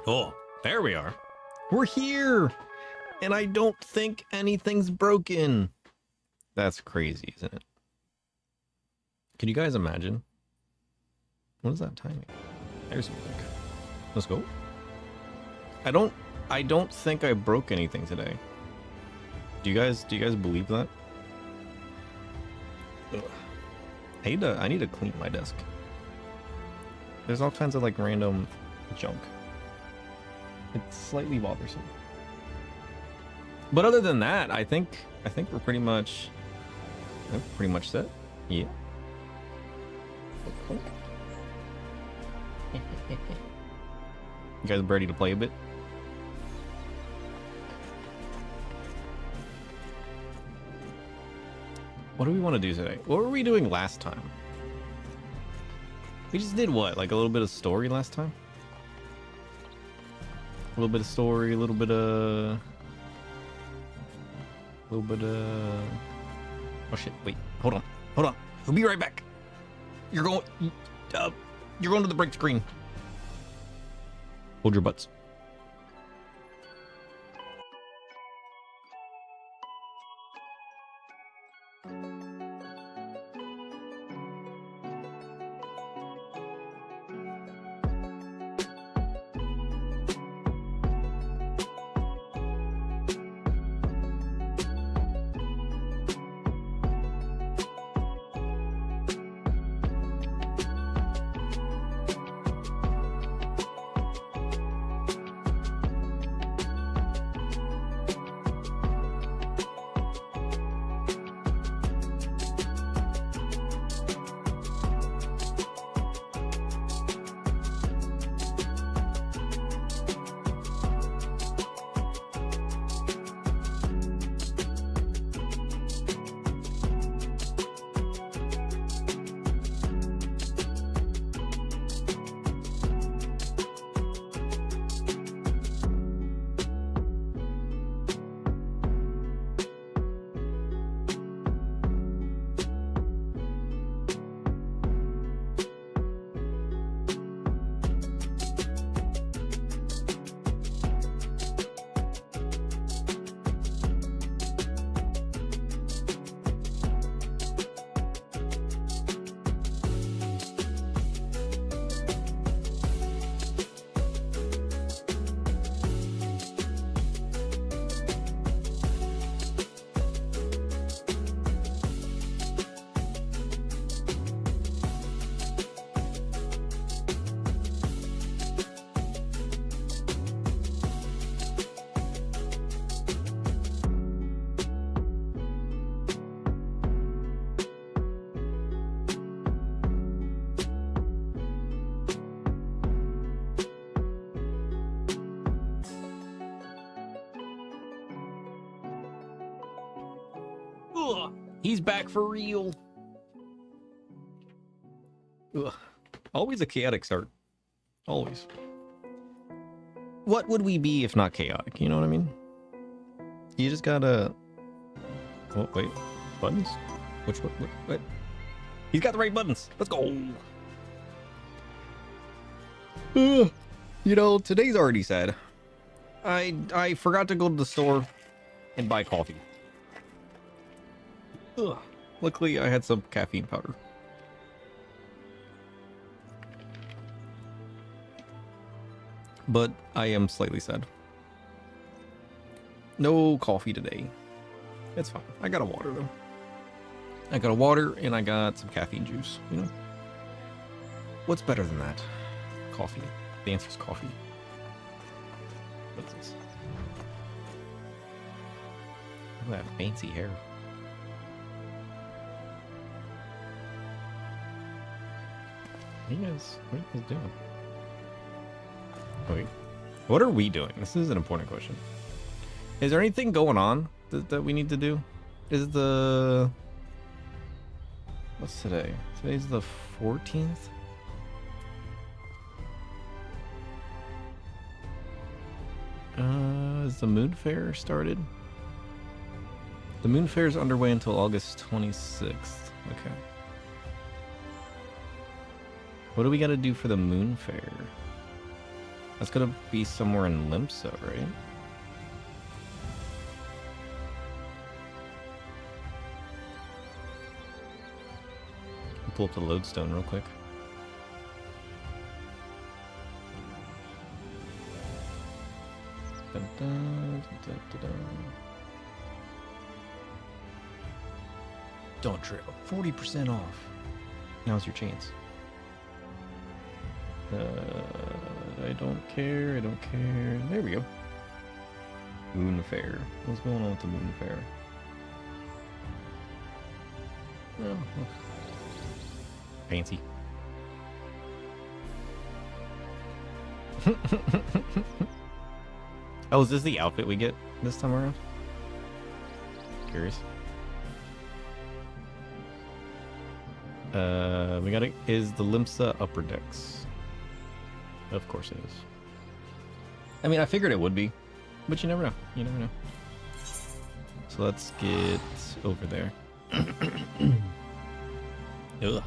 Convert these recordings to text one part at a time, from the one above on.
Oh, there we are. We're here! And I don't think anything's broken. That's crazy, isn't it? Can you guys imagine? What is that timing? There's music. Let's go. I don't think I broke anything today. Do you guys believe that? Ugh. I need to clean my desk. There's all kinds of like random junk. It's slightly bothersome. But other than that, I think we're pretty much set. Yeah. You guys ready to play a bit? What do we want to do today? What were we doing last time? We just did what? Like a little bit of story last time? A little bit of story, a little bit of... Oh shit, wait, hold on. We'll be right back. You're going to the break screen. Hold your butts. Ugh, he's back for real. Ugh. Always a chaotic start. Always. What would we be if not chaotic? You know what I mean? You just gotta... Oh, wait. Buttons? What? He's got the right buttons. Let's go. Ugh. You know, today's already sad. I forgot to go to the store and buy coffee. Ugh. Luckily, I had some caffeine powder. But I am slightly sad. No coffee today. It's fine. I got a water, though. I got a water, and I got some caffeine juice, you know? What's better than that? Coffee. The answer's coffee. What's this? Look at that fancy hair. What are you guys doing? Wait, what are we doing? This is an important question. Is there anything going on that we need to do? Is the... What's today? Today's the 14th? Is the Moonfire started? The Moonfire is underway until August 26th. Okay. What do we gotta do for the Moonfire? That's gonna be somewhere in Limpsa, right? I'll pull up the lodestone real quick. Dun, dun, dun, dun, dun. Don't trip. 40% off. Now's your chance. I don't care. There we go. Moonfire. What's going on with the Moonfire? Oh, fancy. Oh, is this the outfit we get this time around? Curious. We got it. Is the Limsa upper decks? Of course it is. I mean, I figured it would be, but you never know. You never know. So let's get over there. Ugh.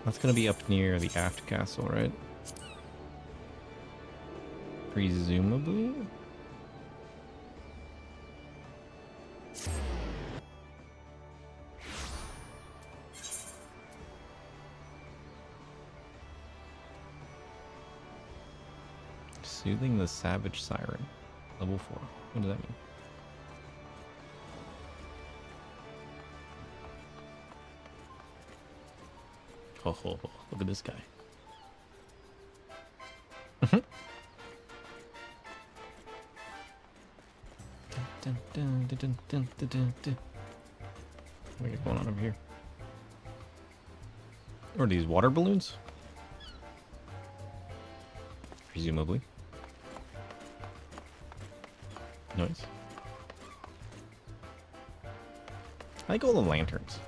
That's gonna be up near the aft castle, right? Presumably. Soothing the Savage Siren. Level 4. What does that mean? Oh, look at this guy. What is going on over here? Or these water balloons? Presumably. Nice. I like all the lanterns.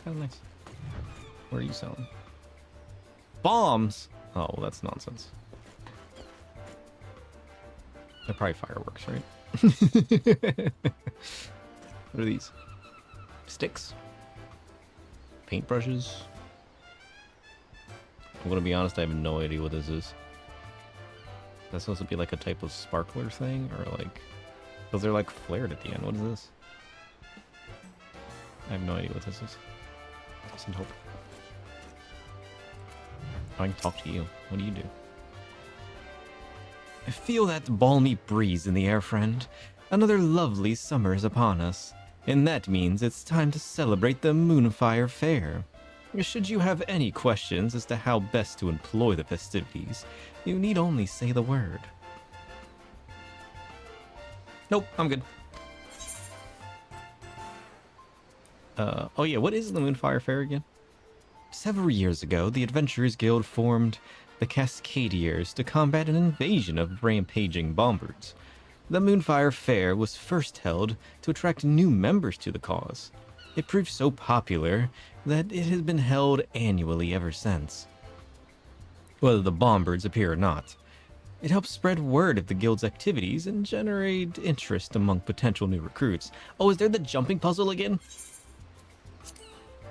Kind of nice. What are you selling? Bombs! Oh, well, that's nonsense. They're probably fireworks, right? What are these? Sticks? Paintbrushes? I'm gonna be honest, I have no idea what this is. That's supposed to be like a type of sparkler thing, or like... Because they're like flared at the end. What is this? I have no idea what this is. Doesn't hope. I can talk to you. What do you do? I feel that balmy breeze in the air, friend. Another lovely summer is upon us, and that means it's time to celebrate the Moonfire Faire. Should you have any questions as to how best to employ the festivities, you need only say the word. Nope, I'm good. Oh yeah, what is the Moonfire Faire again? Several years ago, the Adventurers Guild formed the Cascadiers to combat an invasion of rampaging bombards. The Moonfire Faire was first held to attract new members to the cause. It proved so popular that it has been held annually ever since. Whether the bombards appear or not, it helps spread word of the guild's activities and generate interest among potential new recruits. Oh, is there the jumping puzzle again?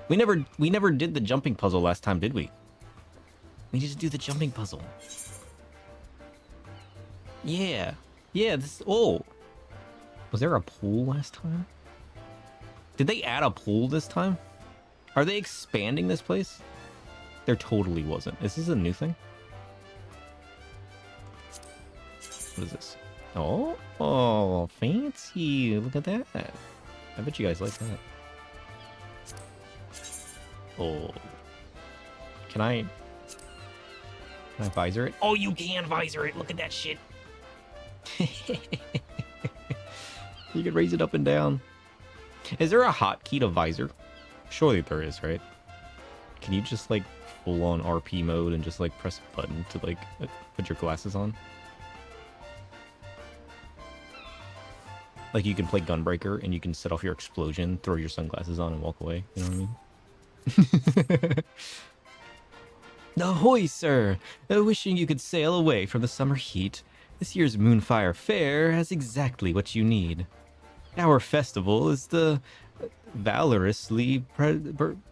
We never did the jumping puzzle last time, did we? We need to do the jumping puzzle. Yeah. Yeah, this... Oh. Was there a pool last time? Did they add a pool this time? Are they expanding this place? There totally wasn't. Is this a new thing? What is this? Oh, fancy. Look at that. I bet you guys like that. Oh. Can I visor it? Oh, you can visor it. Look at that shit. You can raise it up and down. Is there a hotkey to visor? Surely there is, right? Can you just like full on RP mode and just like press a button to like put your glasses on? Like you can play Gunbreaker and you can set off your explosion, throw your sunglasses on and walk away. You know what I mean? Ahoy, sir! Wishing you could sail away from the summer heat. This year's Moonfire Faire has exactly what you need. Our festival is the valorously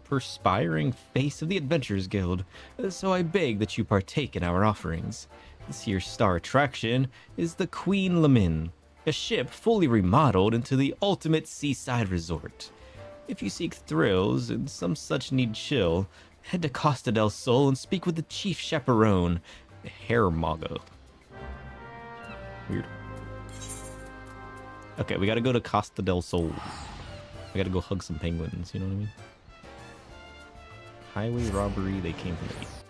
perspiring face of the Adventurers Guild, so I beg that you partake in our offerings. This year's star attraction is the Queen Lamin, a ship fully remodeled into the ultimate seaside resort. If you seek thrills and some such need chill, head to Costa del Sol and speak with the chief chaperone, Hair Mago. Weird. Okay, we gotta go to Costa del Sol. We gotta go hug some penguins, you know what I mean? Highway robbery, they came from the east.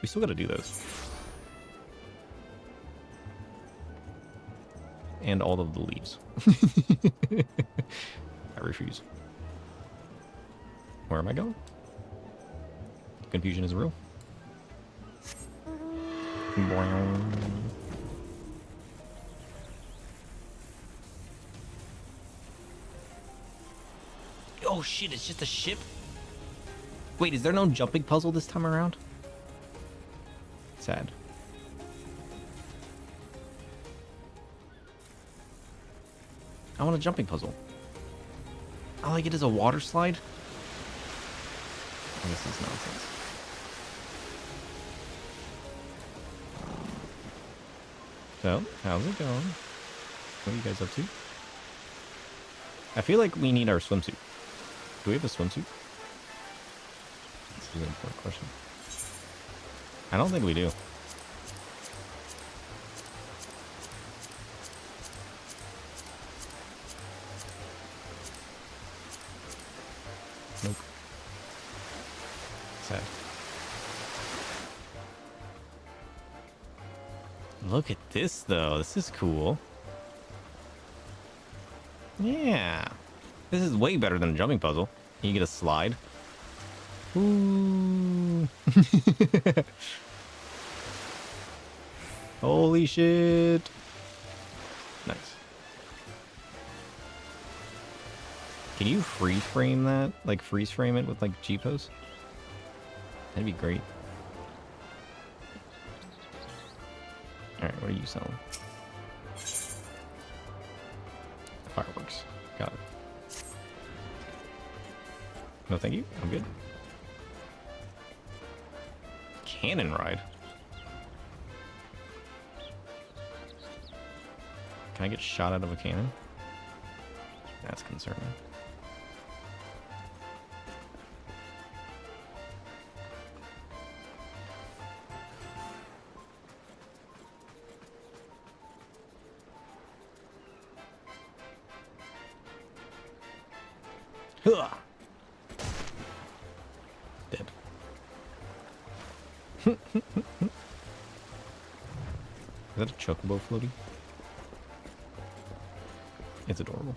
We still gotta do those. And all of the leaves. I refuse. Where am I going? Confusion is real. Oh shit, it's just a ship? Wait, is there no jumping puzzle this time around? Sad. I want a jumping puzzle. All I get is a water slide? Oh, this is nonsense. So, how's it going? What are you guys up to? I feel like we need our swimsuit. Do we have a swimsuit? This is an important question. I don't think we do. Nope. Sad. Look at this, though. This is cool. Yeah. This is way better than a jumping puzzle. You get a slide. Ooh. Holy shit. Nice. Can you freeze frame that? Like freeze frame it with like G-pose? That'd be great. Alright, what are you selling? Fireworks. Got it. No, thank you. I'm good. Cannon ride. Can I get shot out of a cannon? That's concerning. Huh. Dead. Is that a chocobo floaty? It's adorable.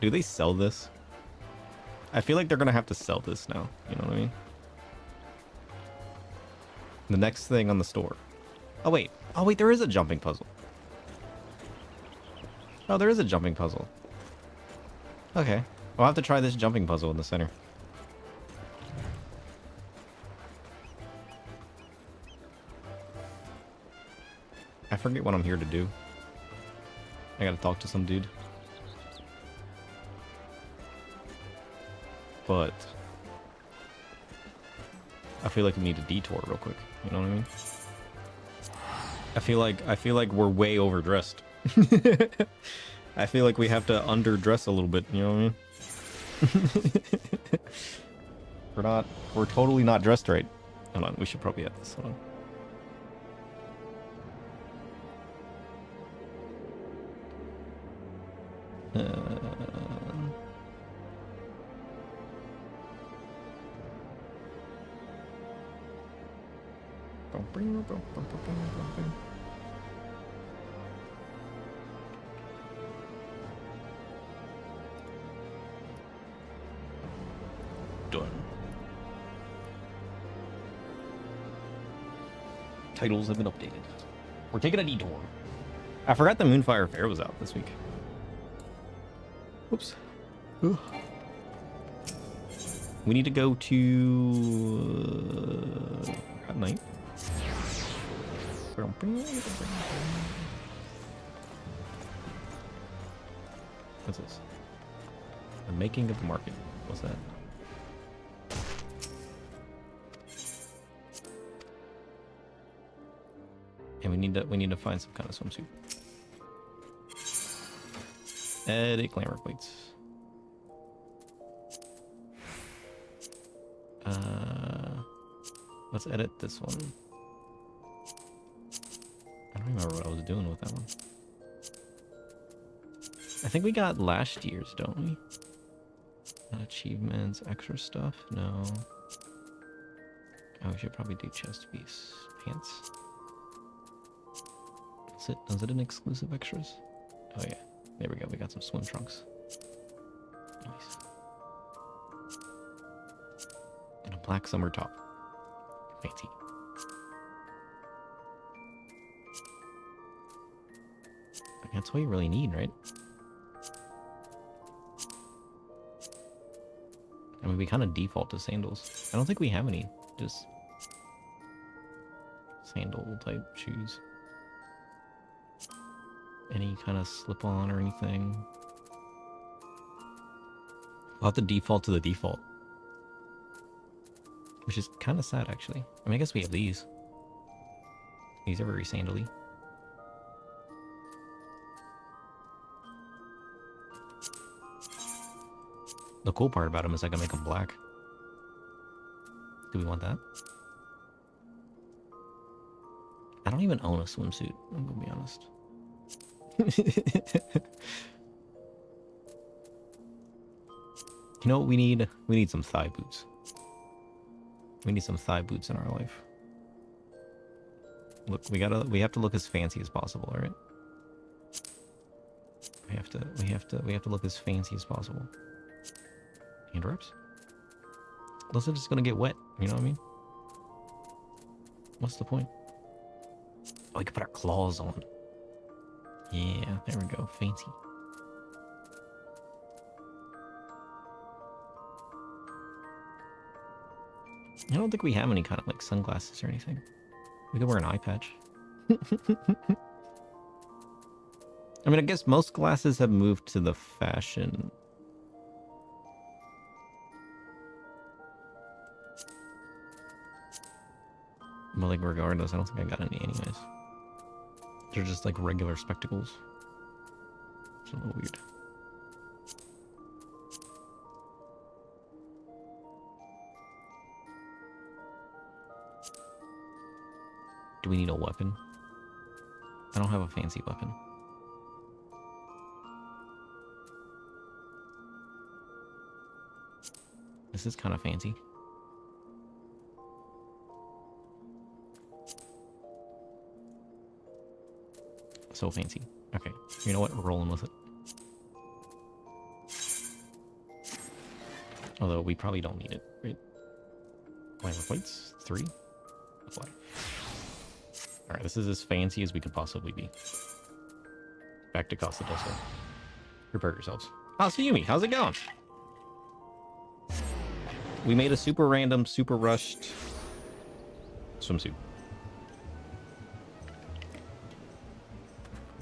Do they sell this? I feel like they're gonna have to sell this now. You know what I mean? The next thing on the store. Oh wait. Oh wait, there is a jumping puzzle. Oh, there is a jumping puzzle. Okay. I'll have to try this jumping puzzle in the center. I forget what I'm here to do. I gotta talk to some dude. But I feel like we need a detour real quick. You know what I mean? I feel like we're way overdressed. I feel like we have to underdress a little bit, you know what I mean? We're totally not dressed right. Hold on, we should probably have this. Hold on. Done. Titles have been updated. We're taking a detour. I forgot the Moonfire Faire was out this week. Whoops. Ugh. We need to go to at night. What's this? The making of the market. What's that? And we need to find some kind of swimsuit. Edit glamour plates. Let's edit this one. I don't remember what I was doing with that one. I think we got last year's, don't we? Not achievements, extra stuff? No. Oh, we should probably do chest piece. Pants. Is it an exclusive extras? Oh yeah. There we go. We got some swim trunks. Nice. And a black summer top. Fancy. That's all you really need, right? mean, we kind of default to sandals. I don't think we have any just sandal type shoes. Any kind of slip-on or anything. We'll have to default to the default. Which is kind of sad, actually. I mean, I guess we have these. These are very sandally. The cool part about them is I can make them black. Do we want that? I don't even own a swimsuit, I'm gonna be honest. You know what we need? We need some thigh boots. We need some thigh boots in our life. Look, we have to look as fancy as possible, all right? We have to look as fancy as possible. Hand wraps? Those are just gonna get wet, you know what I mean? What's the point? Oh, we can put our claws on. Yeah, there we go. Fancy. I don't think we have any kind of like sunglasses or anything. We could wear an eye patch. I mean, I guess most glasses have moved to the fashion. But like regardless, I don't think I got any anyways. They're just like regular spectacles. It's a little weird. Do we need a weapon? I don't have a fancy weapon. This is kind of fancy. So fancy. Okay, you know what? We're rolling with it. Although we probably don't need it, right? Wait, plates? 3? Fly. Alright, this is as fancy as we could possibly be. Back to Casa del Sol. Prepare yourselves. Oh, so Yumi, how's it going? We made a super random, super rushed swimsuit.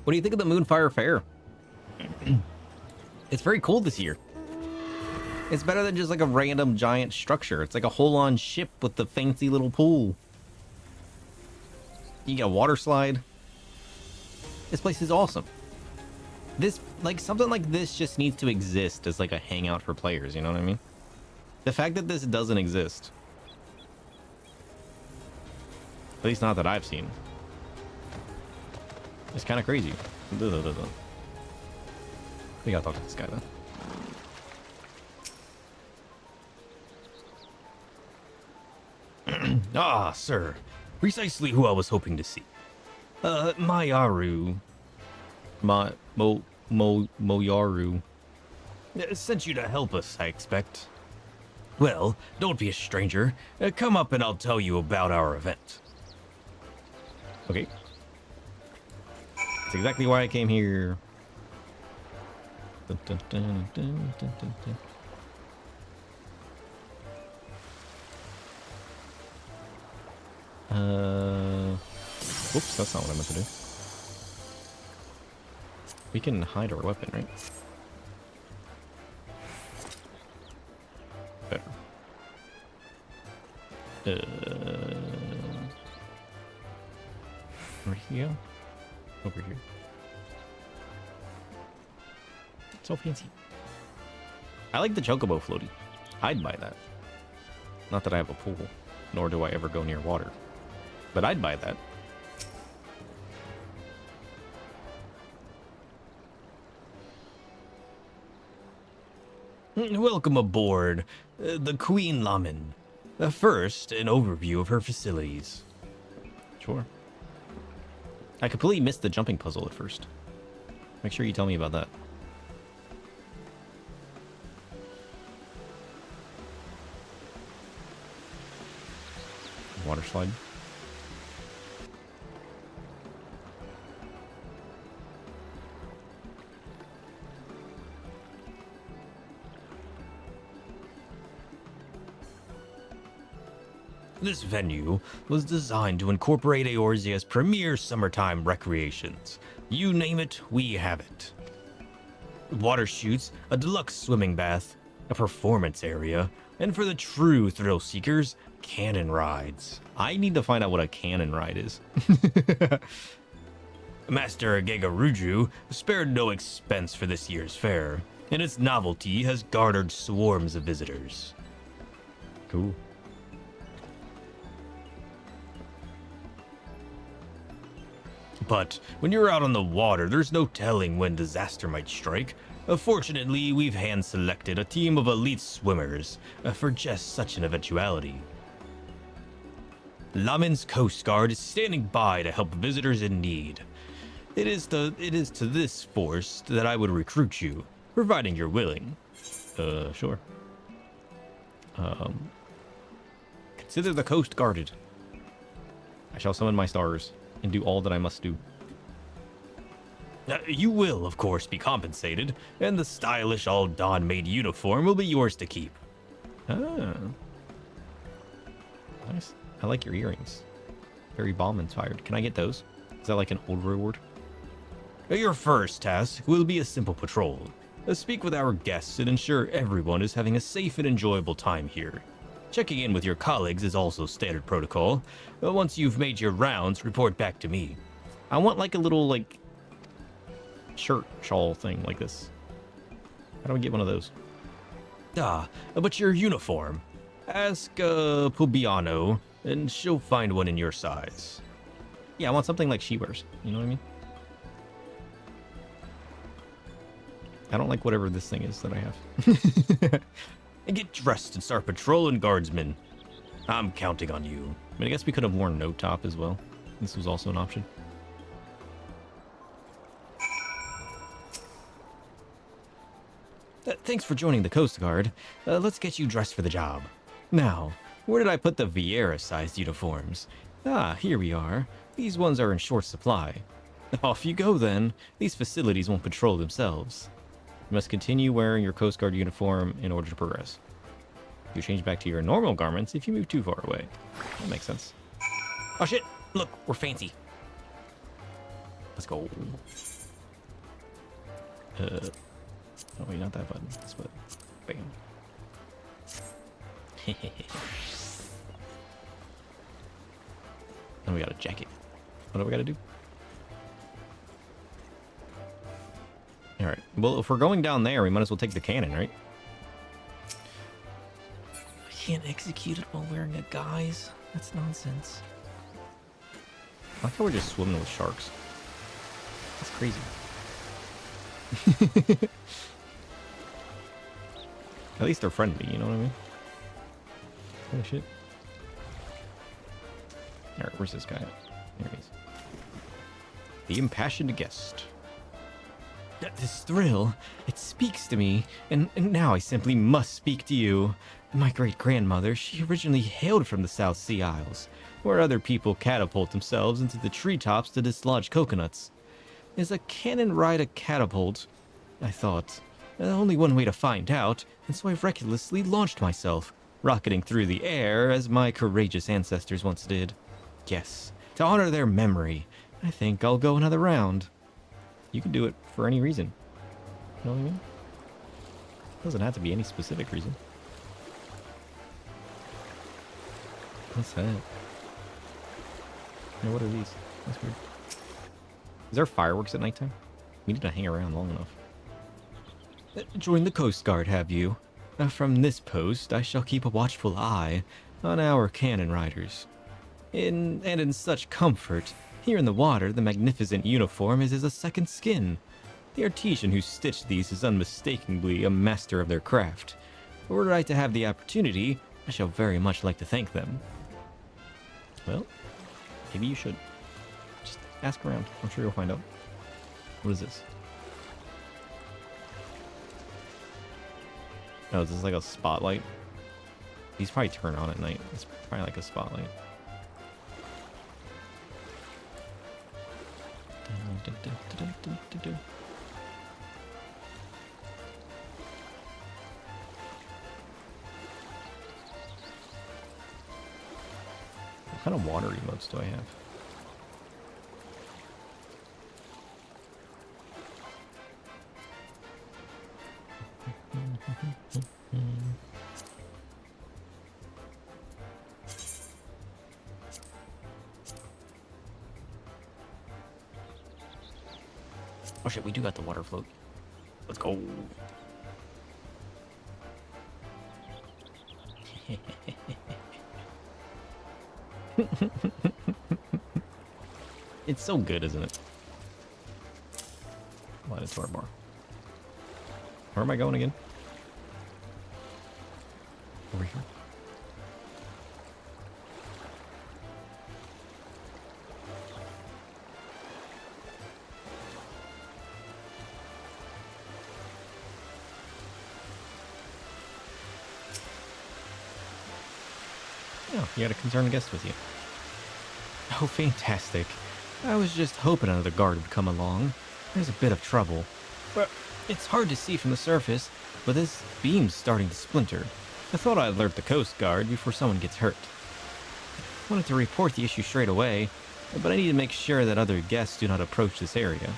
What do you think of the Moonfire Faire? It's very cool this year. It's better than just like a random giant structure. It's like a whole-on ship with the fancy little pool. You get a water slide. This place is awesome. This, like, something like this just needs to exist as like a hangout for players, you know what I mean? The fact that this doesn't exist, at least not that I've seen, it's kind of crazy. We gotta talk to this guy then. Ah, sir. Precisely who I was hoping to see. Mayaru. Moyaru. Sent you to help us, I expect. Well, don't be a stranger. Come up and I'll tell you about our event. Okay. That's exactly why I came here. Dun, dun, dun, dun, dun, dun, dun. Oops, that's not what I meant to do. We can hide our weapon, right? Better. Where did he go? Over here. So fancy. I like the chocobo floaty. I'd buy that. Not that I have a pool, nor do I ever go near water. But I'd buy that. Welcome aboard, the Queen Lamin. First, an overview of her facilities. Sure. I completely missed the jumping puzzle at first. Make sure you tell me about that. Water slide. This venue was designed to incorporate Eorzea's premier summertime recreations. You name it, we have it. Water chutes, a deluxe swimming bath, a performance area, and for the true thrill seekers, cannon rides. I need to find out what a cannon ride is. Master Gegaruju spared no expense for this year's fair, and its novelty has garnered swarms of visitors. Cool. But when you're out on the water, there's no telling when disaster might strike. Fortunately, we've hand-selected a team of elite swimmers for just such an eventuality. Lamin's Coast Guard is standing by to help visitors in need. It is to this force that I would recruit you, providing you're willing. Sure. Consider the coast guarded. I shall summon my stars and do all that I must do. You will, of course, be compensated, and the stylish all-dawn-made uniform will be yours to keep. Ah. Nice. I like your earrings. Very bomb-inspired. Can I get those? Is that like an old reward? Your first task will be a simple patrol. Speak with our guests and ensure everyone is having a safe and enjoyable time here. Checking in with your colleagues is also standard protocol. Once you've made your rounds, report back to me. I want like a little like shirt shawl thing like this. How do I get one of those? But your uniform. Ask Pubiano and she'll find one in your size. Yeah, I want something like she wears. You know what I mean? I don't like whatever this thing is that I have. And get dressed and start patrolling, guardsmen. I'm counting on you. I mean, I guess we could have worn no top as well. This was also an option. Thanks for joining the Coast Guard. Let's get you dressed for the job. Now, where did I put the Vieira-sized uniforms? Here we are. These ones are in short supply. Off you go then. These facilities won't patrol themselves. You must continue wearing your Coast Guard uniform in order to progress. You change back to your normal garments if you move too far away. That makes sense. Oh shit! Look, we're fancy. Let's go. Oh wait, not that button. This button. Bam. And we got a jacket. What do we gotta do? Alright, well, if we're going down there, we might as well take the cannon, right? I can't execute it while wearing a guise. That's nonsense. I like how we're just swimming with sharks. That's crazy. At least they're friendly, you know what I mean? Oh shit. Alright, where's this guy at? There he is. The impassioned guest. This thrill, it speaks to me, and now I simply must speak to you. My great-grandmother, she originally hailed from the South Sea Isles, where other people catapult themselves into the treetops to dislodge coconuts. Is a cannon ride a catapult? I thought. Only one way to find out, and so I recklessly launched myself, rocketing through the air as my courageous ancestors once did. Yes, to honor their memory, I think I'll go another round. You can do it for any reason. You know what I mean? Doesn't have to be any specific reason. What's that? No, what are these? That's weird. Is there fireworks at nighttime? We need to hang around long enough. Join the Coast Guard, have you? From this post, I shall keep a watchful eye on our cannon riders. In such comfort, here in the water, the magnificent uniform is as a second skin. The artisan who stitched these is unmistakably a master of their craft. Were I to have the opportunity, I shall very much like to thank them. Well, maybe you should. Just ask around. I'm sure you'll find out. What is this? Oh, is this like a spotlight? These probably turn on at night. It's probably like a spotlight. What kind of water emotes do I have? Oh shit, we do got the water float. Let's go. It's so good, isn't it? Light a torch bar. Where am I going again? Over here. Oh, you had a concerned guest with you. Oh, fantastic. I was just hoping another guard would come along. There's a bit of trouble. But it's hard to see from the surface, but this beam's starting to splinter. I thought I'd alert the Coast Guard before someone gets hurt. I wanted to report the issue straight away, but I need to make sure that other guests do not approach this area.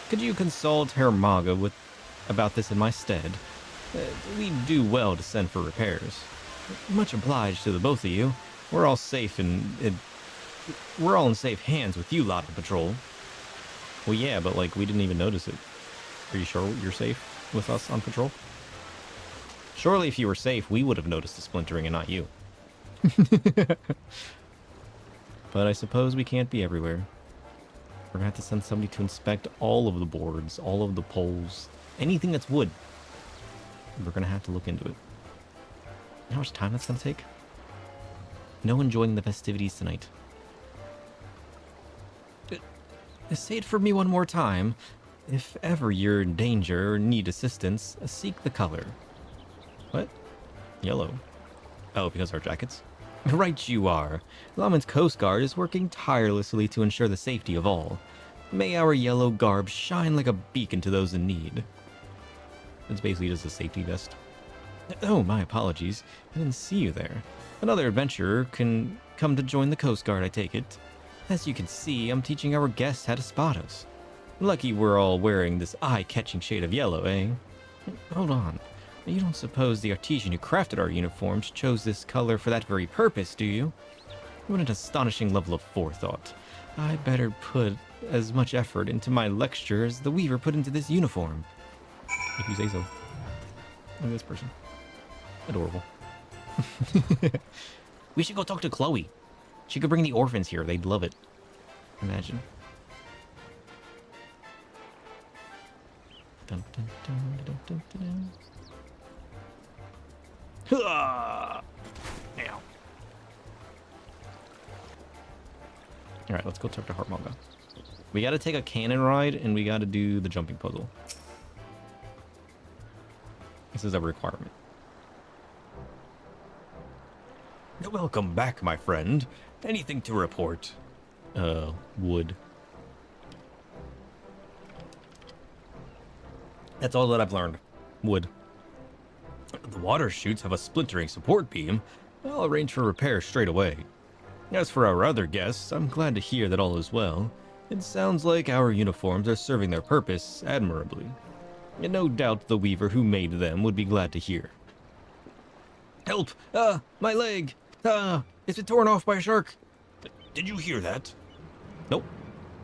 Could you consult Herr Maga about this in my stead? We'd do well to send for repairs. Much obliged to the both of you. We're all safe we're all in safe hands with you lot of patrol. Well, yeah, but like we didn't even notice it. Are you sure you're safe with us on patrol? Surely if you were safe, we would have noticed the splintering and not you. But I suppose we can't be everywhere. We're gonna have to send somebody to inspect all of the boards, all of the poles, anything that's wood. We're gonna have to look into it. You know how much time that's gonna take? No enjoying the festivities tonight. Say it for me one more time. If ever you're in danger or need assistance, seek the color. What? Yellow. Oh, because our jackets? Right you are. Laman's Coast Guard is working tirelessly to ensure the safety of all. May our yellow garb shine like a beacon to those in need. It's basically just a safety vest. Oh, my apologies. I didn't see you there. Another adventurer can come to join the Coast Guard, I take it. As you can see, I'm teaching our guests how to spot us. Lucky we're all wearing this eye-catching shade of yellow, eh? Hold on. You don't suppose the artisan who crafted our uniforms chose this color for that very purpose, do you? What an astonishing level of forethought. I better put as much effort into my lecture as the weaver put into this uniform. If you say so. Look at this person. Adorable. We should go talk to Chloe. She could bring the orphans here. They'd love it. Imagine. Dun, dun, dun, dun, dun, dun, dun. Ow. Alright, let's go talk to Heartmonger. We gotta take a cannon ride, and we gotta do the jumping puzzle. This is a requirement. Welcome back, my friend. Anything to report? Wood. That's all that I've learned. Wood. The water chutes have a splintering support beam. I'll arrange for repairs straight away. As for our other guests, I'm glad to hear that all is well. It sounds like our uniforms are serving their purpose admirably. And no doubt the weaver who made them would be glad to hear. Help! My leg! It's been torn off by a shark! Did you hear that? Nope.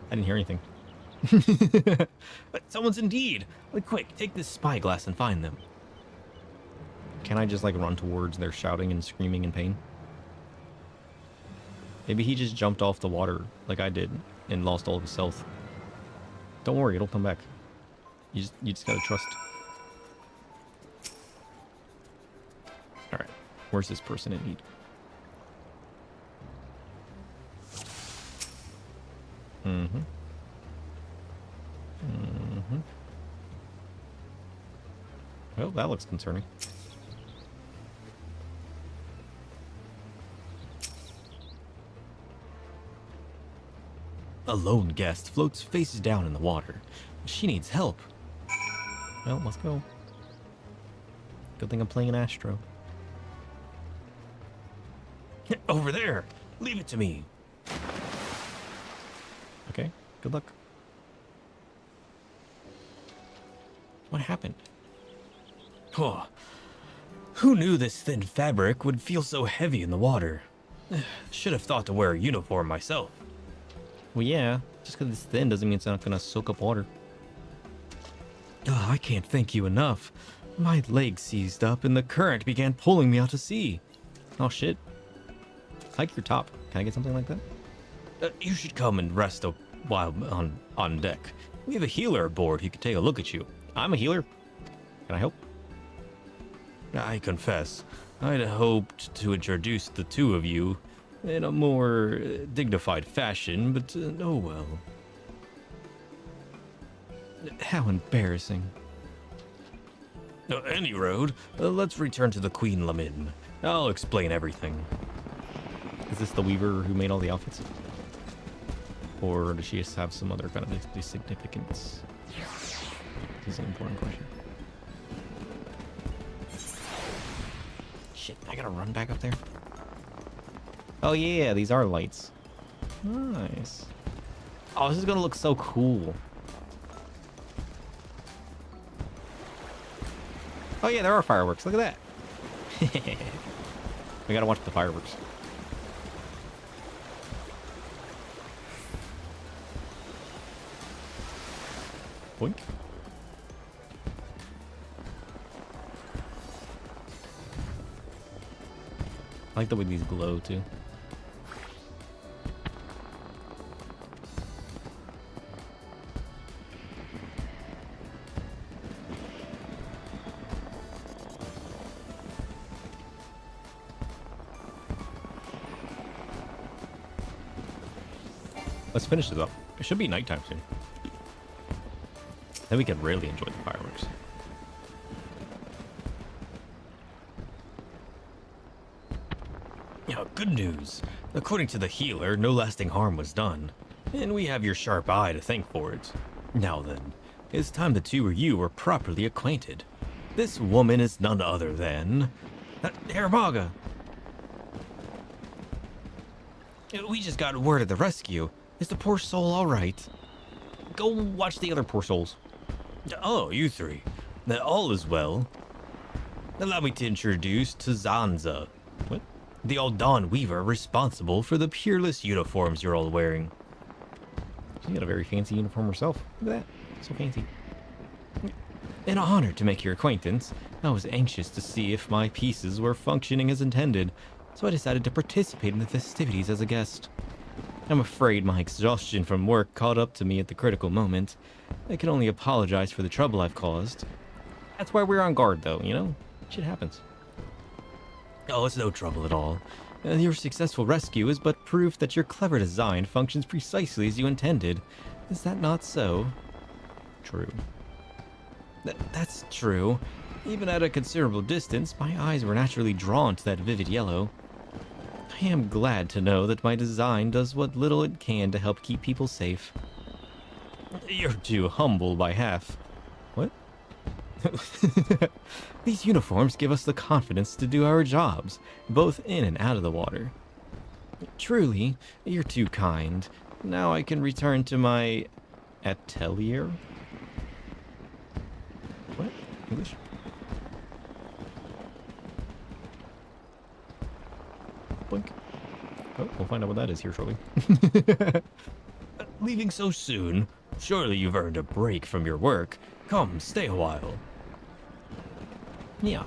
I didn't hear anything. But someone's indeed! Like, quick, take this spyglass and find them. Can I just, like, run towards their shouting and screaming in pain? Maybe he just jumped off the water like I did and lost all of his health. Don't worry, it'll come back. You just gotta trust. Alright, where's this person in need? Mm-hmm. Mm-hmm. Well, that looks concerning. A lone guest floats face down in the water. She needs help. Well, let's go. Good thing I'm playing an Astro. Over there! Leave it to me. Okay, good luck. What happened? Oh, who knew this thin fabric would feel so heavy in the water? Should have thought to wear a uniform myself. Well, yeah, just because it's thin doesn't mean it's not gonna soak up water. Oh, I can't thank you enough. My legs seized up and the current began pulling me out to sea. Oh shit. Hike your top. Can I get something like that? You should come and rest a while on deck. We have a healer aboard who can take a look at you. I'm a healer. Can I help? I confess, I'd hoped to introduce the two of you in a more dignified fashion, but oh well. How embarrassing. Any road, let's return to the Queen Lamin. I'll explain everything. Is this the weaver who made all the outfits? Or does she just have some other kind of significance? This is an important question. Shit, I gotta run back up there. Oh yeah, these are lights. Nice. Oh, this is gonna look so cool. Oh yeah, there are fireworks. Look at that. We gotta watch the fireworks. Boink. I like the way these glow too. Let's finish this up. It should be nighttime soon. Then we can really enjoy the fireworks. Yeah, good news. According to the healer, no lasting harm was done. And we have your sharp eye to thank for it. Now then, it's time the two of you were properly acquainted. This woman is none other than... Hermaga! We just got word of the rescue. Is the poor soul alright? Go watch the other poor souls. Oh, you three. All is well. Allow me to introduce Tazanza. What? The Aldan Weaver responsible for the peerless uniforms you're all wearing. She's got a very fancy uniform herself. Look at that. So fancy. An honor to make your acquaintance. I was anxious to see if my pieces were functioning as intended, so I decided to participate in the festivities as a guest. I'm afraid my exhaustion from work caught up to me at the critical moment. I can only apologize for the trouble I've caused. That's why we're on guard, though, you know? Shit happens. Oh, it's no trouble at all. Your successful rescue is but proof that your clever design functions precisely as you intended. Is that not so? True. That's true. Even at a considerable distance, my eyes were naturally drawn to that vivid yellow. I am glad to know that my design does what little it can to help keep people safe. You're too humble by half. What? These uniforms give us the confidence to do our jobs, both in and out of the water. Truly, you're too kind. Now I can return to my atelier. What? English? Blink. Oh, we'll find out what that is here shortly. Leaving so soon? Surely you've earned a break from your work. Come, stay a while. Yeah.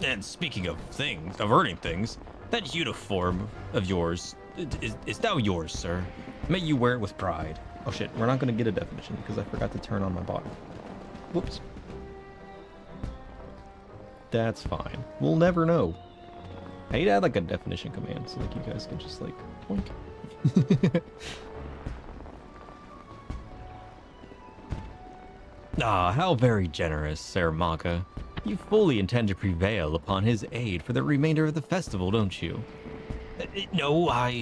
And speaking of things, of earning things, that uniform of yours is now yours, sir. May you wear it with pride. Oh shit, we're not gonna get a definition because I forgot to turn on my bot. Whoops. That's fine. We'll never know. I need to add like a definition command so like you guys can just like boink. Ah, how very generous, Sir Maka. You fully intend to prevail upon his aid for the remainder of the festival, don't you? No,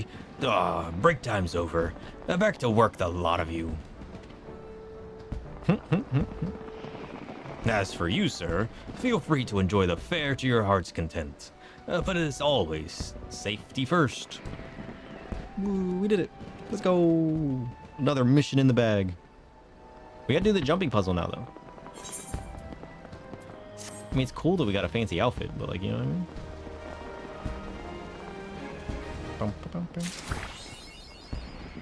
break time's over. Back to work, the lot of you. As for you, sir, feel free to enjoy the fair to your heart's content. But as always, safety first. Woo, we did it. Let's go. Another mission in the bag. We gotta do the jumping puzzle now, though. I mean, it's cool that we got a fancy outfit, but like, you know what I mean? Bum, bum, bum,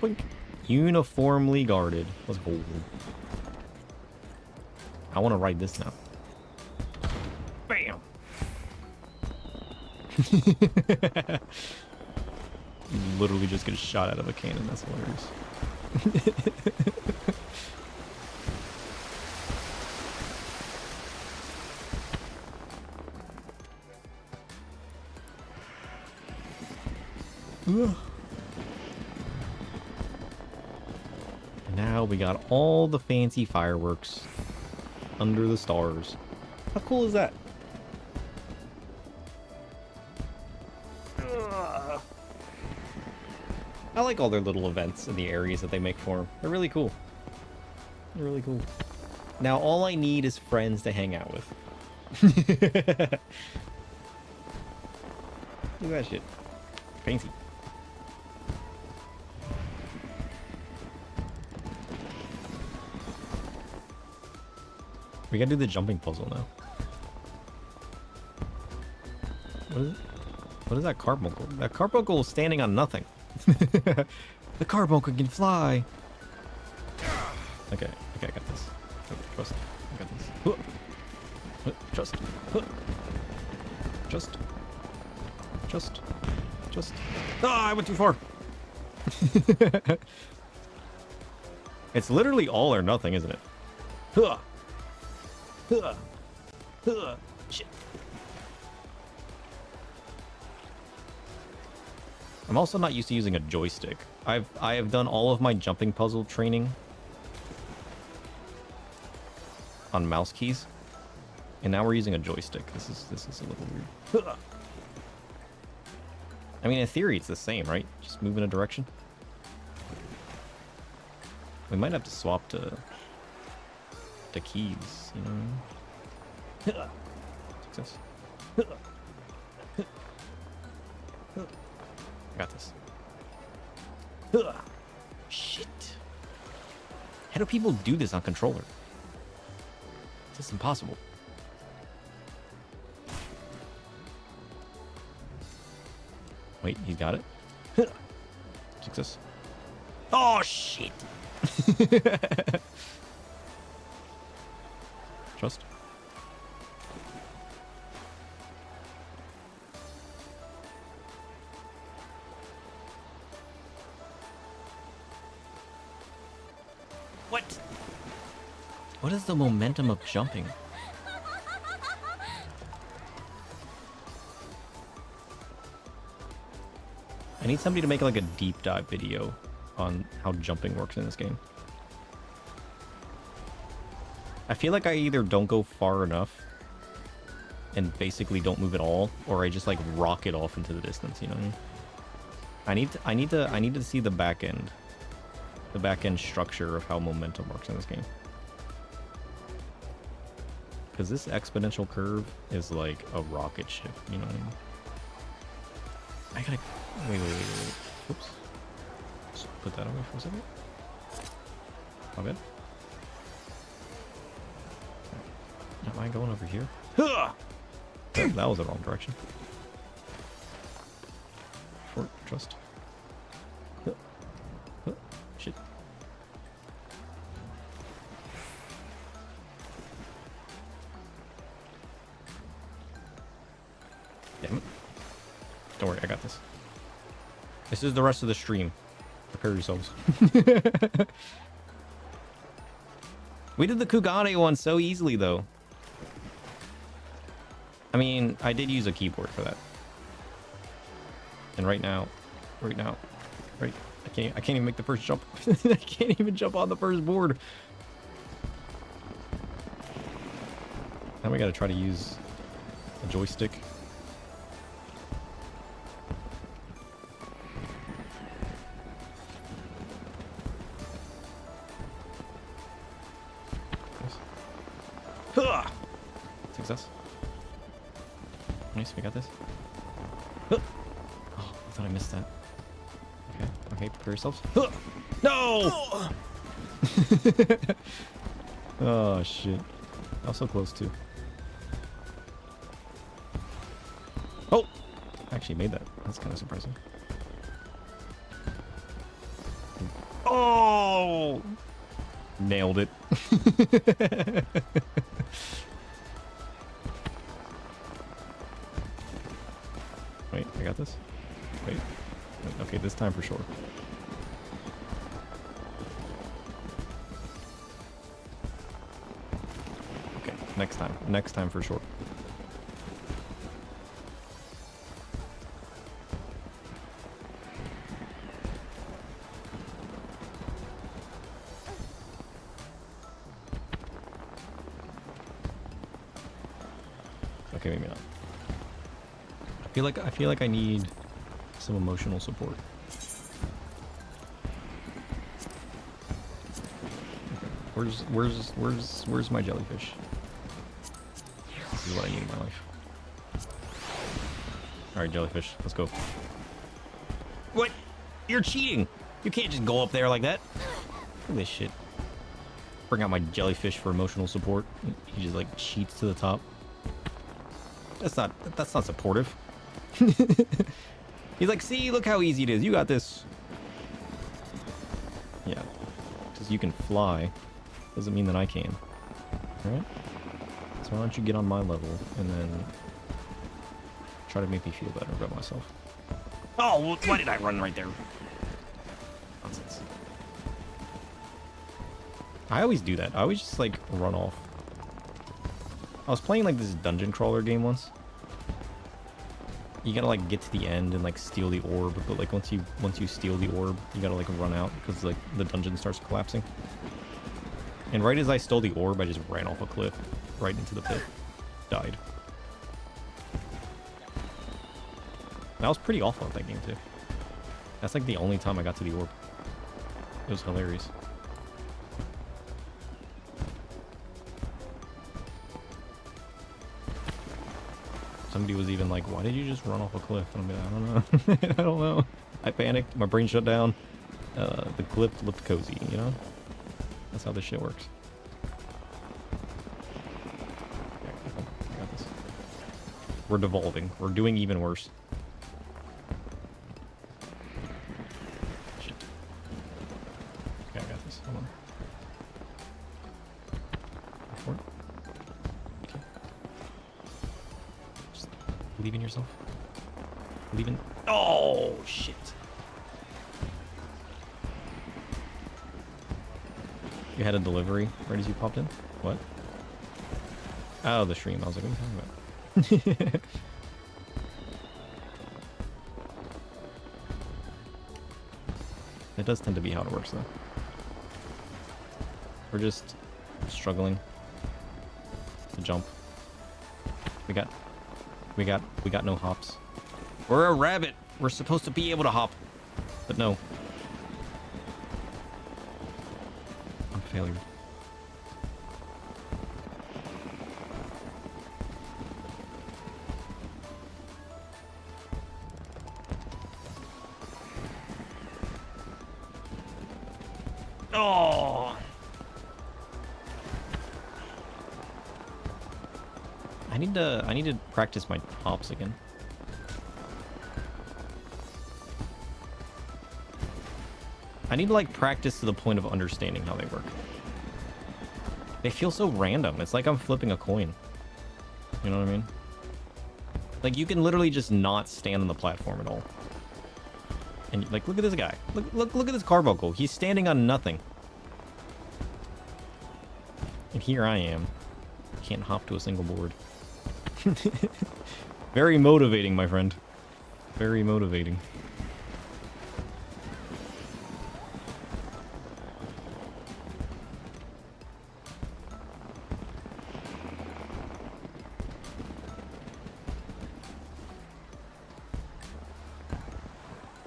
bum. Boink. Uniformly guarded. Let's go. I want to ride this now. Bam! Literally just get shot out of a cannon. That's hilarious. Now we got all the fancy fireworks under the stars. How cool is that? I like all their little events in the areas that they make for them. They're really cool. They're really cool. Now all I need is friends to hang out with. Look at that shit. Fancy. We gotta do the jumping puzzle now. What is it? What is that carbuncle? That carbuncle is standing on nothing. The carbuncle can fly. Okay, I got this. Trust. I got this. Trust. Just. Ah, I went too far. It's literally all or nothing, isn't it? Shit. I'm also not used to using a joystick. I have done all of my jumping puzzle training on mouse keys, and now we're using a joystick. This is a little weird. I mean, in theory, it's the same, right? Just move in a direction. We might have to swap to keys, you know. Success. I got this. Shit. How do people do this on controller? It's just impossible. Wait, he got it? Success. Oh, shit. Trust. What? What is the momentum of jumping? I need somebody to make like a deep dive video on how jumping works in this game. I feel like I either don't go far enough and basically don't move at all, or I just like rocket off into the distance, you know what I mean? I need to see the back end structure of how momentum works in this game. Because this exponential curve is like a rocket ship, you know what I mean? I gotta... Wait. Oops. Just put that away for a second. My bad. Am I going over here? That was the wrong direction. Short, trust. Shit. Damn it. Don't worry, I got this. This is the rest of the stream. Prepare yourselves. We did the Kugane one so easily, though. I mean, I did use a keyboard for that. And right now, I can't even make the first jump. I can't even jump on the first board. Now we gotta try to use a joystick. Nice, we got this. Oh, I thought I missed that. Okay, okay, prepare yourselves. No! Oh, shit. I was so close, too. Oh! I actually made that. That's kind of surprising. Oh! Nailed it. Wait, I got this? Wait. Okay, this time for sure. Okay, next time. Next time for sure. Okay, maybe not. I feel like I need some emotional support. Okay. Where's my jellyfish? This is what I need in my life. Alright, jellyfish, let's go. What? You're cheating! You can't just go up there like that. Look at this shit. Bring out my jellyfish for emotional support. He just like cheats to the top. That's not supportive. He's like, see, look how easy it is. You got this. Yeah. Because you can fly doesn't mean that I can. Alright? So why don't you get on my level and then try to make me feel better about myself. Oh, why did I run right there? Nonsense. I always do that. I always just like run off. I was playing like this dungeon crawler game once. You gotta like get to the end and like steal the orb, but like once you steal the orb, you gotta like run out because like the dungeon starts collapsing. And right as I stole the orb, I just ran off a cliff right into the pit. Died. That was pretty awful at that game too. That's like the only time I got to the orb. It was hilarious. Somebody was even like, why did you just run off a cliff? And I'm like, I don't know. I don't know. I panicked. My brain shut down. The cliff looked cozy, you know? That's how this shit works. I got this. We're devolving. We're doing even worse. Shit. Okay, I got this. Hold on. Go for it. Okay. Just believe in yourself. Believe in... Oh, shit. You had a delivery right as you popped in? What? Oh, the stream. I was like, what are you talking about? It does tend to be how it works, though. We're just struggling to jump. We got no hops. We're a rabbit. We're supposed to be able to hop, but no. I'm a failure. Oh! I need to practice my hops again. I need to like practice to the point of understanding how they work. They feel so random. It's like I'm flipping a coin. You know what I mean? Like you can literally just not stand on the platform at all. And like, look at this guy. Look at this carbuncle. He's standing on nothing. And here I am. Can't hop to a single board. Very motivating, my friend. Very motivating.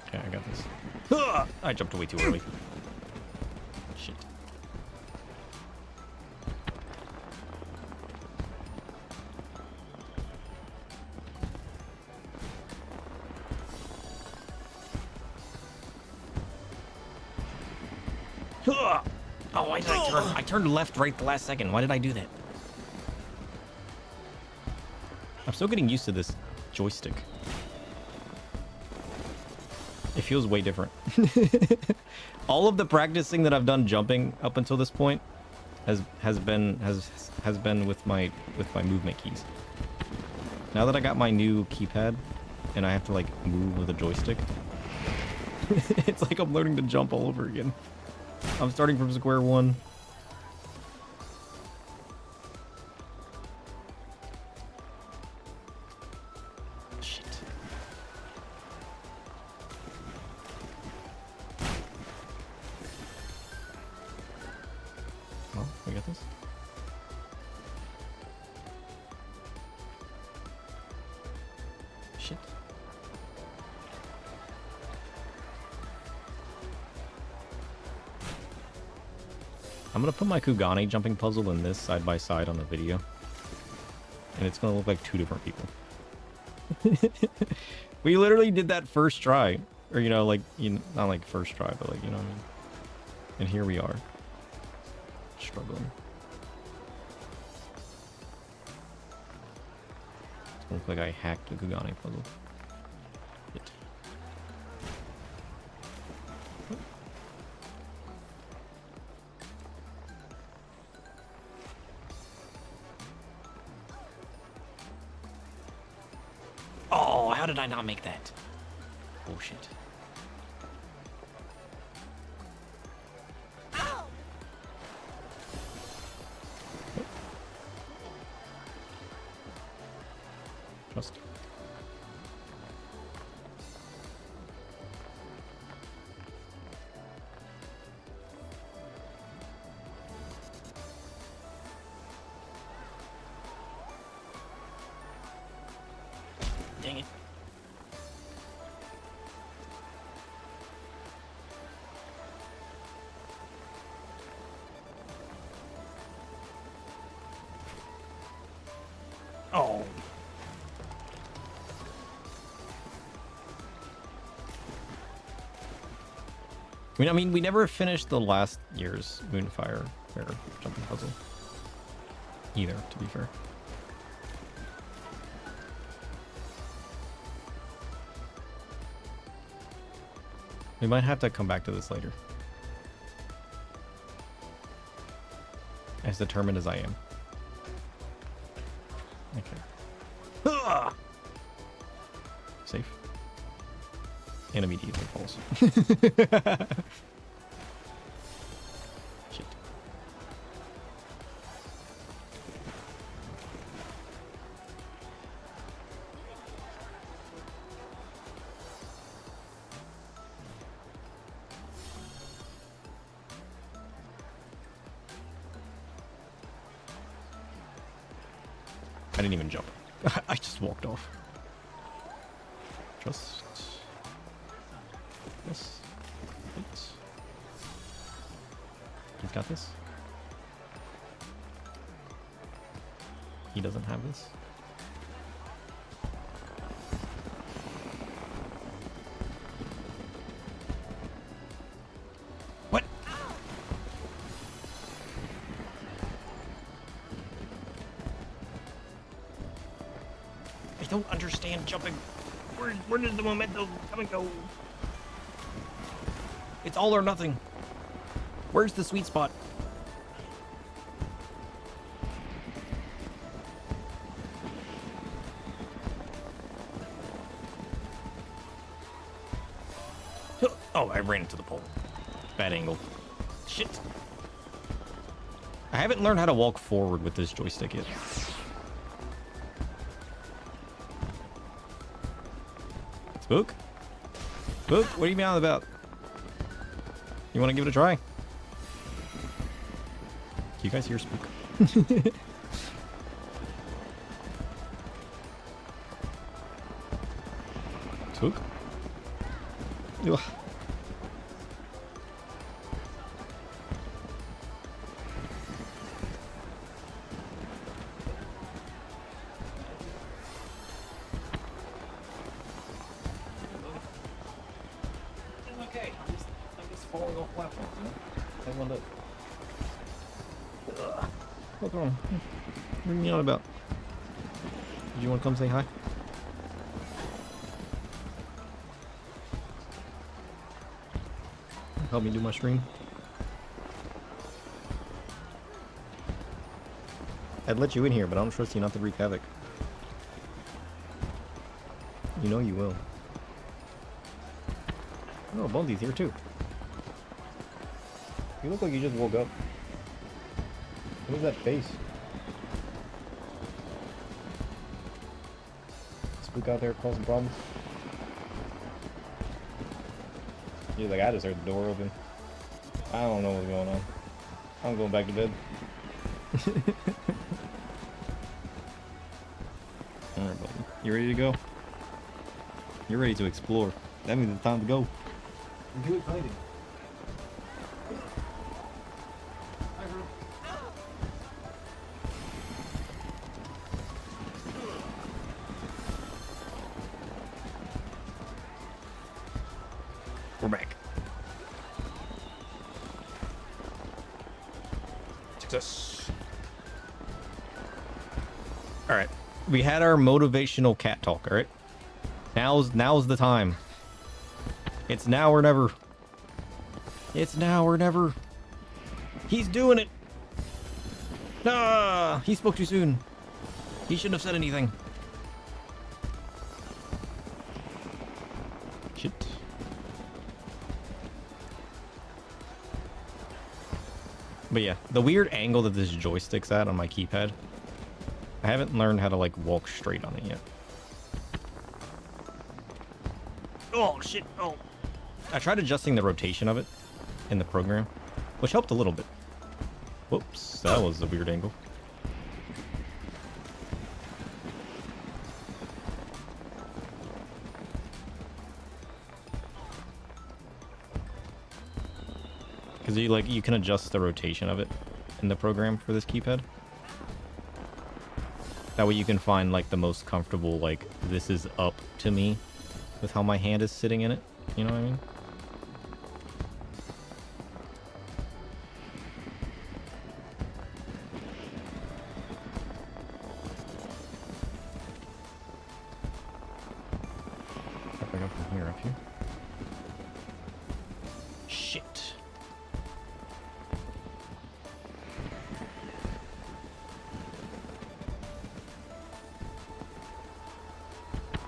Okay, I got this. Ah! I jumped way too early. Shit. Oh, why did I turn? I turned left right the last second. Why did I do that? I'm still getting used to this joystick. It feels way different. All of the practicing that I've done jumping up until this point has been with my movement keys. Now that I got my new keypad and I have to like move with a joystick, it's like I'm learning to jump all over again. I'm starting from square one. Shit. Well, we got this. Shit. I'm gonna put my Kugane jumping puzzle and this side by side on the video. And it's gonna look like two different people. We literally did that first try. Or, you know, like, not like first try, but like, you know what I mean? And here we are. Struggling. It's gonna look like I hacked the Kugane puzzle. Shit. Oh, how did I not make that? Bullshit. Trust. Dang it. Oh. I mean, we never finished the last year's Moonfire Faire jumping puzzle. Either, to be fair. We might have to come back to this later. As determined as I am. Okay. Ah! Safe. And immediately falls. Shit. I didn't even jump. I just walked off. Just... Yes. Wait. He's got this. He doesn't have this. What? I don't understand jumping. Where does the momentum come and go? It's all or nothing. Where's the sweet spot? Oh, I ran into the pole. Bad angle. Shit. I haven't learned how to walk forward with this joystick yet. Spook? Spook? What are you meowing about? You want to give it a try? Do you guys hear Spook? Spook? Ugh. one up. What's wrong? What are you on about? Did you want to come say hi? Help me do my stream. I'd let you in here, but I don't trust you not to wreak havoc. You know you will. Oh, Bundy's here too. You look like you just woke up. What was that face? Spook out there causing problems? He's like, I just heard the door open. I don't know what's going on. I'm going back to bed. Alright, buddy. You ready to go? You're ready to explore. That means it's time to go. I'm too excited. We're back. Success. Alright. We had our motivational cat talk, alright? Now's the time. It's now or never. It's now or never. He's doing it. Ah, he spoke too soon. He shouldn't have said anything. Shit. But yeah, the weird angle that this joystick's at on my keypad, I haven't learned how to like walk straight on it yet. Oh shit, oh. I tried adjusting the rotation of it in the program, which helped a little bit. Whoops, that was a weird angle. Because you can adjust the rotation of it in the program for this keypad. That way you can find like the most comfortable, like this is up to me with how my hand is sitting in it. You know what I mean? If I go from here up here. Shit.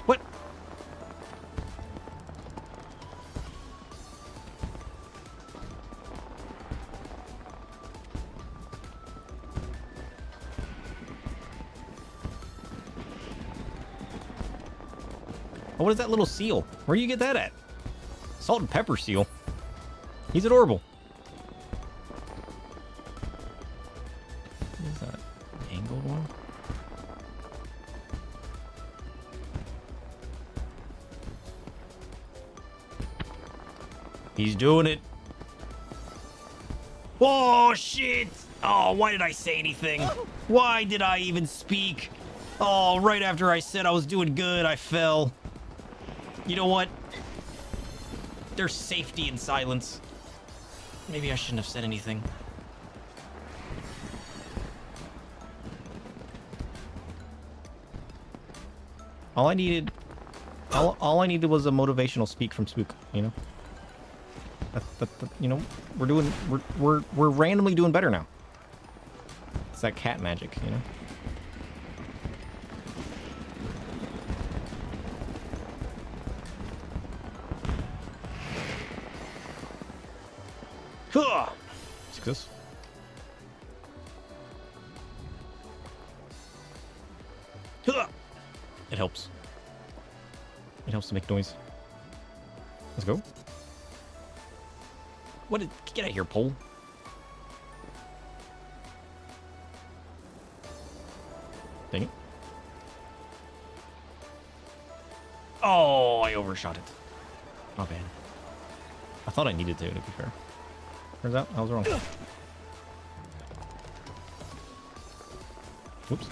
What? Oh, what is that little seal? Where do you get that at? Salt and pepper seal. He's adorable. What is that? Angled one? He's doing it. Oh, shit! Oh, why did I say anything? Why did I even speak? Oh, right after I said I was doing good, I fell. You know what? There's safety in silence. Maybe I shouldn't have said anything. All I needed was a motivational speak from Spook, you know? You know, we're randomly doing better now. It's that cat magic, you know? Success. It helps. It helps to make noise. Let's go. What did... Get out of here, pole. Dang it. Oh, I overshot it. Not bad. I thought I needed to be fair. Turns out I was wrong. Whoops.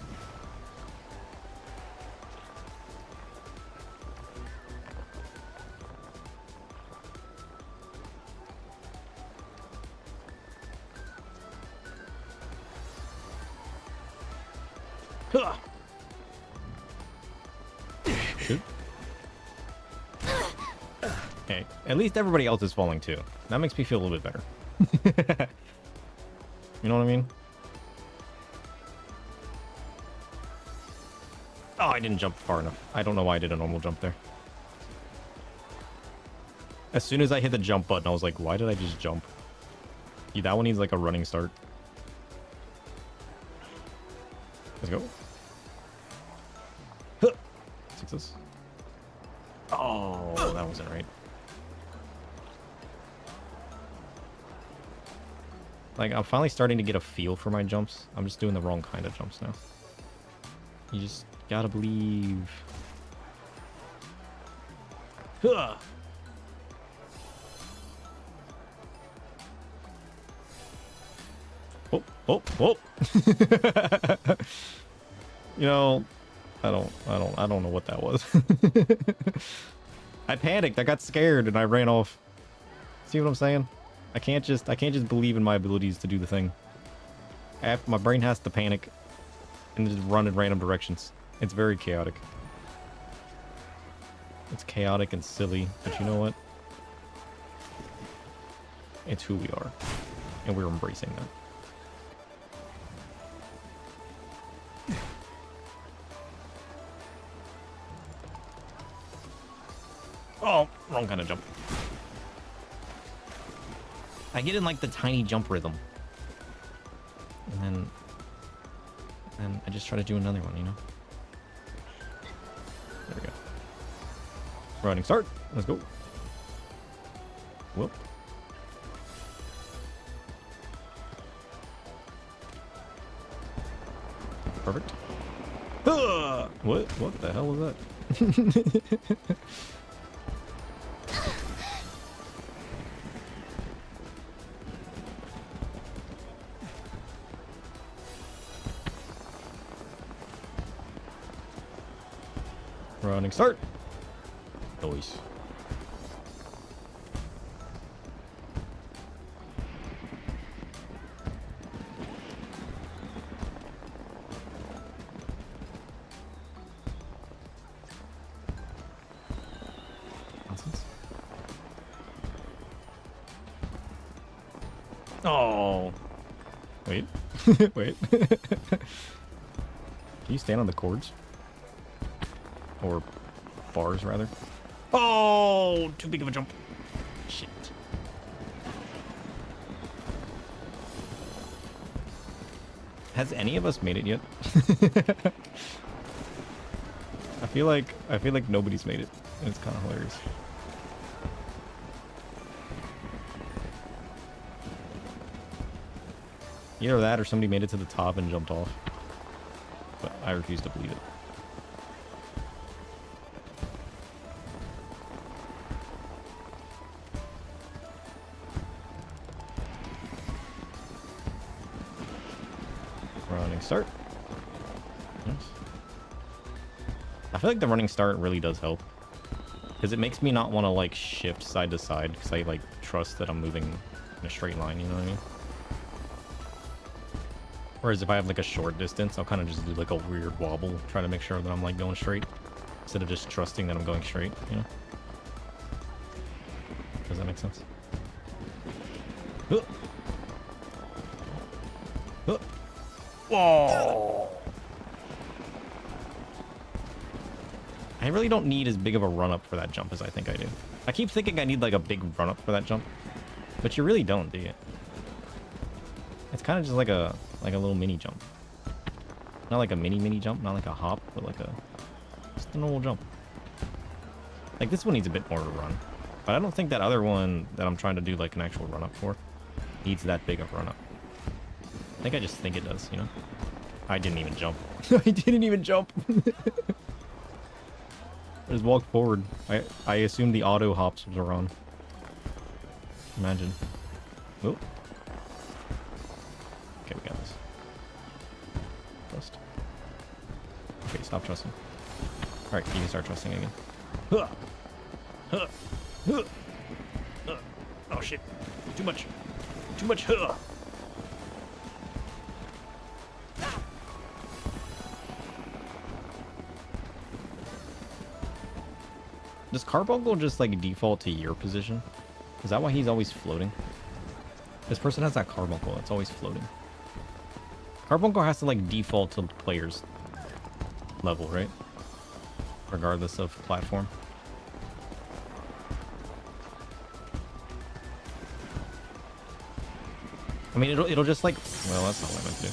Huh. Shoot. Okay, at least everybody else is falling too. That makes me feel a little bit better. You know what I mean? Oh, I didn't jump far enough. I don't know why I did a normal jump there. As soon as I hit the jump button, I was like, why did I just jump? Yeah, that one needs like a running start. Let's go. Huh. Success. Oh, that wasn't right. Like, I'm finally starting to get a feel for my jumps. I'm just doing the wrong kind of jumps now. You just gotta believe. Huh. Oh, oh, oh. You know, I don't know what that was. I panicked. I got scared and I ran off. See what I'm saying? I can't just believe in my abilities to do the thing. My brain has to panic and just run in random directions. It's very chaotic. It's chaotic and silly, but you know what? It's who we are, and we're embracing that. Oh, wrong kind of jump. I get in like the tiny jump rhythm. And then I just try to do another one, you know? There we go. Running start. Let's go. Whoop. Perfect. What the hell was that? Running start. Noise. Nonsense. Oh. Wait. Wait. Can you stand on the cords? Or bars, rather. Oh, too big of a jump. Shit. Has any of us made it yet? I feel like nobody's made it. And it's kind of hilarious. Either that or somebody made it to the top and jumped off. But I refuse to believe it. Running start. Nice. I feel like the running start really does help. Because it makes me not want to like shift side to side. Because I like trust that I'm moving in a straight line, you know what I mean? Whereas if I have like a short distance, I'll kind of just do like a weird wobble. Try to make sure that I'm like going straight. Instead of just trusting that I'm going straight, you know? Does that make sense? Whoa! I really don't need as big of a run-up for that jump as I think I do. I keep thinking I need like a big run-up for that jump. But you really don't, do you? It's kind of just like a little mini jump. Not like a mini jump, not like a hop, but like just a normal jump. Like this one needs a bit more to run. But I don't think that other one that I'm trying to do like an actual run-up for needs that big of a run-up. I think I just think it does, you know? I didn't even jump. I didn't even jump. I just walked forward. I assumed the auto hops were on. Imagine. Oh. Okay, we got this. Trust. Okay, stop trusting. Alright, you can start trusting again. Oh shit. Too much. Too much. Does Carbuncle just like default to your position? Is that why he's always floating? This person has that Carbuncle that's always floating. Carbuncle has to like default to player's level, right? Regardless of platform. I mean, it'll just like... Well, that's not what I meant to do.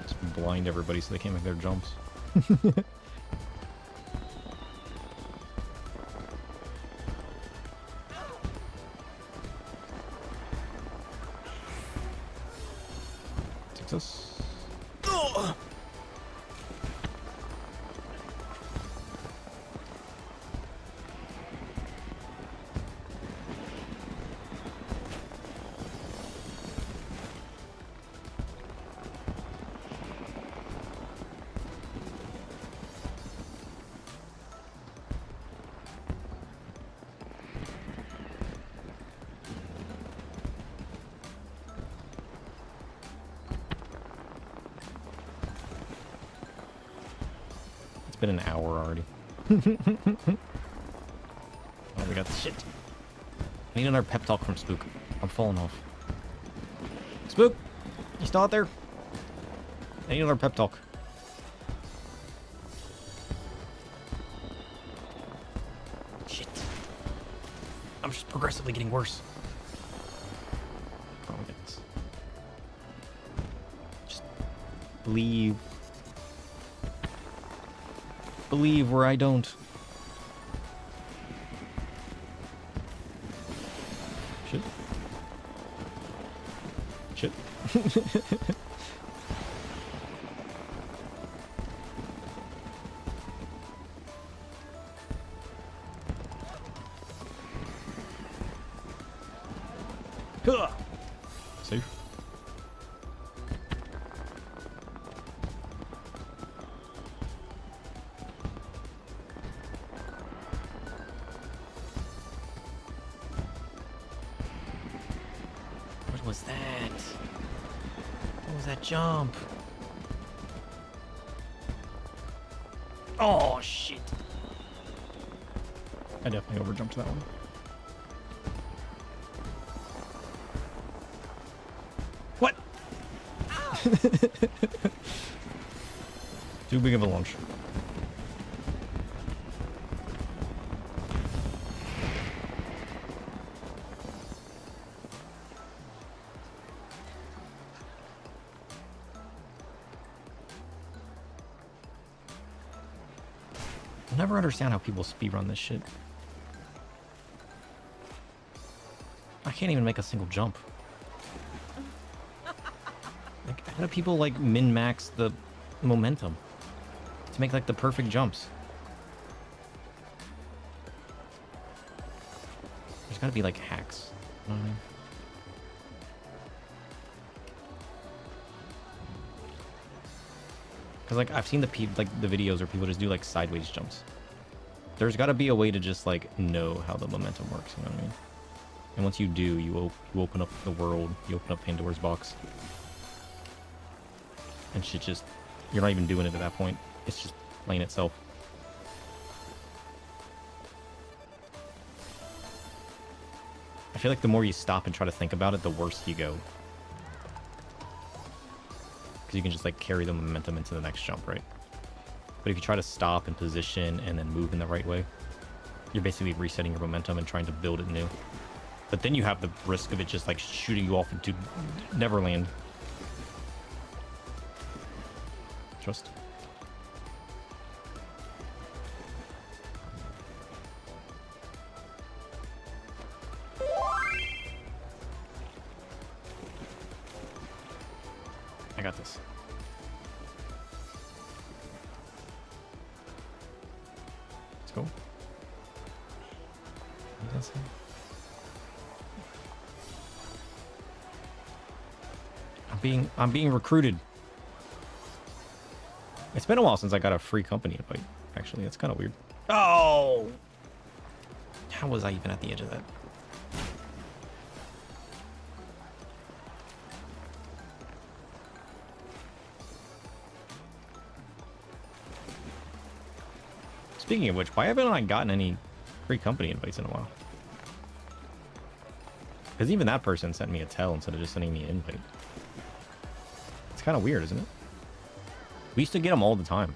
Just blind everybody so they can't make their jumps. Success. Oh! Been an hour already. Oh, we got the shit. I need another pep talk from Spook. I'm falling off. Spook, you still out there? I need another pep talk. Shit. I'm just progressively getting worse. Oh, look at this. Just believe. Believe where I don't. Shit. Shit. Safe. What was that? What was that jump? Oh, shit. I definitely overjumped that one. What? Too big of a launch. I'll never understand how people speedrun this shit. I can't even make a single jump. Like, how do people like min-max the momentum to make like the perfect jumps? There's gotta be like hacks. You know what I mean? Because like I've seen the videos where people just do like sideways jumps. There's got to be a way to just like know how the momentum works. You know what I mean? And once you do, you open up the world. You open up Pandora's box, and shit just you're not even doing it at that point. It's just playing itself. I feel like the more you stop and try to think about it, the worse you go. You can just like carry the momentum into the next jump, right? But if you try to stop and position and then move in the right way, you're basically resetting your momentum and trying to build it new. But then you have the risk of it just like shooting you off into Neverland. Trust. I got this. Let's go. I'm being recruited. It's been a while since I got a free company invite. Actually, that's kind of weird. Oh! How was I even at the edge of that? Speaking of which, why haven't I gotten any free company invites in a while? Because even that person sent me a tell instead of just sending me an invite. It's kind of weird, isn't it? We used to get them all the time.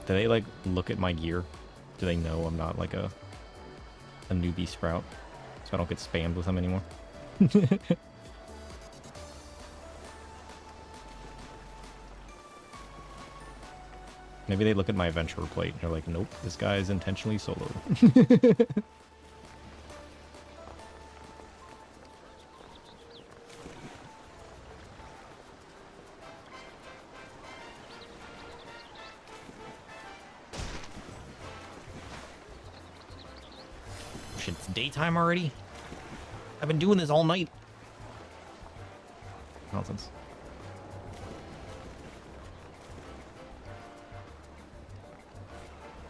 Do they, like, look at my gear? Do they know I'm not, like, a newbie sprout? So I don't get spammed with them anymore? Maybe they look at my adventurer plate and they're like, nope, this guy is intentionally solo. Shit, it's daytime already? I've been doing this all night. Nonsense.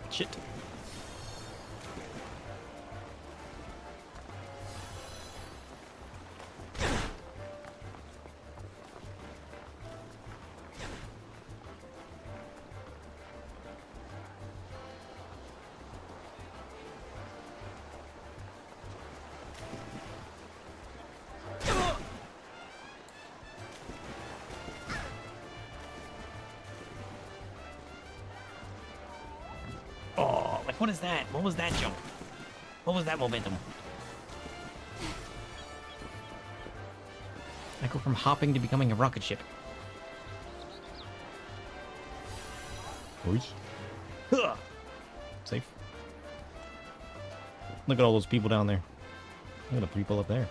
Shit. Oh, like what is that? What was that jump? What was that momentum? I go from hopping to becoming a rocket ship. Huh. Safe. Look at all those people down there. Look at the people up there.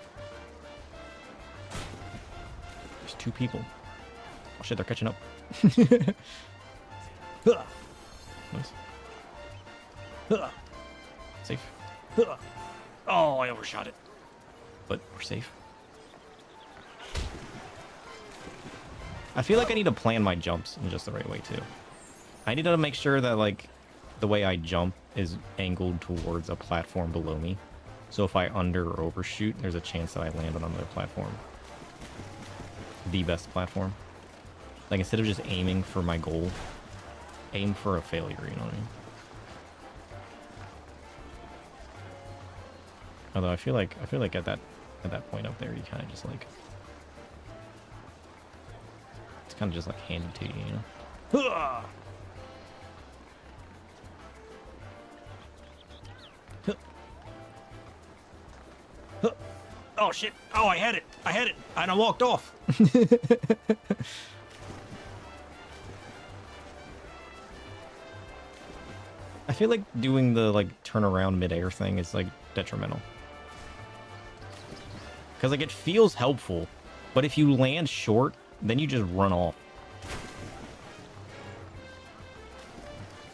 There's 2 people. Oh shit, they're catching up. Huh. Nice. Huh. Safe. Huh. Oh, I overshot it. But we're safe. I feel like I need to plan my jumps in just the right way too. I need to make sure that like the way I jump is angled towards a platform below me. So if I under or overshoot, there's a chance that I land on another platform. The best platform. Like instead of just aiming for my goal, aim for a failure, you know what I mean? Although I feel like at that point up there you kinda just like it's kinda just like handed to you, you know? Oh shit! Oh, I had it! I had it! And I walked off! I feel like doing the like turn around midair thing is like detrimental. Because like it feels helpful, but if you land short, then you just run off.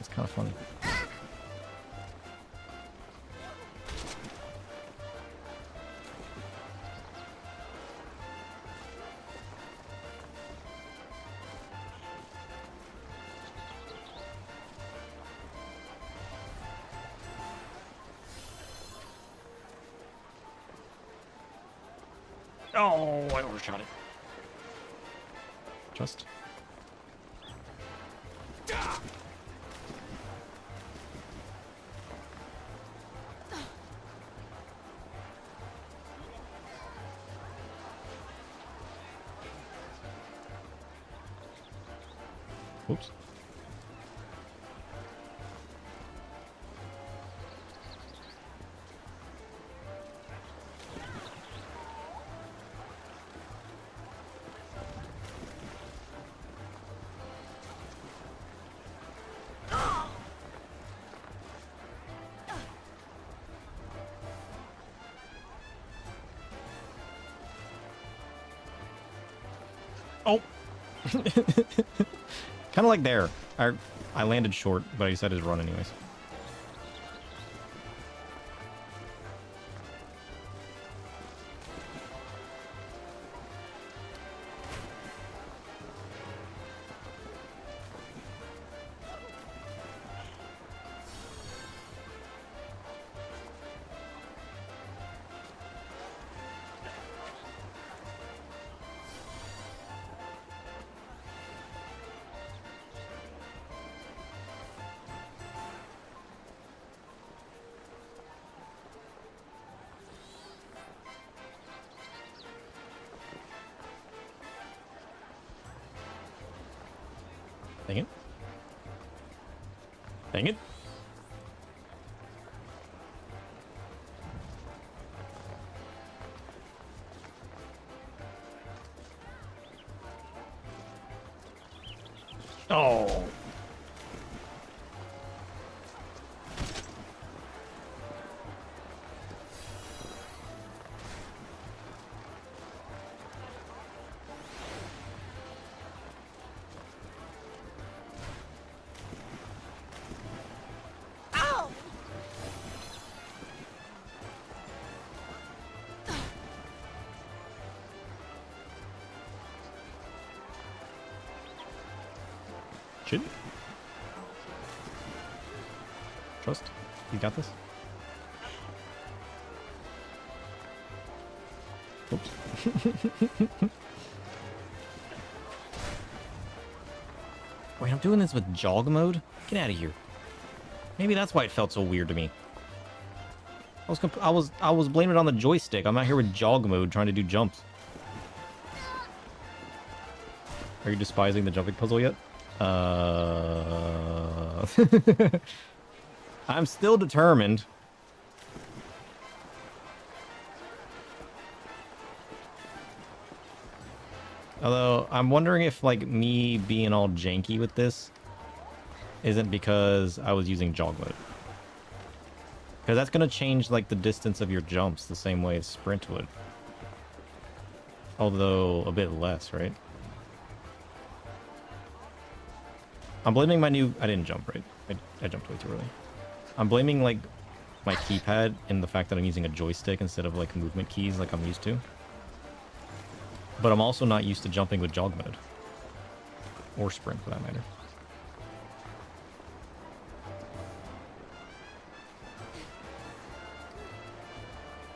It's kind of funny. Oh, I overshot it. Just. Oops. Oh. Kind of like there. I landed short, but I decided to run anyways. Dang it. Dang it. Oh. Shit. Trust. You got this. Oops. Wait, I'm doing this with jog mode? Get out of here. Maybe that's why it felt so weird to me. I was blaming it on the joystick. I'm out here with jog mode trying to do jumps. Are you despising the jumping puzzle yet? I'm still determined. Although, I'm wondering if, like, me being all janky with this isn't because I was using jog mode. Because that's going to change, like, the distance of your jumps the same way as sprint would. Although, a bit less, right? I'm blaming my new... I didn't jump, right? I jumped way too early. I'm blaming, like, my keypad in the fact that I'm using a joystick instead of, like, movement keys like I'm used to. But I'm also not used to jumping with jog mode. Or sprint, for that matter.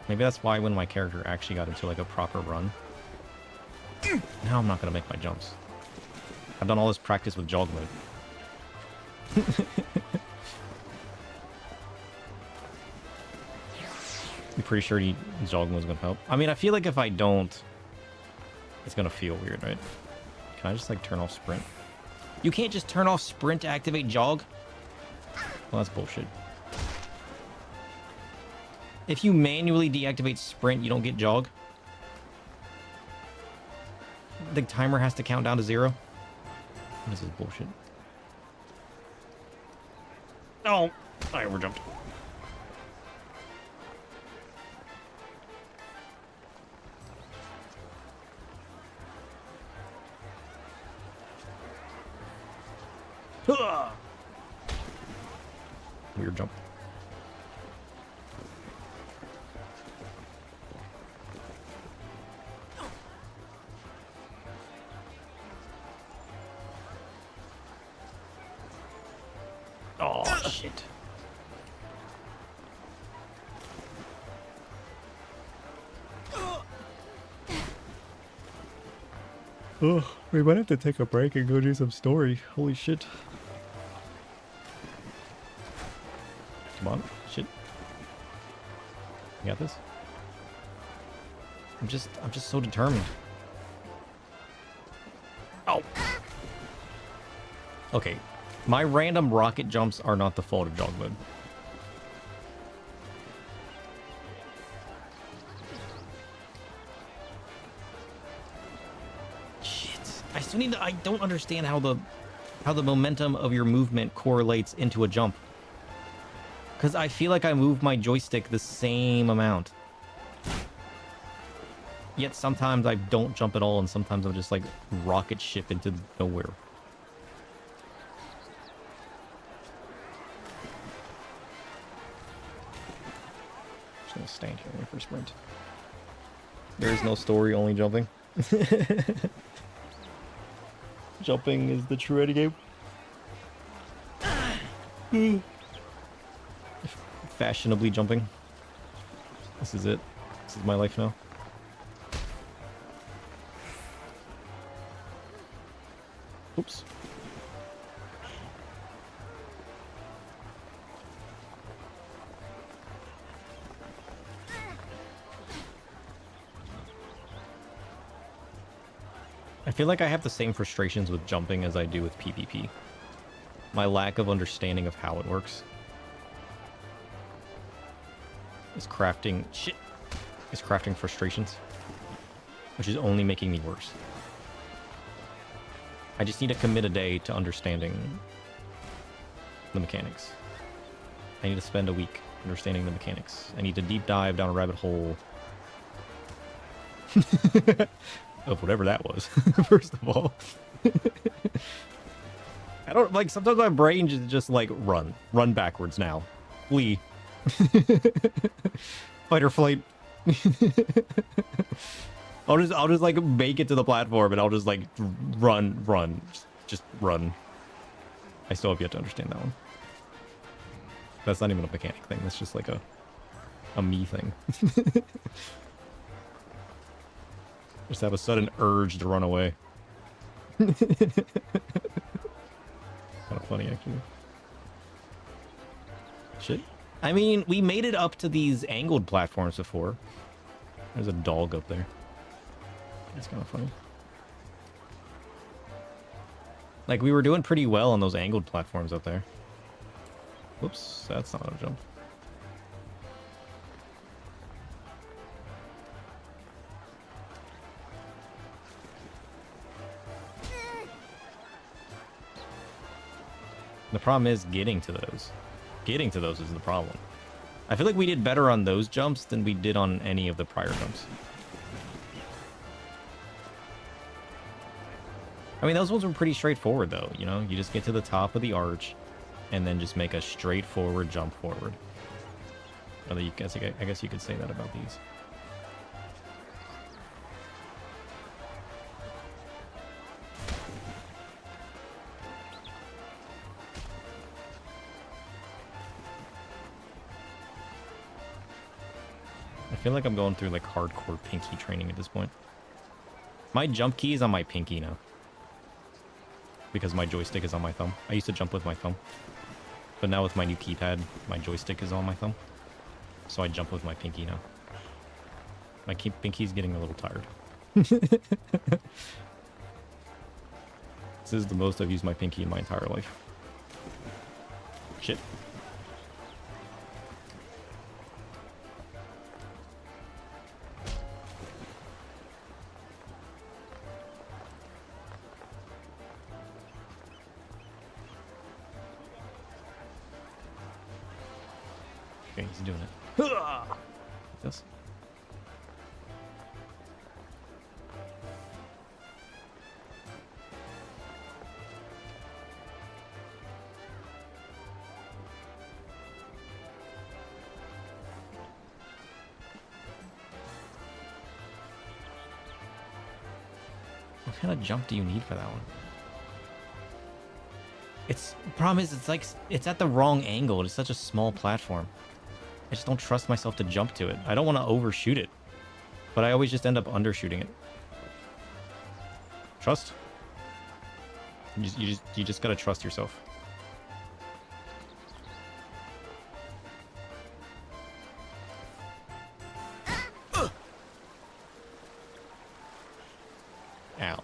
Maybe that's why when my character actually got into, like, a proper run... Now I'm not going to make my jumps. I've done all this practice with jog mode. I'm pretty sure jog mode's gonna help. I mean, I feel like if I don't, it's gonna feel weird, right? Can I just like turn off sprint? You can't just turn off sprint to activate jog? Well, that's bullshit. If you manually deactivate sprint, you don't get jog? The timer has to count down to 0? This is bullshit. Oh, I overjumped. Weird jump. Oh, shit. Oh, we might have to take a break and go do some story. Holy shit. Come on, shit. You got this? I'm just so determined. Oh. Okay. My random rocket jumps are not the fault of jog mode. Shit. I still need to... I don't understand how the momentum of your movement correlates into a jump. Because I feel like I move my joystick the same amount. Yet sometimes I don't jump at all, and sometimes I'm just like rocket ship into nowhere. Just gonna stand here and wait for sprint. There is no story, only jumping. Jumping is the true Eddie game. Fashionably jumping. This is it. This is my life now. Oops. I feel like I have the same frustrations with jumping as I do with PvP. My lack of understanding of how it works is crafting frustrations, which is only making me worse. I just need to commit a day to understanding the mechanics. I need to spend a week understanding the mechanics. I need to deep dive down a rabbit hole of whatever that was, first of all. I don't, like, sometimes my brain just like, run backwards now. Flee. Fight or flight. I'll just like make it to the platform and I'll just like run. Just run. I still have yet to understand that one. That's not even a mechanic thing. That's just like a me thing. Just have a sudden urge to run away. Kind of funny, actually. Shit. I mean, we made it up to these angled platforms before. There's a dog up there. That's kind of funny. Like, we were doing pretty well on those angled platforms up there. Whoops, that's not a jump. The problem is getting to those. Getting to those is the problem. I feel like we did better on those jumps than we did on any of the prior jumps. I mean, those ones were pretty straightforward, though. You know, you just get to the top of the arch and then just make a straightforward jump forward. Although I guess you could say that about these. I feel like I'm going through like hardcore pinky training at this point. My jump key is on my pinky now, because my joystick is on my thumb. I used to jump with my thumb, but now with my new keypad, my joystick is on my thumb. So I jump with my pinky now. My pinky's getting a little tired. This is the most I've used my pinky in my entire life. Shit. Okay, he's doing it. Like this. What kind of jump do you need for that one? Problem is, it's at the wrong angle. It's such a small platform. I just don't trust myself to jump to it. I don't want to overshoot it, but I always just end up undershooting it. Trust? You just gotta trust yourself. Ow.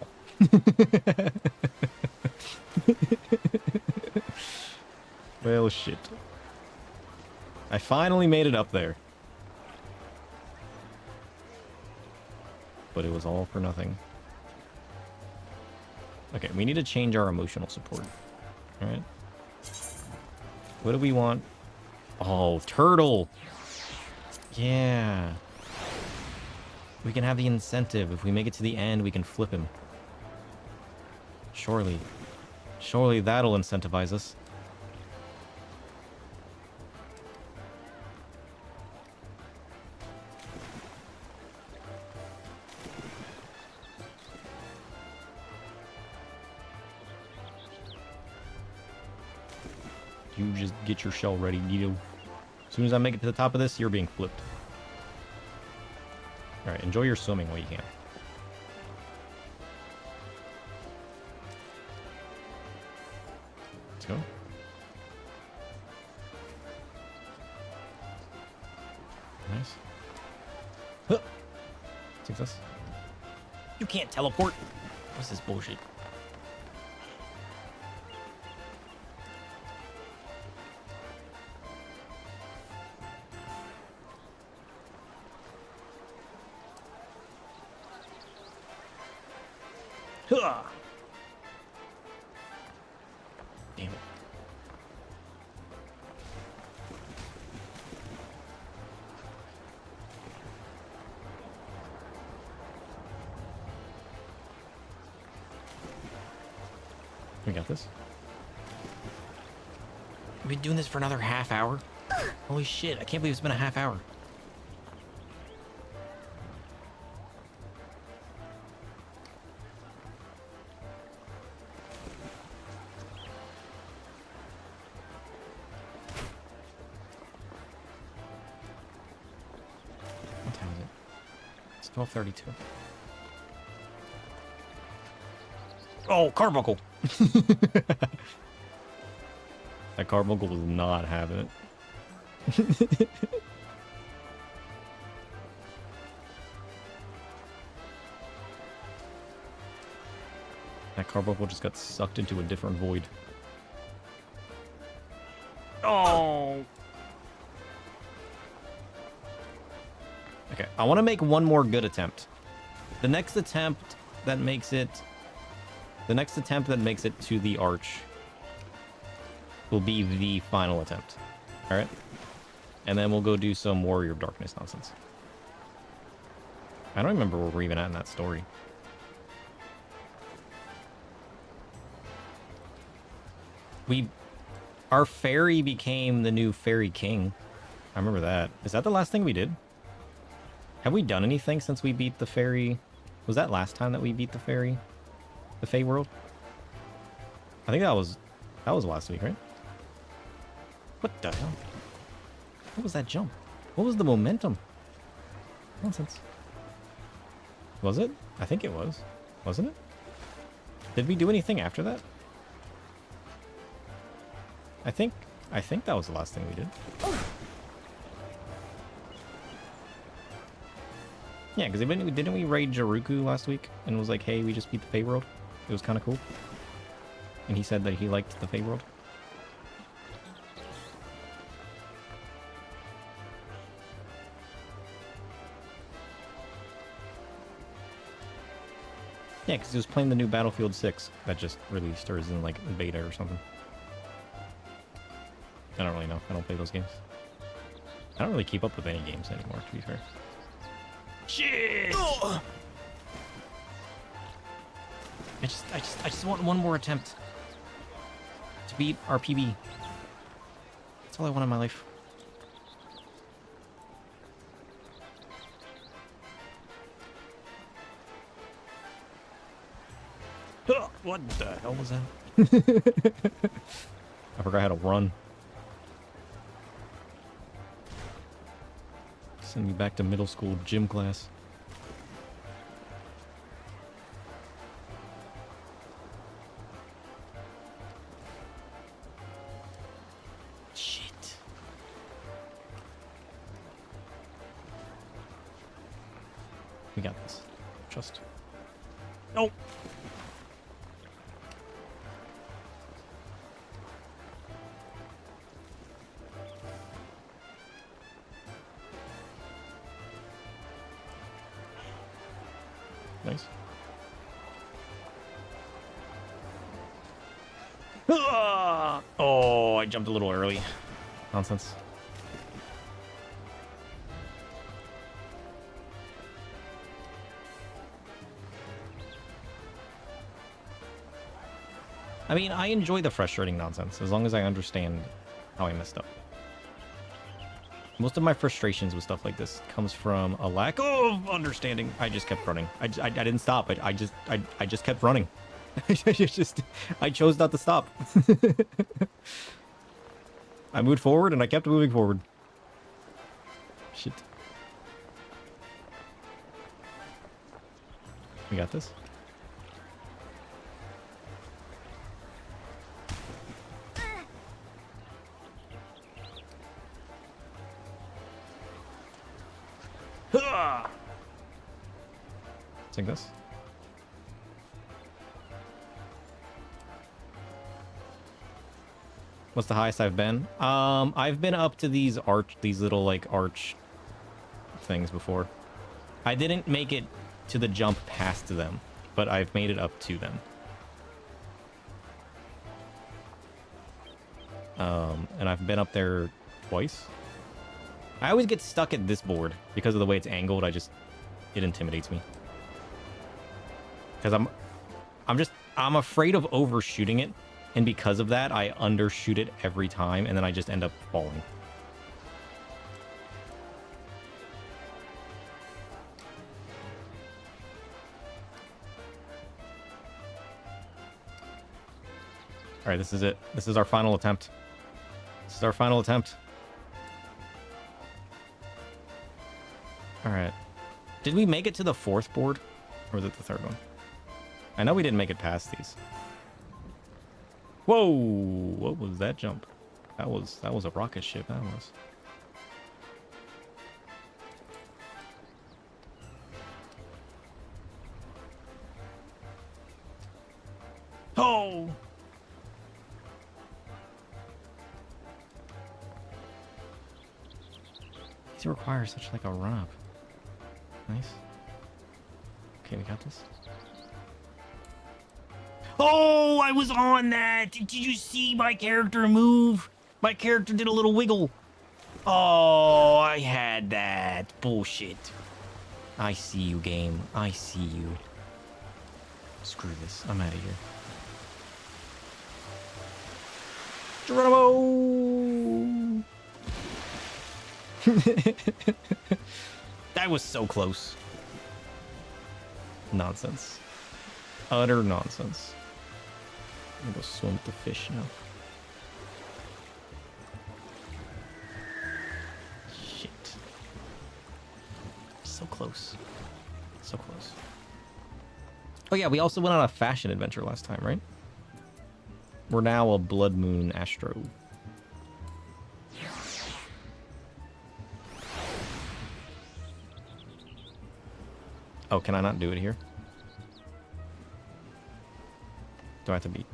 Well, shit. I finally made it up there. But it was all for nothing. Okay, we need to change our emotional support. Alright. What do we want? Oh, turtle! Yeah. We can have the incentive. If we make it to the end, we can flip him. Surely. Surely that'll incentivize us. You just get your shell ready, Guido. As soon as I make it to the top of this, you're being flipped. Alright, enjoy your swimming while you can. Let's go. Nice. Huh. Success. You can't teleport. What's this bullshit? Huh. Damn it. We got this. We've been doing this for another half hour. Holy shit, I can't believe it's been a half hour. What time is it? It's 12:32. Oh, carbuncle! That carbuncle was not having it. That carbuncle just got sucked into a different void. Oh! Okay, I want to make one more good attempt. The next attempt that makes it... The next attempt that makes it to the arch will be the final attempt. Alright? And then we'll go do some Warrior of Darkness nonsense. I don't remember where we're even at in that story. Our fairy became the new fairy king. I remember that. Is that the last thing we did? Have we done anything since we beat the fairy? Was that last time that we beat the fairy? The Fae world? I think that was last week, right? What the hell? What was that jump? What was the momentum? Nonsense. Was it? I think it was. Wasn't it? Did we do anything after that? I think that was the last thing we did. Yeah, because didn't we raid Jaruku last week and was like, hey, we just beat the Fae world? It was kind of cool. And he said that he liked the Fae world. Yeah, because he was playing the new Battlefield 6 that just released, or is in like beta or something. I don't really know. I don't play those games. I don't really keep up with any games anymore, to be fair. Shit! Oh! I just want one more attempt to beat our PB. That's all I want in my life. What the hell was that? I forgot how to run. Send me back to middle school gym class. Shit. We got this. Trust. No. Nice. Ah! Oh, I jumped a little early. Nonsense. I mean, I enjoy the frustrating nonsense as long as I understand how I messed up. Most of my frustrations with stuff like this comes from a lack of understanding. I just kept running. I didn't stop. I just kept running. I chose not to stop. I moved forward and I kept moving forward. Shit. We got this. Take this. What's the highest I've been? I've been up to these little like arch things before. I didn't make it to the jump past them, but I've made it up to them. And I've been up there twice. I always get stuck at this board because of the way it's angled. It intimidates me. Because I'm afraid of overshooting it, and because of that, I undershoot it every time, and then I just end up falling. All right, this is it. This is our final attempt. This is our final attempt. All right. Did we make it to the fourth board? Or was it the third one? I know we didn't make it past these. Whoa! What was that jump? That was a rocket ship, that was. Oh! These require such like a run-up. Nice. Okay, we got this. Oh, I was on that! Did you see my character move? My character did a little wiggle. Oh, I had that. Bullshit. I see you, game. I see you. Screw this. I'm out of here. Geronimo! That was so close. Nonsense. Utter nonsense. I'm gonna go swim with the fish now. Shit. So close. So close. Oh yeah, we also went on a fashion adventure last time, right? We're now a Blood Moon Astro. Oh, can I not do it here? Do I have to be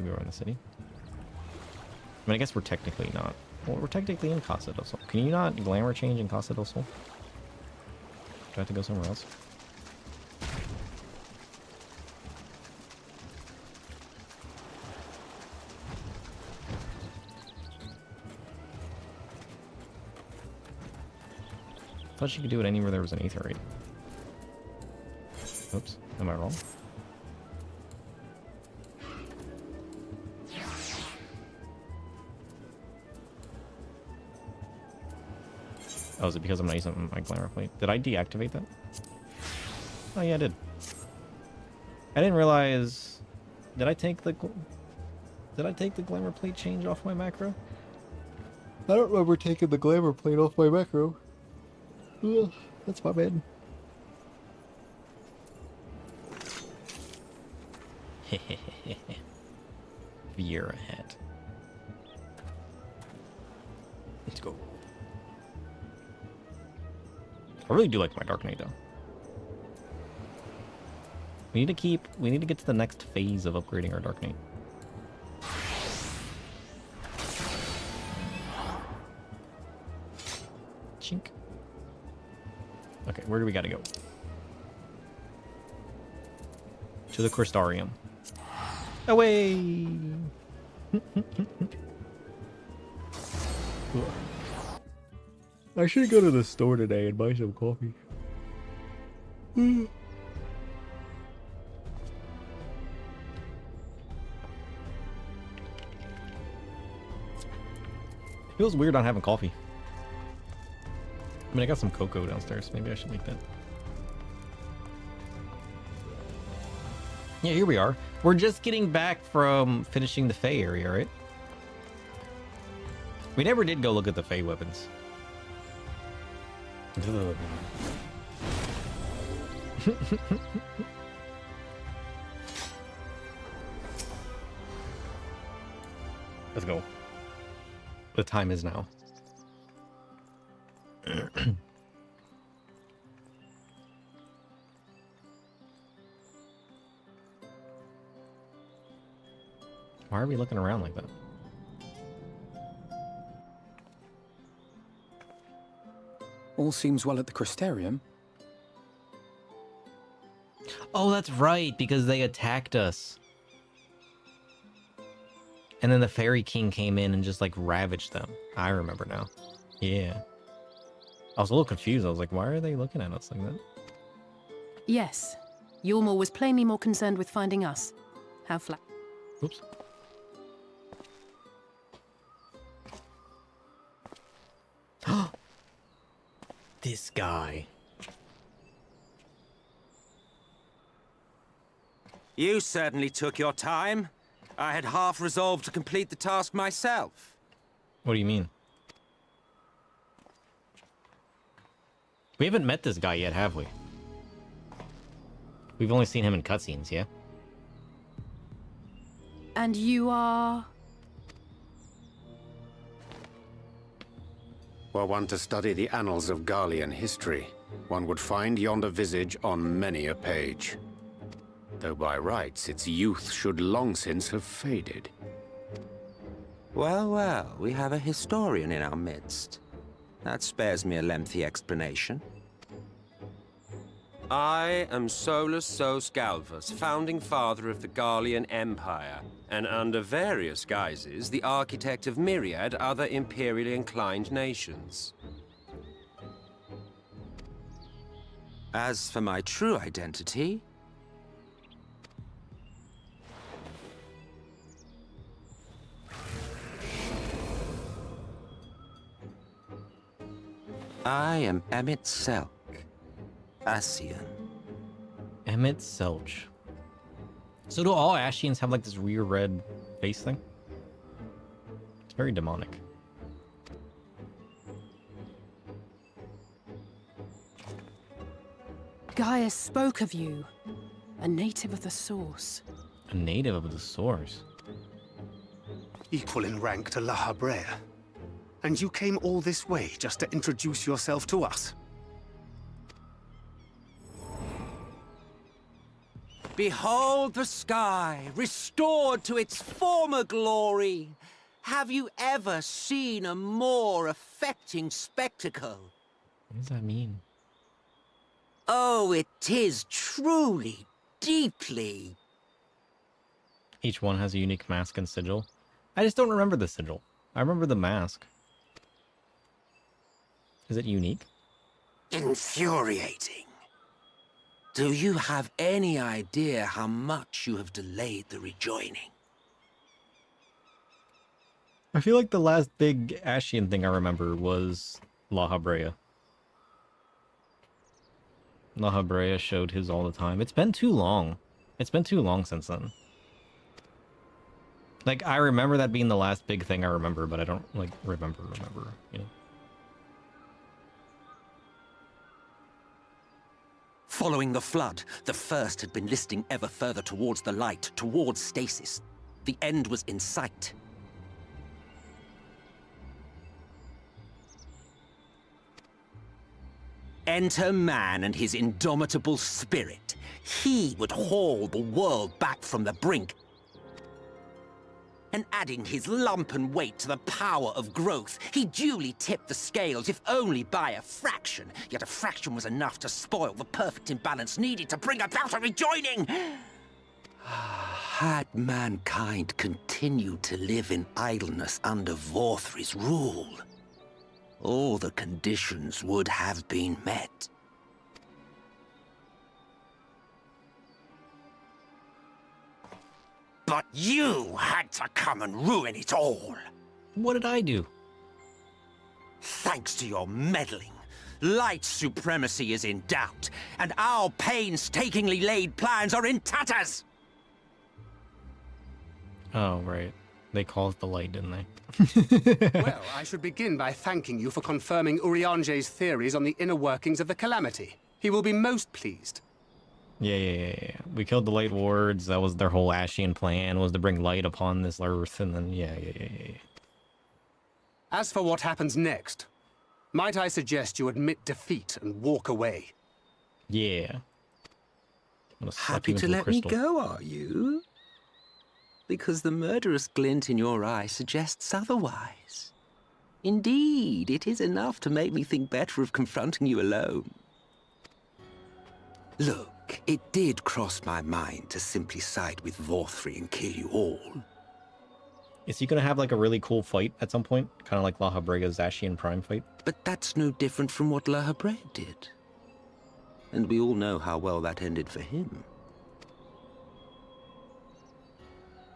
around the city? I mean, I guess we're technically not. Well, we're technically in Casa del Sol. Can you not glamour change in Casa del Sol? Do I have to go somewhere else? I thought you could do it anywhere there was an aether rate. Oops, am I wrong? Oh, is it because I'm not using my glamour plate? Did I deactivate that? Oh yeah, I did. I didn't realize. Did I take the glamour plate change off my macro? I don't remember taking the glamour plate off my macro. Ugh, that's my bad. Faire hat. Let's go. I really do like my Dark Knight though. We need to get to the next phase of upgrading our Dark Knight. Chink. Okay, where do we gotta go? To the Crystarium. Away! I should go to the store today and buy some coffee. Feels weird not having coffee. I mean, I got some cocoa downstairs. Maybe I should make that. Yeah, here we are. We're just getting back from finishing the Fae area, right? We never did go look at the Fae weapons. Let's go. The time is now. Why are we looking around like that? All seems well at the Crystarium. Oh, that's right, because they attacked us. And then the Fairy King came in and just, like, ravaged them. I remember now. Yeah. I was a little confused. I was like, why are they looking at us like that? Yes. Yulmore was plainly more concerned with finding us. How flat. Oops. This guy. You certainly took your time. I had half resolved to complete the task myself. What do you mean? We haven't met this guy yet, have we? We've only seen him in cutscenes, yeah? And you are... Were one to study the annals of Garlean history, one would find yonder visage on many a page. Though by rights its youth should long since have faded. Well, well, we have a historian in our midst. That spares me a lengthy explanation. I am Solus Sos Galvus, founding father of the Garlean Empire, and under various guises, the architect of myriad other imperially inclined nations. As for my true identity, I am Emmett Selk, Ascian. Emmett Selch. So do all Ascians have like this rear red face thing? It's very demonic. Gaius spoke of you. A native of the Source. A native of the Source. Equal in rank to La Habrea. And you came all this way just to introduce yourself to us? Behold the sky, restored to its former glory. Have you ever seen a more affecting spectacle? What does that mean? Oh, it is truly, deeply. Each one has a unique mask and sigil. I just don't remember the sigil. I remember the mask. Is it unique? Infuriating. Do you have any idea how much you have delayed the rejoining? I feel like the last big Ascian thing I remember was La Habrea. La Habrea showed his all the time. It's been too long. It's been too long since then. Like, I remember that being the last big thing I remember, but I don't, like, remember, you know? Following the flood, the first had been listing ever further towards the light, towards stasis. The end was in sight. Enter man and his indomitable spirit. He would haul the world back from the brink. And adding his lumpen weight to the power of growth, he duly tipped the scales, if only by a fraction. Yet a fraction was enough to spoil the perfect imbalance needed to bring about a rejoining. Had mankind continued to live in idleness under Vorthri's rule, all the conditions would have been met. But you had to come and ruin it all. What did I do? Thanks to your meddling, light supremacy is in doubt, and our painstakingly laid plans are in tatters. Oh, right. They caused the light, didn't they? Well, I should begin by thanking you for confirming Urianger's theories on the inner workings of the Calamity. He will be most pleased. Yeah. We killed the Light Wards. That was their whole Ascian plan, was to bring light upon this earth, and then, yeah. As for what happens next, might I suggest you admit defeat and walk away? Yeah. I'm gonna suck Happy you to into a let me crystal. go, are you? Because the murderous glint in your eye suggests otherwise. Indeed, it is enough to make me think better of confronting you alone. Look, it did cross my mind to simply side with Vorthri and kill you all. Is he gonna have like a really cool fight at some point? Kind of like La Habrega's Zashian Prime fight? But that's no different from what La Habre did. And we all know how well that ended for him.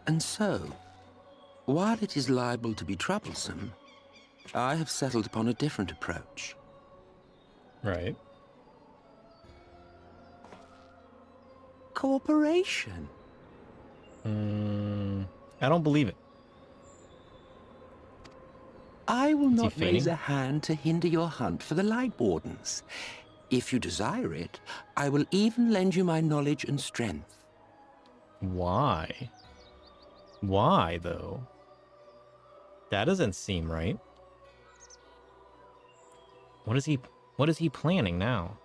And so, while it is liable to be troublesome, I have settled upon a different approach. Right. Cooperation. I don't believe it. I will Is he not raise feigning? a hand to hinder your hunt for the Light Wardens. If you desire it, I will even lend you my knowledge and strength. Why? Why, though? That doesn't seem right. What is he planning now?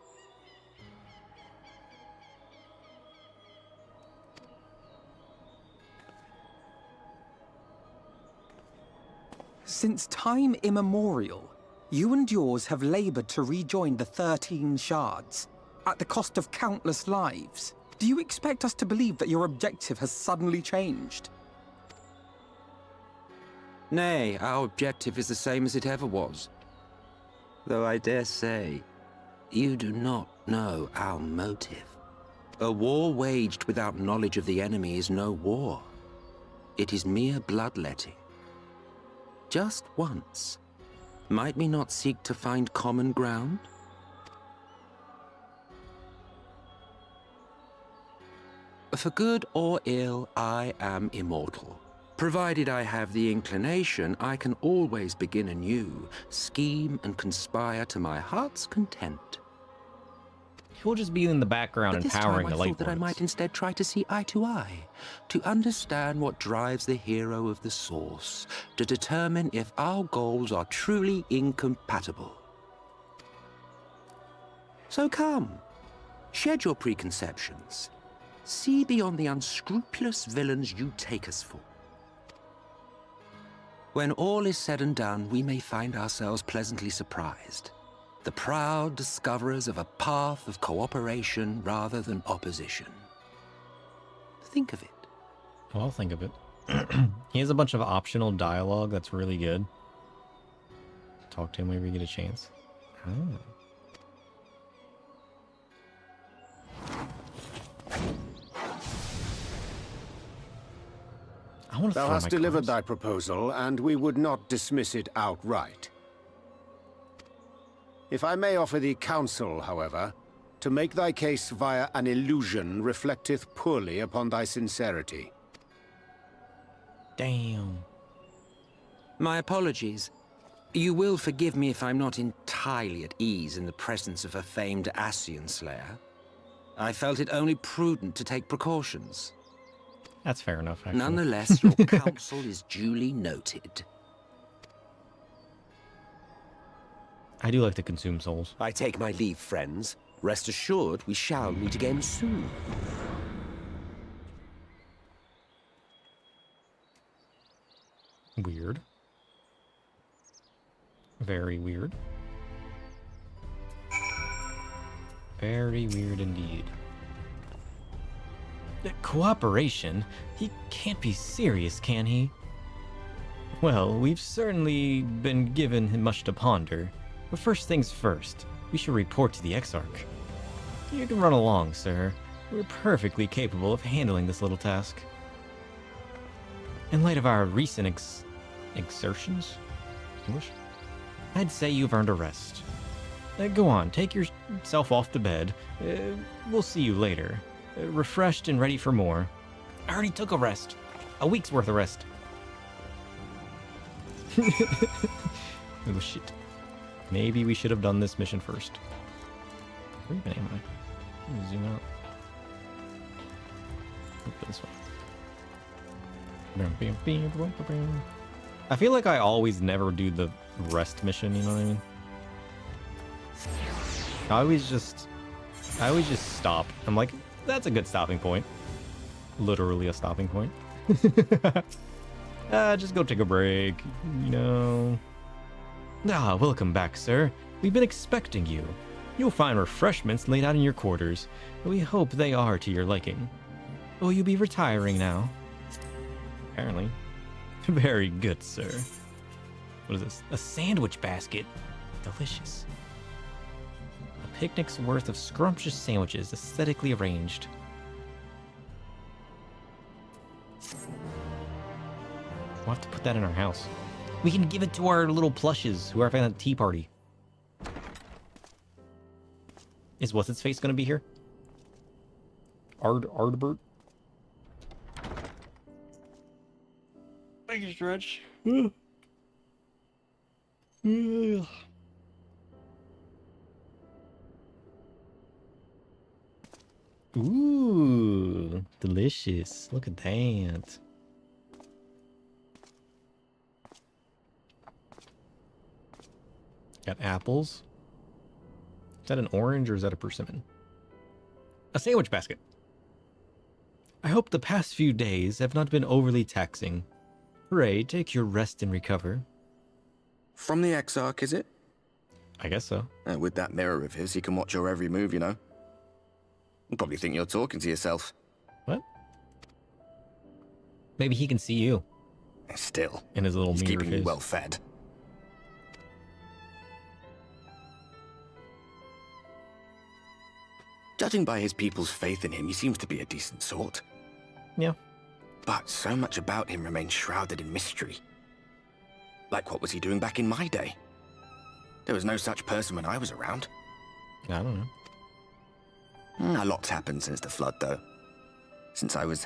Since time immemorial, you and yours have labored to rejoin the 13 shards, at the cost of countless lives. Do you expect us to believe that your objective has suddenly changed? Nay, our objective is the same as it ever was. Though I dare say, you do not know our motive. A war waged without knowledge of the enemy is no war. It is mere bloodletting. Just once, might we not seek to find common ground? For good or ill, I am immortal. Provided I have the inclination, I can always begin anew, scheme and conspire to my heart's content. He'll just be in the background But this empowering time I the Light thought that I might Wardens. instead try to see eye to eye, to understand what drives the hero of the Source, to determine if our goals are truly incompatible. So come, shed your preconceptions. See beyond the unscrupulous villains you take us for. When all is said and done, we may find ourselves pleasantly surprised. The proud discoverers of a path of cooperation rather than opposition. Think of it. Well, I'll think of it. He has a bunch of optional dialogue that's really good. Talk to him whenever you get a chance. Oh. I want to Thou throw hast my delivered cards. thy proposal, and we would not dismiss it outright. If I may offer thee counsel, however, to make thy case via an illusion reflecteth poorly upon thy sincerity. Damn. My apologies. You will forgive me if I'm not entirely at ease in the presence of a famed Ascian Slayer. I felt it only prudent to take precautions. That's fair enough, actually. Nonetheless, your counsel is duly noted. I do like to consume souls. I take my leave, friends. Rest assured, we shall meet again soon. Weird. Very weird. Very weird indeed. Cooperation? He can't be serious, can he? Well, we've certainly been given him much to ponder. But first things first, we should report to the Exarch. You can run along, sir. We're perfectly capable of handling this little task. In light of our recent exertions? English? I'd say you've earned a rest. Go on, take yourself off the bed. We'll see you later. Refreshed and ready for more. I already took a rest. A week's worth of rest. Oh shit. Maybe we should have done this mission first. Where even am I? Let me zoom out. Go this way. I feel like I always never do the rest mission, you know what I mean? I always just stop. I'm like, that's a good stopping point. Literally a stopping point. Just go take a break, you know. Ah, welcome back, sir. We've been expecting you. You'll find refreshments laid out in your quarters. We hope they are to your liking. Will you be retiring now? Apparently. Very good, sir. What is this? A sandwich basket. Delicious. A picnic's worth of scrumptious sandwiches aesthetically arranged. We'll have to put that in our house. We can give it to our little plushes who are having a tea party. Is what's-its-face gonna be here? Ardbert? Thank you, Stretch. Ooh, delicious. Look at that. Got apples. Is that an orange or is that a persimmon? A sandwich basket. I hope the past few days have not been overly taxing. Pray, take your rest and recover. From the Exarch, is it? I guess so. With that mirror of his, he can watch your every move, you know. You'll probably think you're talking to yourself. What? Maybe he can see you. Still, In his little he's mirror of keeping you his. well fed. Judging by his people's faith in him, he seems to be a decent sort. Yeah. But so much about him remains shrouded in mystery. Like, what was he doing back in my day? There was no such person when I was around. I don't know. A lot's happened since the flood, though. Since I was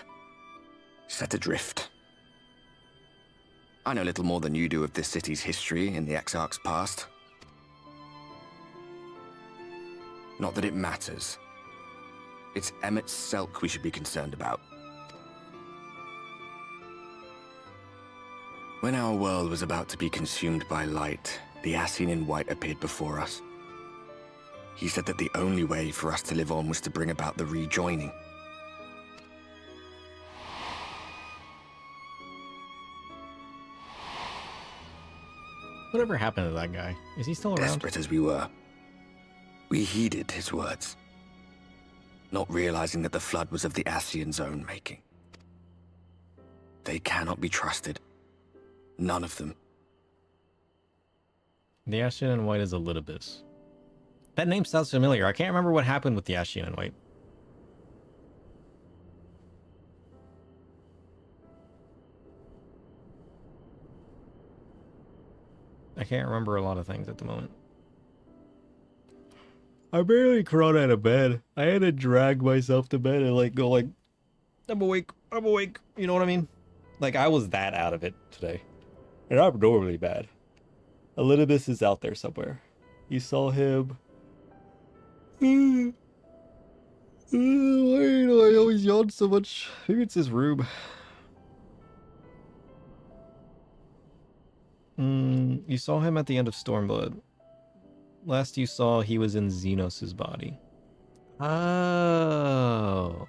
set adrift. I know little more than you do of this city's history in the Exarch's past. Not that it matters. It's Emmet Selk we should be concerned about. When our world was about to be consumed by light, the Ascian in White appeared before us. He said that the only way for us to live on was to bring about the rejoining. Whatever happened to that guy? Is he still around? Desperate as we were, we heeded his words, not realizing that the flood was of the Ascian's own making. They cannot be trusted. None of them. The Ascian in White is Elidibus. That name sounds familiar. I can't remember what happened with the Ascian in White. I can't remember a lot of things at the moment. I barely crawled out of bed. I had to drag myself to bed and go I'm awake, I'm awake. You know what I mean? Like, I was that out of it today. And I'm normally bad. Elidibus is out there somewhere. You saw him. Why do I always yawn so much? Maybe it's his room. You saw him at the end of Stormblood. Last you saw, he was in Xenos' body. Oh.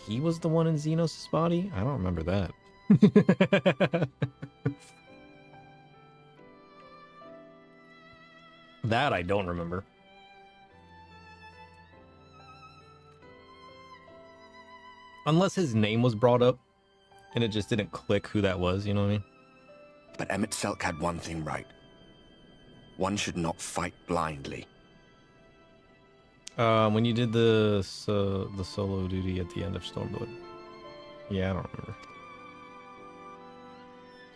He was the one in Xenos' body? I don't remember that. That I don't remember. Unless his name was brought up and it just didn't click who that was, you know what I mean? But Emmet Selk had one thing right. One should not fight blindly. When you did the solo duty at the end of Stormblood. Yeah, I don't remember.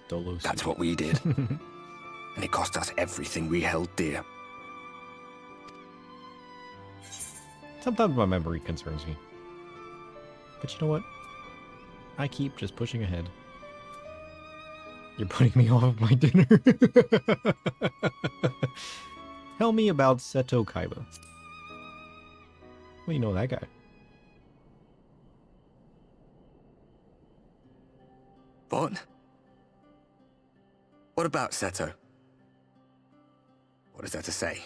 Dolo. That's what we did. And it cost us everything we held dear. Sometimes my memory concerns me. But you know what? I keep just pushing ahead. You're putting me off of my dinner. Tell me about Seto Kaiba. Well, you know that guy. What? What about Seto? What is there to say?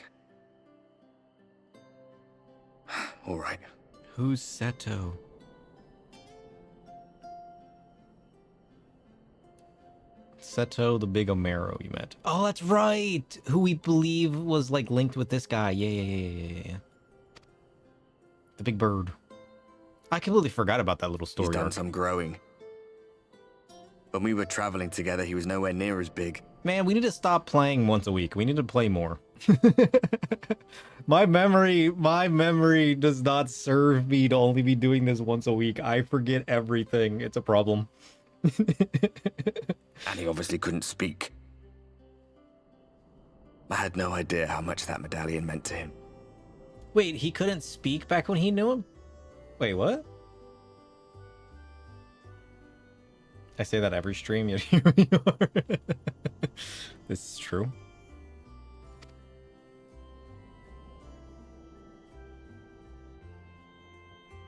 All right. Who's Seto? Seto, the big Omero you met. Oh, that's right. Who we believe was like linked with this guy. Yeah. The big bird. I completely forgot about that little story. He's done arc. some growing. When we were traveling together, he was nowhere near as big. Man, we need to stop playing once a week. We need to play more. My memory does not serve me to only be doing this once a week. I forget everything. It's a problem. And he obviously couldn't speak. I had no idea how much that medallion meant to him. Wait, he couldn't speak back when he knew him? Wait, what? I say that every stream, yet here we are. This is true.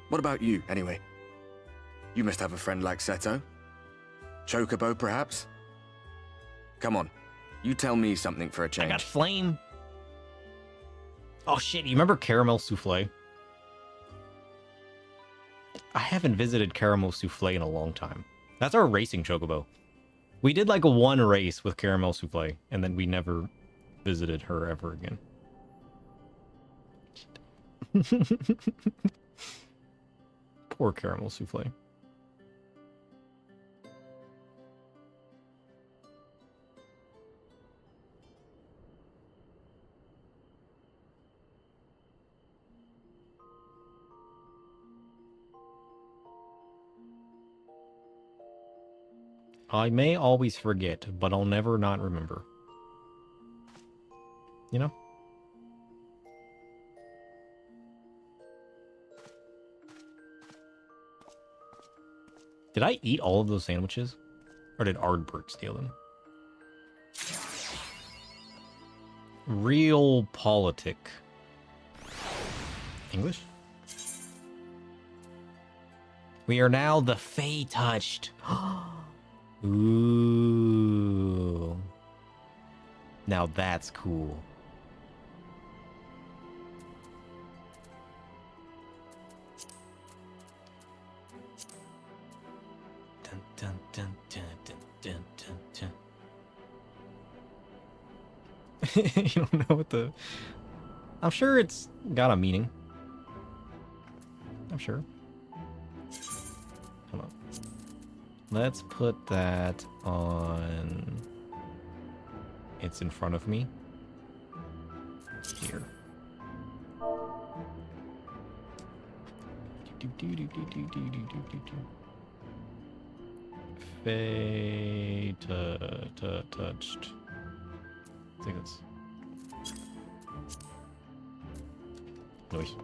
What about you, anyway? You must have a friend like Seto. Chocobo, perhaps? Come on, you tell me something for a change. I got flame. Oh shit, you remember Caramel Souffle? I haven't visited Caramel Souffle in a long time. That's our racing chocobo. We did like one race with Caramel Souffle, and then we never visited her ever again. Poor Caramel Souffle. I may always forget, but I'll never not remember. You know? Did I eat all of those sandwiches? Or did Ardbert steal them? Real politic. English? We are now the Fae touched. Ooh. Now that's cool. Dun, dun, dun, dun, dun, dun, dun, dun. You don't know what the... I'm sure it's got a meaning. I'm sure. Hold on. Let's put that on... It's in front of me. Here. Fae touched. I think it's... Noise.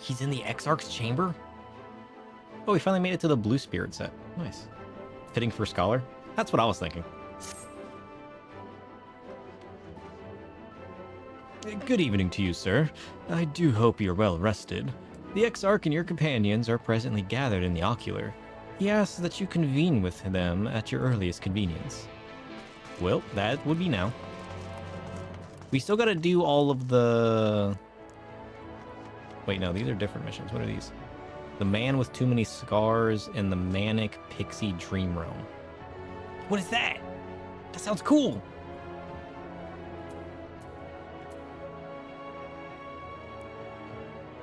He's in the Exarch's chamber? Oh, we finally made it to the Blue Spirit set. Nice. Fitting for Scholar? That's what I was thinking. Good evening to you, sir. I do hope you're well rested. The Exarch and your companions are presently gathered in the Ocular. He asks that you convene with them at your earliest convenience. Well, that would be now. We still gotta do all of the... Wait, no, these are different missions. What are these? The Man with Too Many Scars and the Manic Pixie Dream Realm. What is that? That sounds cool.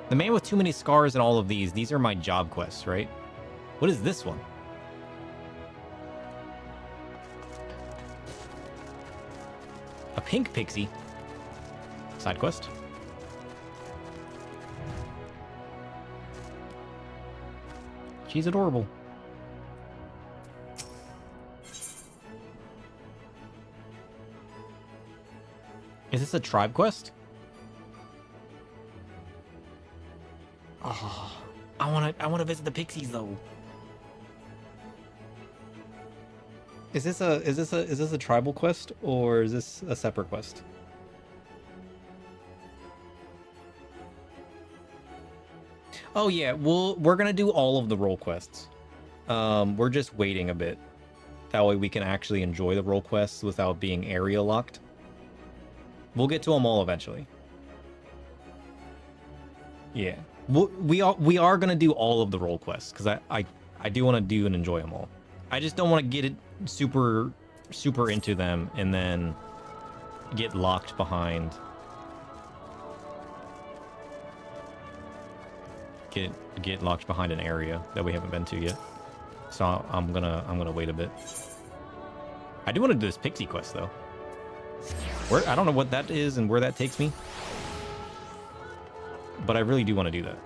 The Man with Too Many Scars and all of these are my job quests, right? What is this one? A pink pixie. Side quest. She's adorable. Is this a tribe quest? Oh, I wanna visit the pixies though. Is this a tribal quest or is this a separate quest? Oh yeah, we're gonna do all of the role quests. We're just waiting a bit. That way we can actually enjoy the role quests without being area locked. We'll get to them all eventually. Yeah. We are gonna do all of the role quests because I do want to do and enjoy them all. I just don't want to get it super into them and then get locked behind. Get locked behind an area that we haven't been to yet. So I'm gonna wait a bit. I do want to do this pixie quest though. I don't know what that is and where that takes me, but I really do want to do that.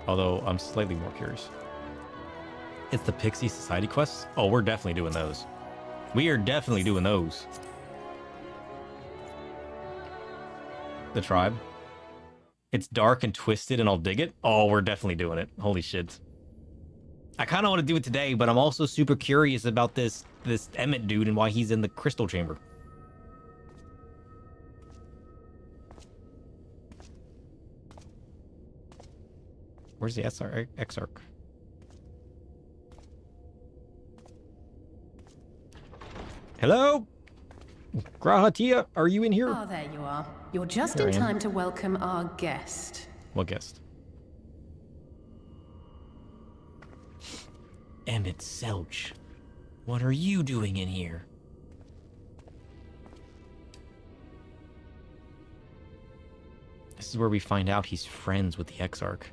Although I'm slightly more curious. It's the Pixie Society quests? Oh, we're definitely doing those. We are definitely doing those. The tribe. It's dark and twisted and I'll dig it. Oh, we're definitely doing it. Holy shit. I kind of want to do it today, but I'm also super curious about this Emmett dude and why he's in the crystal chamber. Where's the Exarch? Hello? Grahatia, are you in here? Ah, there you are. You're just in time to welcome our guest. What guest? Emmett Selch. What are you doing in here? This is where we find out he's friends with the Exarch.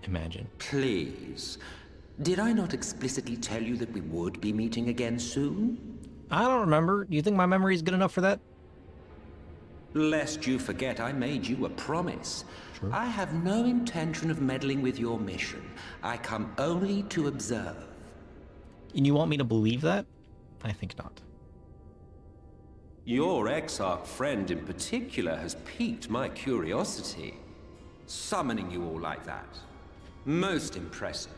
Imagine. Please. Did I not explicitly tell you that we would be meeting again soon? I don't remember. Do you think my memory is good enough for that? Lest you forget, I made you a promise. Sure. I have no intention of meddling with your mission. I come only to observe. And you want me to believe that? I think not. Your Exarch friend in particular has piqued my curiosity. Summoning you all like that. Most impressive.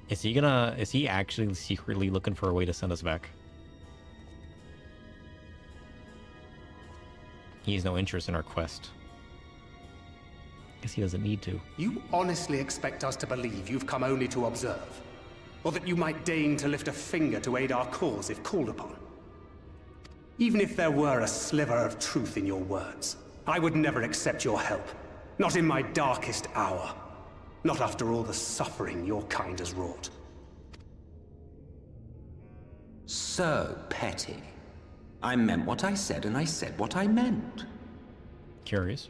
Is he actually secretly looking for a way to send us back? He has no interest in our quest. Guess he doesn't need to. You honestly expect us to believe you've come only to observe? Or that you might deign to lift a finger to aid our cause if called upon? Even if there were a sliver of truth in your words, I would never accept your help. Not in my darkest hour. Not after all the suffering your kind has wrought. So petty. I meant what I said, and I said what I meant. Curious.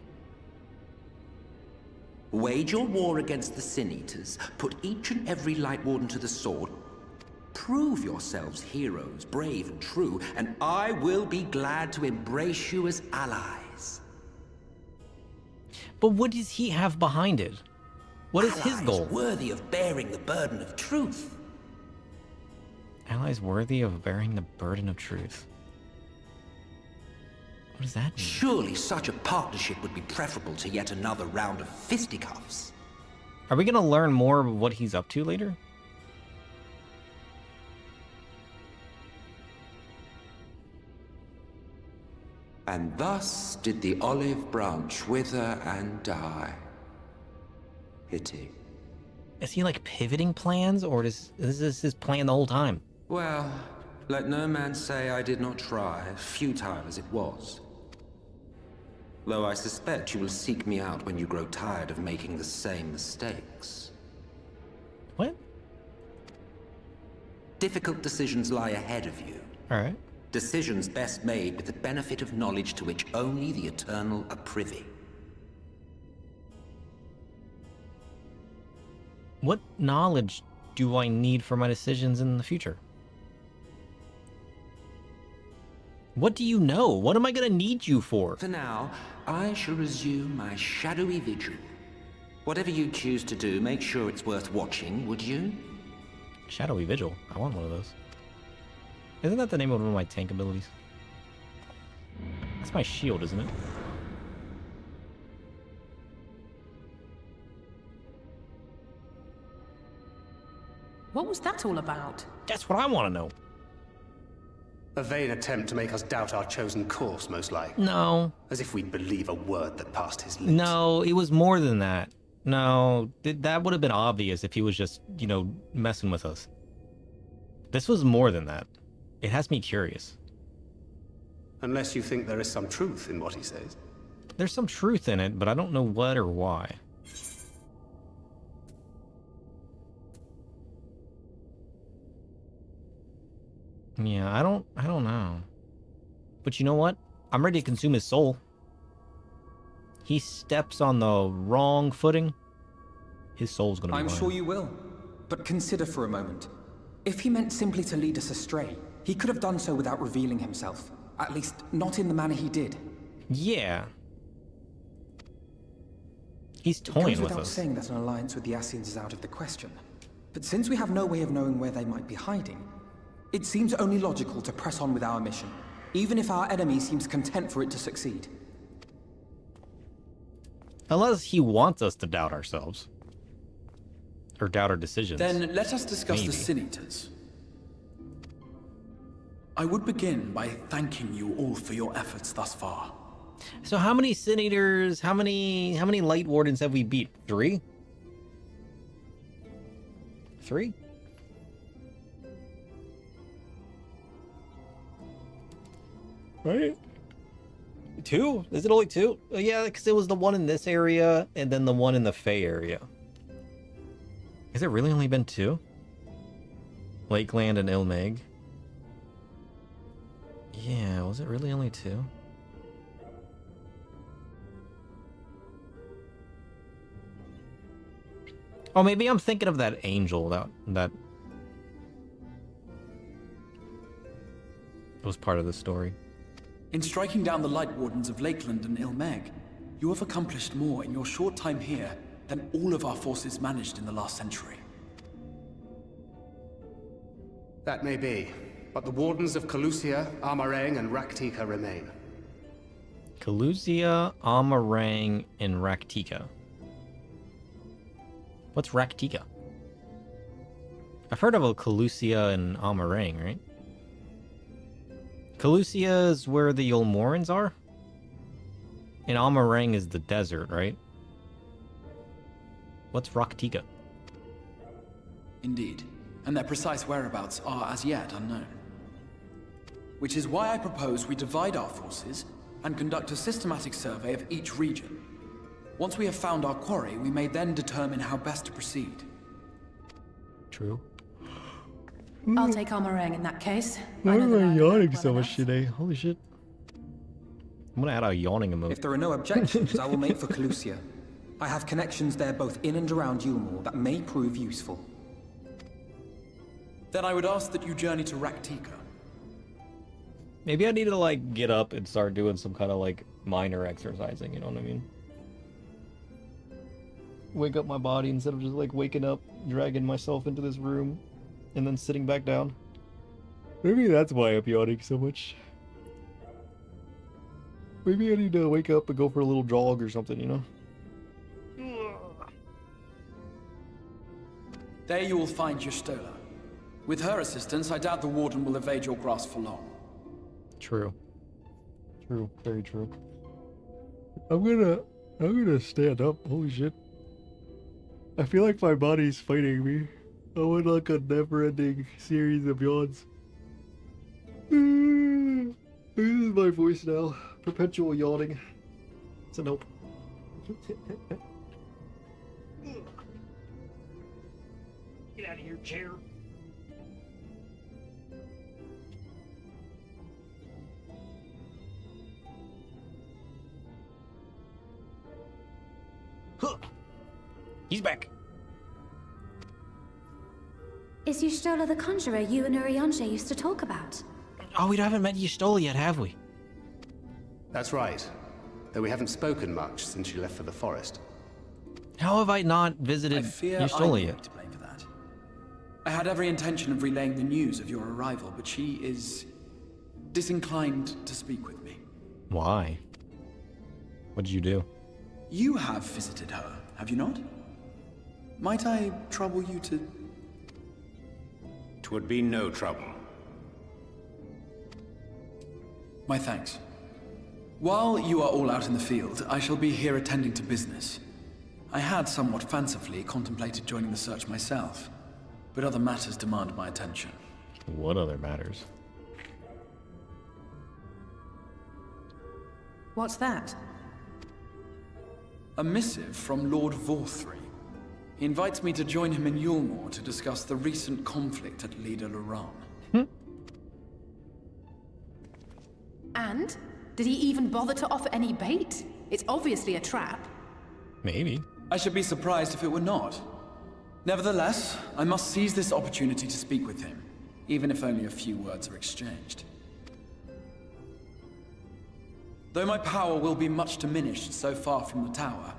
Wage your war against the Sin Eaters, put each and every Light Warden to the sword, prove yourselves heroes, brave and true, and I will be glad to embrace you as allies. But what does he have behind it? What is his goal? Worthy of bearing the burden of truth. Allies worthy of bearing the burden of truth. What does that mean? Surely such a partnership would be preferable to yet another round of fisticuffs. Are we going to learn more of what he's up to later? And thus did the olive branch wither and die. Pity. Is he like pivoting plans, or is this his plan the whole time? Well, let no man say I did not try, futile as it was. Though I suspect you will seek me out when you grow tired of making the same mistakes. What? Difficult decisions lie ahead of you. All right. Decisions best made with the benefit of knowledge to which only the eternal are privy. What knowledge do I need for my decisions in the future? What do you know? What am I going to need you for? For now, I shall resume my shadowy vigil. Whatever you choose to do, make sure it's worth watching, would you? Shadowy Vigil. I want one of those. Isn't that the name of one of my tank abilities? That's my shield, isn't it? What was that all about? That's what I want to know. A vain attempt to make us doubt our chosen course, most likely. No. As if we'd believe a word that passed his lips. No, it was more than that. No, that would have been obvious if he was just, messing with us. This was more than that. It has me curious. Unless you think there is some truth in what he says. There's some truth in it, but I don't know what or why. Yeah, I don't know. But you know what? I'm ready to consume his soul. He steps on the wrong footing, his soul's gonna be I'm mine. sure you will. But consider for a moment. If he meant simply to lead us astray, he could have done so without revealing himself. At least, not in the manner he did. Yeah. He's It toying goes with without us. saying that an alliance with the Ascians is out of the question. But since we have no way of knowing where they might be hiding, it seems only logical to press on with our mission, even if our enemy seems content for it to succeed. Unless he wants us to doubt ourselves. Or doubt our decisions. Then let us discuss Maybe. the Sin Eaters. I would begin by thanking you all for your efforts thus far. So how many Sin Eaters, how many Light Wardens have we beat? 3? 3? Right? 2? Is it only 2? Oh, yeah, because it was the one in this area and then the one in the Fae area. Has it really only been 2? Lakeland and Ilmeg. Yeah, was it really only 2? Oh, maybe I'm thinking of that angel that was part of the story. In striking down the Light Wardens of Lakeland and Ilmeg, you have accomplished more in your short time here than all of our forces managed in the last century. That may be, but the Wardens of Calusia, Amarang, and Raktika remain. Calusia, Amarang, and Raktika. What's Raktika? I've heard of a Calusia and Amarang, right? Calusia is where the Yulmorans are? And Amarang is the desert, right? What's Raktika? Indeed, and their precise whereabouts are as yet unknown. Which is why I propose we divide our forces and conduct a systematic survey of each region. Once we have found our quarry, we may then determine how best to proceed. True. I'll take Amarang in that case. Why I know am the I lie of the yawning land so well much enough. today? Holy shit. I'm gonna add a yawning emoji. If there are no objections, I will make for Calusia. I have connections there both in and around Yulmore that may prove useful. Then I would ask that you journey to Raktika. Maybe I need to like get up and start doing some kind of like minor exercising, you know what I mean? Wake up my body instead of just like waking up, dragging myself into this room, and then sitting back down. Maybe that's why I'm yawning so much. Maybe I need to wake up and go for a little jog or something, you know? There you will find Y'shtola. With her assistance, I doubt the Warden will evade your grasp for long. True. True. Very true. I'm gonna stand up. Holy shit. I feel like my body's fighting me. I went like a never-ending series of yawns. This is my voice now. Perpetual yawning. It's a nope. Get out of your chair. Huh. He's back. Is Y'shtola the conjurer you and Urianger used to talk about? Oh, we haven't met Y'shtola yet, have we? That's right. Though we haven't spoken much since she left for the forest. How have I not visited I fear I Y'shtola may be yet? to blame for that. I had every intention of relaying the news of your arrival, but she is disinclined to speak with me. Why? What did you do? You have visited her, have you not? Might I trouble you to... 'Twould be no trouble. My thanks. While you are all out in the field, I shall be here attending to business. I had somewhat fancifully contemplated joining the search myself, but other matters demand my attention. What other matters? What's that? A missive from Lord Vorthry. He invites me to join him in Yulmore to discuss the recent conflict at Lida Loran. And? Did he even bother to offer any bait? It's obviously a trap. Maybe. I should be surprised if it were not. Nevertheless, I must seize this opportunity to speak with him, even if only a few words are exchanged. Though my power will be much diminished so far from the tower,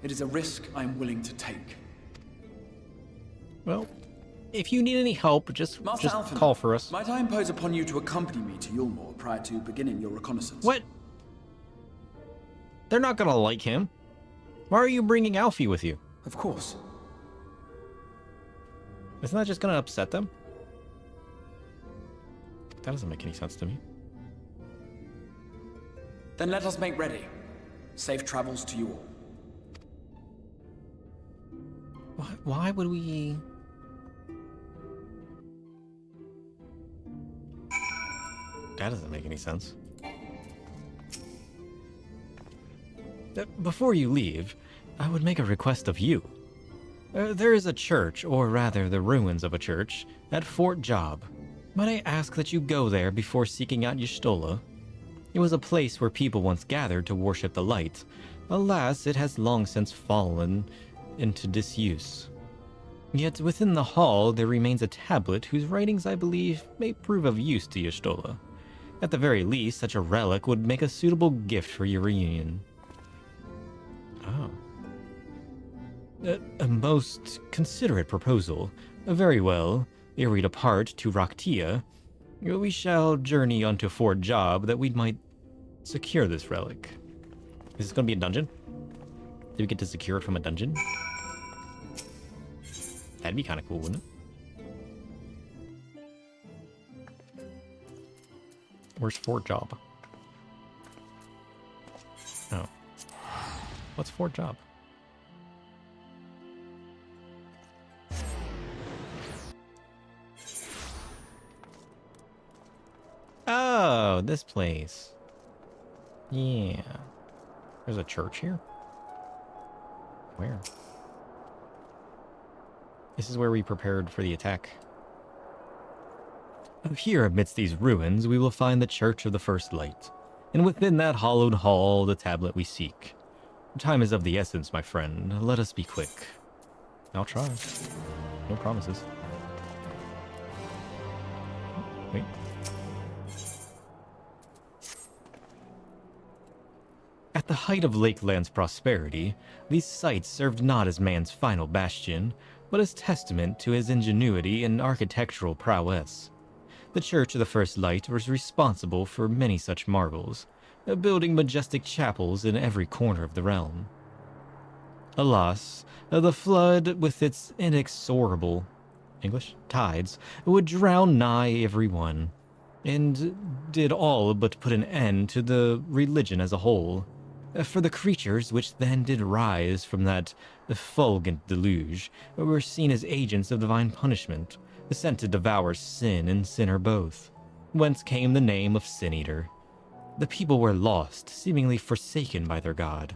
it is a risk I am willing to take. Well, if you need any help, just Alphen, call for us. Might I impose upon you to accompany me to Yulmore prior to beginning your reconnaissance? What? They're not gonna like him. Why are you bringing Alfie with you? Of course. Isn't that just gonna upset them? That doesn't make any sense to me. Then let us make ready. Safe travels to you all. Why would we... That doesn't make any sense. Before you leave, I would make a request of you. There is a church, or rather the ruins of a church, at Fort Job. Might I ask that you go there before seeking out Y'shtola? It was a place where people once gathered to worship the light. Alas, it has long since fallen into disuse. Yet within the hall there remains a tablet whose writings I believe may prove of use to Y'shtola. At the very least, such a relic would make a suitable gift for your reunion. Oh. A most considerate proposal. Very well. Ere we depart to Raktia, we shall journey onto Fort Job that we might secure this relic. Is this going to be a dungeon? Did we get to secure it from a dungeon? That'd be kind of cool, wouldn't it? Where's Fort Job? Oh. What's Fort Job? Oh, this place. Yeah. There's a church here? Where? This is where we prepared for the attack. Here amidst these ruins, we will find the Church of the First Light, and within that hollowed hall, the tablet we seek. Time is of the essence, my friend. Let us be quick. I'll try. No promises. Wait. At the height of Lakeland's prosperity, these sites served not as man's final bastion, but as testament to his ingenuity and architectural prowess. The Church of the First Light was responsible for many such marvels, building majestic chapels in every corner of the realm. Alas, the flood, with its inexorable tides, would drown nigh every one, and did all but put an end to the religion as a whole. For the creatures which then did rise from that fulgent deluge were seen as agents of divine punishment, sent to devour sin and sinner both, whence came the name of Sin Eater. The people were lost, seemingly forsaken by their god.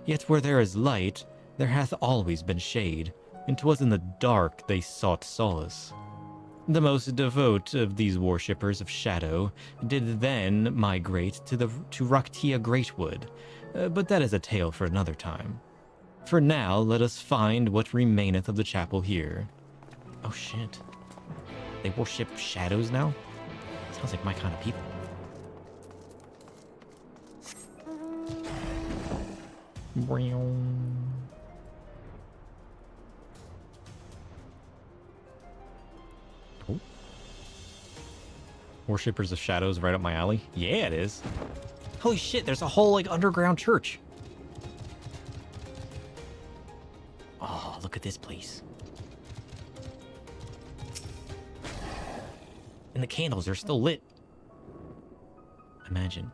Yet where there is light, there hath always been shade, and 'twas in the dark they sought solace. The most devout of these worshippers of shadow did then migrate to Raktia Greatwood, but that is a tale for another time. For now, let us find what remaineth of the chapel here. Oh shit. They worship shadows now? Sounds like my kind of people. Oh. Worshippers of shadows right up my alley? Yeah, it is. Holy shit, there's a whole like underground church. Oh, look at this place. And the candles are still lit. Imagine.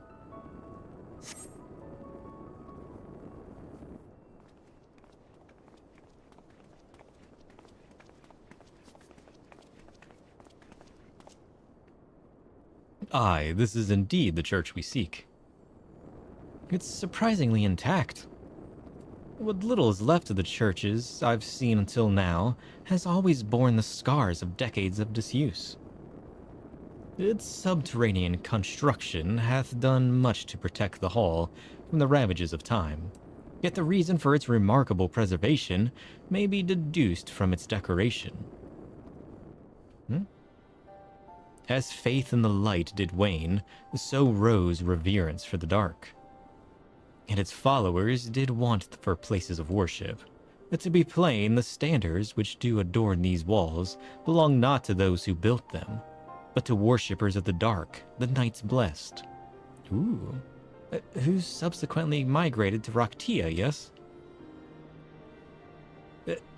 Aye, this is indeed the church we seek. It's surprisingly intact. What little is left of the churches I've seen until now has always borne the scars of decades of disuse. Its subterranean construction hath done much to protect the hall from the ravages of time, yet the reason for its remarkable preservation may be deduced from its decoration. As faith in the light did wane, so rose reverence for the dark. And its followers did want for places of worship. But to be plain, the standards which do adorn these walls belong not to those who built them, but to worshippers of the dark, the knights blessed. Ooh. Who subsequently migrated to Raktia, yes?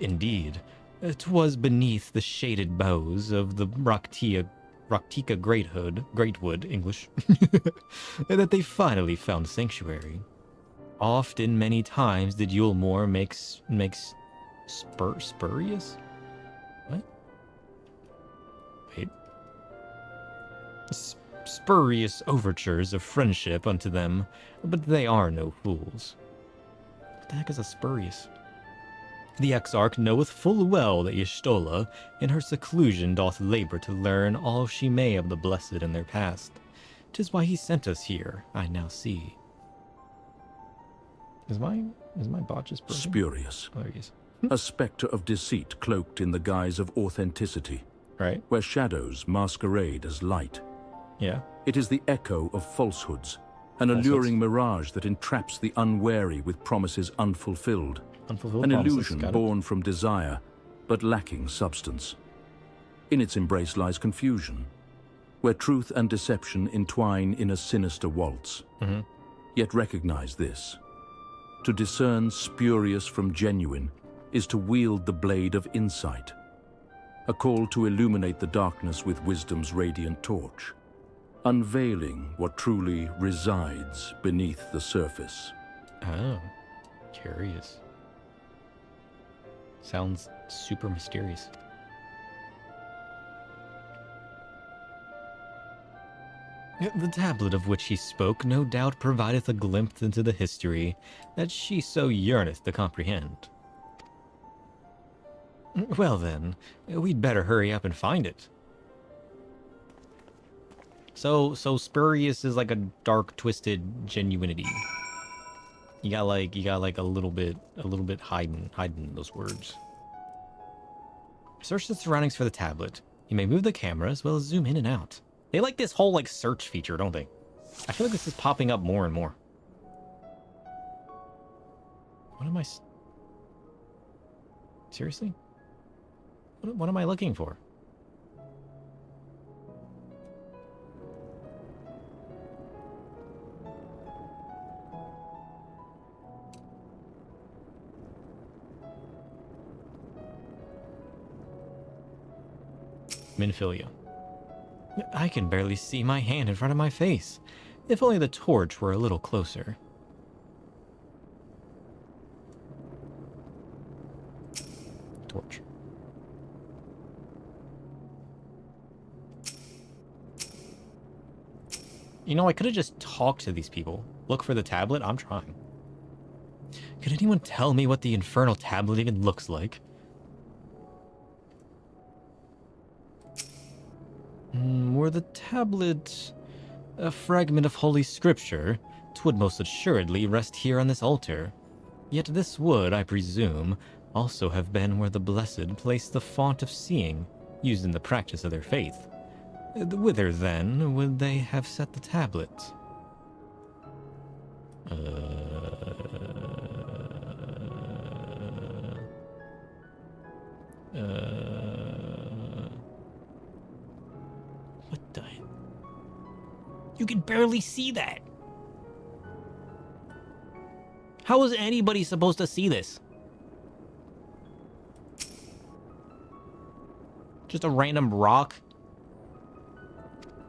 Indeed. 'Twas beneath the shaded boughs of the Raktika Greatwood, English, that they finally found sanctuary. Often, many times, did Yulmore makes spurious? What? Wait. Spurious overtures of friendship unto them, but they are no fools. What the heck is a spurious? The Exarch knoweth full well that Y'shtola, in her seclusion, doth labor to learn all she may of the blessed in their past. 'Tis why he sent us here, I now see. Is my bot just broken? Spurious. Oh, there he is. A spectre of deceit cloaked in the guise of authenticity. Right. Where shadows masquerade as light. Yeah. It is the echo of falsehoods, an alluring mirage that entraps the unwary with promises unfulfilled. An illusion born from desire, but lacking substance. In its embrace lies confusion, where truth and deception entwine in a sinister waltz. Yet recognize this. To discern spurious from genuine is to wield the blade of insight, a call to illuminate the darkness with wisdom's radiant torch, unveiling what truly resides beneath the surface. Oh, curious. Sounds super mysterious. The tablet of which he spoke no doubt provideth a glimpse into the history that she so yearneth to comprehend. Well then, we'd better hurry up and find it. So spurious is like a dark, twisted genuinity. You got like a little bit hiding those words. Search the surroundings for the tablet. You may move the camera as well as zoom in and out. They like this whole search feature, don't they? I feel like this is popping up more and more. What am I? Seriously? What am I looking for? Minfilia. I can barely see my hand in front of my face. If only the torch were a little closer. Torch. You know, I could have just talked to these people. Look for the tablet? I'm trying. Could anyone tell me what the infernal tablet even looks like? Were the tablet a fragment of Holy Scripture, 'twould most assuredly rest here on this altar. Yet this would, I presume, also have been where the blessed placed the font of seeing, used in the practice of their faith. Whither, then, would they have set the tablet? What the? You can barely see that. How is anybody supposed to see this? Just a random rock?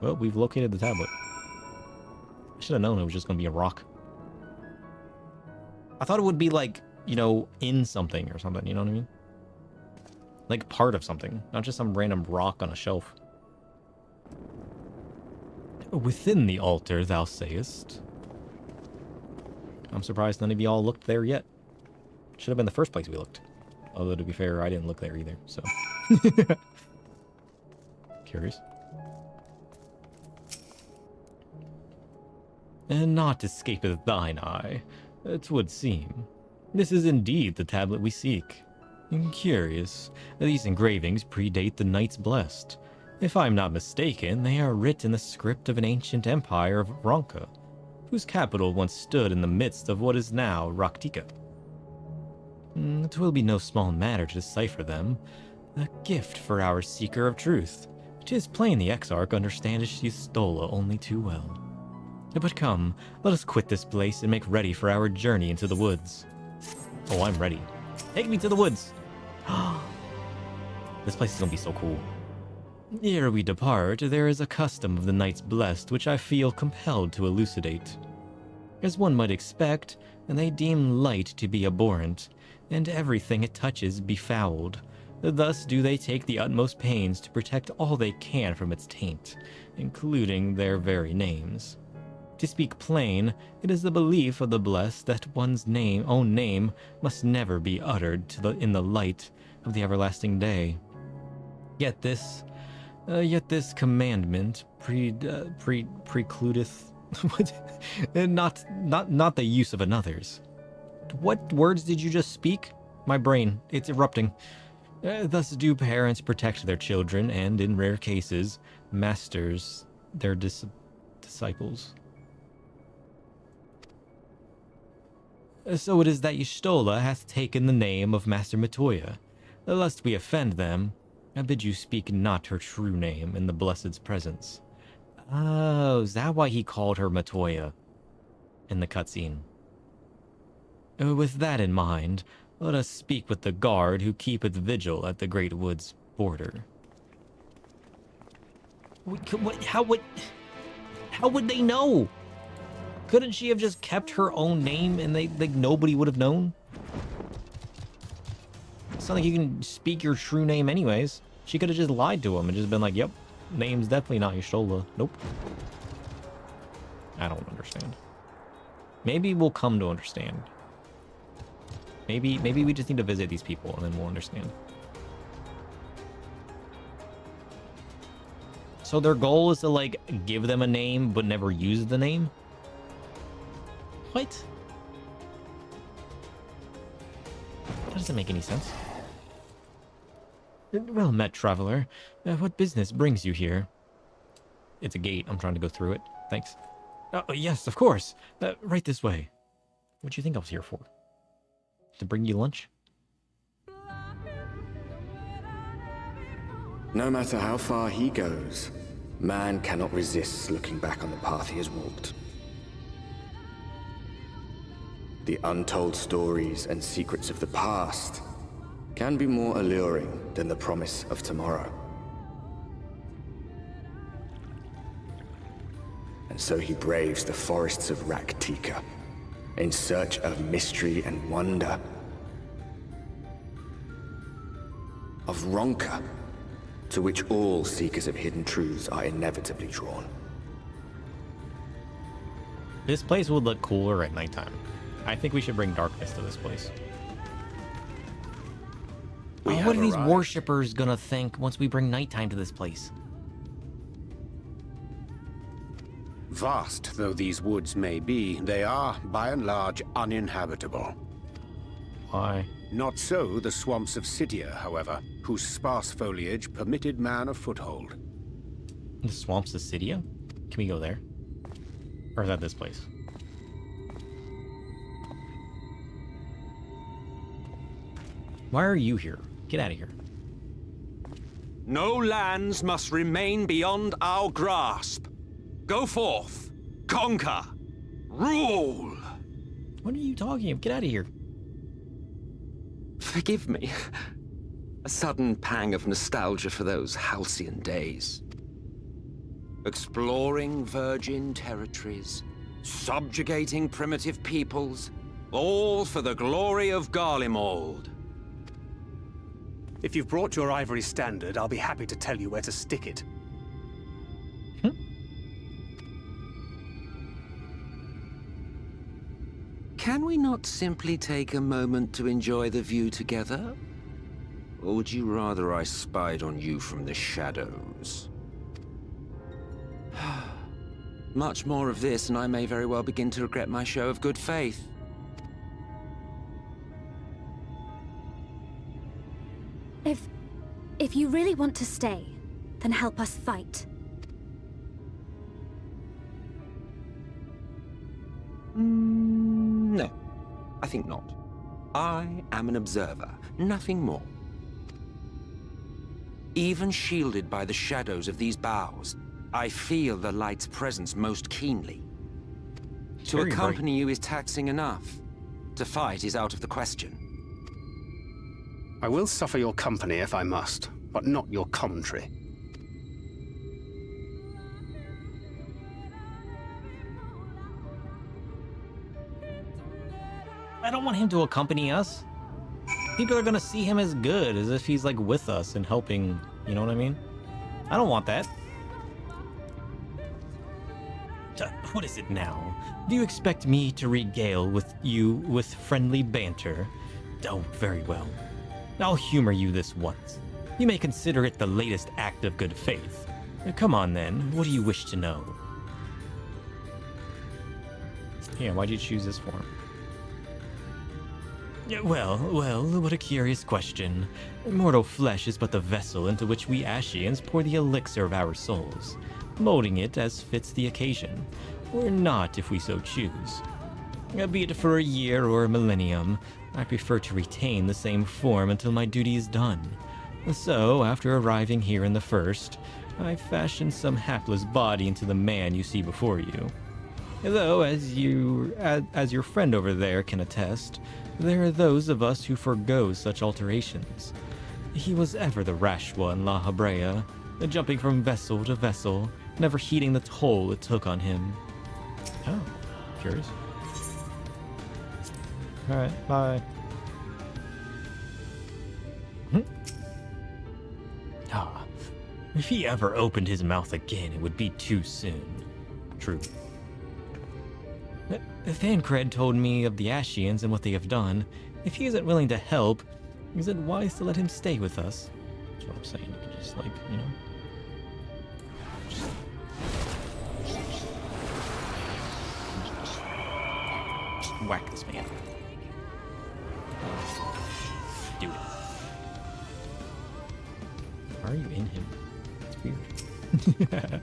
Well, we've located the tablet. I should have known it was just going to be a rock. I thought it would be like, you know, in something or something, you know what I mean? Like part of something, not just some random rock on a shelf. Within the altar, thou sayest? I'm surprised none of y'all looked there yet. Should have been the first place we looked. Although, to be fair, I didn't look there either, so. Curious. And naught escapeth thine eye, 'twould seem. This is indeed the tablet we seek. Curious, these engravings predate the Knights Blessed. If I'm not mistaken, they are writ in the script of an ancient empire of Ronka, whose capital once stood in the midst of what is now Raktika. It will be no small matter to decipher them. A gift for our seeker of truth. 'Tis plain the Exarch understandeth Y'shtola only too well. But come, let us quit this place and make ready for our journey into the woods. Oh, I'm ready. Take me to the woods! This place is gonna be so cool. Ere we depart, there is a custom of the Knights Blessed which I feel compelled to elucidate. As one might expect, they deem light to be abhorrent, and everything it touches befouled. Thus do they take the utmost pains to protect all they can from its taint, including their very names. To speak plain, it is the belief of the blessed that one's own name must never be uttered in the light of the everlasting day. Yet this commandment precludeth not the use of another's. What words did you just speak? My brain, it's erupting. Thus do parents protect their children, and in rare cases, masters their disciples. So it is that Y'shtola hath taken the name of Master Matoya. Lest we offend them, I bid you speak not her true name in the Blessed's presence. Oh, is that why he called her Matoya in the cutscene? With that in mind, let us speak with the guard who keepeth vigil at the Great Wood's border. How would they know? Couldn't she have just kept her own name and nobody would have known? It's not like you can speak your true name anyways. She could have just lied to him and just been like, yep, name's definitely not Y'shtola. Nope. I don't understand. Maybe we'll come to understand. Maybe we just need to visit these people and then we'll understand. So their goal is to, like, give them a name but never use the name? What? That doesn't make any sense. Well met, traveler. What business brings you here? It's a gate. I'm trying to go through it. Thanks. Yes, of course. Right this way. What do you think I was here for? To bring you lunch? No matter how far he goes, man cannot resist looking back on the path he has walked. The untold stories and secrets of the past can be more alluring than the promise of tomorrow. And so he braves the forests of Raktika in search of mystery and wonder. Of Ronka, to which all seekers of hidden truths are inevitably drawn. This place would look cooler at nighttime. I think we should bring darkness to this place. What are these worshippers gonna think once we bring nighttime to this place? Vast though these woods may be, they are, by and large, uninhabitable. Why? Not so the swamps of Cydia, however, whose sparse foliage permitted man a foothold. The swamps of Cydia? Can we go there? Or is that this place? Why are you here? Get out of here. No lands must remain beyond our grasp. Go forth, conquer, rule. What are you talking about? Get out of here. Forgive me. A sudden pang of nostalgia for those halcyon days. Exploring virgin territories, subjugating primitive peoples, all for the glory of Garlemald. If you've brought your ivory standard, I'll be happy to tell you where to stick it. Can we not simply take a moment to enjoy the view together? Or would you rather I spied on you from the shadows? Much more of this, and I may very well begin to regret my show of good faith. If you really want to stay, then help us fight. No, I think not. I am an observer, nothing more. Even shielded by the shadows of these boughs, I feel the light's presence most keenly. To accompany you is taxing enough. To fight is out of the question. I will suffer your company if I must, but not your commentary. I don't want him to accompany us. People are gonna see him as good, as if he's like with us and helping, you know what I mean? I don't want that. What is it now? Do you expect me to regale with friendly banter? Oh, very well. I'll humor you this once. You may consider it the latest act of good faith. Come on then, what do you wish to know? Yeah, why'd you choose this form? Well, what a curious question. Mortal flesh is but the vessel into which we Ashians pour the elixir of our souls, molding it as fits the occasion, or not if we so choose. Be it for a year or a millennium, I prefer to retain the same form until my duty is done. So, after arriving here in the first, I fashioned some hapless body into the man you see before you. Though, as your friend over there can attest, there are those of us who forgo such alterations. He was ever the rash one, La Habrea, jumping from vessel to vessel, never heeding the toll it took on him. Oh, curious. Alright, bye. If he ever opened his mouth again, it would be too soon. True. Thancred told me of the Ashians and what they have done. If he isn't willing to help, is it wise to let him stay with us? That's what I'm saying. You can just, like, you know... Just whack this man. Do it. Why are you in him? It's weird.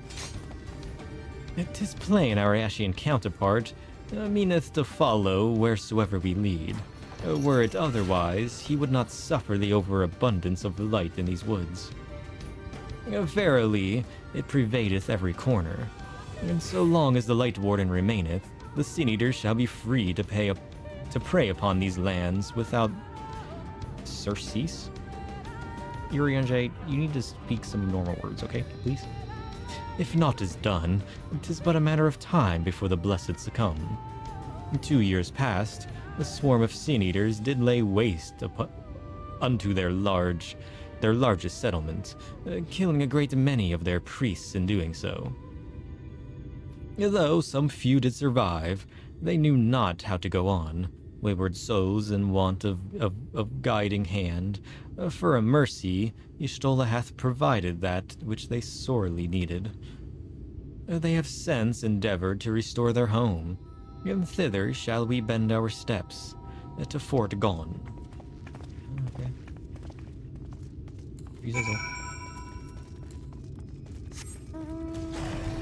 "'Tis plain our Ashian counterpart meaneth to follow wheresoever we lead. Were it otherwise, he would not suffer the overabundance of light in these woods. Verily, it pervadeth every corner, and so long as the Light Warden remaineth, the Sin Eaters shall be free to prey upon these lands without surcease." Urianger, you need to speak some normal words, okay, please? "If naught is done, 'tis but a matter of time before the blessed succumb. 2 years past, a swarm of Sin Eaters did lay waste unto their largest settlement, killing a great many of their priests in doing so. Though some few did survive, they knew not how to go on, wayward souls in want of guiding hand. For a mercy, Y'shtola hath provided that which they sorely needed. They have since endeavored to restore their home, and thither shall we bend our steps, to Fort Gone." Okay. You say so.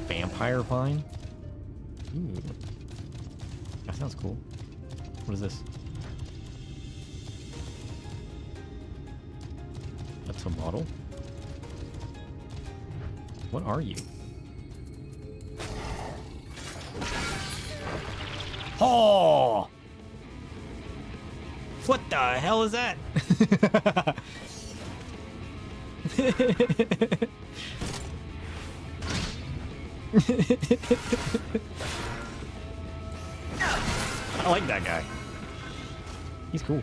Vampire Vine? Ooh. That sounds cool. What is this? That's a model? What are you? Oh! What the hell is that? I like that guy. He's cool.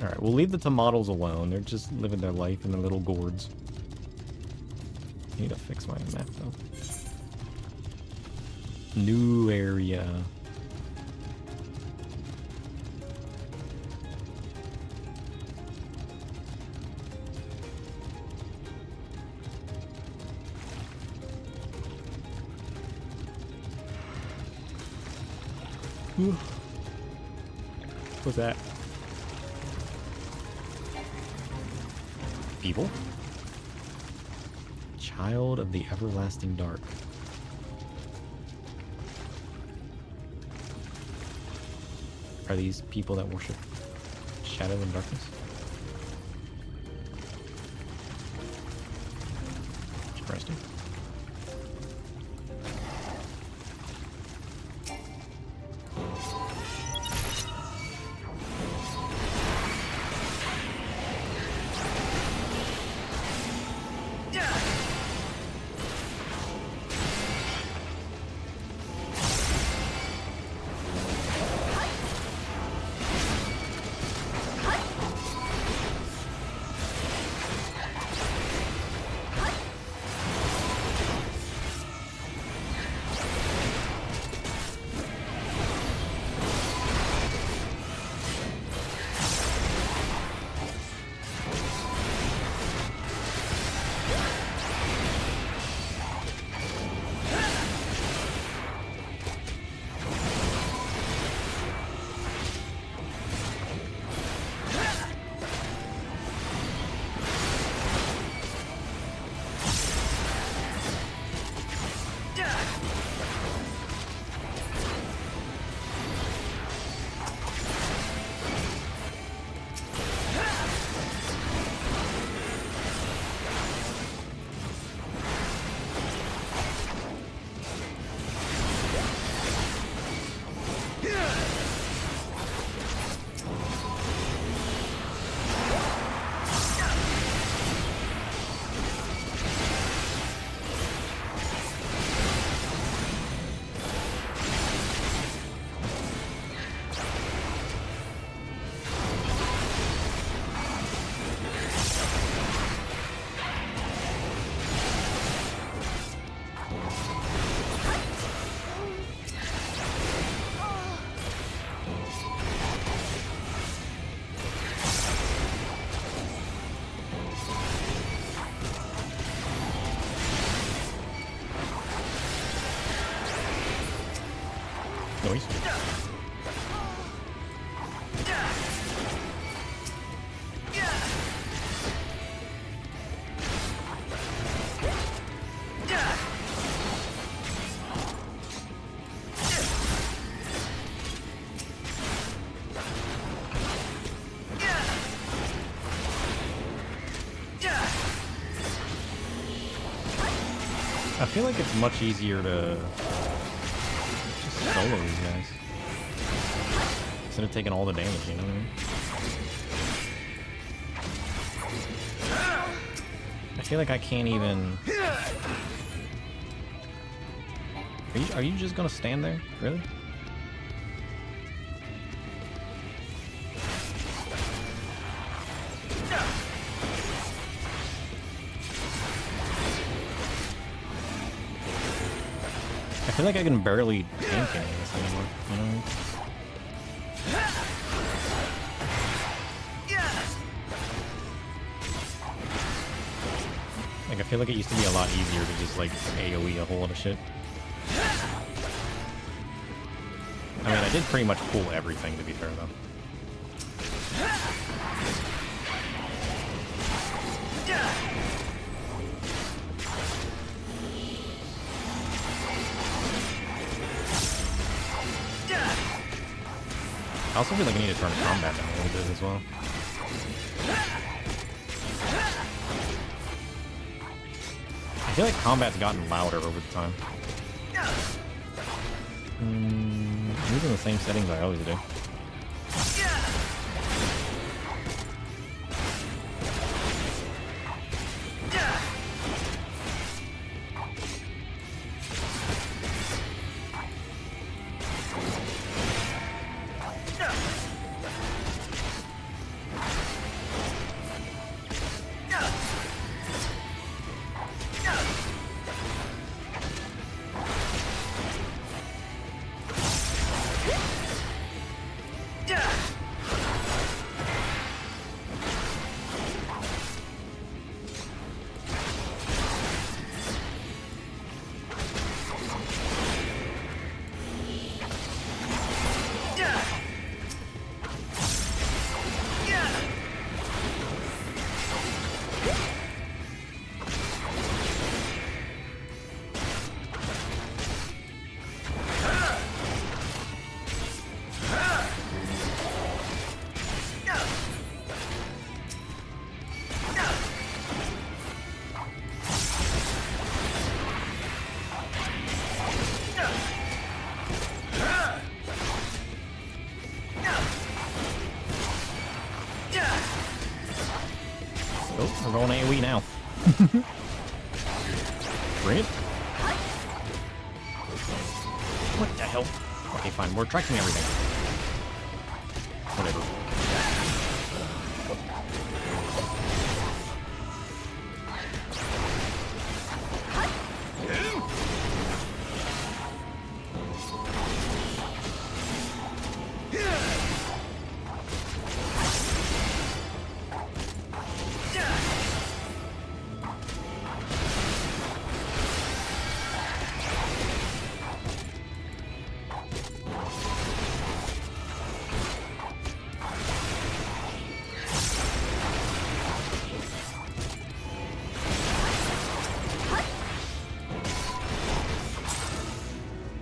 Alright, we'll leave the tomatoes alone. They're just living their life in their little gourds. I need to fix my map, though. New area. What's that? People? Child of the everlasting dark. Are these people that worship shadow and darkness? Interesting. Noise. I feel like it's much easier to just solo these guys instead of taking all the damage, you know what I mean? I feel like I can't even... Are you just gonna stand there? Really? I feel like I can barely tank any of this anymore, you know what I mean? Like, I feel like it used to be a lot easier to just, like, AoE a whole lot of shit. I mean, I did pretty much pull everything, to be fair, though. I also feel like I need to turn combat down a little bit as well. I feel like combat's gotten louder over the time. I'm using the same settings I always do. you now. Bring it. What the hell? Okay, fine. We're tracking everything. Whatever.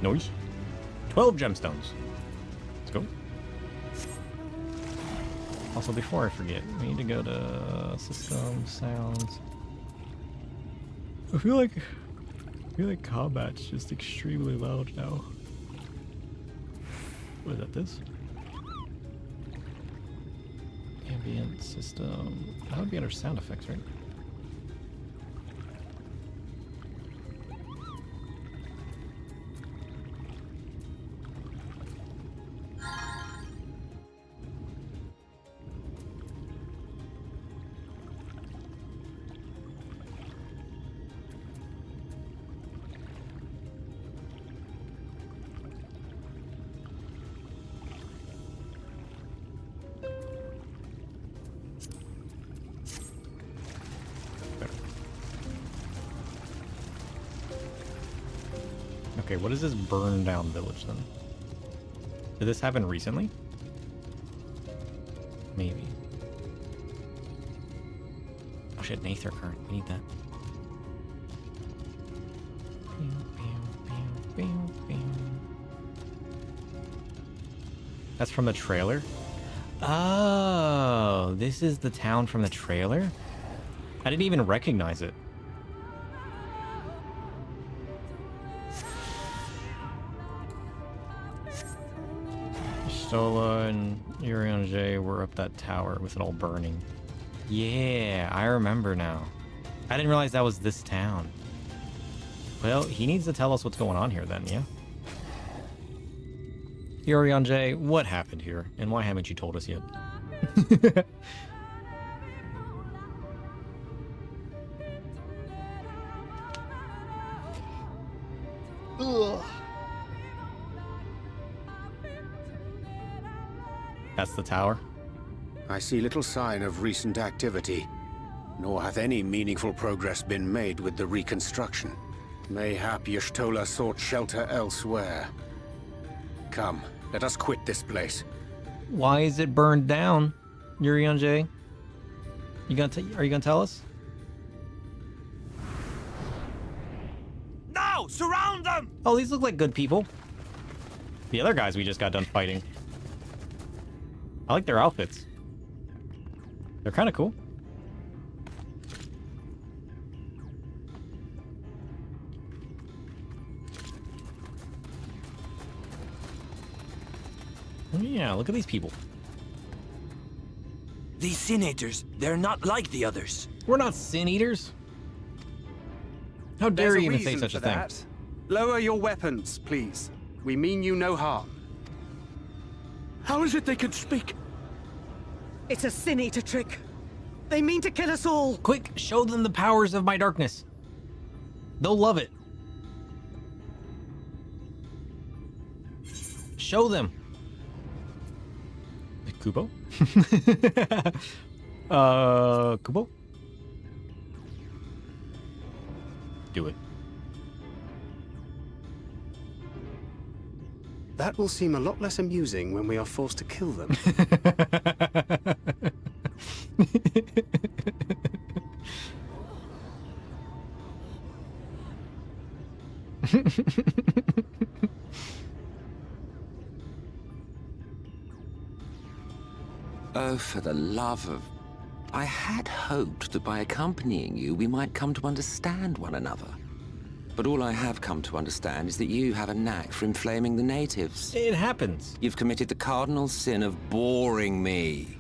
Noise. 12 gemstones. Let's go. Also, before I forget, we need to go to system sounds. I feel like combat's just extremely loud now. What is that? This? Ambient system. That would be under sound effects, right? Okay, what is this burned down village then? Did this happen recently? Maybe. Oh shit, an aether current. We need that. That's from the trailer? Oh, this is the town from the trailer? I didn't even recognize it. Stola and Urianger were up that tower with it all burning. Yeah, I remember now. I didn't realize that was this town. Well, he needs to tell us what's going on here then, yeah? Urianger, what happened here? And why haven't you told us yet? Ugh. That's the tower? I see little sign of recent activity, nor hath any meaningful progress been made with the reconstruction. Mayhap Y'shtola sought shelter elsewhere. Come, let us quit this place. Why is it burned down, Urianger? Are you gonna tell us? No! Surround them! Oh, these look like good people. The other guys we just got done fighting. I like their outfits. They're kind of cool. Yeah, look at these people. These Sin Eaters, they're not like the others. We're not Sin Eaters. How dare you even say such a thing? Lower your weapons, please. We mean you no harm. How is it they can speak? It's a Sin Eater trick. They mean to kill us all. Quick, show them the powers of my darkness. They'll love it. Show them. Kubo? Kubo? Do it. That will seem a lot less amusing when we are forced to kill them. Oh, for the love of... I had hoped that by accompanying you, we might come to understand one another. But all I have come to understand is that you have a knack for inflaming the natives. It happens. You've committed the cardinal sin of boring me.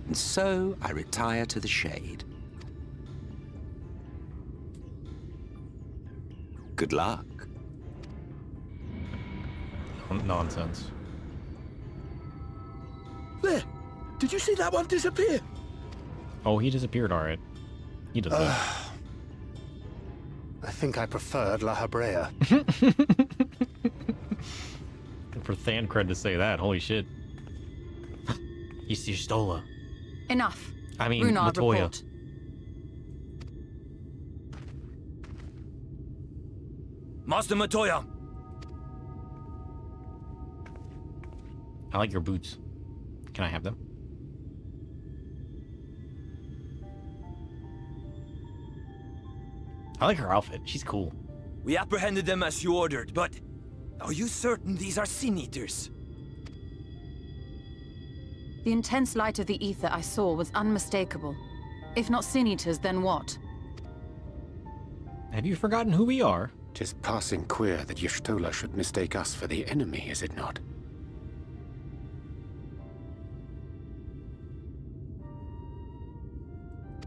And so I retire to the shade. Good luck. Nonsense. There! Did you see that one disappear? Oh, he disappeared, alright. He does that. I think I preferred La Habrea. For Thancred to say that, holy shit. Stola. Enough. I mean, Runard, Matoya. report. Master Matoya! I like your boots. Can I have them? I like her outfit. She's cool. We apprehended them as you ordered, but are you certain these are Sin Eaters? The intense light of the ether I saw was unmistakable. If not Sin Eaters, then what? Have you forgotten who we are? 'Tis passing queer that Y'shtola should mistake us for the enemy, is it not?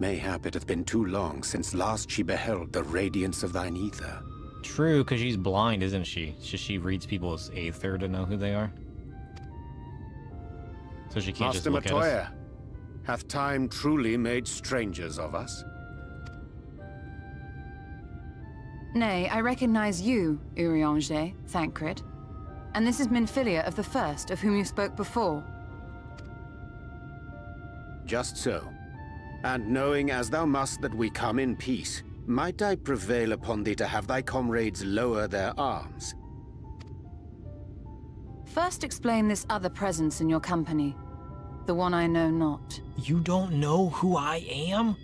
Mayhap it hath been too long since last she beheld the radiance of thine ether. True, because she's blind, isn't she? She reads people's aether to know who they are. So she can't Master just look at us. Matoya, hath time truly made strangers of us? Nay, I recognize you, Urianger, Thancred. And this is Minfilia of the First, of whom you spoke before. Just so. And knowing as thou must that we come in peace, might I prevail upon thee to have thy comrades lower their arms? First explain this other presence in your company. The one I know not. You don't know who I am?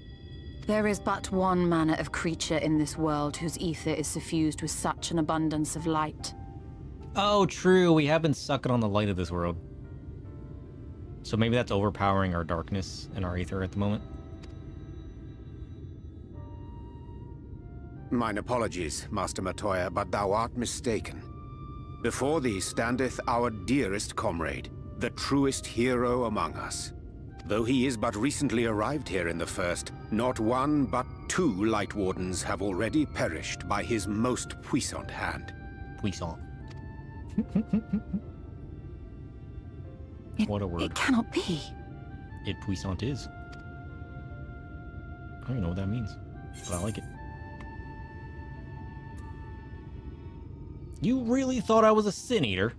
There is but one manner of creature in this world whose ether is suffused with such an abundance of light. Oh, true. We have been sucking on the light of this world. So maybe that's overpowering our darkness and our ether at the moment. Mine apologies, Master Matoya, but thou art mistaken. Before thee standeth our dearest comrade, the truest hero among us. Though he is but recently arrived here in the First, not one but 2 Light Wardens have already perished by his most puissant hand. Puissant. What a word. It cannot be. It puissant is. I don't even know what that means, but I like it. You really thought I was a Sin Eater?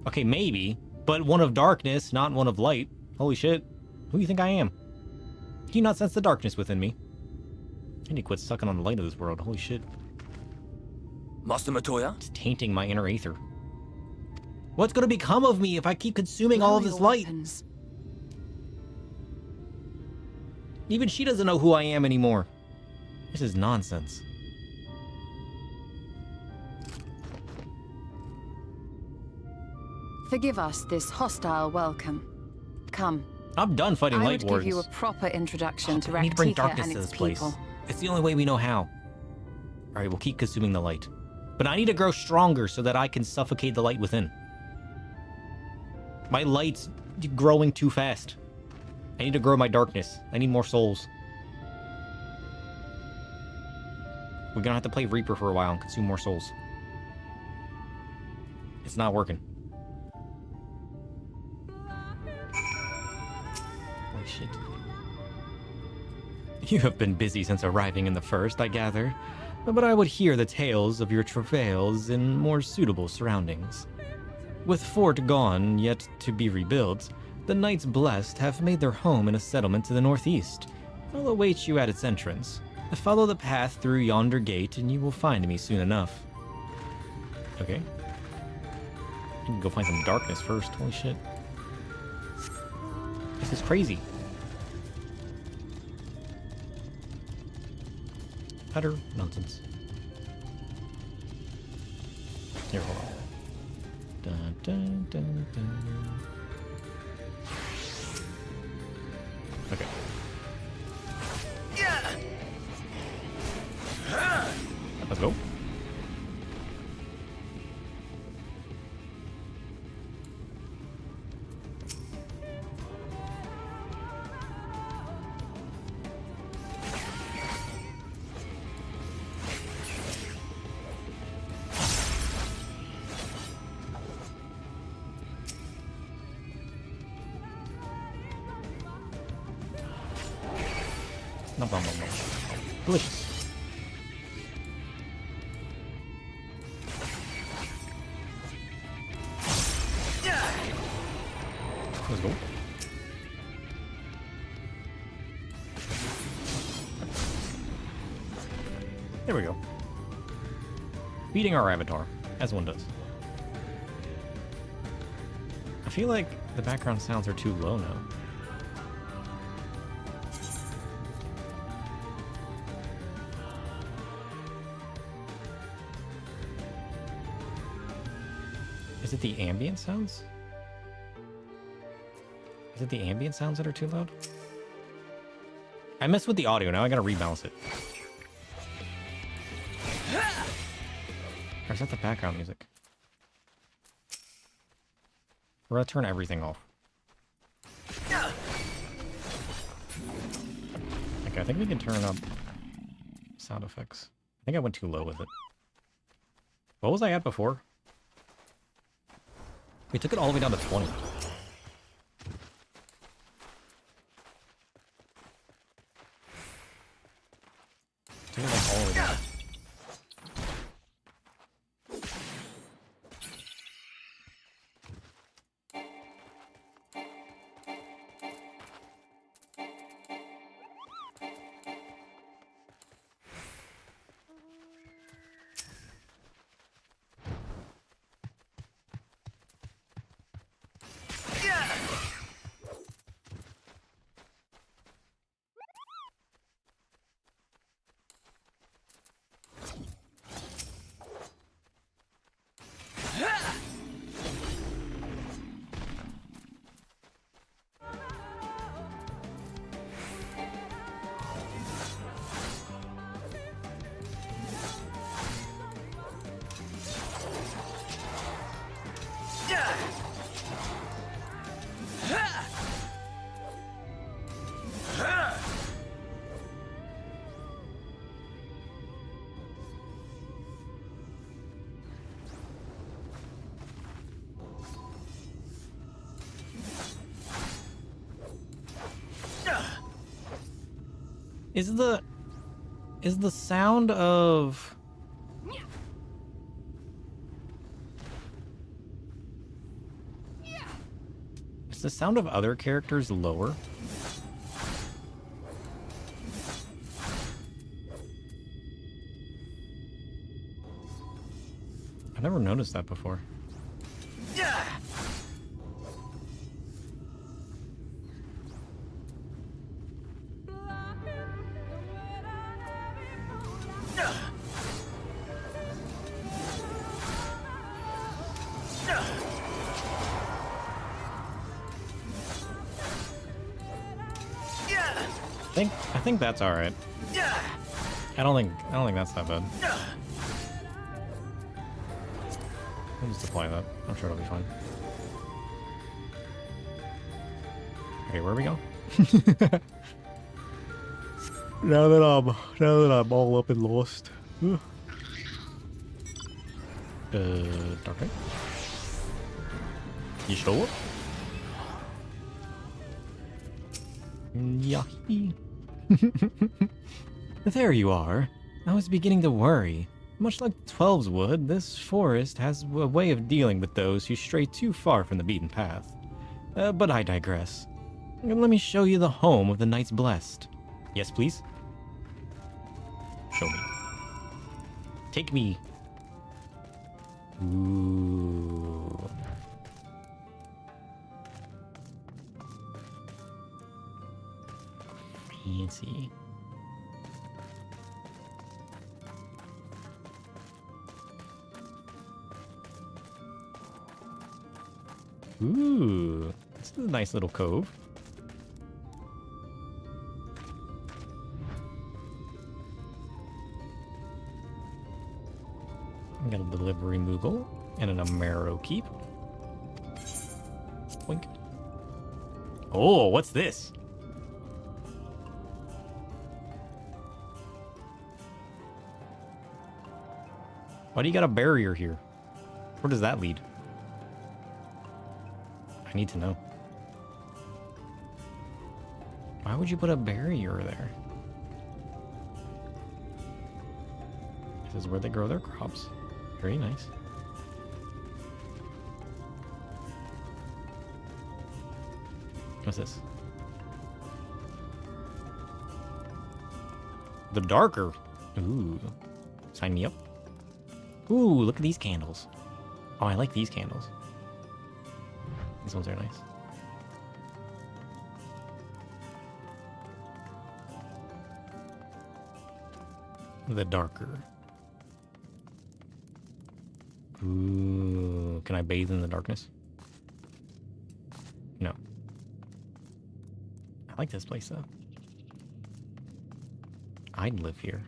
Okay, maybe, but one of darkness, not one of light. Holy shit. Who do you think I am? Do you not sense the darkness within me? I need to quit sucking on the light of this world. Holy shit. Master Matoya? It's tainting my inner aether. What's gonna become of me if I keep consuming all of this light? Weapons. Even she doesn't know who I am anymore. This is nonsense. Forgive us this hostile welcome. Come. I'm done fighting I light would wardens. give you a proper introduction to I need to bring Raktika darkness and to its this place. people. It's the only way we know how. Alright, we'll keep consuming the light. But I need to grow stronger so that I can suffocate the light within. My light's growing too fast. I need to grow my darkness. I need more souls. We're gonna have to play Reaper for a while and consume more souls. It's not working. Holy shit. You have been busy since arriving in the First, I gather. But I would hear the tales of your travails in more suitable surroundings. With Fort gone, yet to be rebuilt, the Knights Blessed have made their home in a settlement to the northeast. I'll await you at its entrance. Follow the path through yonder gate and you will find me soon enough. Okay. I can go find some darkness first. Holy shit. This is crazy. Utter nonsense. Here, hold on. Dun, dun, dun, dun. Okay. Let's go. Nom nom nom nom. Delicious. Let's go. There we go. Beating our avatar, as one does. I feel like the background sounds are too low now. Is it the ambient sounds? Is it the ambient sounds that are too loud? I messed with the audio, now I gotta rebalance it. Or is that the background music? We're gonna turn everything off. Okay, I think we can turn up sound effects. I think I went too low with it. What was I at before? We took it all the way down to 20. Took it like all the way down. Is the sound of is the sound of other characters lower? I've never noticed that before. I think that's all right. I don't think that's that bad. I'll just apply that. I'm sure it'll be fine. Okay, where are we going? now that I'm all up and lost. Okay. You show up? Yucky. There you are. I was beginning to worry. Much like the 12s would, this forest has a way of dealing with those who stray too far from the beaten path. But I digress. Let me show you the home of the Knights Blessed. Yes, please? Show me. Take me. Ooh. Fancy. Ooh, this is a nice little cove. I got a delivery Moogle and an Amaro keep. Wink. Oh, what's this? Why do you got a barrier here? Where does that lead? I need to know. Why would you put a barrier there? is where they grow their crops. Very nice. What's this? The darker. Ooh. Sign me up. Ooh, look at these candles. Oh, I like these candles. These ones are nice. The darker. Ooh, can I bathe in the darkness? No. I like this place though. I'd live here.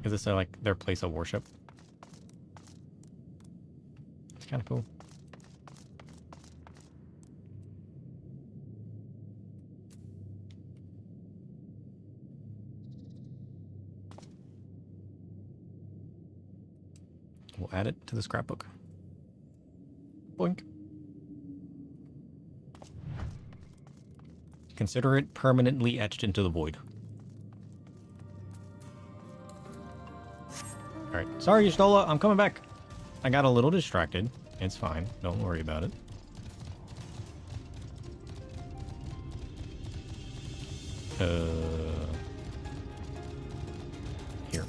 Is this like their place of worship? It's kind of cool. We'll add it to the scrapbook. Boink. Consider it permanently etched into the void. Alright. Sorry, Y'shtola, I'm coming back. I got a little distracted. It's fine. Don't worry about it. Here.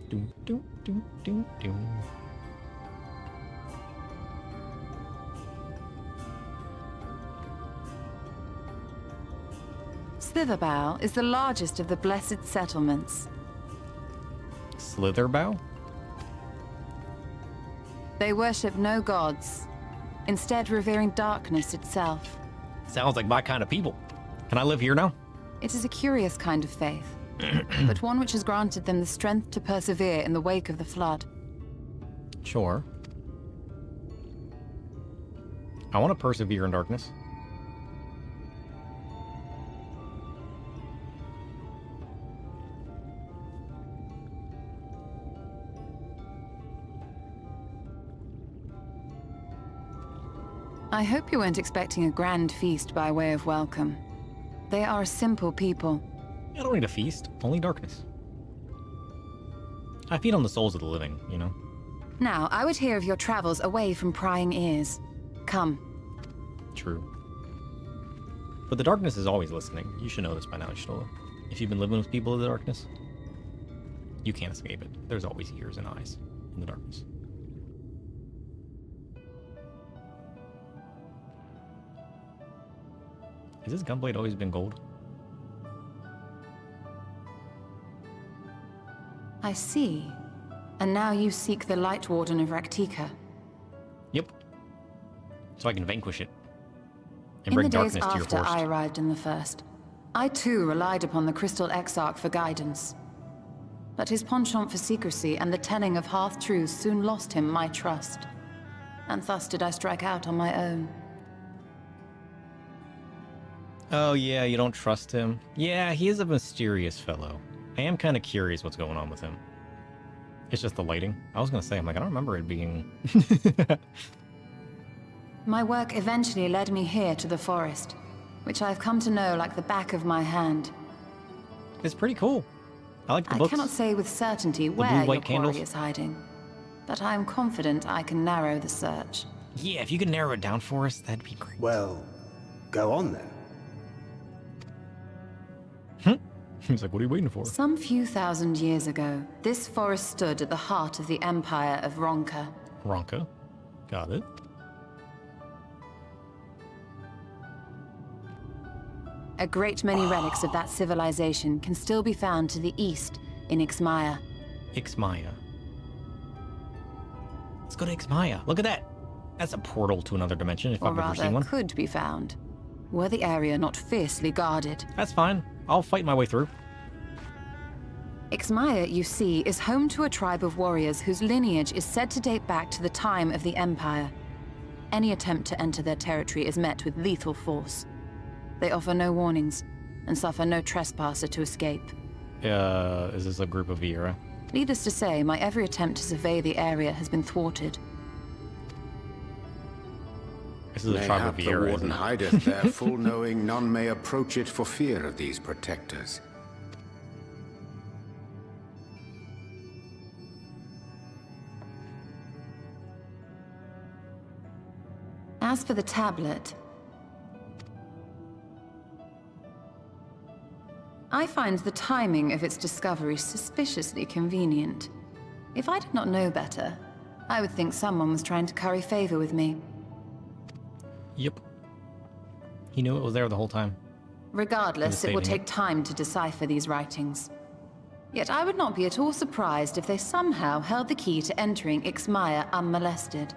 Doom, doom, doom, doom, doom. Slitherbow is the largest of the blessed settlements. Slitherbow? They worship no gods, instead revering darkness itself. Sounds like my kind of people. Can I live here now? It is a curious kind of faith, but one which has granted them the strength to persevere in the wake of the flood. Sure. I want to persevere in darkness. I hope you weren't expecting a grand feast by way of welcome. They are a simple people. I don't need a feast, only darkness. I feed on the souls of the living, you know? Now, I would hear of your travels away from prying ears. Come. True. But the darkness is always listening. You should know this by now, Y'shtola. If you've been living with people of the darkness, you can't escape it. There's always ears and eyes in the darkness. Has this gunblade always been gold? I see. And now you seek the Light Warden of Raktika. Yep. So I can vanquish it. And In bring the days darkness to your after forest. I arrived in the First, I too relied upon the Crystal Exarch for guidance. But his penchant for secrecy and the telling of half-truths soon lost him my trust. And thus did I strike out on my own. Oh yeah, you don't trust him? Yeah, he is a mysterious fellow. I am kind of curious what's going on with him. It's just the lighting. I was gonna say, I'm like, I don't remember it being... My work eventually led me here to the forest, which I've come to know like the back of my hand. It's pretty cool. I like the books. I cannot say with certainty where your blue-white quarry candles. is hiding, but I am confident I can narrow the search. Yeah, if you could narrow it down for us, that'd be great. Well, go on then. He's like, what are you waiting for? Some few thousand years ago, this forest stood at the heart of the empire of Ronka. Ronka. Got it. A great many relics of that civilization can still be found to the east in Ixmaya. Ixmaya. Let's go to Ixmaya. Look at that. That's a portal to another dimension if Or I've ever rather, seen one. could be found, were the area not fiercely guarded. That's fine. I'll fight my way through. Ixmaya, you see, is home to a tribe of warriors whose lineage is said to date back to the time of the Empire. Any attempt to enter their territory is met with lethal force. They offer no warnings, and suffer no trespasser to escape. Is this a group of Viera? Needless to say, my every attempt to survey the area has been thwarted. This is a tribe of Mayhap the Viera, Warden isn't it? hideth there, full knowing none may approach it for fear of these protectors. As for the tablet, I find the timing of its discovery suspiciously convenient. If I did not know better, I would think someone was trying to curry favor with me. Yep. He knew it was there the whole time. Regardless, it will saving take time to decipher these writings. Yet I would not be at all surprised if they somehow held the key to entering Ixmaya unmolested.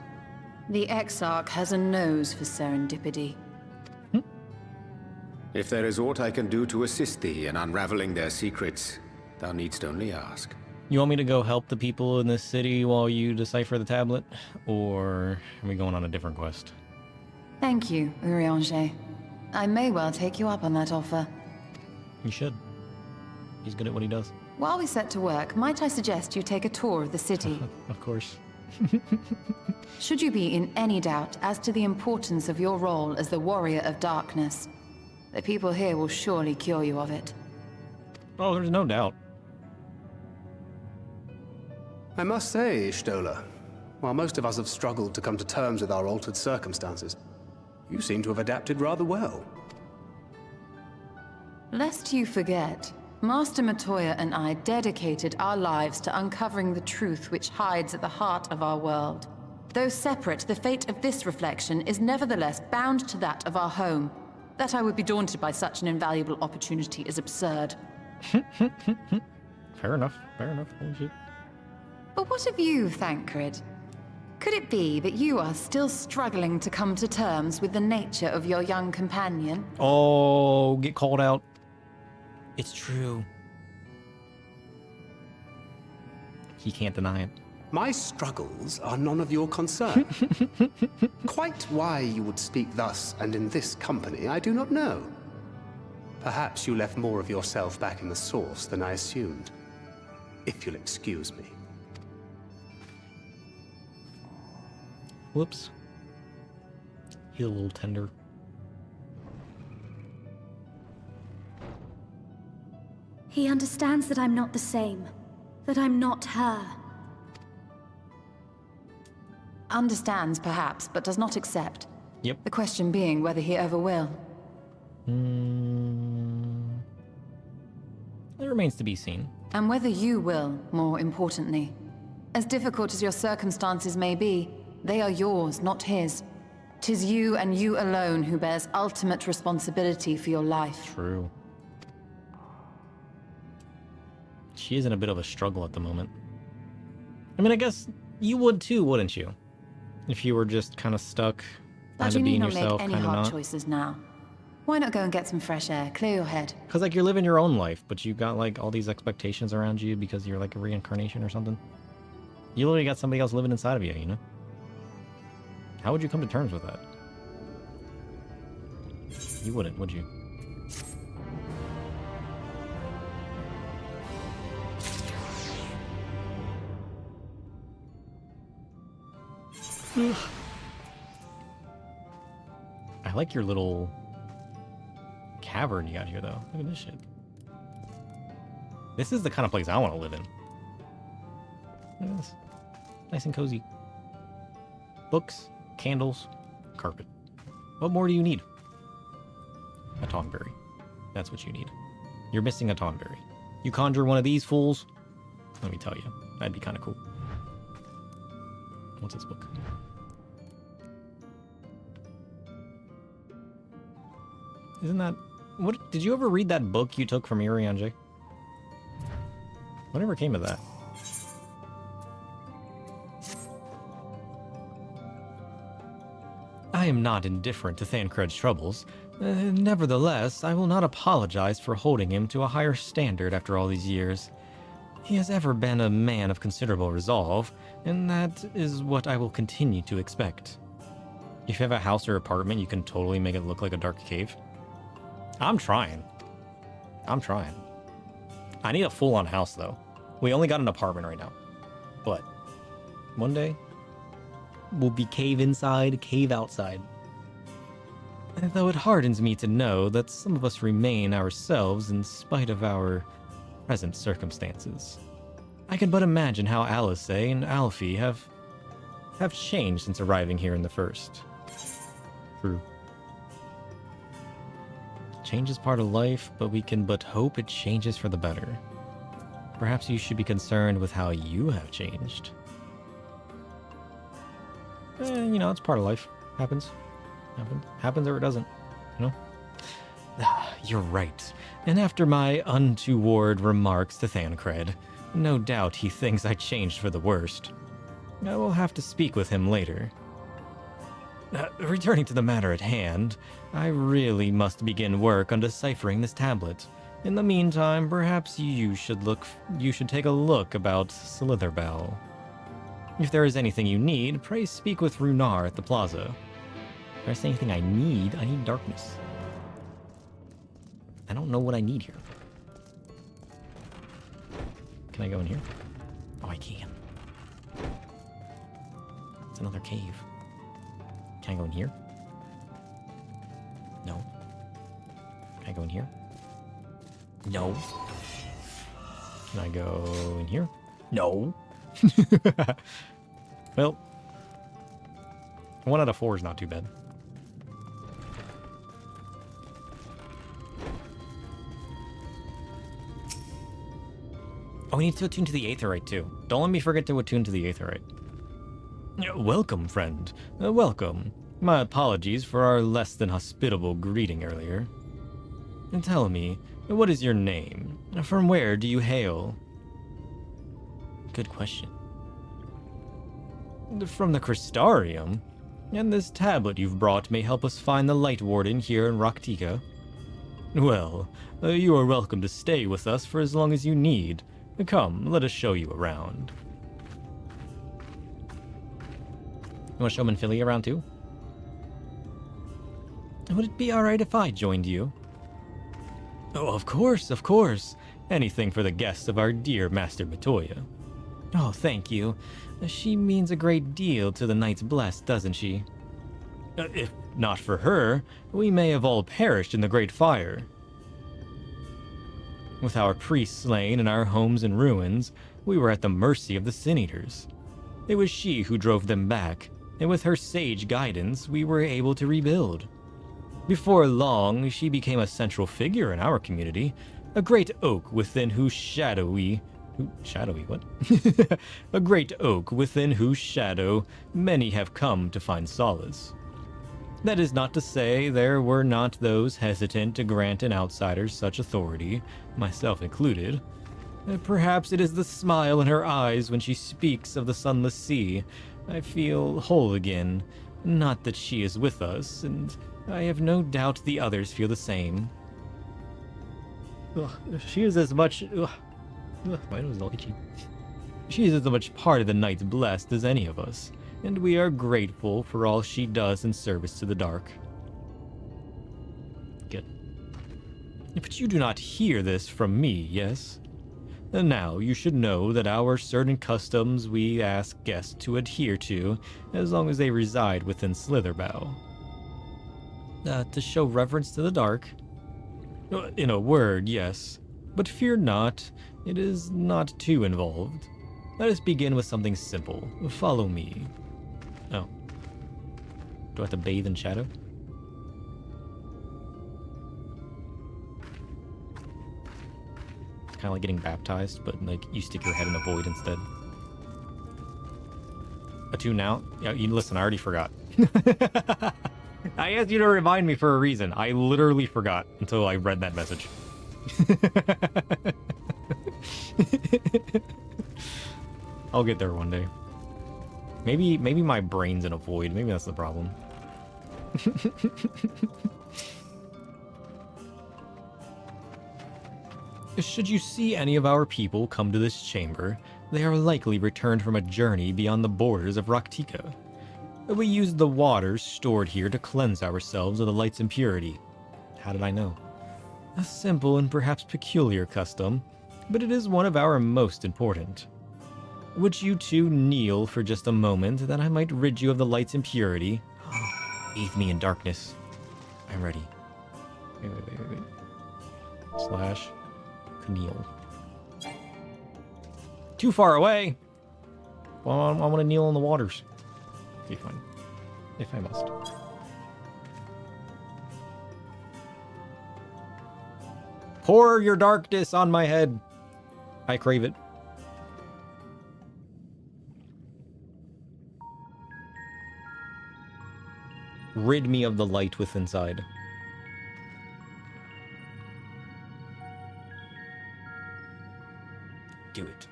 The Exarch has a nose for serendipity. If there is aught I can do to assist thee in unraveling their secrets, thou needst only ask. You want me to go help the people in this city while you decipher the tablet? Or are we going on a different quest? Thank you, Urianger. I may well take you up on that offer. You should. He's good at what he does. While we set to work, might I suggest you take a tour of the city? Of course. Should you be in any doubt as to the importance of your role as the Warrior of Darkness, the people here will surely cure you of it. Oh, there's no doubt. I must say, Stola, while most of us have struggled to come to terms with our altered circumstances, you seem to have adapted rather well. Lest you forget, Master Matoya and I dedicated our lives to uncovering the truth which hides at the heart of our world. Though separate, the fate of this reflection is nevertheless bound to that of our home. That I would be daunted by such an invaluable opportunity is absurd. Fair enough. Fair enough. Holy shit. But what of you, Thancred? Could it be that you are still struggling to come to terms with the nature of your young companion? Oh, get called out. It's true. He can't deny it. My struggles are none of your concern. Quite why you would speak thus and in this company, I do not know. Perhaps you left more of yourself back in the source than I assumed. If you'll excuse me. Whoops. He's a little tender. He understands that I'm not the same. That I'm not her. Understands, perhaps, but does not accept. Yep. The question being whether he ever will. It remains to be seen. And whether you will, more importantly. As difficult as your circumstances may be, they are yours, not his. 'Tis you and you alone who bears ultimate responsibility for your life. True. She is in a bit of a struggle at the moment. I mean, I guess you would too, wouldn't you? If you were just kind of stuck, But kind you of need being not yourself, make any kind of hard not. choices now. Why not go and get some fresh air, clear your head? Because, like, you're living your own life, but you've got, like, all these expectations around you because you're, like, a reincarnation or something. You literally got somebody else living inside of you, you know? How would you come to terms with that? You wouldn't, would you? I like your little cavern you got here, though. Look at this shit. This is the kind of place I want to live in. Look at this. Nice and cozy. Books, candles, carpet. What more do you need? A tonberry. That's what you need. You're missing a tonberry. You conjure one of these fools, let me tell you, that'd be kind of cool. What's this book? Isn't that... What, did you ever read that book you took from Urianger? Whatever came of that? I am not indifferent to Thancred's troubles. Nevertheless, I will not apologize for holding him to a higher standard after all these years. He has ever been a man of considerable resolve, and that is what I will continue to expect. If you have a house or apartment, you can totally make it look like a dark cave. I'm trying. I need a full-on house, though. We only got an apartment right now. But one day, we'll be cave inside, cave outside. Though it hardens me to know that some of us remain ourselves in spite of our present circumstances. I can but imagine how Alice and Alfie have changed since arriving here in the first. True. Change is part of life, but we can but hope it changes for the better. Perhaps you should be concerned with how you have changed. You know, it's part of life. Happens. Happens or it doesn't. You know? You're right. And after my untoward remarks to Thancred, no doubt he thinks I changed for the worst. I will have to speak with him later. Returning to the matter at hand, I really must begin work on deciphering this tablet. In the meantime, perhaps you should take a look about Slitherbell. If there is anything you need, pray speak with Runar at the plaza. If there's anything I need darkness. I don't know what I need here. Can I go in here? Oh, I can. It's another cave. Can I go in here? No. Can I go in here? No. Can I go in here? No. Well, 1 out of 4 is not too bad. Oh, we need to attune to the Aetherite too. Don't let me forget to attune to the Aetherite. Welcome, friend. Welcome. My apologies for our less than hospitable greeting earlier. And tell me, what is your name? From where do you hail? Good question. From the Crystarium? And this tablet you've brought may help us find the Light Warden here in Raktika. Well, you are welcome to stay with us for as long as you need. Come, let us show you around. You want to show Manphilly around too? Would it be alright if I joined you? Oh, of course, of course. Anything for the guests of our dear Master Matoya. Oh, thank you. She means a great deal to the Knights Blessed, doesn't she? If not for her, we may have all perished in the Great Fire. With our priests slain and our homes in ruins, we were at the mercy of the Sin-Eaters. It was she who drove them back, and with her sage guidance, we were able to rebuild. Before long, she became a central figure in our community, a great oak within whose shadowy what? A great oak within whose shadow many have come to find solace. That is not to say there were not those hesitant to grant an outsider such authority, myself included. Perhaps it is the smile in her eyes when she speaks of the sunless sea. I feel whole again. Not that she is with us, and I have no doubt the others feel the same. She is as much... my nose is all itchy. She is as much part of the Knights Blessed as any of us, and we are grateful for all she does in service to the dark. Good. But you do not hear this from me, yes? And now you should know that our certain customs we ask guests to adhere to, as long as they reside within Slitherbow. To show reverence to the dark? In a word, yes. But fear not, it is not too involved. Let us begin with something simple. Follow me. Oh. Do I have to bathe in shadow? It's kind of like getting baptized, but like you stick your head in a void instead. Attune now? Yeah, you listen, I already forgot. I asked you to remind me for a reason. I literally forgot until I read that message. I'll get there one day. Maybe my brain's in a void. Maybe that's the problem. Should you see any of our people come to this chamber, they are likely returned from a journey beyond the borders of Raktika. We use the waters stored here to cleanse ourselves of the light's impurity. How did I know? A simple and perhaps peculiar custom, but it is one of our most important. Would you two kneel for just a moment, that I might rid you of the light's impurity? Bathe me in darkness. I'm ready. Wait. Slash kneel. Too far away! Well, I want to kneel in the waters. Okay, fine. If I must. Pour your darkness on my head. I crave it. Rid me of the light within inside. Do it.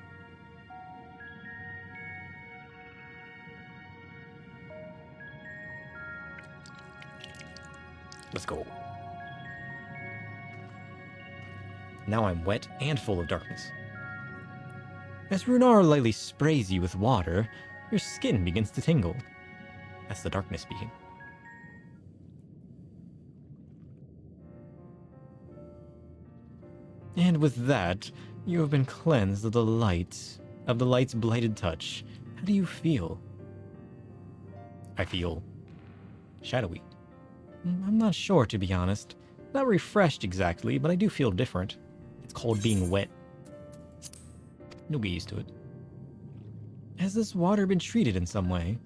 Let's go. Now I'm wet and full of darkness. As Runar lightly sprays you with water, your skin begins to tingle. That's the darkness speaking. And with that, you have been cleansed of the light's blighted touch. How do you feel? I feel shadowy. I'm not sure, to be honest. Not refreshed exactly, but I do feel different. It's called being wet. You'll get used to it. Has this water been treated in some way?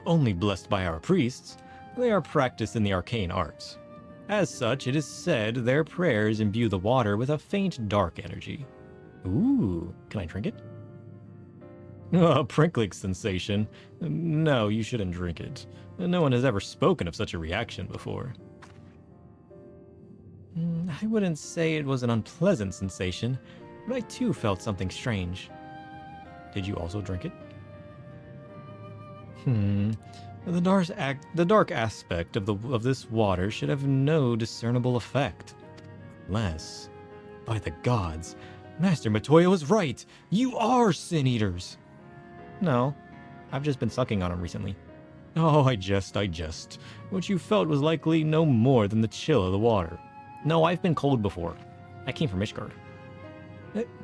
Only blessed by our priests. They are practiced in the arcane arts. As such, it is said their prayers imbue the water with a faint dark energy. Ooh, can I drink it? A prickling sensation. No, you shouldn't drink it. No one has ever spoken of such a reaction before. I wouldn't say it was an unpleasant sensation, but I too felt something strange. Did you also drink it? The dark aspect of this water should have no discernible effect. Unless, by the gods, Master Matoya was right! You are sin-eaters! No, I've just been sucking on him recently. Oh, I jest. What you felt was likely no more than the chill of the water. No, I've been cold before. I came from Ishgard.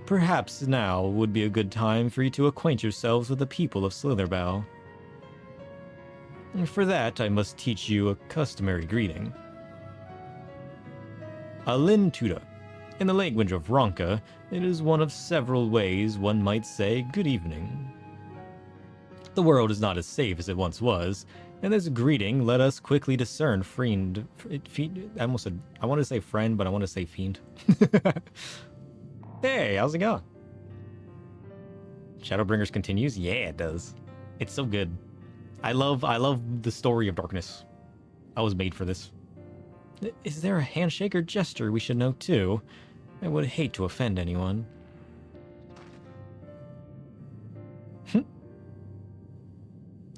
Perhaps now would be a good time for you to acquaint yourselves with the people of Slitherbow. For that, I must teach you a customary greeting. Alin Tuda. In the language of Ronka, it is one of several ways one might say good evening. The world is not as safe as it once was, and this greeting let us quickly discern fiend. I wanted to say friend, but I want to say fiend. Hey, how's it going? Shadowbringers continues? Yeah, it does. It's so good. I love the story of darkness. I was made for this. Is there a handshake or gesture we should know too? I would hate to offend anyone.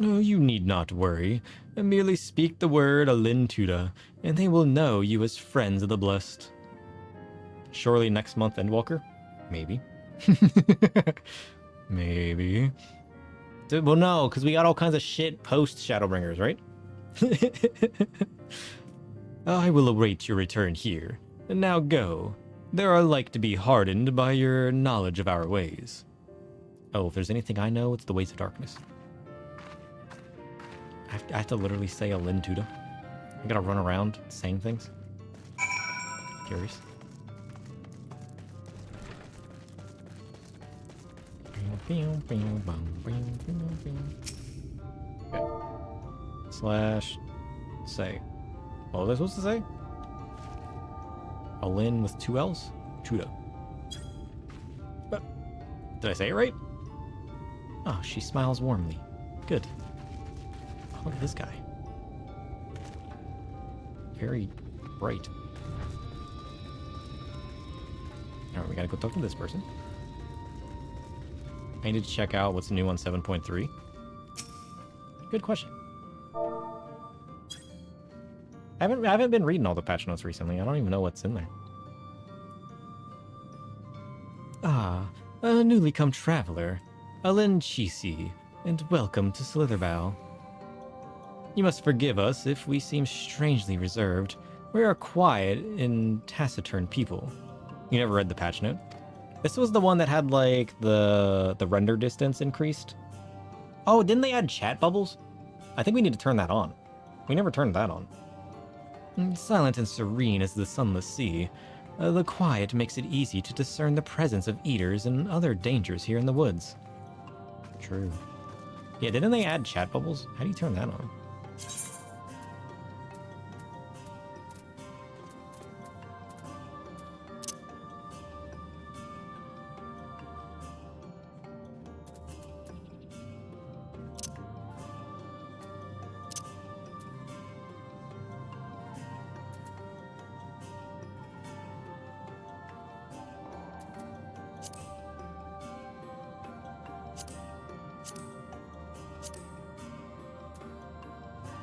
Oh, you need not worry. Merely speak the word Alin Tuda, and they will know you as friends of the blessed. Surely next month, Endwalker? Maybe. Maybe. Well, no, because we got all kinds of shit post Shadowbringers, right? I will await your return here. And now go. There are like to be hardened by your knowledge of our ways. Oh, if there's anything I know, it's the ways of darkness. I have to literally say a Lintuda. I gotta run around saying things. Curious. Okay. Slash say. What was I supposed to say? Alin with 2 L's? Tuda. Did I say it right? Oh, she smiles warmly. Good. Oh, look at this guy. Very bright. Alright, we gotta go talk to this person. I need to check out what's new on 7.3. Good question. I haven't been reading all the patch notes recently. I don't even know what's in there. Ah, a newly come traveler, Alin Chisi, and welcome to Slitherbow. You must forgive us if we seem strangely reserved. We are quiet and taciturn people. You never read the patch note? This was the one that had, like, the render distance increased. Oh, didn't they add chat bubbles? I think we need to turn that on. We never turned that on. Silent and serene as the sunless sea, the quiet makes it easy to discern the presence of eaters and other dangers here in the woods. True. Yeah, didn't they add chat bubbles? How do you turn that on?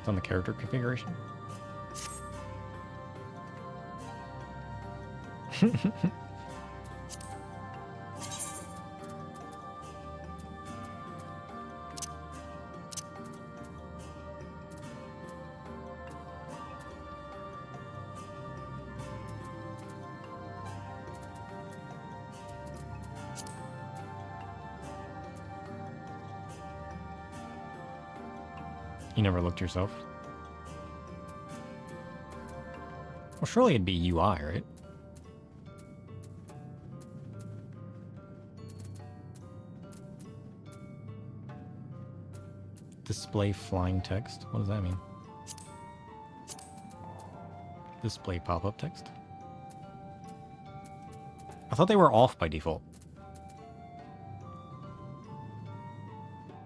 It's on the character configuration. You never looked yourself? Well, surely it'd be UI, right? Display flying text? What does that mean? Display pop-up text? I thought they were off by default.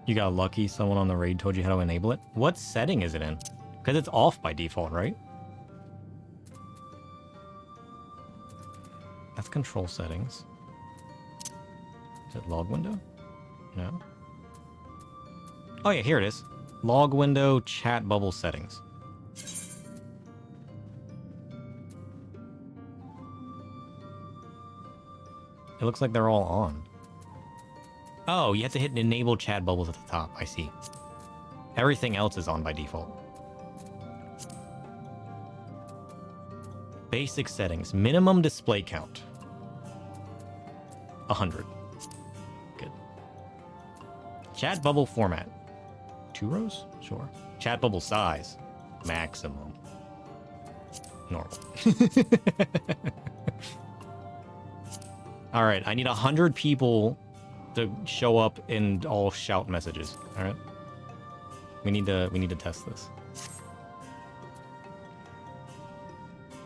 You got lucky, someone on the raid told you how to enable it. What setting is it in? Because it's off by default, right? That's control settings. Is it log window? No. Oh yeah, here it is. Log window, chat bubble settings. It looks like they're all on. Oh, you have to hit enable chat bubbles at the top. I see. Everything else is on by default. Basic settings. Minimum display count. 100. Good. Chat bubble format. 2 rows? Sure. Chat bubble size. Maximum. Normal. Alright, I need 100 people to show up and all shout messages. Alright? We need to test this.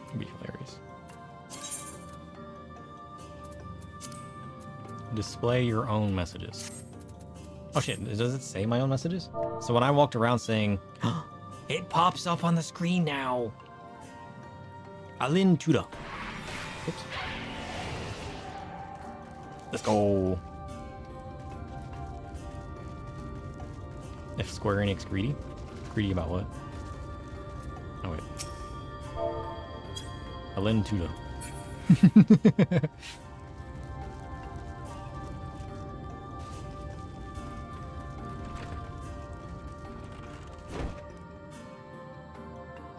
It'd be hilarious. Display your own messages. Oh shit, does it say my own messages? So when I walked around saying, it pops up on the screen now. Alin Tuda. Oops. Let's go. If Square Enix greedy? Greedy about what? Oh wait. Alin Tuda.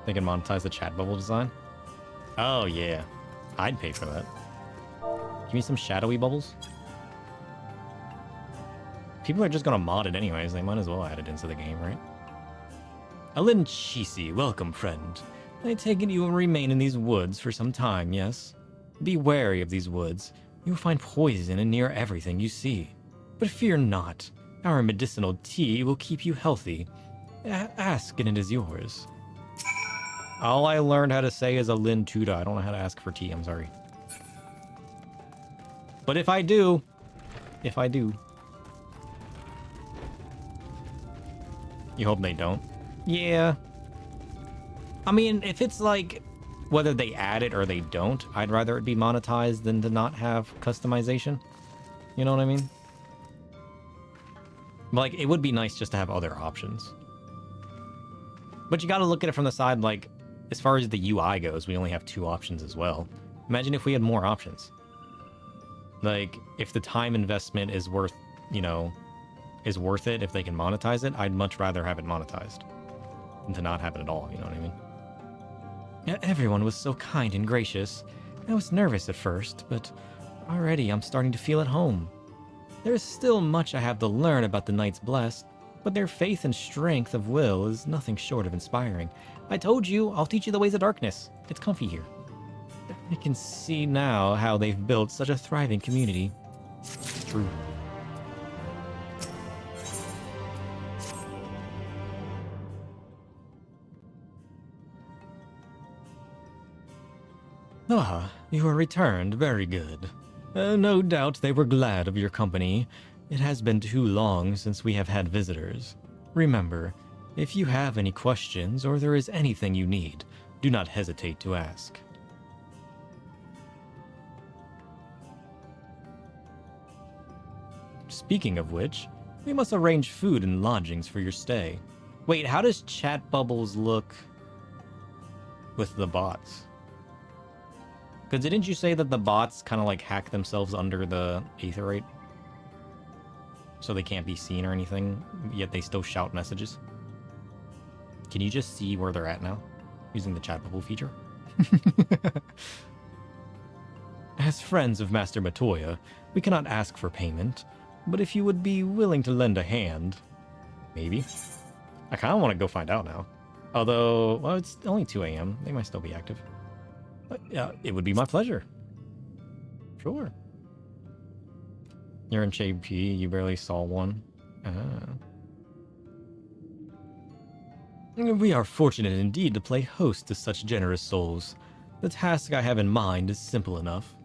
They can monetize the chat bubble design? Oh yeah. I'd pay for that. Give me some shadowy bubbles. People are just gonna mod it anyways, they might as well add it into the game, right? Alin Chisi, welcome friend. I take it you will remain in these woods for some time, yes? Be wary of these woods. You will find poison in near everything you see. But fear not. Our medicinal tea will keep you healthy. Ask and it is yours. All I learned how to say is Alin Tuda. I don't know how to ask for tea, I'm sorry. But if I do... You hope they don't? Yeah. I mean, if it's like, whether they add it or they don't, I'd rather it be monetized than to not have customization. You know what I mean? Like, it would be nice just to have other options. But you gotta look at it from the side, like, as far as the UI goes, we only have 2 options as well. Imagine if we had more options. Like, if the time investment is worth, you know, is worth it if they can monetize it, I'd much rather have it monetized than to not have it at all, you know what I mean? Everyone was so kind and gracious. I was nervous at first, but already I'm starting to feel at home. There is still much I have to learn about the Knights Blessed, but their faith and strength of will is nothing short of inspiring. I told you, I'll teach you the ways of darkness. It's comfy here. I can see now how they've built such a thriving community. It's true. Ah, you are returned. Very good. No doubt they were glad of your company. It has been too long since we have had visitors. Remember, if you have any questions or there is anything you need, do not hesitate to ask. Speaking of which, we must arrange food and lodgings for your stay. Wait, how does chat bubbles look with the bots? Because didn't you say that the bots kind of like hack themselves under the aetherite? So they can't be seen or anything, yet they still shout messages? Can you just see where they're at now? Using the chat bubble feature? As friends of Master Matoya, we cannot ask for payment, but if you would be willing to lend a hand, maybe. I kind of want to go find out now. Although, well, it's only 2 a.m. They might still be active. But yeah, it would be my pleasure. Sure. You're in Shade P, you barely saw one. We are fortunate indeed to play host to such generous souls. The task I have in mind is simple enough.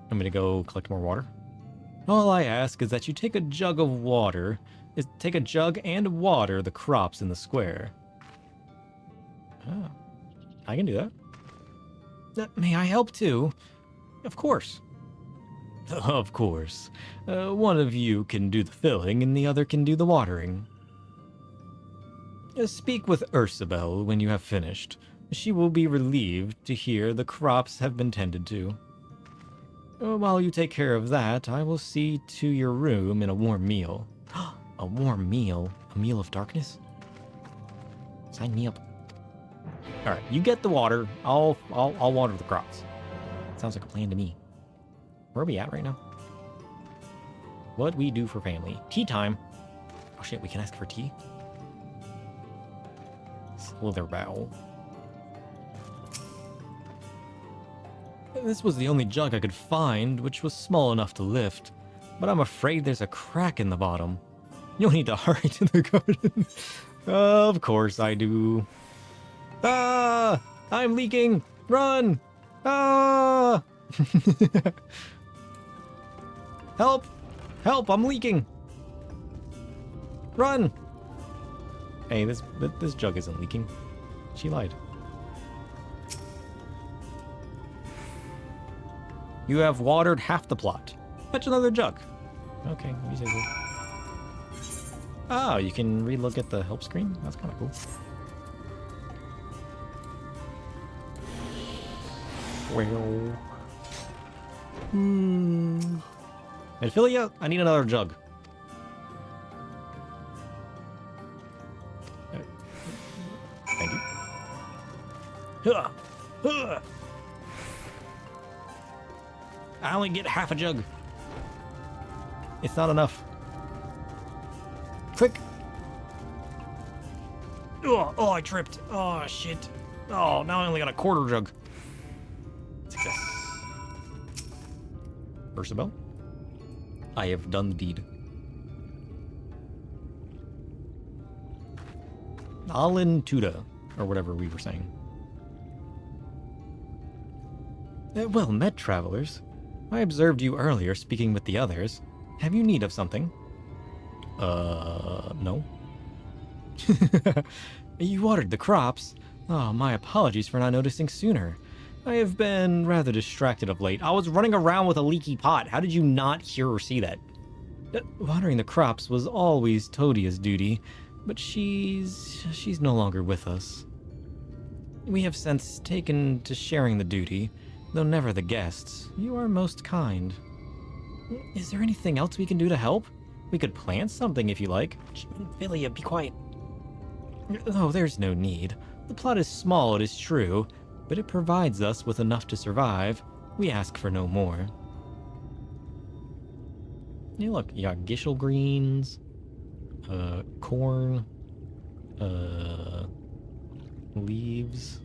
I'm gonna go collect more water. All I ask is that you take a jug and water the crops in the square. Oh, I can do that. May I help too? Of course. Of course. One of you can do the filling and the other can do the watering. Speak with Ursabel when you have finished. She will be relieved to hear the crops have been tended to. While you take care of that, I will see to your room and a warm meal. A warm meal? A meal of darkness? Sign me up. Alright, you get the water. I'll water the crops. Sounds like a plan to me. Where are we at right now? What we do for family. Tea time. Oh shit, we can ask for tea? Slither bow. This was the only jug I could find, which was small enough to lift. But I'm afraid there's a crack in the bottom. You'll need to hurry to the garden. Of course I do. Ah! I'm leaking! Run! Ah! Help! Help! I'm leaking! Run! Hey, this jug isn't leaking. She lied. You have watered half the plot. Fetch another jug. Okay, let me say so. Oh, you can relook at the help screen? That's kind of cool. Well... Ophelia, I need another jug. Thank you. I only get half a jug. It's not enough. Quick. Oh, I tripped. Oh, shit. Oh, now I only got a quarter jug. Success. Ursabel, I have done the deed. Alin Tuda, or whatever we were saying. Well met, travelers. I observed you earlier speaking with the others. Have you need of something? No. You watered the crops. Oh, my apologies for not noticing sooner. I have been rather distracted of late. I was running around with a leaky pot. How did you not hear or see that? Watering the crops was always Todia's duty, but she's no longer with us. We have since taken to sharing the duty, though never the guests. You are most kind. Is there anything else we can do to help? We could plant something if you like. Philia, be quiet. Oh, there's no need. The plot is small, it is true, but it provides us with enough to survive. We ask for no more. Yeah, look, you got gishel greens, corn, leaves,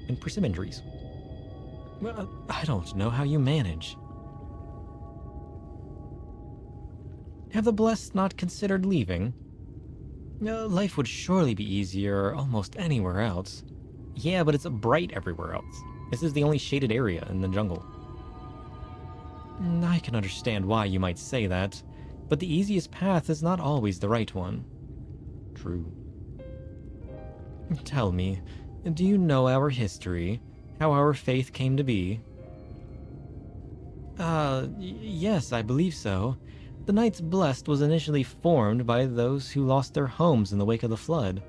and persimmon trees. Well, I don't know how you manage. Have the blessed not considered leaving? Life would surely be easier almost anywhere else. Yeah, but it's bright everywhere else. This is the only shaded area in the jungle. I can understand why you might say that, but the easiest path is not always the right one. True. Tell me, do you know our history? How our faith came to be? Yes, I believe so. The Knights Blessed was initially formed by those who lost their homes in the wake of the flood.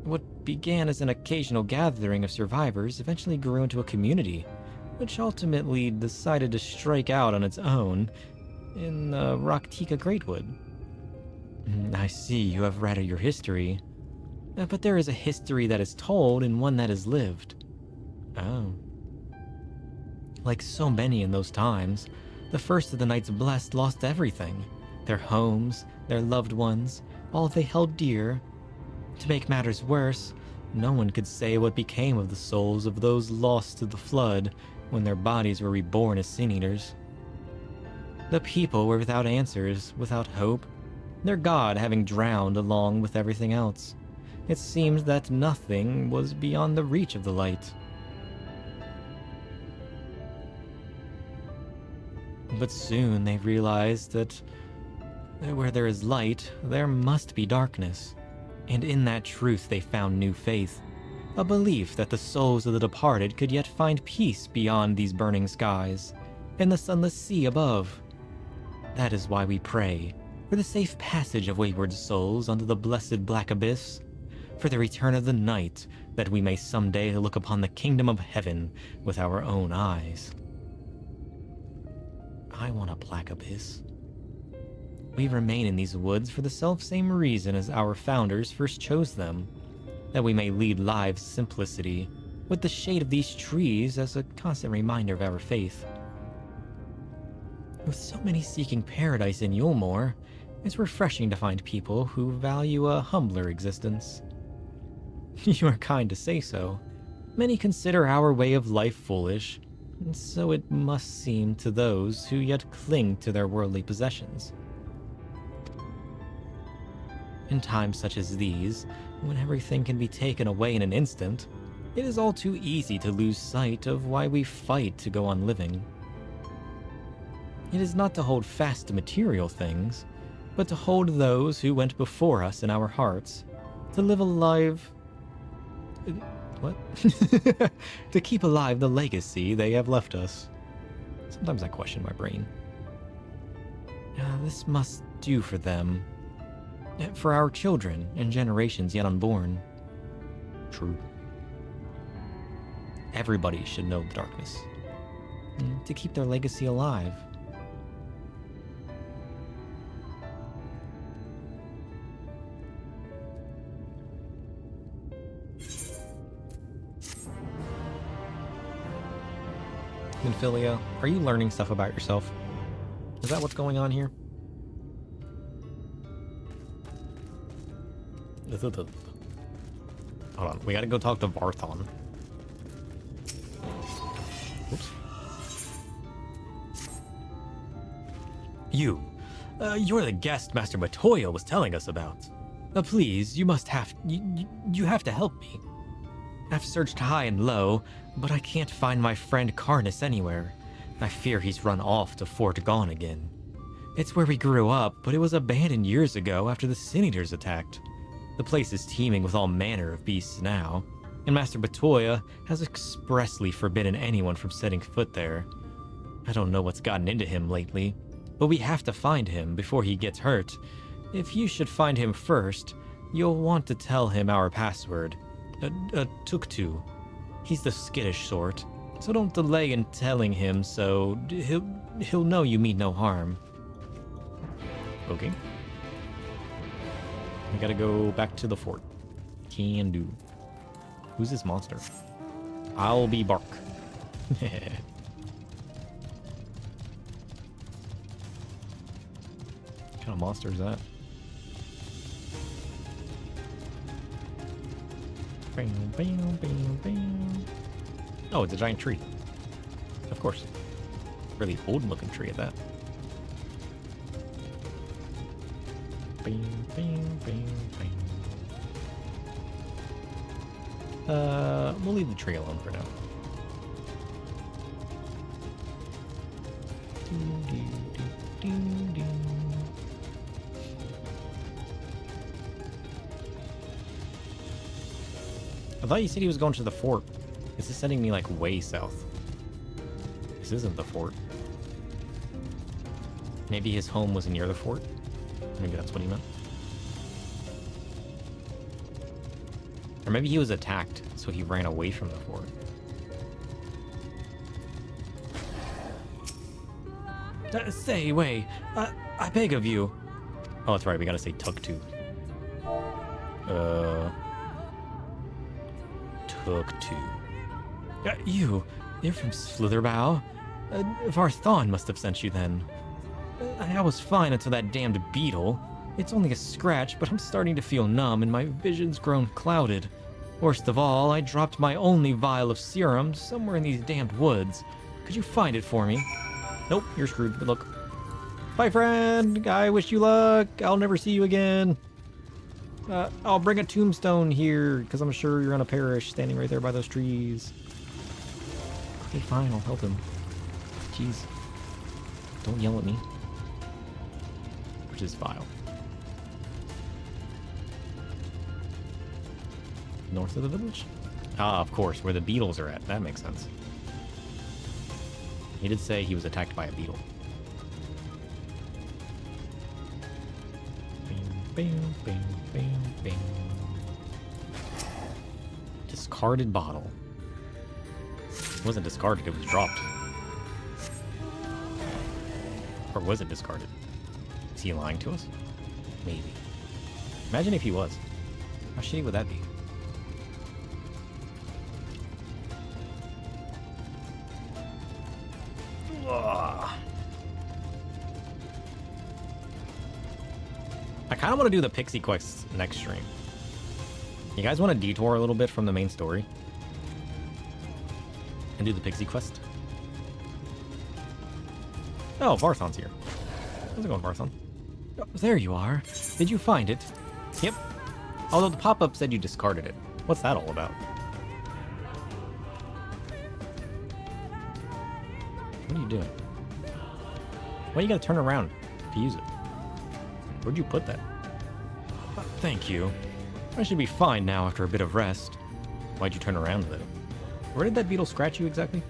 What began as an occasional gathering of survivors eventually grew into a community, which ultimately decided to strike out on its own in Raktika Greatwood. I see you have read your history. But there is a history that is told and one that is lived. Oh. Like so many in those times, the first of the Knights Blessed lost everything. Their homes, their loved ones, all they held dear. To make matters worse, no one could say what became of the souls of those lost to the flood when their bodies were reborn as Sin Eaters. The people were without answers, without hope, their god having drowned along with everything else. It seemed that nothing was beyond the reach of the light. But soon they realized that where there is light, there must be darkness. And in that truth they found new faith, a belief that the souls of the departed could yet find peace beyond these burning skies, and the sunless sea above. That is why we pray, for the safe passage of wayward souls unto the blessed black abyss, for the return of the night, that we may someday look upon the kingdom of heaven with our own eyes. I want a black abyss. We remain in these woods for the self-same reason as our founders first chose them, that we may lead lives of simplicity, with the shade of these trees as a constant reminder of our faith. With so many seeking paradise in Yulmore, it's refreshing to find people who value a humbler existence. You are kind to say so. Many consider our way of life foolish, and so it must seem to those who yet cling to their worldly possessions. In times such as these, when everything can be taken away in an instant, it is all too easy to lose sight of why we fight to go on living. It is not to hold fast to material things, but to hold those who went before us in our hearts, to live alive... What? To keep alive the legacy they have left us. Sometimes I question my brain. This must do for them. For our children and generations yet unborn. True. Everybody should know the darkness. To keep their legacy alive. Minfilia, are you learning stuff about yourself? Is that what's going on here? Hold on, we gotta go talk to Varthon. Oops. You're the guest Master Matoya was telling us about. Please, you have to help me. I've searched high and low, but I can't find my friend Karnas anywhere. I fear he's run off to Fort Gone again. It's where we grew up, but it was abandoned years ago after the Sin Eaters attacked. The place is teeming with all manner of beasts now, and Master Matoya has expressly forbidden anyone from setting foot there. I don't know what's gotten into him lately, but we have to find him before he gets hurt. If you should find him first, you'll want to tell him our password. Tuktu. He's the skittish sort, so don't delay in telling him so he'll know you mean no harm. Okay. We gotta go back to the fort. Can do. Who's this monster? I'll be Bark. What kind of monster is that? Oh, it's a giant tree. Of course. Really old looking tree at that. We'll leave the tree alone for now. I thought you said he was going to the fort. This is sending me like way south. This isn't the fort. Maybe his home was near the fort. Maybe that's what he meant. Or maybe he was attacked, so he ran away from the fort. Say, wait. I beg of you. Oh, that's right. We gotta say took to. Took to. You're from Slitherbow. Varthon must have sent you then. I was fine until that damned beetle. It's only a scratch, but I'm starting to feel numb and my vision's grown clouded. Worst of all, I dropped my only vial of serum somewhere in these damned woods. Could you find it for me? Nope, you're screwed. Good luck. Bye, friend. I wish you luck. I'll never see you again. I'll bring a tombstone here, because I'm sure you're gonna perish standing right there by those trees. Okay, fine, I'll help him. Jeez. Don't yell at me. Which is vile. North of the village? Ah, of course, where the beetles are at. That makes sense. He did say he was attacked by a beetle. Bam, bam, bam, bam. Discarded bottle. It wasn't discarded, it was dropped. Or was it discarded? Is he lying to us? Maybe. Imagine if he was. How shitty would that be? Ugh. I kind of want to do the Pixie quests next stream. You guys want to detour a little bit from the main story? And do the Pixie quest? Oh, Varthon's here. How's it going, Varthon? Oh, there you are. Did you find it? Yep. Although the pop-up said you discarded it. What's that all about? What are you doing? Why you gotta turn around to use it? Where'd you put that? Thank you. I should be fine now after a bit of rest. Why'd you turn around then? Where did that beetle scratch you exactly?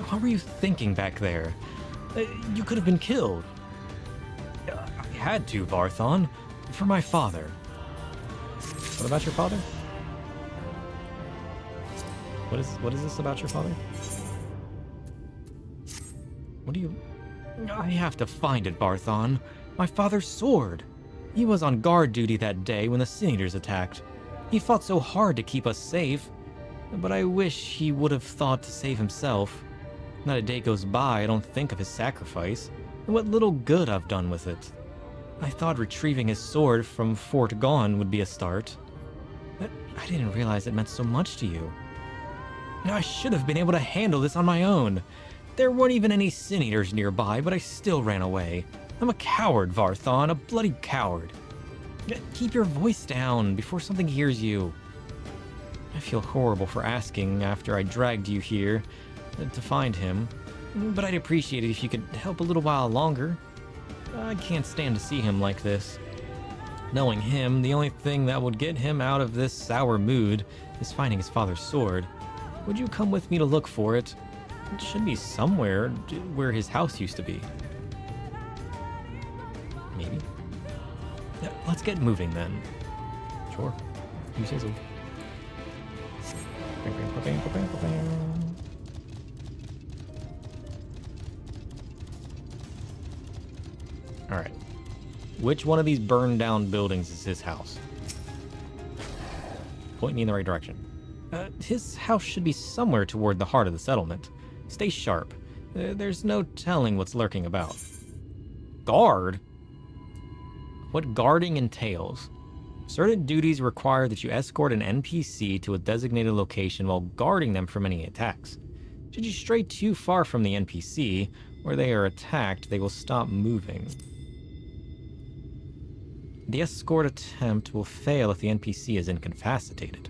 What were you thinking back there? You could have been killed. I had to, Varthon. For my father. What about your father? What is this about your father? What do you... I have to find it, Varthon. My father's sword. He was on guard duty that day when the Sin Eaters attacked. He fought so hard to keep us safe, but I wish he would have thought to save himself. Not a day goes by I don't think of his sacrifice, and what little good I've done with it. I thought retrieving his sword from Fort Gone would be a start, but I didn't realize it meant so much to you. I should have been able to handle this on my own. There weren't even any Sin Eaters nearby, but I still ran away. I'm a coward, Varthon, a bloody coward. Keep your voice down before something hears you. I feel horrible for asking after I dragged you here to find him, but I'd appreciate it if you could help a little while longer. I can't stand to see him like this. Knowing him, the only thing that would get him out of this sour mood is finding his father's sword. Would you come with me to look for it? It should be somewhere where his house used to be. Maybe. Let's get moving then. Sure. You say so. Alright. Which one of these burned down buildings is his house? Point me in the right direction. His house should be somewhere toward the heart of the settlement. Stay sharp. There's no telling what's lurking about. Guard? What guarding entails. Certain duties require that you escort an NPC to a designated location while guarding them from any attacks. Should you stray too far from the NPC, where they are attacked, they will stop moving. The escort attempt will fail if the NPC is incapacitated.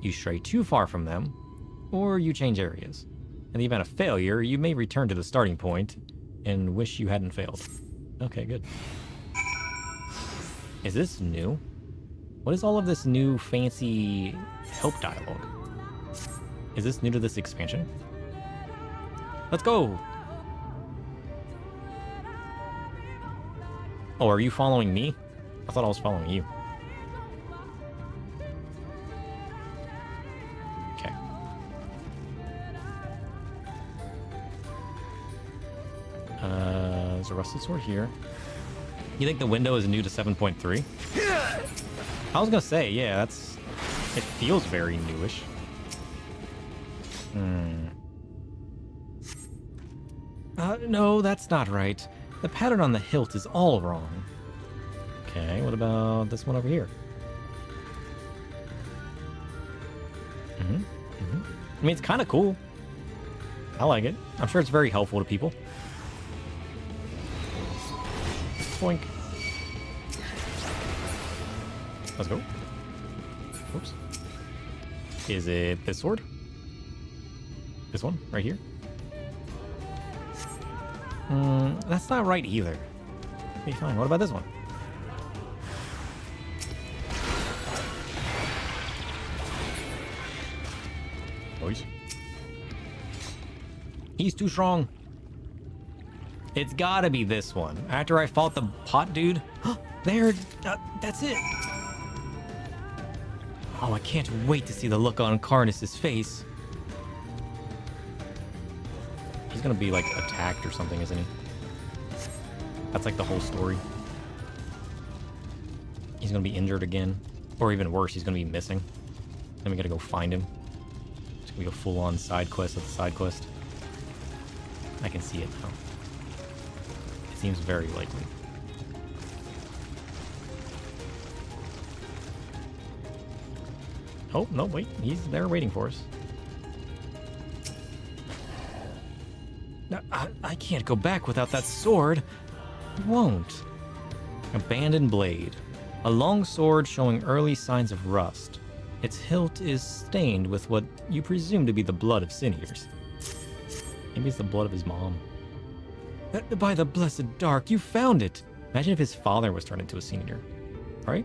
You stray too far from them, or you change areas. In the event of failure, you may return to the starting point and wish you hadn't failed. Okay, good. Is this new? What is all of this new fancy help dialogue? Is this new to this expansion? Let's go! Oh, are you following me? I thought I was following you. Okay. There's a rusted sword here. You think the window is new to 7.3? I was gonna say, yeah, that's... It feels very newish. No, that's not right. The pattern on the hilt is all wrong. Okay, what about this one over here? I mean, it's kind of cool. I like it. I'm sure it's very helpful to people. Boink. Let's go. Oops. Is it this sword? This one, right here? That's not right either. Okay, fine. What about this one? Boys. He's too strong. It's gotta be this one. After I fought the pot dude. There. That's it. Oh, I can't wait to see the look on Karnas's face. He's gonna be, like, attacked or something, isn't he? That's, like, the whole story. He's gonna be injured again. Or even worse, he's gonna be missing. Then we gotta go find him. It's gonna be a full-on side quest of the side quest. I can see it now. It seems very likely. Oh, no, wait. He's there waiting for us. I can't go back without that sword. Won't. Abandoned blade. A long sword showing early signs of rust. Its hilt is stained with what you presume to be the blood of sin eaters. Maybe it's the blood of his mom. By the blessed dark, you found it! Imagine if his father was turned into a sin eater. Right?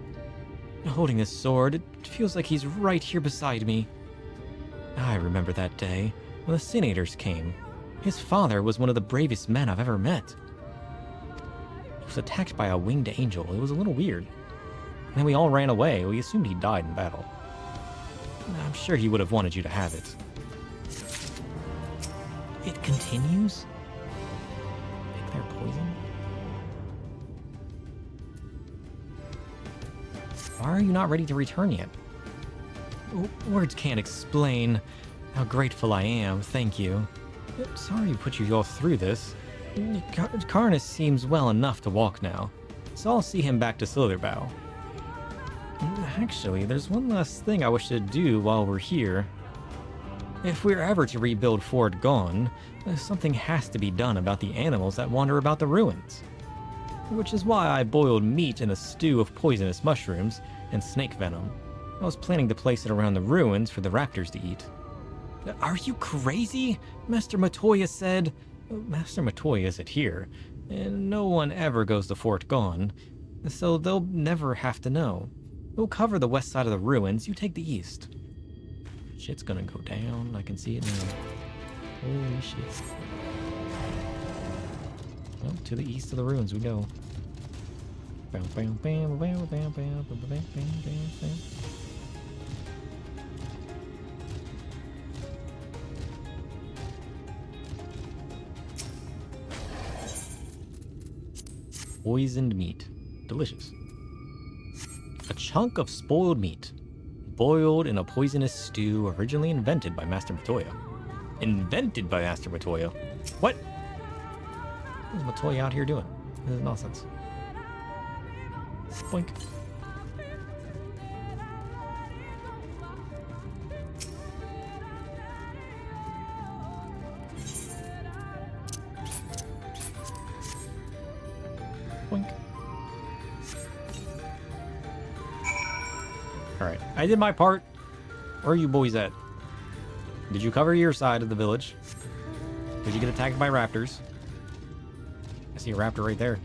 Holding this sword, it feels like he's right here beside me. I remember that day, when the sin eaters came. His father was one of the bravest men I've ever met. He was attacked by a winged angel. It was a little weird. And then we all ran away. We assumed he died in battle. I'm sure he would have wanted you to have it. It continues? Pick their poison? Why are you not ready to return yet? Words can't explain how grateful I am, thank you. Sorry to put you all through this. Karnas seems well enough to walk now, so I'll see him back to Slitherbow. Actually, there's one last thing I wish to do while we're here. If we're ever to rebuild Fort Gone, something has to be done about the animals that wander about the ruins. Which is why I boiled meat in a stew of poisonous mushrooms and snake venom. I was planning to place it around the ruins for the raptors to eat. Are you crazy? Master Matoya said... Master Matoya isn't here, and no one ever goes to Fort Gone, so they'll never have to know. We'll cover the west side of the ruins, you take the east. Shit's gonna go down, I can see it now. Holy shit. Well, to the east of the ruins we go. Bam, bam, bam, bam, bam, bam, bam, bam, bam. Poisoned meat. Delicious. A chunk of spoiled meat. Boiled in a poisonous stew originally invented by Master Matoya. Invented by Master Matoya? What? What is Matoya out here doing? This is nonsense. Boink. Boink. Alright, I did my part. Where are you boys at? Did you cover your side of the village? Did you get attacked by raptors? I see a raptor right there.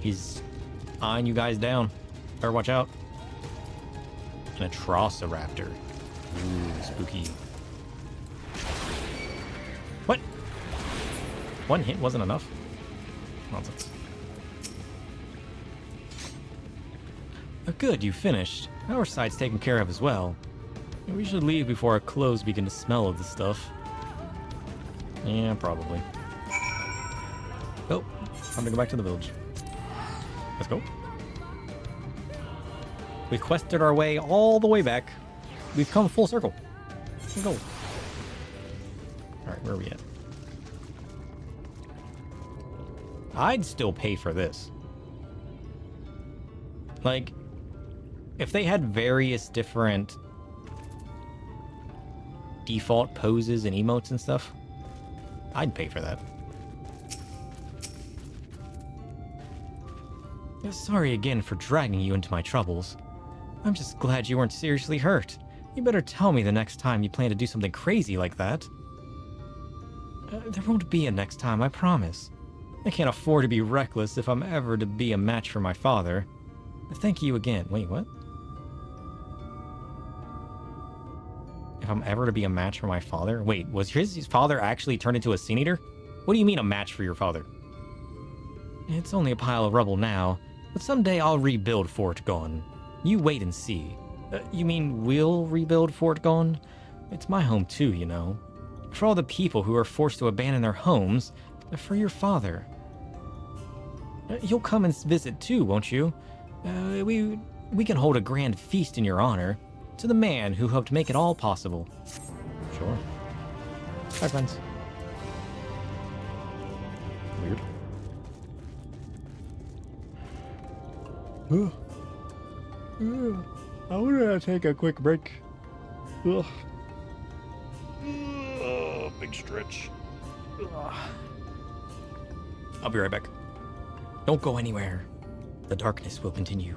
He's eyeing you guys down. Better watch out. An Atrociraptor. Ooh, spooky. What? One hit wasn't enough? Nonsense. Good, you finished. Our side's taken care of as well. We should leave before our clothes begin to smell of the stuff. Yeah, probably. Oh, time to go back to the village. Let's go. We quested our way all the way back. We've come full circle. Let's go. Alright, where are we at? I'd still pay for this. Like, if they had various different default poses and emotes and stuff, I'd pay for that. Sorry again for dragging you into my troubles. I'm just glad you weren't seriously hurt. You better tell me the next time you plan to do something crazy like that. There won't be a next time, I promise. I can't afford to be reckless if I'm ever to be a match for my father. Thank you again. Wait, what? If I'm ever to be a match for my father? Wait, was his father actually turned into a Sin Eater? What do you mean a match for your father? It's only a pile of rubble now, but someday I'll rebuild Fort Gone. You wait and see. You mean we'll rebuild Fort Gone? It's my home too, you know. For all the people who are forced to abandon their homes, for your father. You'll come and visit too, won't you? We can hold a grand feast in your honor, to the man who helped make it all possible. Sure. Hi, friends. Weird. I want to take a quick break. Ugh. Big stretch. Ugh. I'll be right back. Don't go anywhere. The darkness will continue.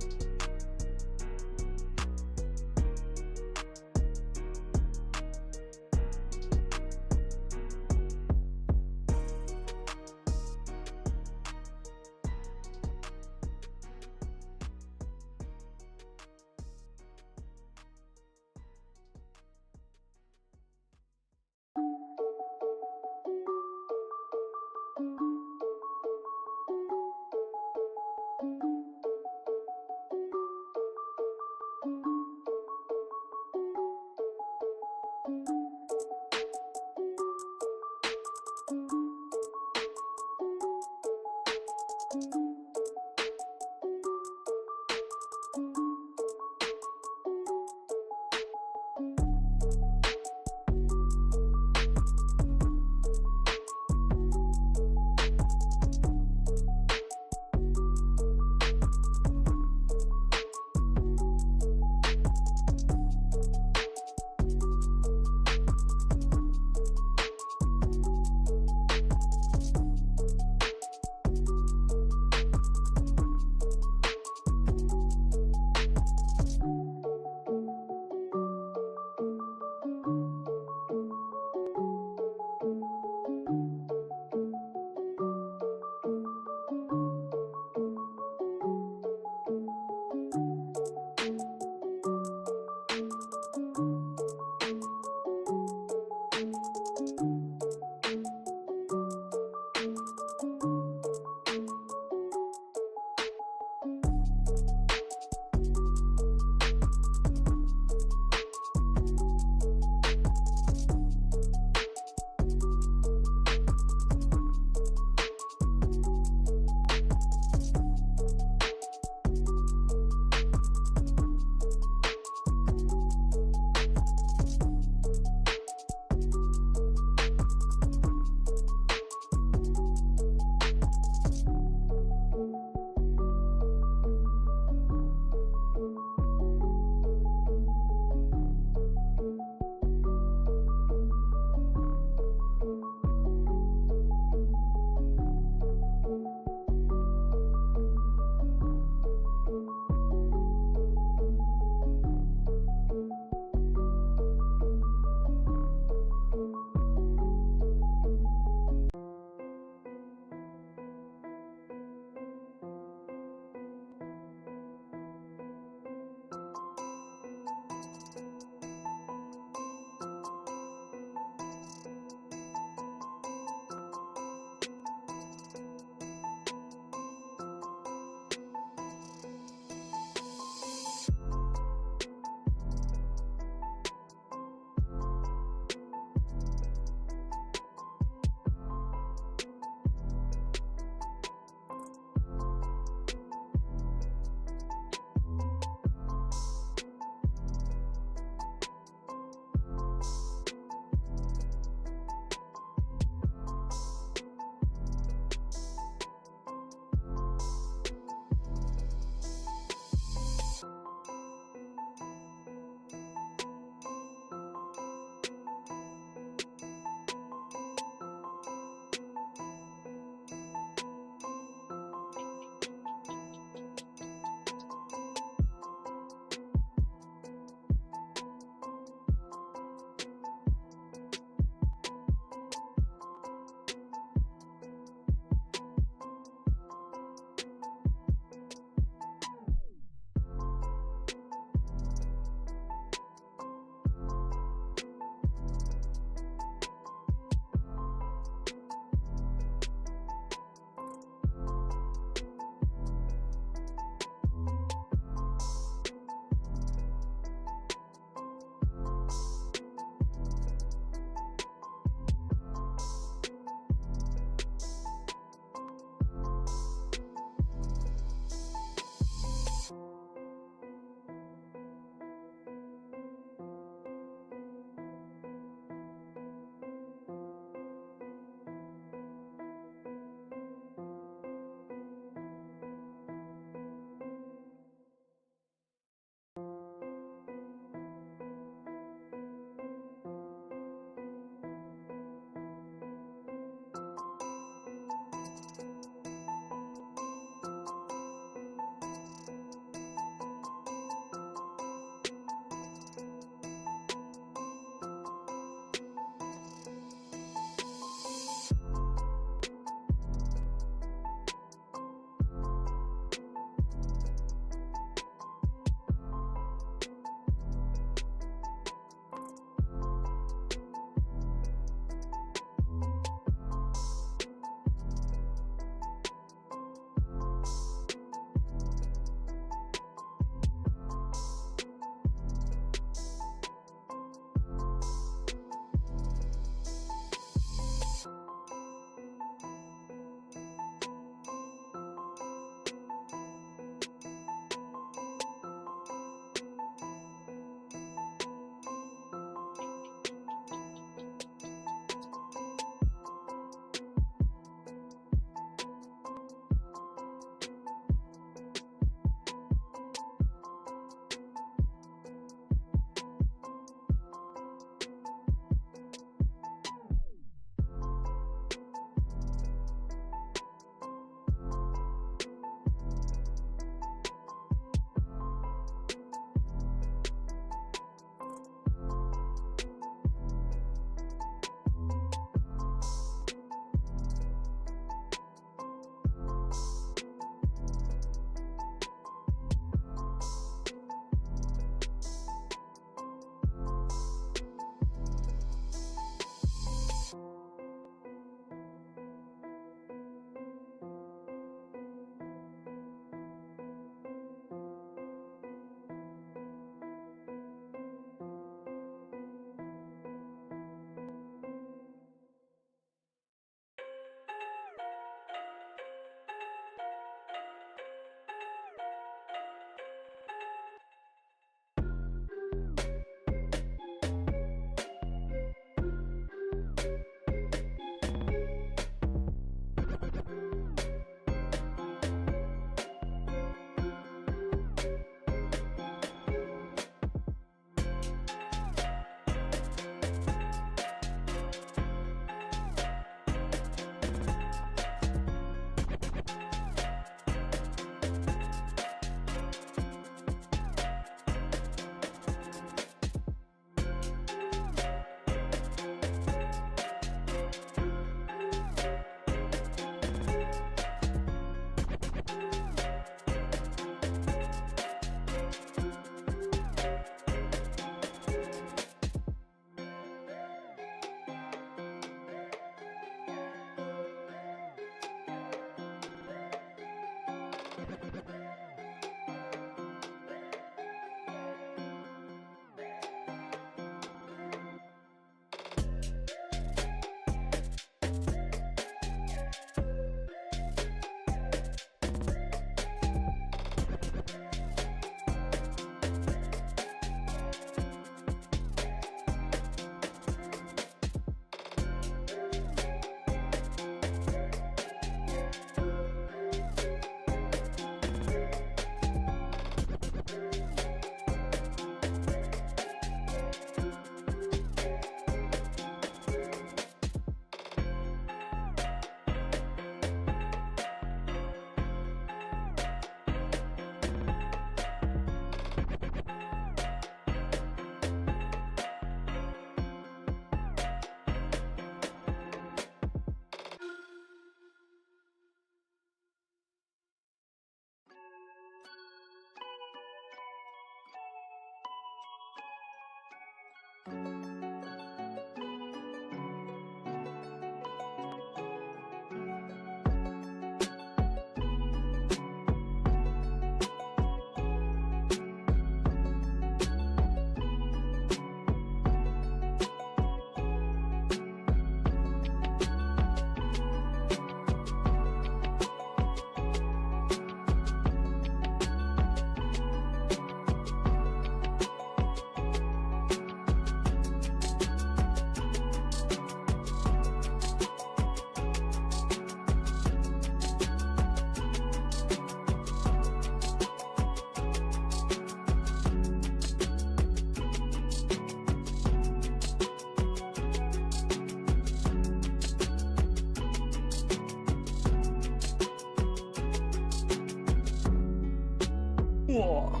Whoa.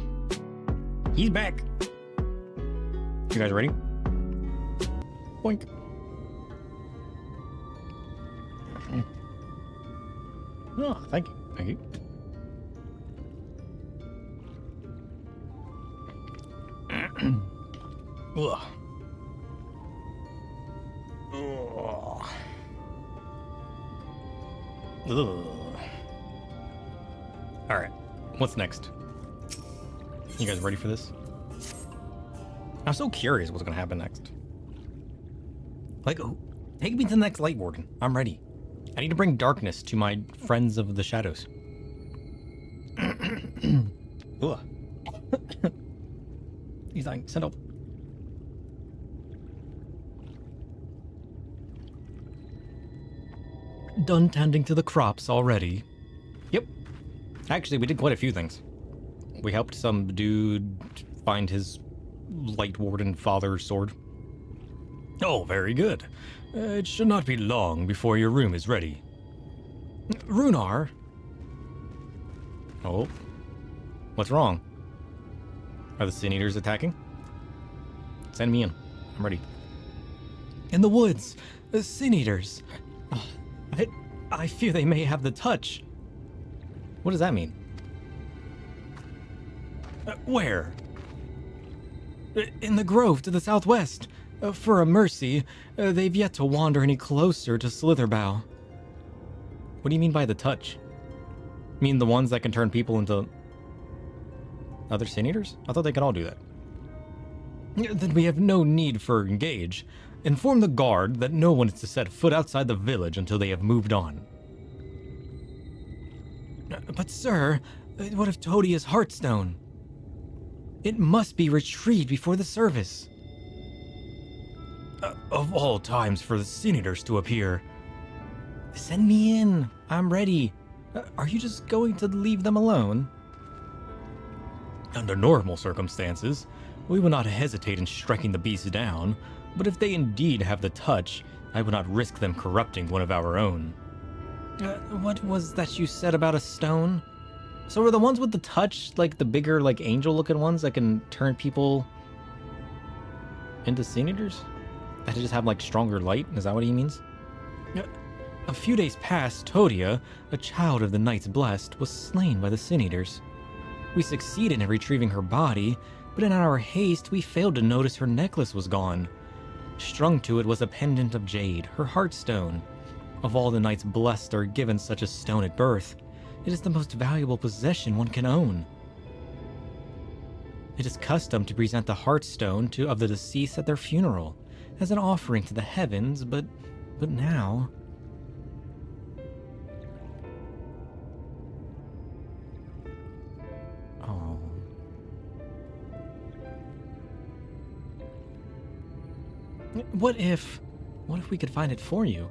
He's back. You guys ready? Boink. Oh, thank you. Thank you. Ugh. Ugh. Ugh. All right, what's next? You guys ready for this? I'm so curious what's gonna happen next. Like, take me to the next light warden. I'm ready. I need to bring darkness to my friends of the shadows. Ugh. He's like, send up. Done tending to the crops already. Yep. Actually, we did quite a few things. We helped some dude find his light warden father's sword. Oh, very good. It should not be long before your room is ready. Runar? Oh. What's wrong? Are the Sin Eaters attacking? Send me in. I'm ready. In the woods! The Sin Eaters! I fear they may have the touch. What does that mean? Where? In the grove to the southwest. For a mercy, they've yet to wander any closer to Slitherbow. What do you mean by the touch? You mean the ones that can turn people into other Sin Eaters? I thought they could all do that. Then we have no need for engage. Inform the guard that no one is to set foot outside the village until they have moved on. But sir, what of Todia's Heartstone? It must be retrieved before the service. Of all times for the Sin Eaters to appear. Send me in. I'm ready. Are you just going to leave them alone? Under normal circumstances, we would not hesitate in striking the beasts down, but if they indeed have the touch, I would not risk them corrupting one of our own. What was that you said about a stone? So are the ones with the touch, like the bigger, like angel-looking ones that can turn people into Sin Eaters? That just have like stronger light? Is that what he means? A few days past, Todia, a child of the Knights Blessed, was slain by the Sin Eaters. We succeeded in retrieving her body, but in our haste, we failed to notice her necklace was gone. Strung to it was a pendant of jade, her heartstone. Of all the Knights Blessed are given such a stone at birth, it is the most valuable possession one can own. It is custom to present the heartstone of the deceased at their funeral, as an offering to the heavens, but now... Oh. What if we could find it for you?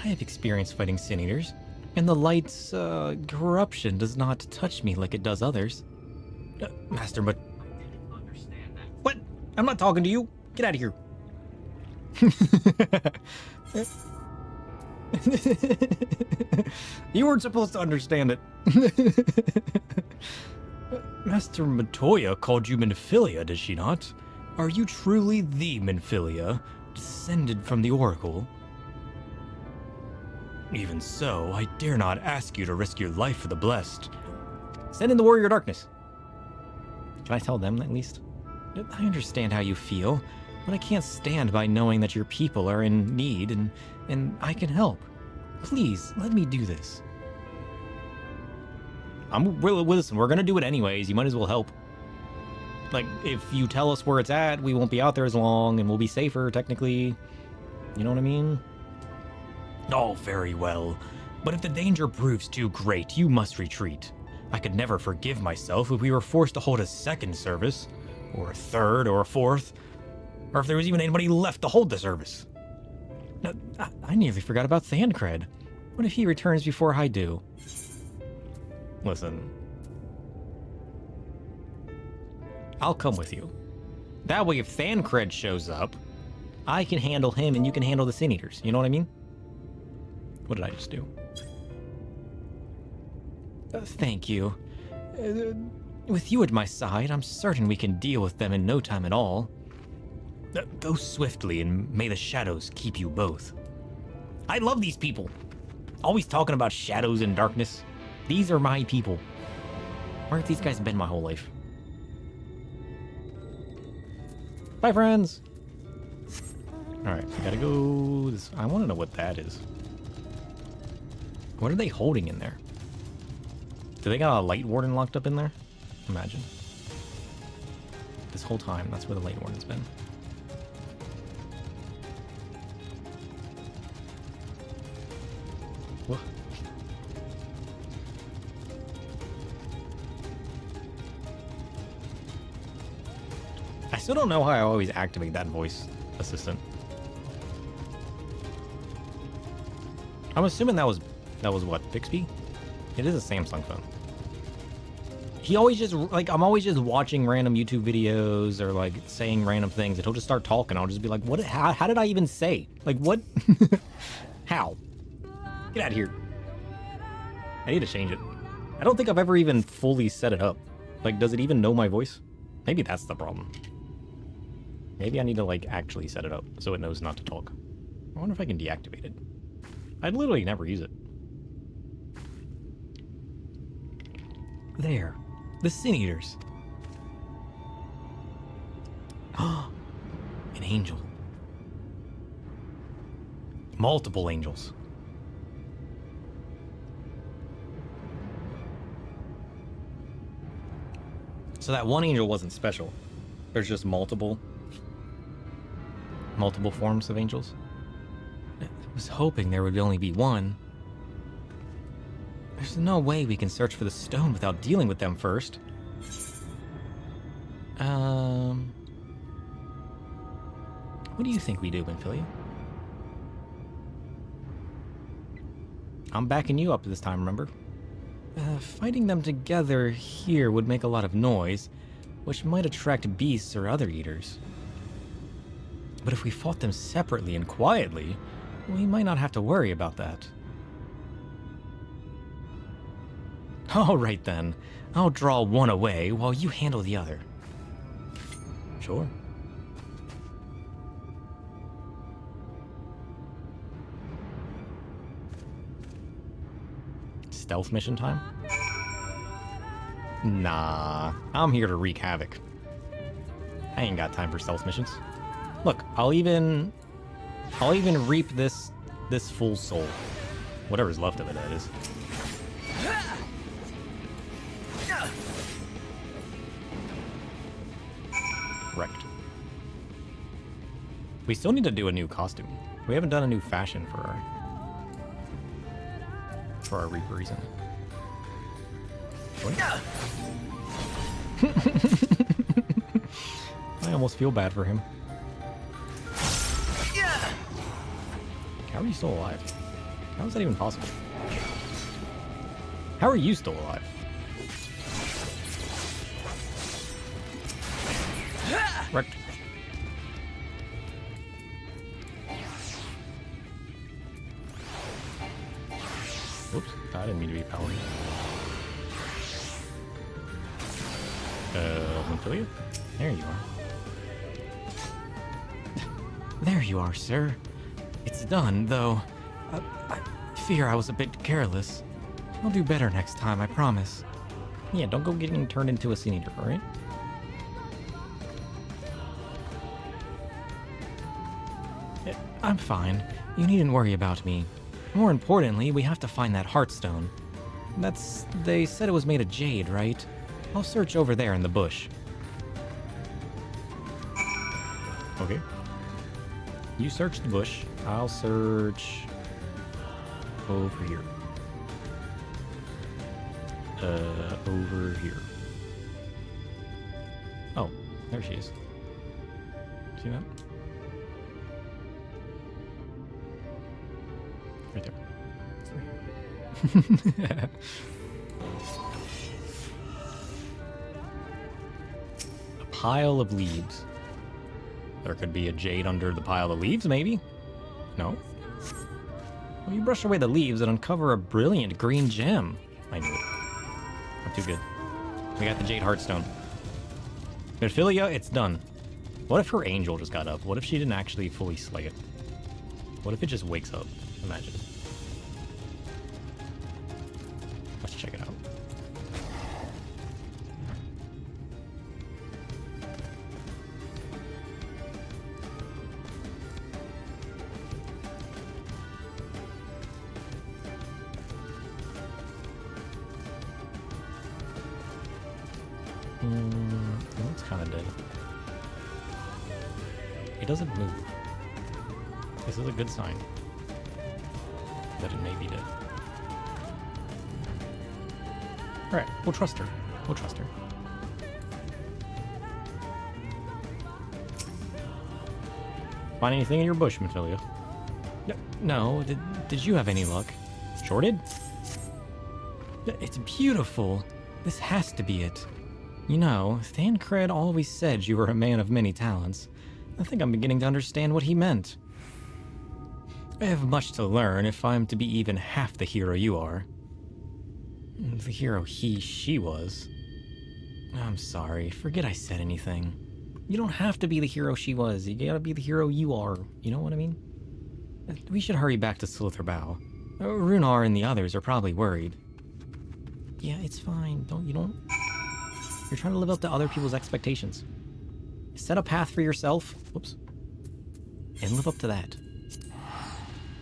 I have experience fighting Sin Eaters, and the light's corruption does not touch me like it does others. Master, but... What? I'm not talking to you. Get out of here. You weren't supposed to understand it. Master Matoya called you Minfilia, did she not? Are you truly the Minfilia, descended from the Oracle? Even so, I dare not ask you to risk your life for the blessed. Send in the Warrior Darkness. Can I tell them at least? I understand how you feel, but I can't stand by knowing that your people are in need and I can help. Please, let me do this. Listen, we're gonna do it anyways. You might as well help. Like, if you tell us where it's at, we won't be out there as long and we'll be safer, technically. You know what I mean? Oh, very well. But if the danger proves too great, you must retreat. I could never forgive myself if we were forced to hold a second service, or a third, or a fourth, or if there was even anybody left to hold the service. No, I nearly forgot about Thancred. What if he returns before I do? Listen. I'll come with you. That way, if Thancred shows up, I can handle him and you can handle the Sin Eaters. You know what I mean? What did I just do? Thank you. With you at my side, I'm certain we can deal with them in no time at all. Go swiftly, and may the shadows keep you both. I love these people. Always talking about shadows and darkness. These are my people. Where have these guys been my whole life? Bye, friends. Alright, I gotta go... I want to know what that is. What are they holding in there? Do they got a light warden locked up in there? Imagine. This whole time, that's where the light warden's been. Whoa. I still don't know how I always activate that voice assistant. I'm assuming that was what, Bixby? It is a Samsung phone. He always just, like, I'm always just watching random YouTube videos or, like, saying random things, and he'll just start talking. I'll just be like, what, how did I even say? Like, what? How? Get out of here. I need to change it. I don't think I've ever even fully set it up. Like, does it even know my voice? Maybe that's the problem. Maybe I need to, like, actually set it up so it knows not to talk. I wonder if I can deactivate it. I'd literally never use it. There. The Sin Eaters. An angel. Multiple angels. So that one angel wasn't special. There's just multiple forms of angels. I was hoping there would only be one. There's no way we can search for the stone without dealing with them first. What do you think we do, Winfilia? I'm backing you up this time, remember? Fighting them together here would make a lot of noise, which might attract beasts or other eaters. But if we fought them separately and quietly, we might not have to worry about that. All right then, I'll draw one away while you handle the other. Sure. Stealth mission time? Nah, I'm here to wreak havoc. I ain't got time for stealth missions. Look, I'll even reap this full soul. Whatever's left of it, that is. Wrecked. We still need to do a new costume. We haven't done a new fashion for our Reapers. I almost feel bad for him. How are you still alive? How is that even possible? How are you still alive? Wrecked. Whoops, I didn't mean to be powered. Moonfire? There you are. There you are, sir. It's done, though. I fear I was a bit careless. I'll do better next time, I promise. Yeah, don't go getting turned into a Sin Eater, alright? I'm fine. You needn't worry about me. More importantly, we have to find that Heartstone. They said it was made of jade, right? I'll search over there in the bush. Okay. You search the bush. I'll search over here. Over here. Oh, there she is. See that? Right there. A pile of leaves. There could be a jade under the pile of leaves, maybe? No? Well, you brush away the leaves and uncover a brilliant green gem. I knew it. Not too good. We got the Jade Heartstone. Ophelia, it's done. What if her angel just got up? What if she didn't actually fully slay it? What if it just wakes up? Imagine. Let's check it out. It's kind of dead. It doesn't move. This is a good sign that it may be dead. Alright, we'll trust her. We'll trust her. Find anything in your bush, Ophelia? No. Did you have any luck? Shorted? It's beautiful. This has to be it. You know, Thancred always said you were a man of many talents. I think I'm beginning to understand what he meant. I have much to learn if I'm to be even half the hero you are. The hero she was. I'm sorry, forget I said anything. You don't have to be the hero she was, you gotta be the hero you are, you know what I mean? We should hurry back to Slitherbow. Runar and the others are probably worried. Yeah, it's fine, you're trying to live up to other people's expectations. Set a path for yourself, whoops, and live up to that.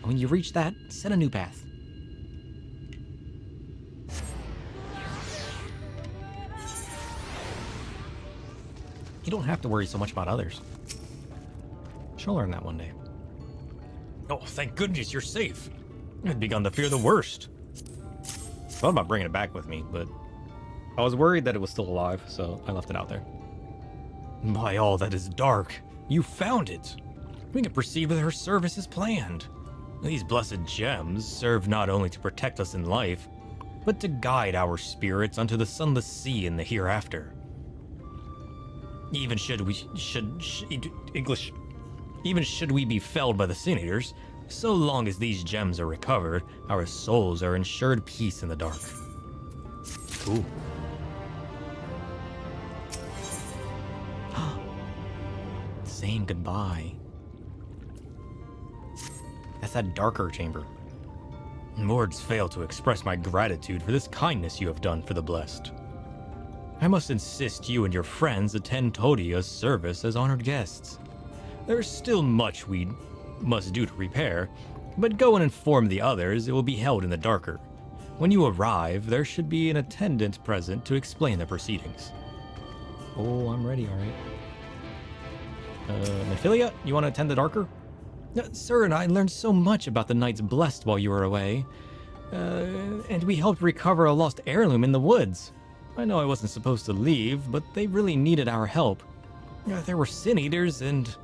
When you reach that, set a new path. You don't have to worry so much about others. She'll learn that one day. Oh, thank goodness you're safe. I'd begun to fear the worst. Thought about bringing it back with me, but I was worried that it was still alive, so I left it out there. By all that is dark, you found it. We can perceive that her service is planned. These blessed gems serve not only to protect us in life, but to guide our spirits unto the sunless sea in the hereafter. Even should we be felled by the Sin Eaters, so long as these gems are recovered, our souls are ensured peace in the dark. Cool. Saying goodbye. That's that darker chamber. Words fail to express my gratitude for this kindness you have done for the blessed. I must insist you and your friends attend Todia's service as honored guests. There's still much we must do to repair, but go and inform the others it will be held in the darker. When you arrive, there should be an attendant present to explain the proceedings. Oh, I'm ready, alright. Ophelia, you want to attend the darker? Sir and I learned so much about the Knights Blessed while you were away. And we helped recover a lost heirloom in the woods. I know I wasn't supposed to leave, but they really needed our help. There were Sin Eaters and...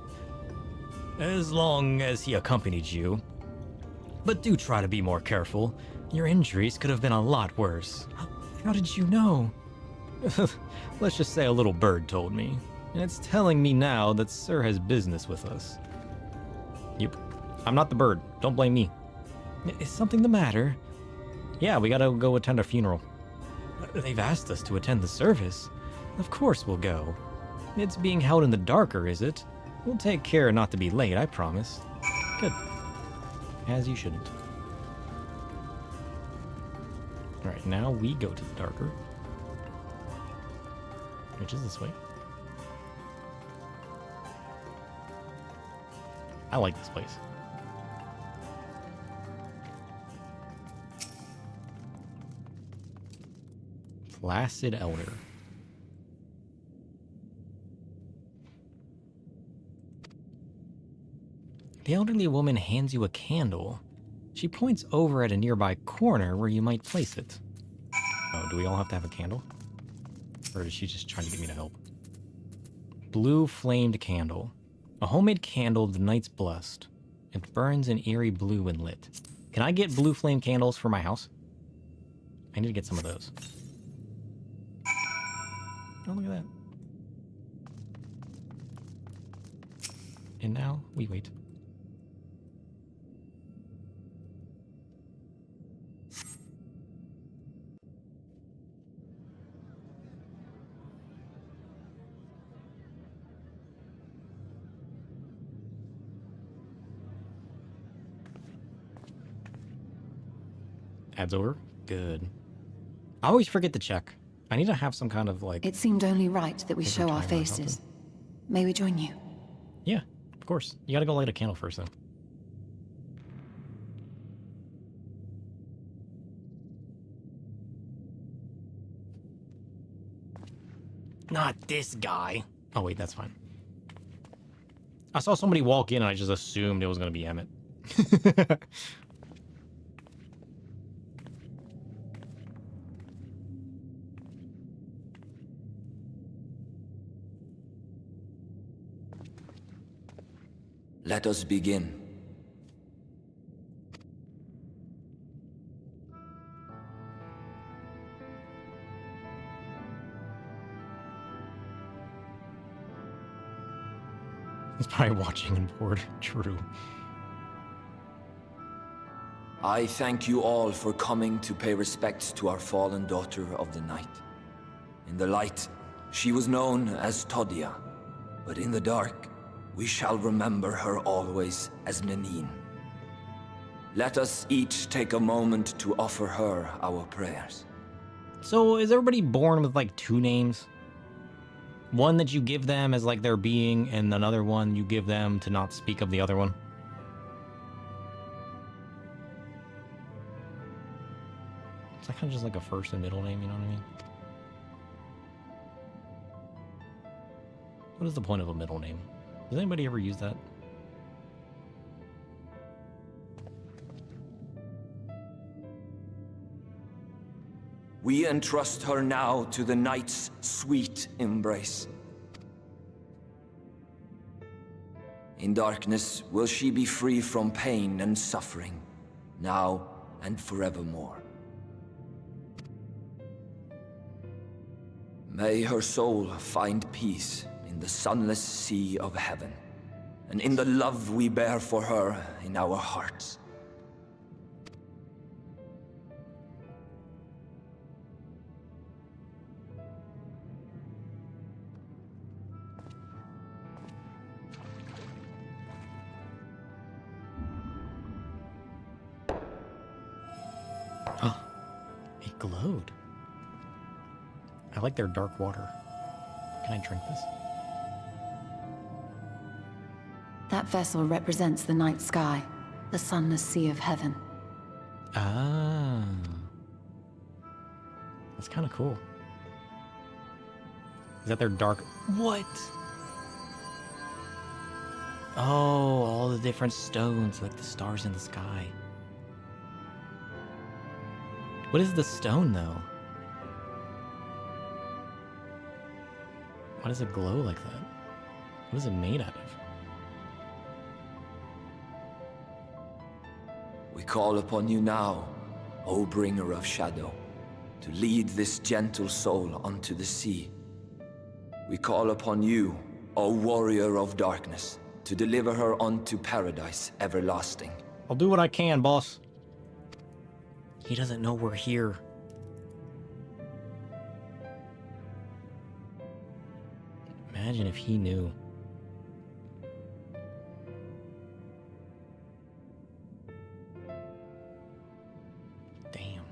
as long as he accompanied you. But do try to be more careful. Your injuries could have been a lot worse. How did you know? Let's just say a little bird told me. And it's telling me now that Sir has business with us. Yep. I'm not the bird. Don't blame me. Is something the matter? Yeah, we gotta go attend a funeral. They've asked us to attend the service. Of course we'll go. It's being held in the darker, is it? We'll take care not to be late, I promise. Good. As you shouldn't. Alright, now we go to the darker. Which is this way. I like this place. Placid Elder. The elderly woman hands you a candle. She points over at a nearby corner where you might place it. Oh, do we all have to have a candle? Or is she just trying to get me to help? Blue flamed candle. A homemade candle of the Knights Blessed. It burns an eerie blue when lit. Can I get blue flame candles for my house? I need to get some of those. Oh, look at that. And now we wait. Adds over? Good. I always forget to check. I need to have some kind of like... It seemed only right that we show our timer or faces. something. May we join you? Yeah, of course. You gotta go light a candle first, though. Not this guy. Oh, wait, that's fine. I saw somebody walk in and I just assumed it was gonna be Emmett. Let us begin. He's probably watching and bored. True. I thank you all for coming to pay respects to our fallen daughter of the night. In the light, she was known as Todia, but in the dark, we shall remember her always as Nanine. Let us each take a moment to offer her our prayers. So, is everybody born with like two names? One that you give them as like their being, and another one you give them to not speak of the other one? It's like kind of just like a first and middle name, you know what I mean? What is the point of a middle name? Does anybody ever use that? We entrust her now to the night's sweet embrace. In darkness will she be free from pain and suffering, now and forevermore. May her soul find peace in the sunless sea of heaven, and in the love we bear for her in our hearts. It glowed. I like their dark water. Can I drink this? That vessel represents the night sky, the sunless sea of heaven. Ah. That's kind of cool. Is that their dark... What? Oh, all the different stones, like the stars in the sky. What is the stone, though? Why does it glow like that? What is it made out of? We call upon you now, O bringer of shadow, to lead this gentle soul onto the sea. We call upon you, O warrior of darkness, to deliver her onto paradise everlasting. I'll do what I can, boss. He doesn't know we're here. Imagine if he knew. Damn.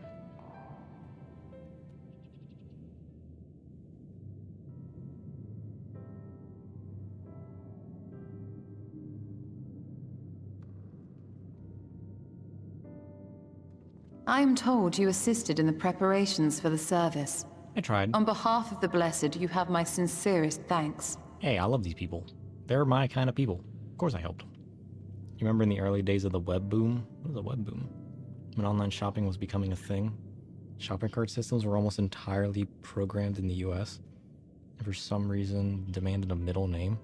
I am told you assisted in the preparations for the service. I tried. On behalf of the Blessed, you have my sincerest thanks. Hey, I love these people. They're my kind of people. Of course I helped. You remember in the early days of the web boom? What is a web boom? When online shopping was becoming a thing? Shopping cart systems were almost entirely programmed in the US. And for some reason, demanded a middle name.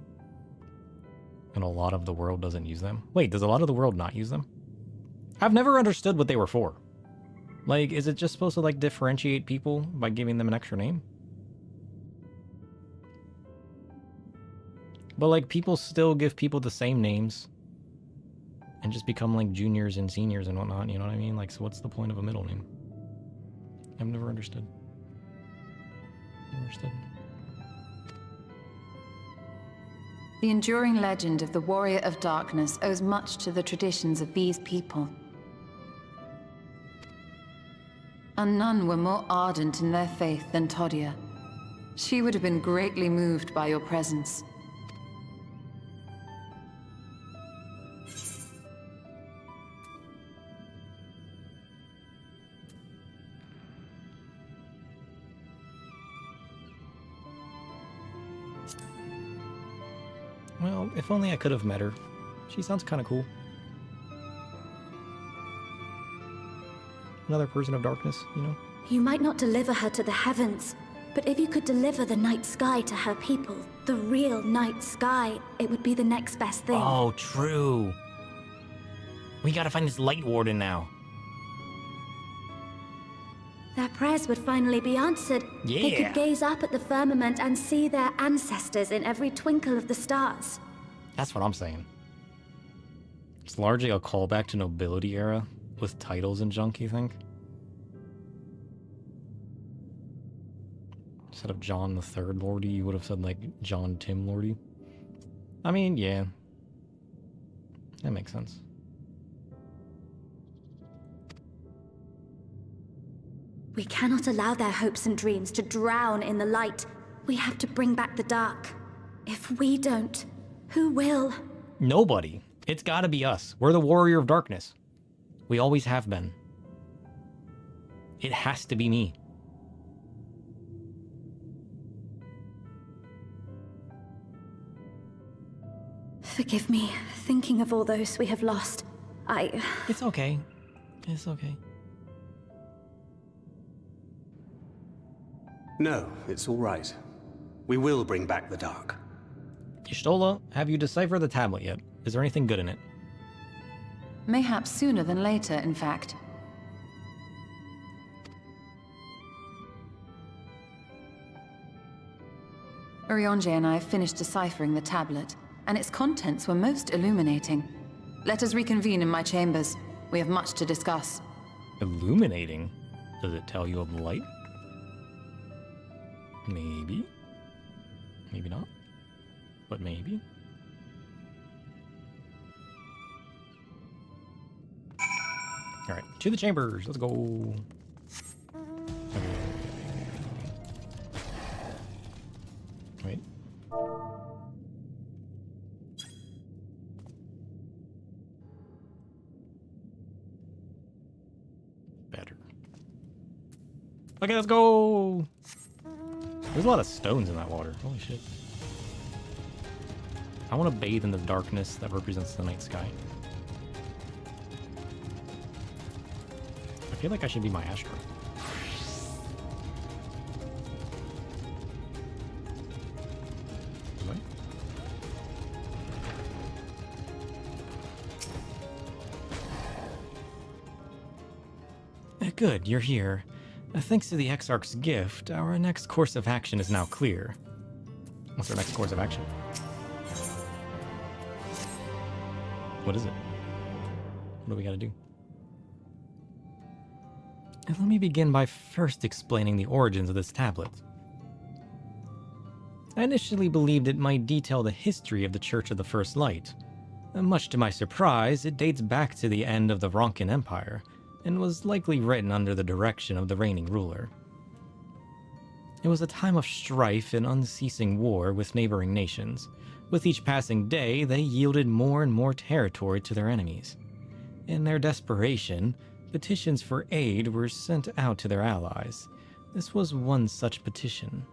And a lot of the world doesn't use them. Wait, does a lot of the world not use them? I've never understood what they were for. Like, is it just supposed to, like, differentiate people by giving them an extra name? But, like, people still give people the same names and just become, like, juniors and seniors and whatnot, you know what I mean? Like, so what's the point of a middle name? I've never understood. Never understood. The enduring legend of the Warrior of Darkness owes much to the traditions of these people. And none were more ardent in their faith than Todia. She would have been greatly moved by your presence. Well, if only I could have met her. She sounds kind of cool. Another person of darkness, you know? You might not deliver her to the heavens, but if you could deliver the night sky to her people, the real night sky, it would be the next best thing. Oh, true. We gotta find this light warden now. Their prayers would finally be answered. Yeah. They could gaze up at the firmament and see their ancestors in every twinkle of the stars. That's what I'm saying. It's largely a callback to nobility era with titles and junk, you think? Instead of John the Third Lordy, you would have said like John Tim Lordy. I mean, yeah. That makes sense. We cannot allow their hopes and dreams to drown in the light. We have to bring back the dark. If we don't, who will? Nobody. It's gotta be us. We're the warrior of darkness. We always have been. It has to be me. Forgive me, thinking of all those we have lost. It's okay. It's okay. No, it's all right. We will bring back the dark. Y'shtola, have you deciphered the tablet yet? Is there anything good in it? Mayhaps sooner than later, in fact. Urianger and I finished deciphering the tablet, and its contents were most illuminating. Let us reconvene in my chambers. We have much to discuss. Illuminating? Does it tell you of light? Maybe. Maybe not. But maybe. Alright, to the chambers. Let's go. Okay. Wait. Better. Okay, let's go. There's a lot of stones in that water. Holy shit. I want to bathe in the darkness that represents the night sky. I feel like I should be my Astro. Good, you're here. Thanks to the Exarch's gift, our next course of action is now clear. What's our next course of action? What is it? What do we gotta do? And let me begin by first explaining the origins of this tablet. I initially believed it might detail the history of the Church of the First Light. Much to my surprise, it dates back to the end of the Ronkin Empire, and was likely written under the direction of the reigning ruler. It was a time of strife and unceasing war with neighboring nations. With each passing day, they yielded more and more territory to their enemies. In their desperation, petitions for aid were sent out to their allies. This was one such petition.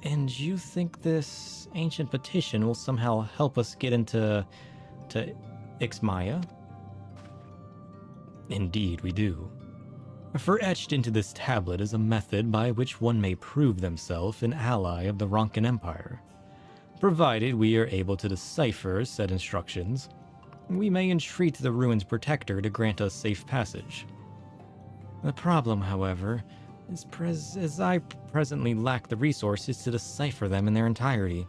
And you think this ancient petition will somehow help us get into Ixmaya? Indeed, we do. For etched into this tablet is a method by which one may prove themselves an ally of the Ronkin Empire. Provided we are able to decipher said instructions, we may entreat the ruin's protector to grant us safe passage. The problem, however, is I presently lack the resources to decipher them in their entirety.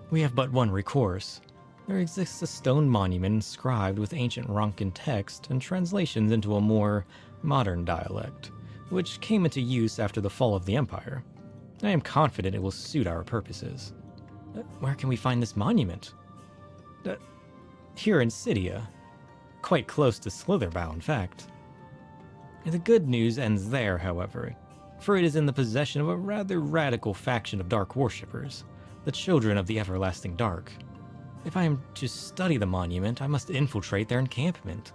We have but one recourse. There exists a stone monument inscribed with ancient Ronkin text and translations into a more modern dialect, which came into use after the fall of the Empire. I am confident it will suit our purposes. Where can we find this monument? Here in Cydia. Quite close to Slitherbow, in fact. The good news ends there, however, for it is in the possession of a rather radical faction of Dark Worshippers, the Children of the Everlasting Dark. If I am to study the monument, I must infiltrate their encampment.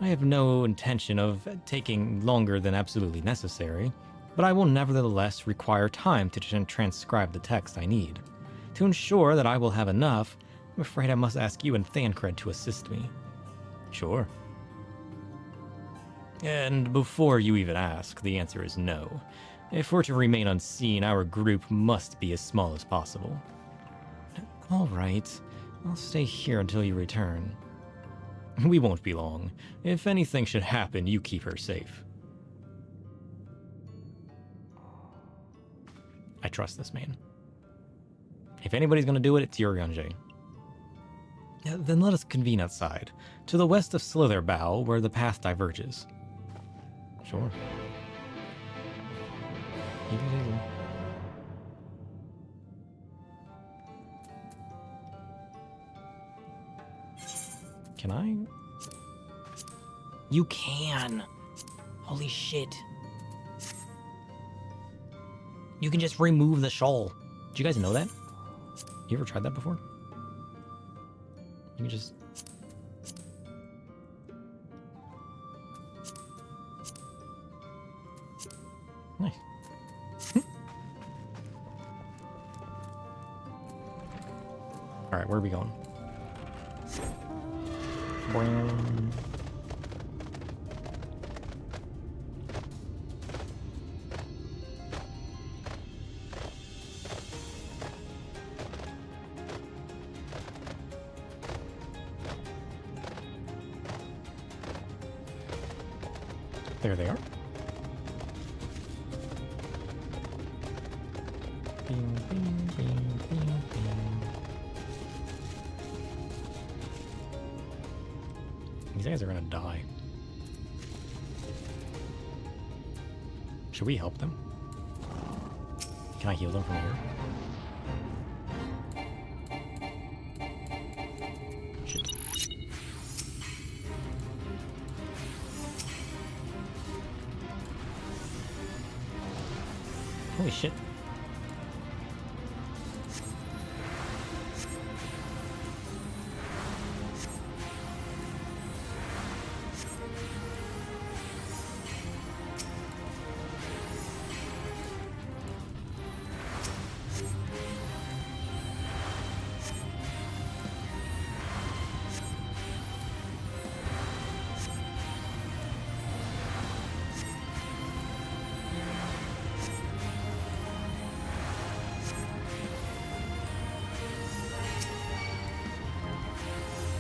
I have no intention of taking longer than absolutely necessary, but I will nevertheless require time to transcribe the text I need. To ensure that I will have enough, I'm afraid I must ask you and Thancred to assist me. Sure. And before you even ask, the answer is no. If we're to remain unseen, our group must be as small as possible. All right, I'll stay here until you return. We won't be long. If anything should happen, you keep her safe. I trust this man. If anybody's gonna do it, it's Urianger. Then let us convene outside, to the west of Slitherbow, where the path diverges. Sure. Can I? You can! Holy shit. You can just remove the shawl. Did you guys know that? You ever tried that before? You can just... Nice. Alright, where are we going? There they are. Bing, bing, bing, bing, bing. These guys are gonna die. Should we help them? Can I heal them from here? Shit. Holy shit.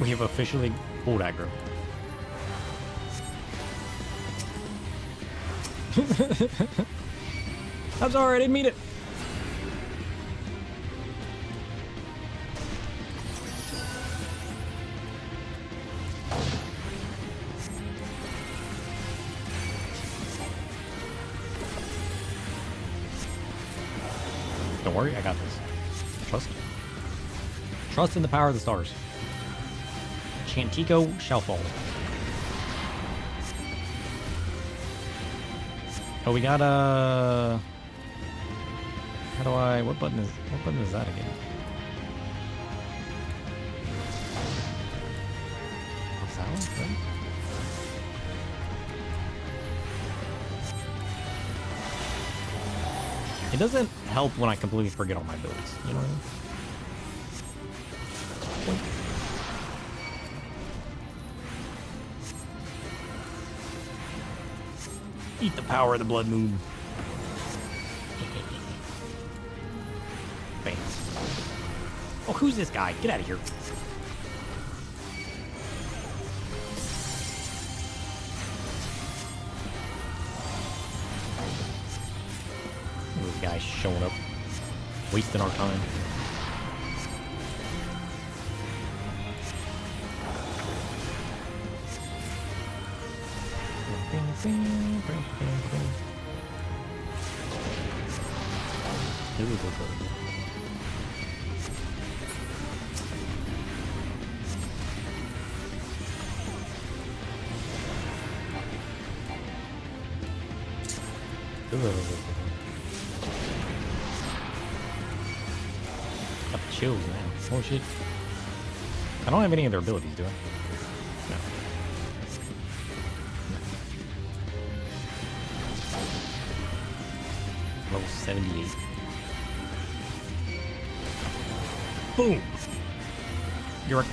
We have officially pulled aggro. I'm sorry, I didn't mean it. Don't worry, I got this. Trust. Trust in the power of the stars. Chantico shall fall. Oh, we got how do I? What button is that again? What's that one? It doesn't help when I completely forget all my abilities. You know what I mean? Eat the power of the blood moon. Bam. Oh, who's this guy? Get out of here. This guy's showing up, wasting our time. Got the chills now. Oh shit. I don't have any of their abilities, do I? No. Level 78. Boom! You're...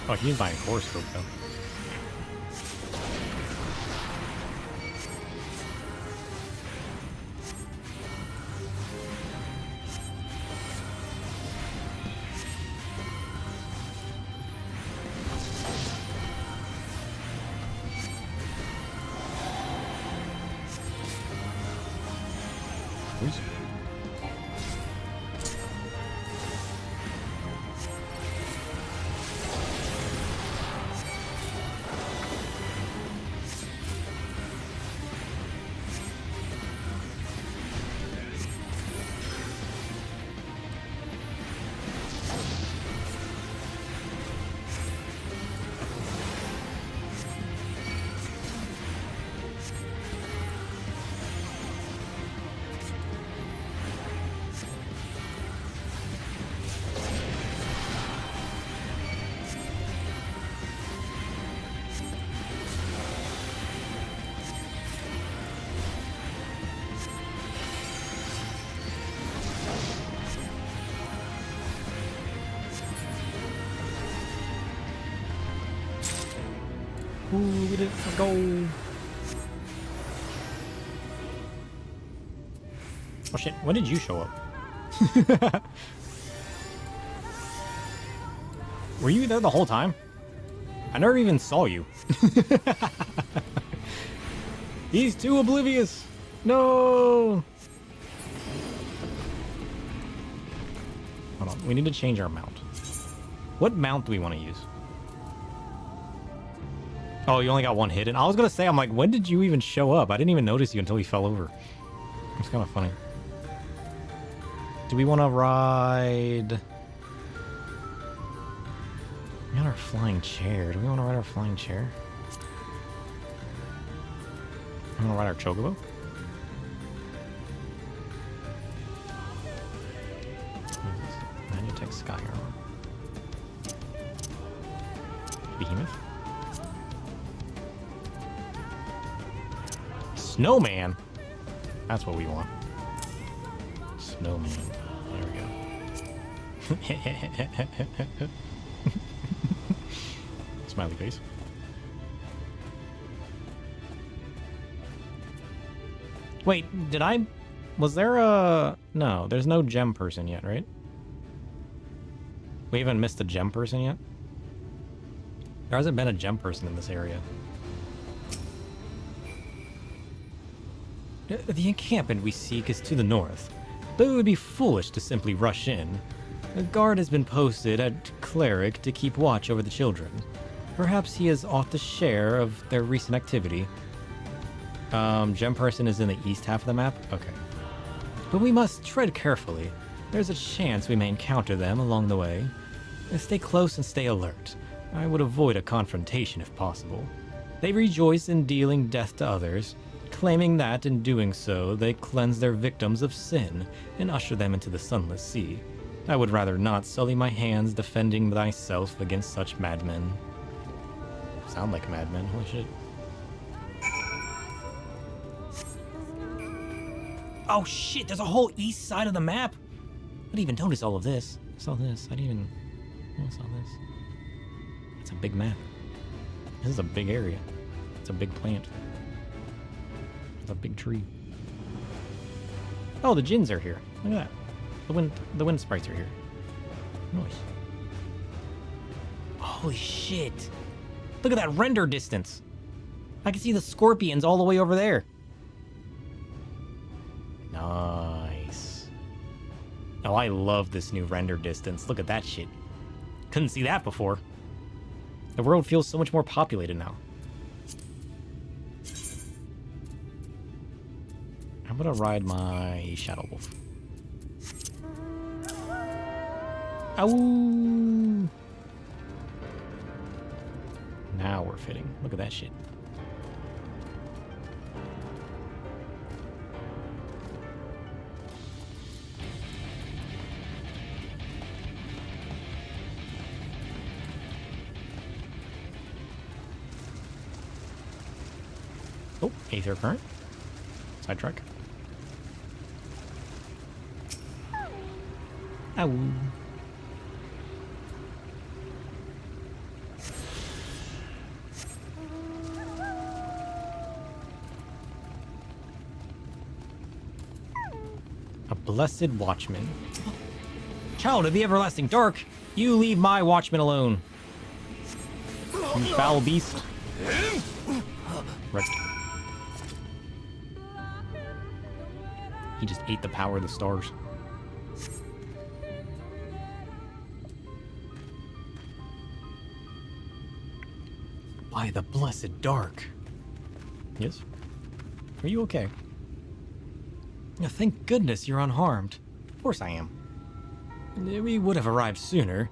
Oh, he's buying horoscope though. Ooh, look at it. Let's go. Oh shit, when did you show up? Were you there the whole time? I never even saw you. He's too oblivious. No. Hold on, we need to change our mount. What mount do we want to use? Oh, you only got one hit. And I was going to say, I'm like, when did you even show up? I didn't even notice you until he fell over. It's kind of funny. Do we want to ride... We got our flying chair. Do we want to ride our flying chair? We want to ride our chocobo? Magnetic Sky Armor. Behemoth? Snowman? That's what we want. Snowman. There we go. Smiley face. Wait, did I... Was there a... No, there's no gem person yet, right? We haven't missed a gem person yet? There hasn't been a gem person in this area. The encampment we seek is to the north, but it would be foolish to simply rush in. A guard has been posted at Cleric to keep watch over the children. Perhaps he has aught to share of their recent activity. Gem person is in the east half of the map? Okay. But we must tread carefully. There's a chance we may encounter them along the way. Stay close and stay alert. I would avoid a confrontation if possible. They rejoice in dealing death to others, claiming that in doing so they cleanse their victims of sin and usher them into the sunless sea. I would rather not sully my hands defending thyself against such madmen. Sound like madmen, holy shit. Oh shit, there's a whole east side of the map? I didn't even notice all of this. I saw this, I didn't even... I saw this. It's a big map. This is a big area. It's a big plant. It's a big tree. Oh, the Djinns are here. Look at that. The wind sprites are here. Nice. Holy shit. Look at that render distance. I can see the scorpions all the way over there. Nice. Oh, I love this new render distance. Look at that shit. Couldn't see that before. The world feels so much more populated now. I'm gonna ride my Shadow Wolf. Ow! Now we're fitting. Look at that shit. Oh, Aether Current. Sidetrack. Ow. A blessed watchman. Child of the everlasting dark, you leave my watchman alone. You foul beast. Right. He just ate the power of the stars. By the blessed dark. Yes? Are you okay? Thank goodness you're unharmed. Of course I am. We would have arrived sooner,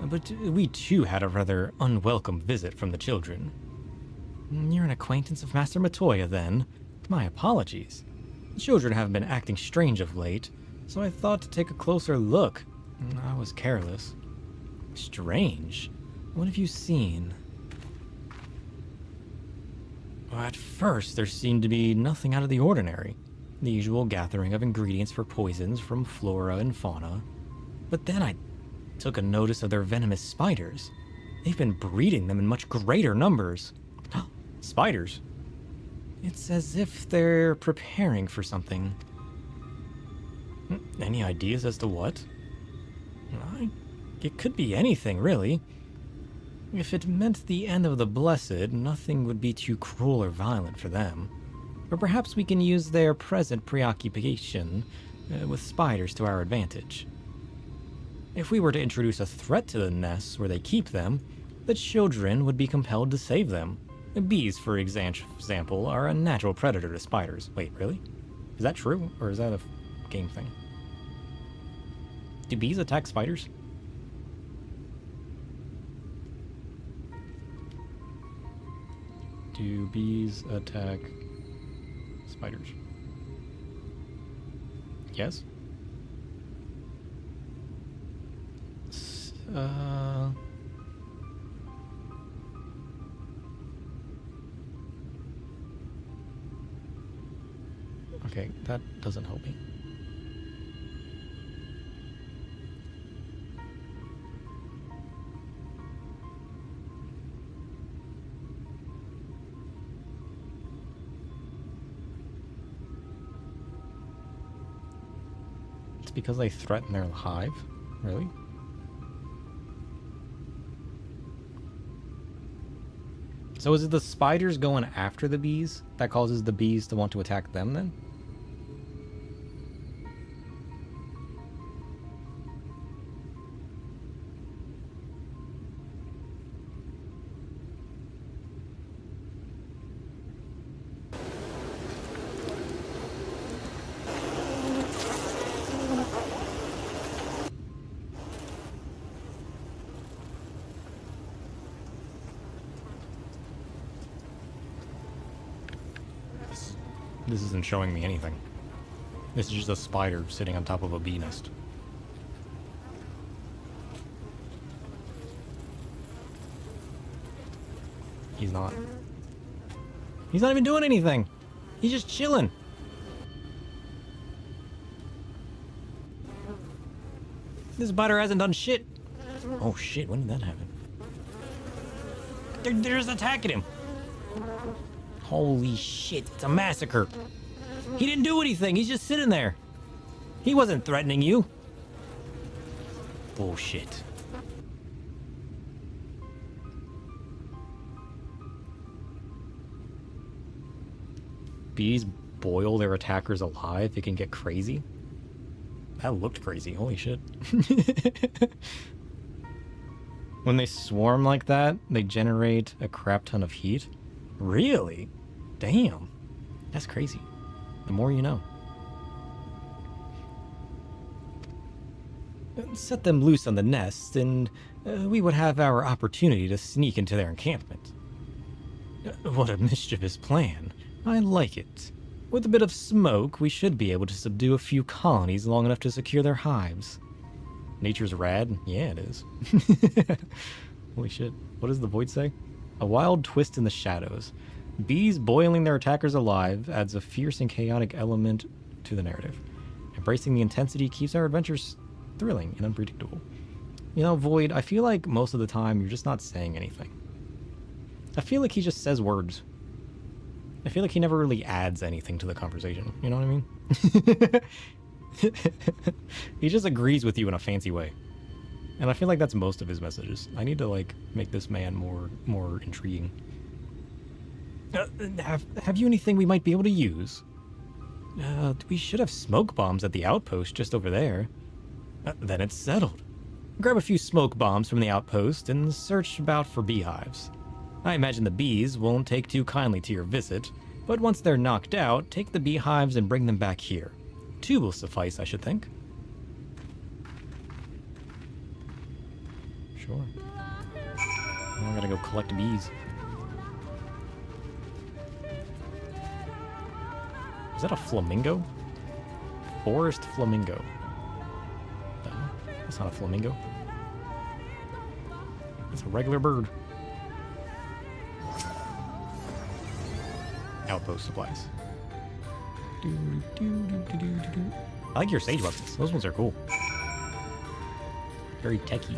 but we too had a rather unwelcome visit from the children. You're an acquaintance of Master Matoya, then? My apologies. The children have been acting strange of late, so I thought to take a closer look. I was careless. Strange? What have you seen? Well, at first, there seemed to be nothing out of the ordinary. The usual gathering of ingredients for poisons from flora and fauna. But then I took a notice of their venomous spiders. They've been breeding them in much greater numbers. Spiders? It's as if they're preparing for something. Any ideas as to what? It could be anything, really. If it meant the end of the Blessed, nothing would be too cruel or violent for them. Or perhaps we can use their present preoccupation with spiders to our advantage. If we were to introduce a threat to the nests where they keep them, the children would be compelled to save them. Bees, for example, are a natural predator to spiders. Wait, really? Is that true, or is that a game thing? Do bees attack spiders? Do bees attack spiders? Yes? Okay, that doesn't help me. It's because they threaten their hive? Really? So is it the spiders going after the bees that causes the bees to want to attack them then? This isn't showing me anything. This is just a spider sitting on top of a bee nest. He's not. He's not even doing anything. He's just chilling. This spider hasn't done shit. Oh shit, when did that happen? They're just attacking him. Holy shit, it's a massacre. He didn't do anything, he's just sitting there. He wasn't threatening you. Bullshit. Bees boil their attackers alive, it can get crazy. That looked crazy. Holy shit. When they swarm like that, they generate a crap ton of heat? Really? Damn. That's crazy. The more you know. Set them loose on the nest, and we would have our opportunity to sneak into their encampment. What a mischievous plan. I like it. With a bit of smoke, we should be able to subdue a few colonies long enough to secure their hives. Nature's rad? Yeah, it is. Holy shit. What does the void say? A wild twist in the shadows. Bees boiling their attackers alive adds a fierce and chaotic element to the narrative. Embracing the intensity keeps our adventures thrilling and unpredictable. You know, Void, I feel like most of the time you're just not saying anything. I feel like he just says words. I feel like he never really adds anything to the conversation. You know what I mean? He just agrees with you in a fancy way. And I feel like that's most of his messages. I need to, like, make this man more intriguing. Have you anything we might be able to use? We should have smoke bombs at the outpost just over there. Then it's settled. Grab a few smoke bombs from the outpost and search about for beehives. I imagine the bees won't take too kindly to your visit, but once they're knocked out, take the beehives and bring them back here. 2 will suffice, I should think. Sure. Now I gotta go collect bees. Is that a flamingo? Forest flamingo. No, that's not a flamingo. It's a regular bird. Outpost supplies. I like your sage weapons. Those ones are cool. Very techy.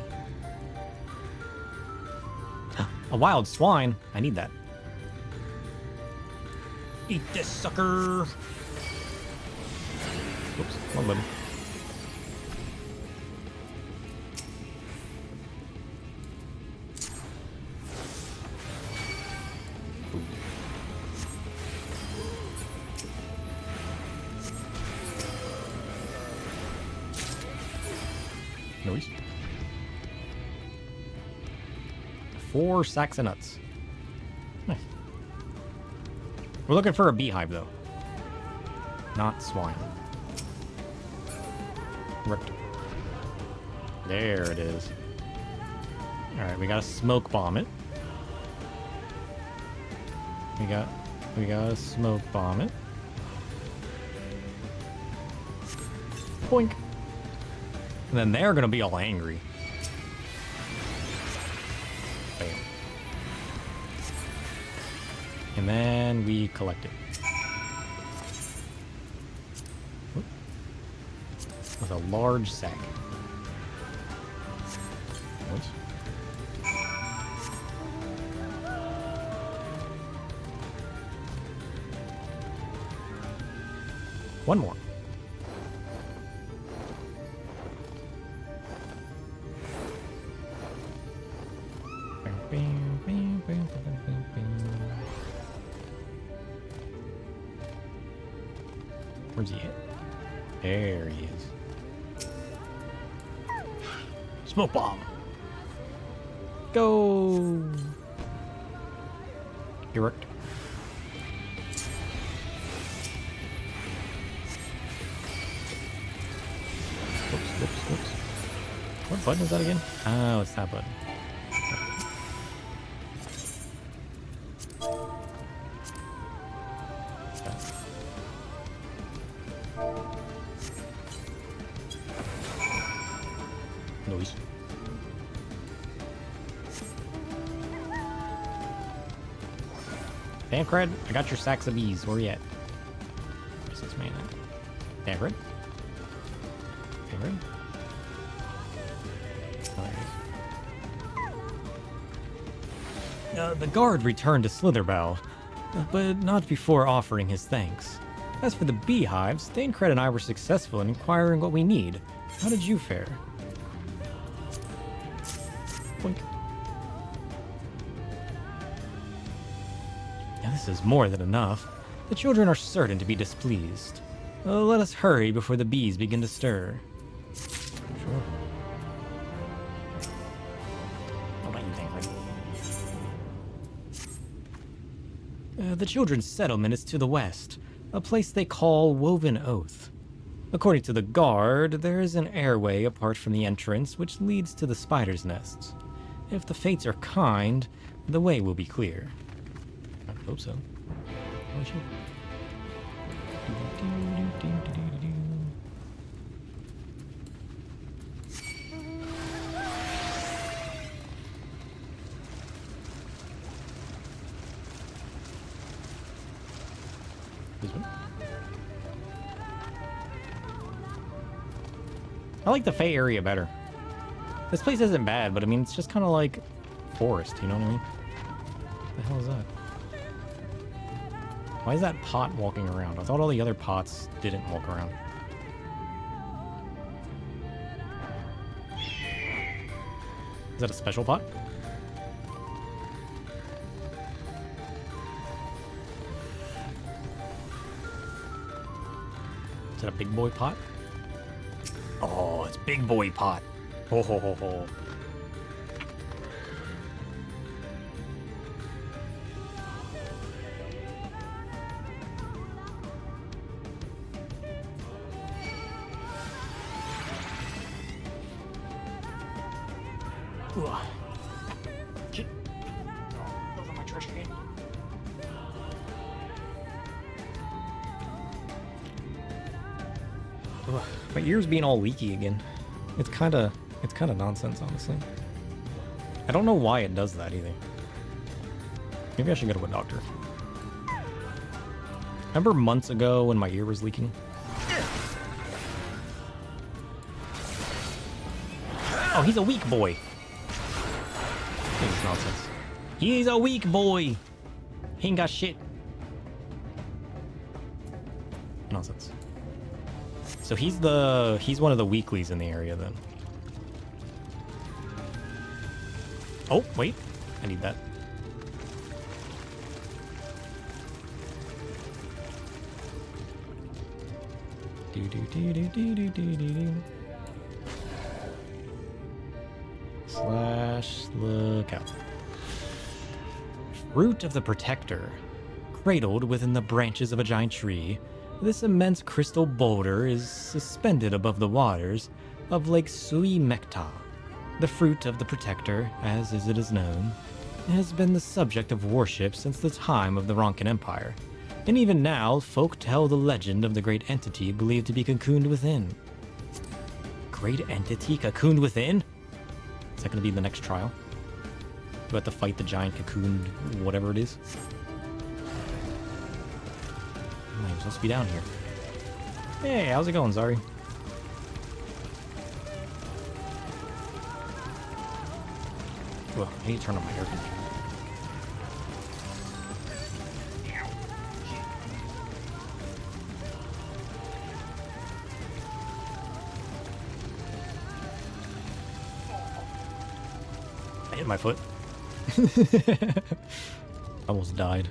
A wild swine. I need that. Eat this sucker. Oops, one button. Noise. 4 sacks of nuts. Nice. We're looking for a beehive, though. Not swine. Ripped. There it is. Alright, we gotta smoke bomb it. We gotta smoke bomb it. Boink. And then they're gonna be all angry. Bam. And then we collect it. With a large sack. What? One more. Where's he at? There he is. Smoke bomb. Go. It worked. Whoops. What button is that again? Oh, it's that button. Noise. Tancred, I got your sacks of bees. Where you at? Where's this man at? Tancred? Tancred? The guard returned to Slitherbow, but not before offering his thanks. As for the beehives, Thancred and I were successful in acquiring what we need. How did you fare? Boink. Now this is more than enough. The children are certain to be displeased. Let us hurry before the bees begin to stir. Sure. I'll let you think, right? The children's settlement is to the west, a place they call Woven Oath. According to the guard, there is an airway apart from the entrance which leads to the spider's nests. If the fates are kind, the way will be clear. I hope so. Oh shit. This one? I like the Fae area better. This place isn't bad, but I mean, it's just kind of like forest, you know what I mean? What the hell is that? Why is that pot walking around? I thought all the other pots didn't walk around. Is that a special pot? Is that a big boy pot? Oh, it's big boy pot. Ho ho ho ho. Shit. Oh, over my trash can. Ugh, my ear's being all leaky again. It's kind of nonsense, honestly. I don't know why it does that either. Maybe I should go to a doctor. Remember months ago when my ear was leaking? Oh, he's a weak boy. This is nonsense. He's a weak boy. He ain't got shit. Nonsense. So he's one of the weaklies in the area then. Oh, wait. I need that. Slash lookout. Fruit of the Protector. Cradled within the branches of a giant tree, this immense crystal boulder is suspended above the waters of Lake Sui Mekta. The fruit of the Protector, as it is known, has been the subject of worship since the time of the Ronkan Empire, and even now folk tell the legend of the great entity believed to be cocooned within. Great entity cocooned within? Is that going to be the next trial? Do I have to fight the giant cocooned whatever it is? I'm supposed to be down here. Hey, how's it going, Zari? Well, I need to turn on my air conditioner. I hit my foot. Almost died.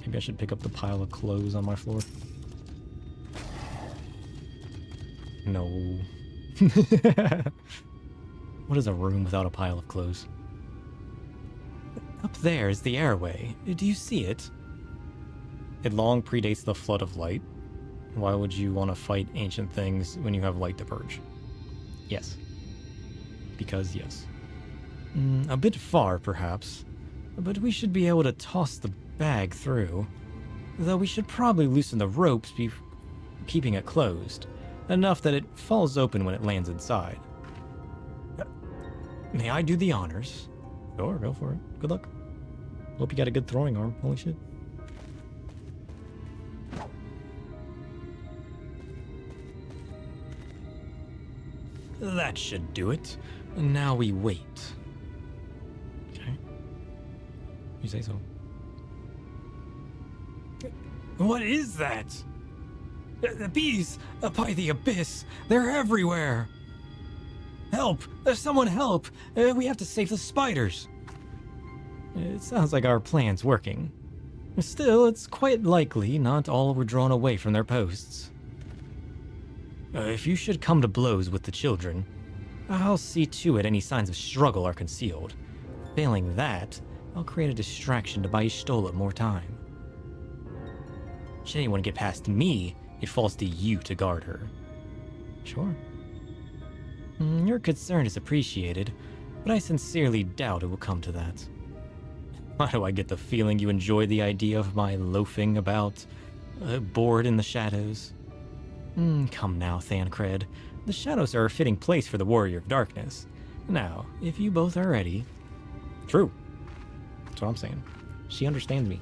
Maybe I should pick up the pile of clothes on my floor. No. What is a room without a pile of clothes? Up there is the airway. Do you see it? It long predates the flood of light. Why would you want to fight ancient things when you have light to purge? Yes. Because yes. A bit far, perhaps. But we should be able to toss the bag through. Though we should probably loosen the ropes keeping it closed. Enough that it falls open when it lands inside. May I do the honors? Sure, go for it. Good luck. Hope you got a good throwing arm. Holy shit. That should do it. Now we wait. Okay. You say so. What is that? The bees by the abyss. They're everywhere. Help! Someone help! We have to save the spiders. It sounds like our plan's working. Still, it's quite likely not all were drawn away from their posts. If you should come to blows with the children, I'll see to it any signs of struggle are concealed. Failing that, I'll create a distraction to buy Y'shtola more time. Should anyone get past me, it falls to you to guard her. Sure. Your concern is appreciated, but I sincerely doubt it will come to that. Why do I get the feeling you enjoy the idea of my loafing about, bored in the shadows? Come now, Thancred. The shadows are a fitting place for the Warrior of Darkness. Now, if you both are ready... True. That's what I'm saying. She understands me.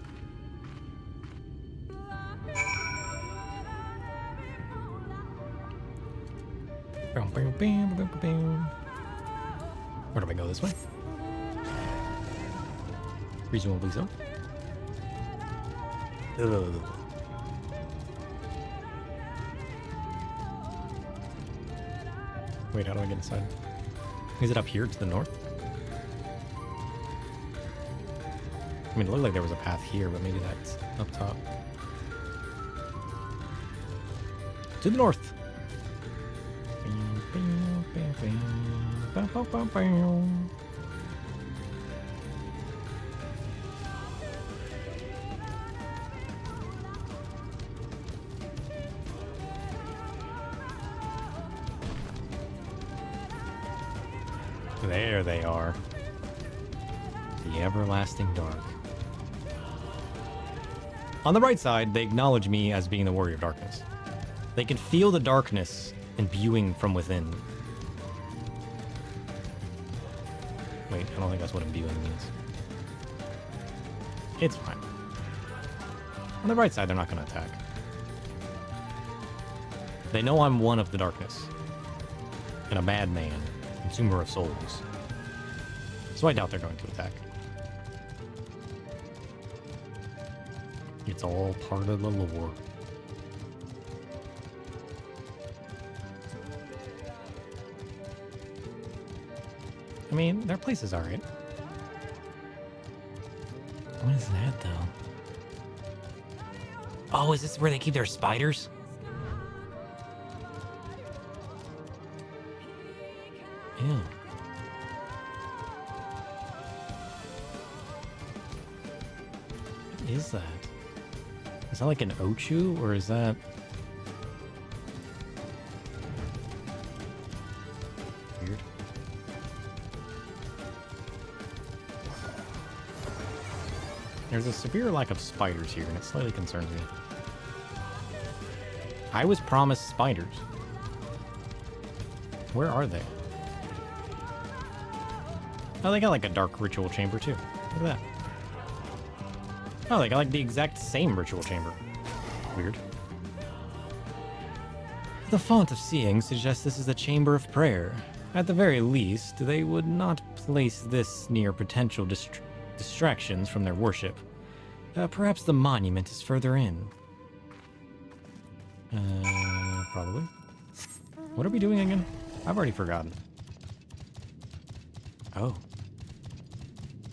Where do I go? This way? Presumably so. Wait, how do I get inside? Is it up here to the north? I mean, it looked like there was a path here, but maybe that's up top. To the north! There they are. The everlasting dark. On the right side, they acknowledge me as being the Warrior of Darkness. They can feel the darkness imbuing from within. Wait, I don't think that's what imbuing means. It's fine. On the right side, they're not going to attack. They know I'm one of the darkness. And a madman, consumer of souls. So I doubt they're going to attack. It's all part of the lore. I mean, their place is alright. What is that, though? Oh, is this where they keep their spiders? Ew. What is that? Is that like an Ochu, or is that... weird? There's a severe lack of spiders here, and it slightly concerns me. I was promised spiders. Where are they? Oh, they got like a dark ritual chamber too. Look at that. Oh, they got like the exact same ritual chamber. Weird. The font of seeing suggests this is a chamber of prayer. At the very least, they would not place this near potential distractions from their worship. Perhaps the monument is further in. Probably. What are we doing again? I've already forgotten. Oh.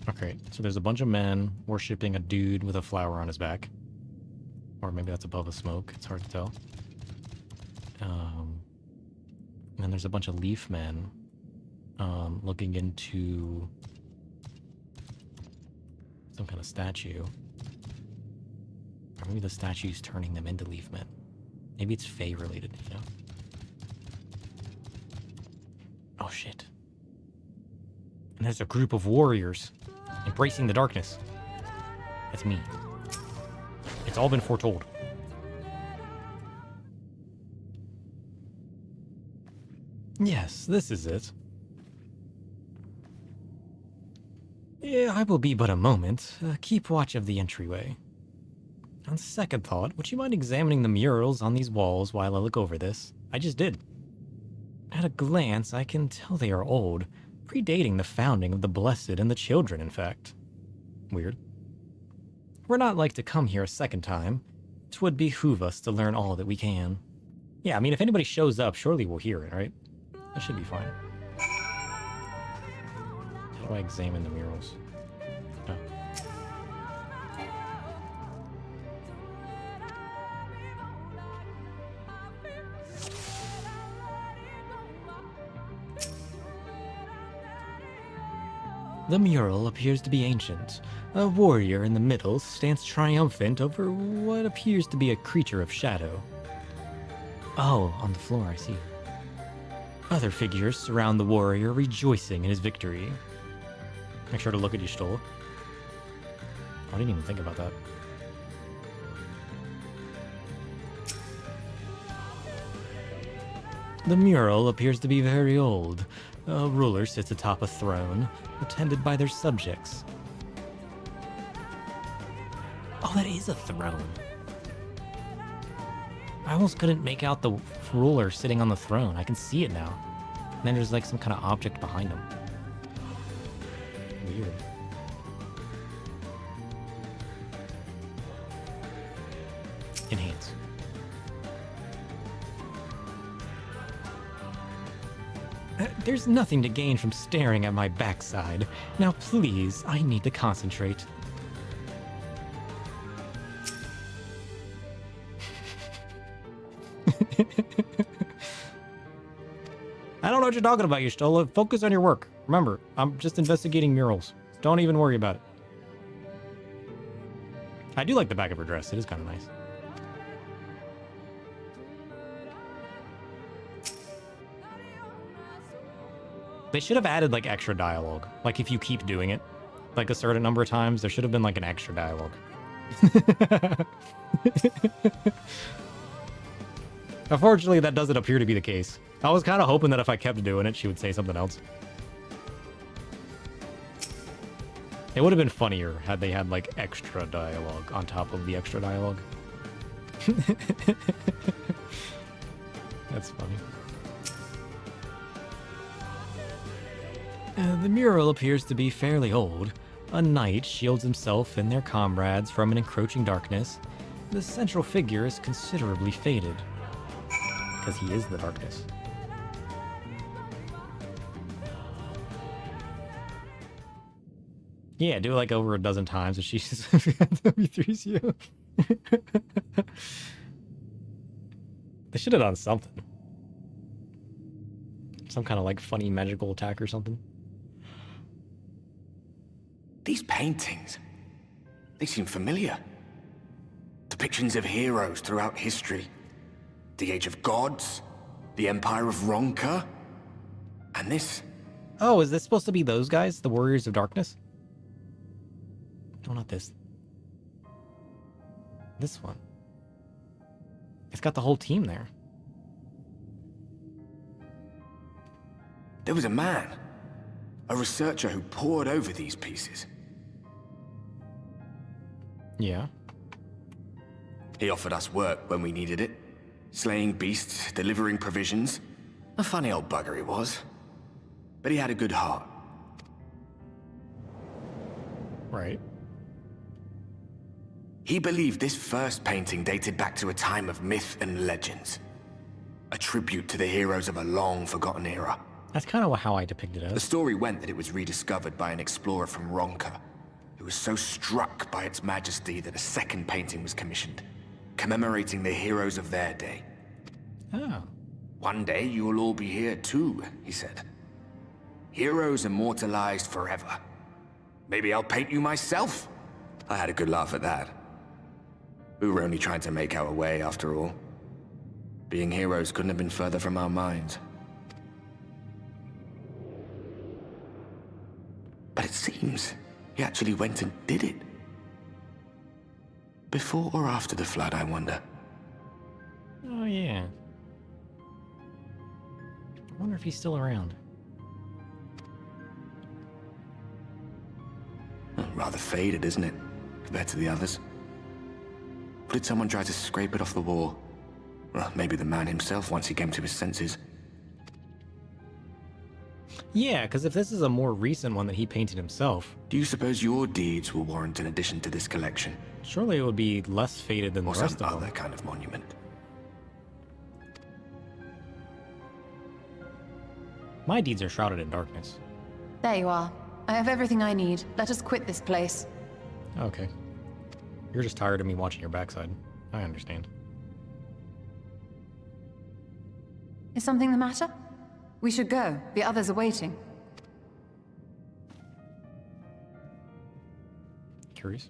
Okay, so there's a bunch of men worshipping a dude with a flower on his back. Or maybe that's above a smoke, it's hard to tell. And then there's a bunch of leaf men looking into some kind of statue. Or maybe the statue's turning them into leaf men. Maybe it's Fae related, you know? Oh shit. And there's a group of warriors embracing the darkness. That's me. It's all been foretold. Yes, this is it. Yeah, I will be but a moment. Keep watch of the entryway. On second thought, would you mind examining the murals on these walls while I look over this? I just did. At a glance, I can tell they are old, predating the founding of the Blessed and the Children, in fact. Weird. We're not like to come here a second time. It would behoove us to learn all that we can. Yeah, I mean, if anybody shows up, surely we'll hear it, right? That should be fine. How do I examine the murals? Oh. The mural appears to be ancient. A warrior in the middle stands triumphant over what appears to be a creature of shadow. Oh, on the floor, I see. Other figures surround the warrior, rejoicing in his victory. Make sure to look at your stole. I didn't even think about that. The mural appears to be very old. A ruler sits atop a throne, attended by their subjects. Oh, that is a throne. I almost couldn't make out the ruler sitting on the throne. I can see it now. And then there's like some kind of object behind him. Weird. Enhance. There's nothing to gain from staring at my backside. Now please, I need to concentrate. I don't know what you're talking about, Y'shtola. Focus on your work. Remember, I'm just investigating murals. Don't even worry about it. I do like the back of her dress. It is kind of nice. They should have added, like, extra dialogue. Like, if you keep doing it, like, a certain number of times, there should have been, like, an extra dialogue. Unfortunately, that doesn't appear to be the case. I was kind of hoping that if I kept doing it, she would say something else. It would have been funnier had they had, like, extra dialogue on top of the extra dialogue. That's funny. The mural appears to be fairly old. A knight shields himself and their comrades from an encroaching darkness. The central figure is considerably faded. Because he is the darkness. Yeah, do it like over a dozen times if she's W3's you. They should have done something. Some kind of like funny magical attack or something. These paintings, they seem familiar. Depictions of heroes throughout history. The Age of Gods, the Empire of Ronka, and this. Oh, is this supposed to be those guys? The Warriors of Darkness? No, not this. This one. It's got the whole team there. There was a man, a researcher who pored over these pieces. Yeah. He offered us work when we needed it. Slaying beasts, delivering provisions. A funny old bugger he was. But he had a good heart. Right. He believed this first painting dated back to a time of myth and legends. A tribute to the heroes of a long-forgotten era. That's kind of how I depicted it. The story went that it was rediscovered by an explorer from Ronka, who was so struck by its majesty that a second painting was commissioned, commemorating the heroes of their day. Oh. One day you'll all be here too, he said. Heroes immortalized forever. Maybe I'll paint you myself? I had a good laugh at that. We were only trying to make our way after all. Being heroes couldn't have been further from our minds. But it seems he actually went and did it. Before or after the flood, I wonder. Oh, yeah. I wonder if he's still around. Rather faded, isn't it? Compared to the others. Or did someone try to scrape it off the wall? Well, maybe the man himself once he came to his senses. Yeah, because if this is a more recent one that he painted himself... Do you suppose your deeds will warrant an addition to this collection? Surely it would be less faded than the rest of them. Or some other kind of monument. My deeds are shrouded in darkness. There you are. I have everything I need. Let us quit this place. Okay. You're just tired of me watching your backside. I understand. Is something the matter? We should go. The others are waiting. curious.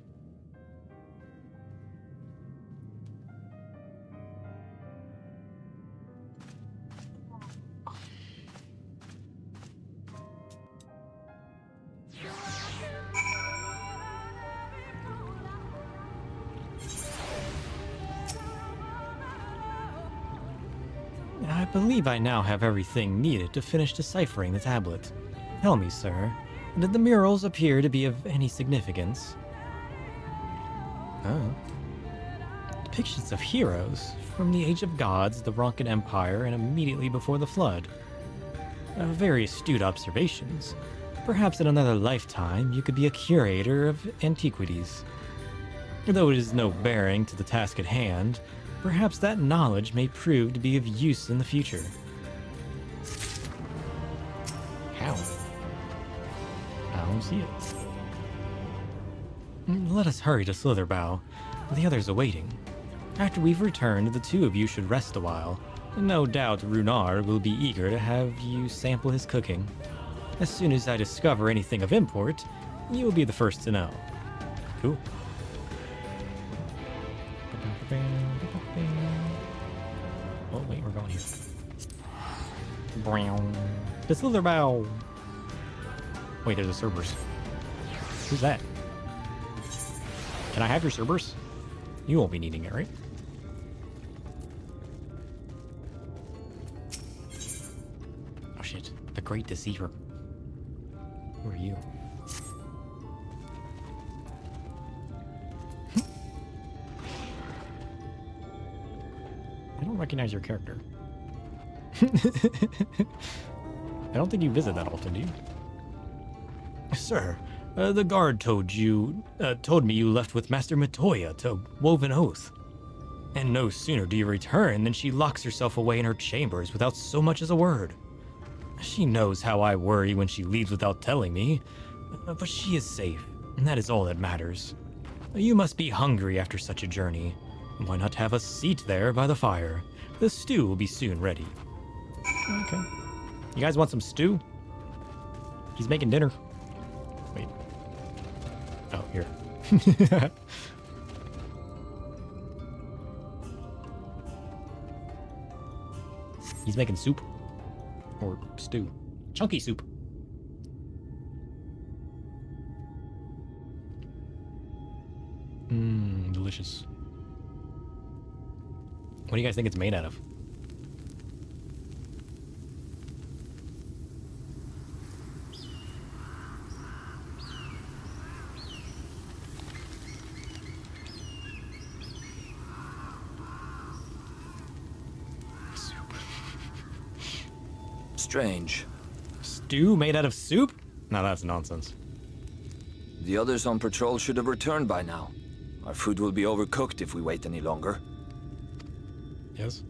I believe I now have everything needed to finish deciphering the tablet. Tell me, sir, did the murals appear to be of any significance? Oh. Depictions of heroes from the Age of Gods, the Ronkan Empire, and immediately before the Flood. Very astute observations. Perhaps in another lifetime you could be a curator of antiquities. Though it is no bearing to the task at hand, perhaps that knowledge may prove to be of use in the future. How? I don't see it. Let us hurry to Slitherbow. The others are waiting. After we've returned, the two of you should rest a while. No doubt Runar will be eager to have you sample his cooking. As soon as I discover anything of import, you will be the first to know. Cool. Oh, wait, we're going here. The Slitherbow! Wait, there's a Cerberus. Who's that? Can I have your Cerberus? You won't be needing it, right? Oh shit, the Great Deceiver. Who are you? I don't recognize your character. I don't think you visit that often, do you? Sir, the guard told me you left with Master Matoya to Woven Oath. And no sooner do you return than she locks herself away in her chambers without so much as a word. She knows how I worry when she leaves without telling me, but she is safe, and that is all that matters. You must be hungry after such a journey. Why not have a seat there by the fire? The stew will be soon ready. Okay. You guys want some stew? He's making dinner. Wait. Oh, here. He's making soup. Or stew. Chunky soup. Mmm, delicious. What do you guys think it's made out of? Strange. Stew made out of soup? No, that's nonsense. The others on patrol should have returned by now. Our food will be overcooked if we wait any longer. Yes.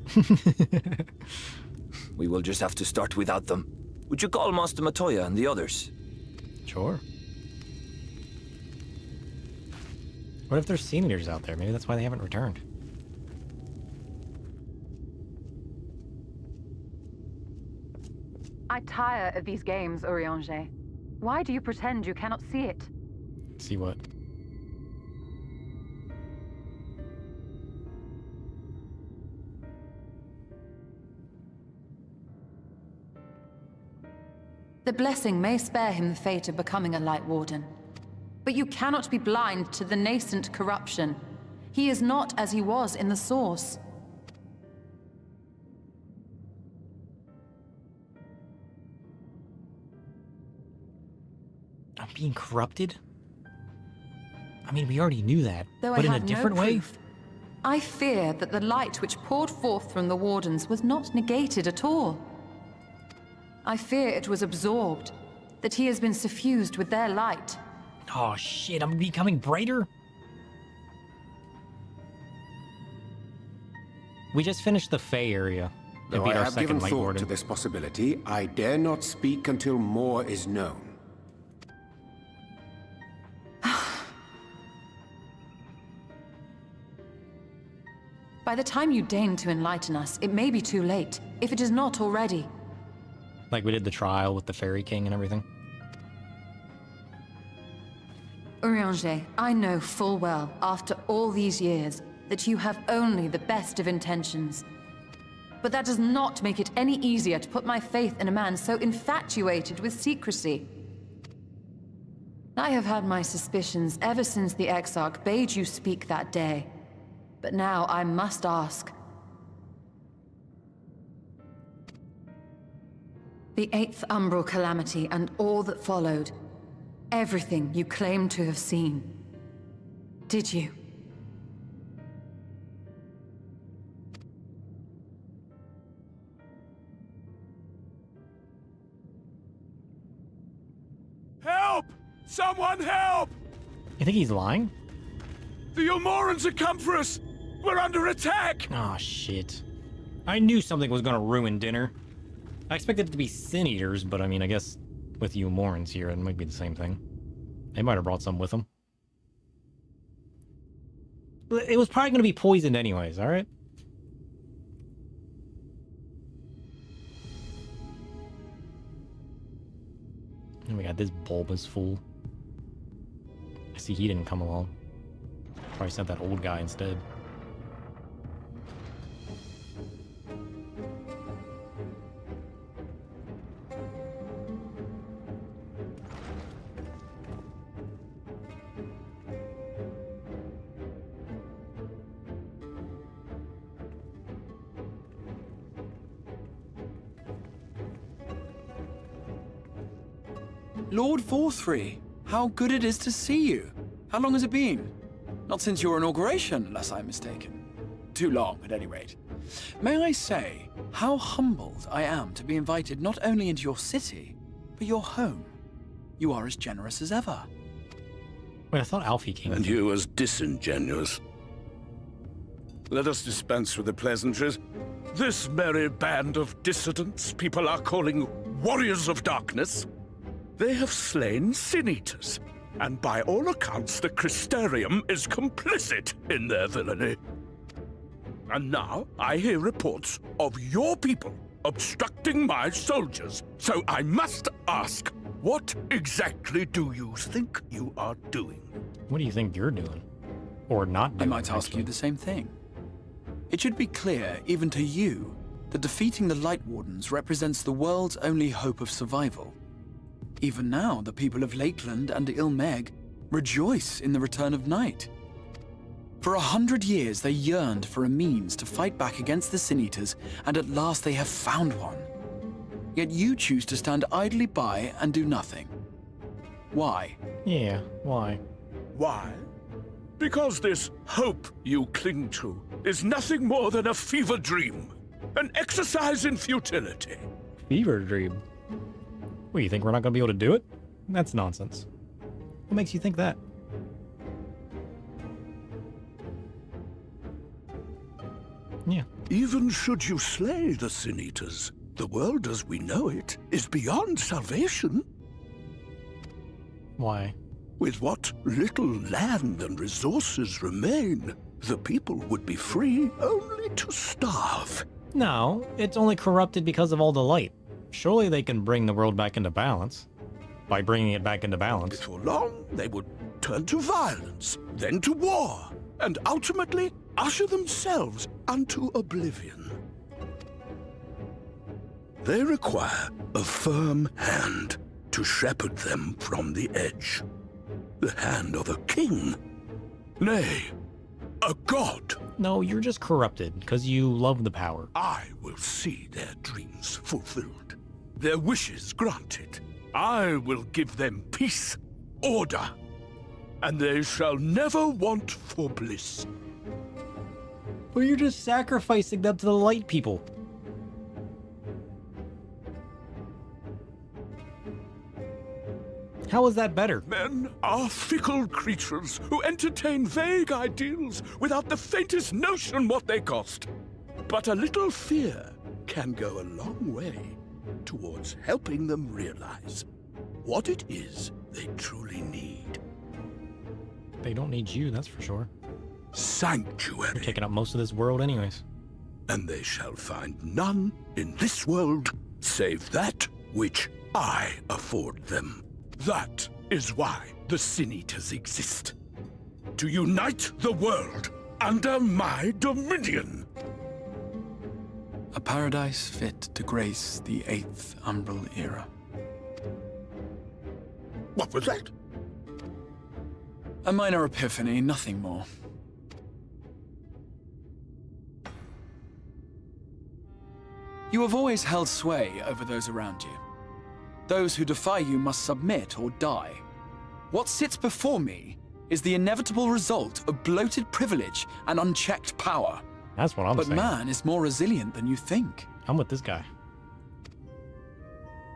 We will just have to start without them. Would you call Master Matoya and the others? Sure. What if there's scene leaders out there? Maybe that's why they haven't returned. I tire of these games, Urianger. Why do you pretend you cannot see it? See what? The blessing may spare him the fate of becoming a Light Warden. But you cannot be blind to the nascent corruption. He is not as he was in the Source. I'm being corrupted? I mean, we already knew that, Though but I in a have different no way? proof, I fear that the light which poured forth from the Wardens was not negated at all. I fear it was absorbed, that he has been suffused with their light. Oh shit, I'm becoming brighter? We just finished the Fae area. And Though beat I our have second given Light thought Warden. to this possibility, I dare not speak until more is known. By the time you deign to enlighten us, it may be too late, if it is not already. Like we did the trial with the Fairy King and everything. Urianger, I know full well, after all these years, that you have only the best of intentions. But that does not make it any easier to put my faith in a man so infatuated with secrecy. I have had my suspicions ever since the Exarch bade you speak that day. But now I must ask. The 8th Umbral Calamity and all that followed. Everything you claim to have seen. Did you? Help! Someone help! You think he's lying? The Ilmorans have come for us! We're under attack! Oh shit. I knew something was gonna ruin dinner. I expected it to be Sin Eaters, but I mean, I guess with you Morans here, it might be the same thing. They might have brought some with them. It was probably gonna be poisoned anyways, alright? And we got this bulbous fool. I see he didn't come along. Probably sent that old guy instead. Lord Forthry, how good it is to see you. How long has it been? Not since your inauguration, unless I'm mistaken. Too long, at any rate. May I say, how humbled I am to be invited not only into your city, but your home. You are as generous as ever. Wait, I thought Alfie came. And you as disingenuous. Let us dispense with the pleasantries. This merry band of dissidents people are calling Warriors of Darkness. They have slain Sin Eaters, and by all accounts the Crystarium is complicit in their villainy. And now I hear reports of your people obstructing my soldiers, so I must ask, what exactly do you think you are doing? What do you think you're doing? Or not doing? I might ask you the same thing. It should be clear, even to you, that defeating the Light Wardens represents the world's only hope of survival. Even now, the people of Lakeland and Ilmeg rejoice in the return of night. For 100 years, they yearned for a means to fight back against the Sin Eaters, and at last they have found one. Yet you choose to stand idly by and do nothing. Why? Yeah, why? Why? Because this hope you cling to is nothing more than a fever dream, an exercise in futility. Fever dream? What, you think we're not going to be able to do it? That's nonsense. What makes you think that? Yeah. Even should you slay the Sin Eaters, the world as we know it is beyond salvation. Why? With what little land and resources remain, the people would be free only to starve. No, it's only corrupted because of all the light. Surely they can bring the world back into balance. By bringing it back into balance. Before long, they would turn to violence, then to war, and ultimately usher themselves unto oblivion. They require a firm hand to shepherd them from the edge. The hand of a king. Nay, a god. No, you're just corrupted because you love the power. I will see their dreams fulfilled, their wishes granted. I will give them peace, order, and they shall never want for bliss. But you're just sacrificing them to the light people. How is that better? Men are fickle creatures who entertain vague ideals without the faintest notion what they cost. But a little fear can go a long way towards helping them realize what it is they truly need. They don't need you, that's for sure. Sanctuary. You're taking up most of this world anyways. And they shall find none in this world save that which I afford them. That is why the Sin Eaters exist. To unite the world under my dominion. A paradise fit to grace the 8th Umbral era. What was that? A minor epiphany, nothing more. You have always held sway over those around you. Those who defy you must submit or die. What sits before me is the inevitable result of bloated privilege and unchecked power. That's what I'm saying. But man is more resilient than you think. I'm with this guy.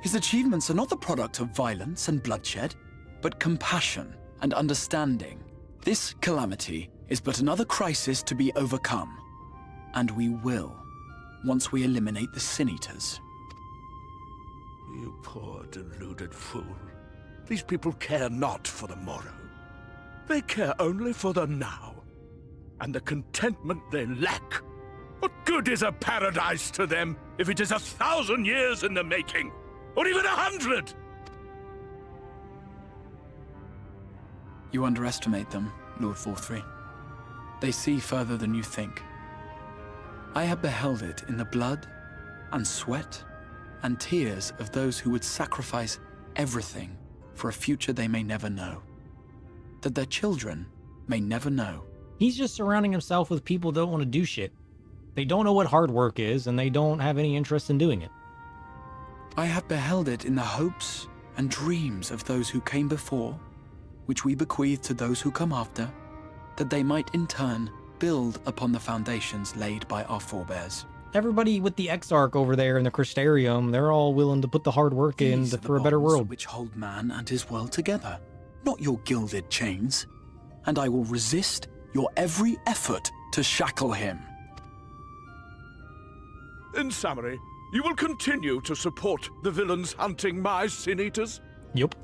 His achievements are not the product of violence and bloodshed, but compassion and understanding. This calamity is but another crisis to be overcome. And we will, once we eliminate the Sin Eaters. You poor deluded fool. These people care not for the morrow. They care only for the now. And the contentment they lack. What good is a paradise to them if it is 1,000 years in the making? Or even 100? You underestimate them, Lord Forthry. They see further than you think. I have beheld it in the blood and sweat and tears of those who would sacrifice everything for a future they may never know. That their children may never know. He's just surrounding himself with people that don't want to do shit. They don't know what hard work is, and they don't have any interest in doing it. I have beheld it in the hopes and dreams of those who came before, which we bequeath to those who come after, that they might in turn build upon the foundations laid by our forebears. Everybody with the Exarch over there in the Crystarium, they're all willing to put the hard work in for a better world. Which hold man and his world together, not your gilded chains. And I will resist your every effort to shackle him. In summary, you will continue to support the villains hunting my Sin Eaters? Yep.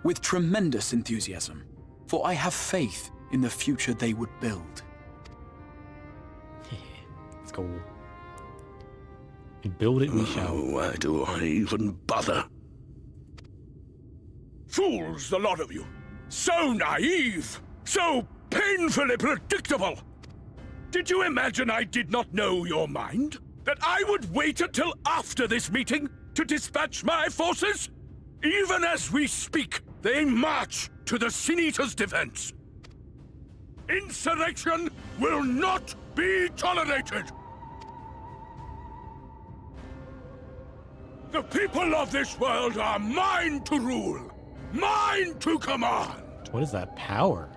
With tremendous enthusiasm, for I have faith in the future they would build. Let's go. And build it we shall. Why do I even bother? Fools, the lot of you! So naive! So painfully predictable! Did you imagine I did not know your mind? That I would wait until after this meeting to dispatch my forces? Even as we speak, they march to the Sin Eaters' defense. Insurrection will not be tolerated! The people of this world are mine to rule! Mine to command! What is that power?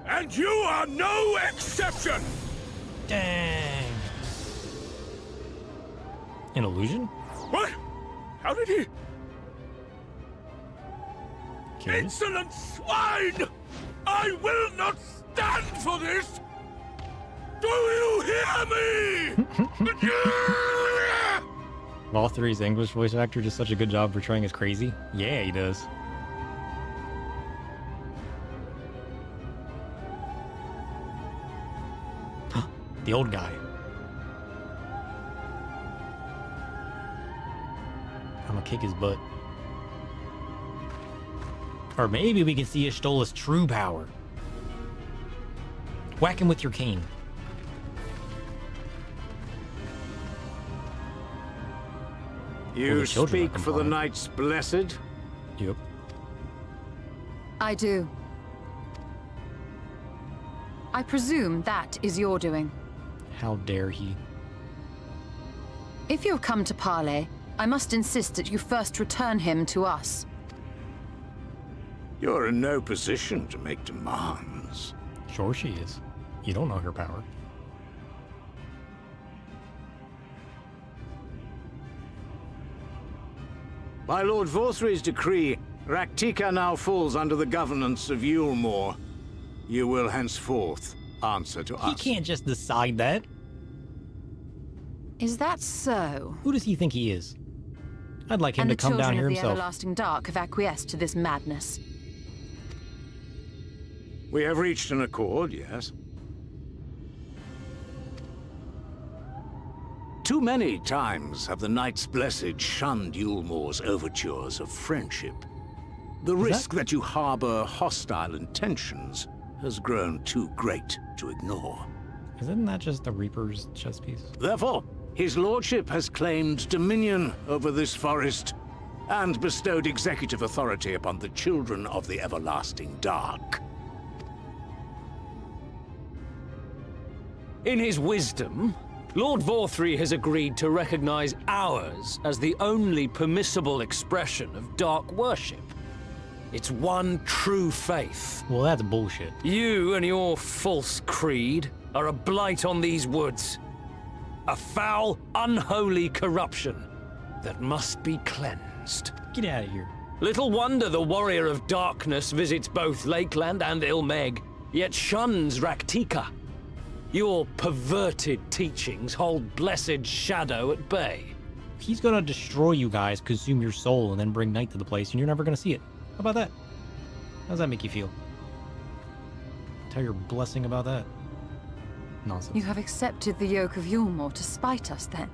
And you are no exception! Dang. An illusion? What? How did he? Okay. Insolent swine! I will not stand for this! Do you hear me? Valthyri's English voice actor does such a good job portraying as crazy. Yeah, he does. The old guy. I'm gonna kick his butt. Or maybe we can see Ishtola's true power. Whack him with your cane. You speak for the Knights Blessed? Yep. I do. I presume that is your doing. How dare he? If you have come to parley, I must insist that you first return him to us. You're in no position to make demands. Sure she is. You don't know her power. By Lord Vorthry's decree, Raktika now falls under the governance of Yulmore. You will henceforth answer to us. He can't just decide that. Is that so? Who does he think he is? I'd like him to come down here And the children of the himself. Everlasting Dark have acquiesced to this madness. We have reached an accord, yes. Too many times have the Knights Blessed shunned Yulmore's overtures of friendship. The risk that you harbor hostile intentions has grown too great to ignore. Isn't that just the Reaper's chess piece? Therefore, his lordship has claimed dominion over this forest and bestowed executive authority upon the children of the everlasting dark. In his wisdom, Lord Vorthri has agreed to recognize ours as the only permissible expression of dark worship. It's one true faith. Well, that's bullshit. You and your false creed are a blight on these woods. A foul, unholy corruption that must be cleansed. Get out of here. Little wonder the Warrior of Darkness visits both Lakeland and Ilmeg, yet shuns Raktika. Your perverted teachings hold blessed Shadow at bay. He's gonna destroy you guys, consume your soul, and then bring night to the place, and you're never gonna see it. How about that? How does that make you feel? Tell your blessing about that. Nonsense. You have accepted the yoke of Yulmore to spite us, then?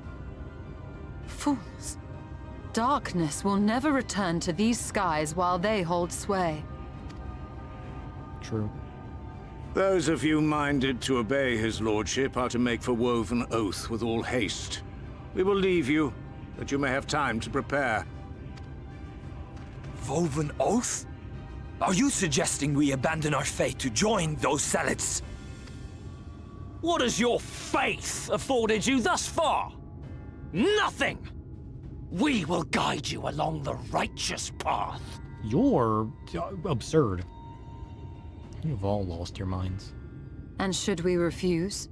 Fools. Darkness will never return to these skies while they hold sway. True. Those of you minded to obey his lordship are to make for Woven Oath with all haste. We will leave you, that you may have time to prepare. Woven Oath? Are you suggesting we abandon our faith to join those zealots? What has your faith afforded you thus far? Nothing! We will guide you along the righteous path. You're absurd. You've all lost your minds. And should we refuse?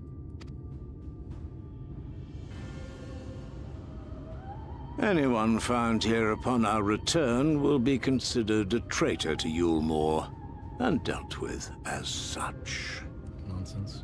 Anyone found here upon our return will be considered a traitor to Yulmore, and dealt with as such. Nonsense.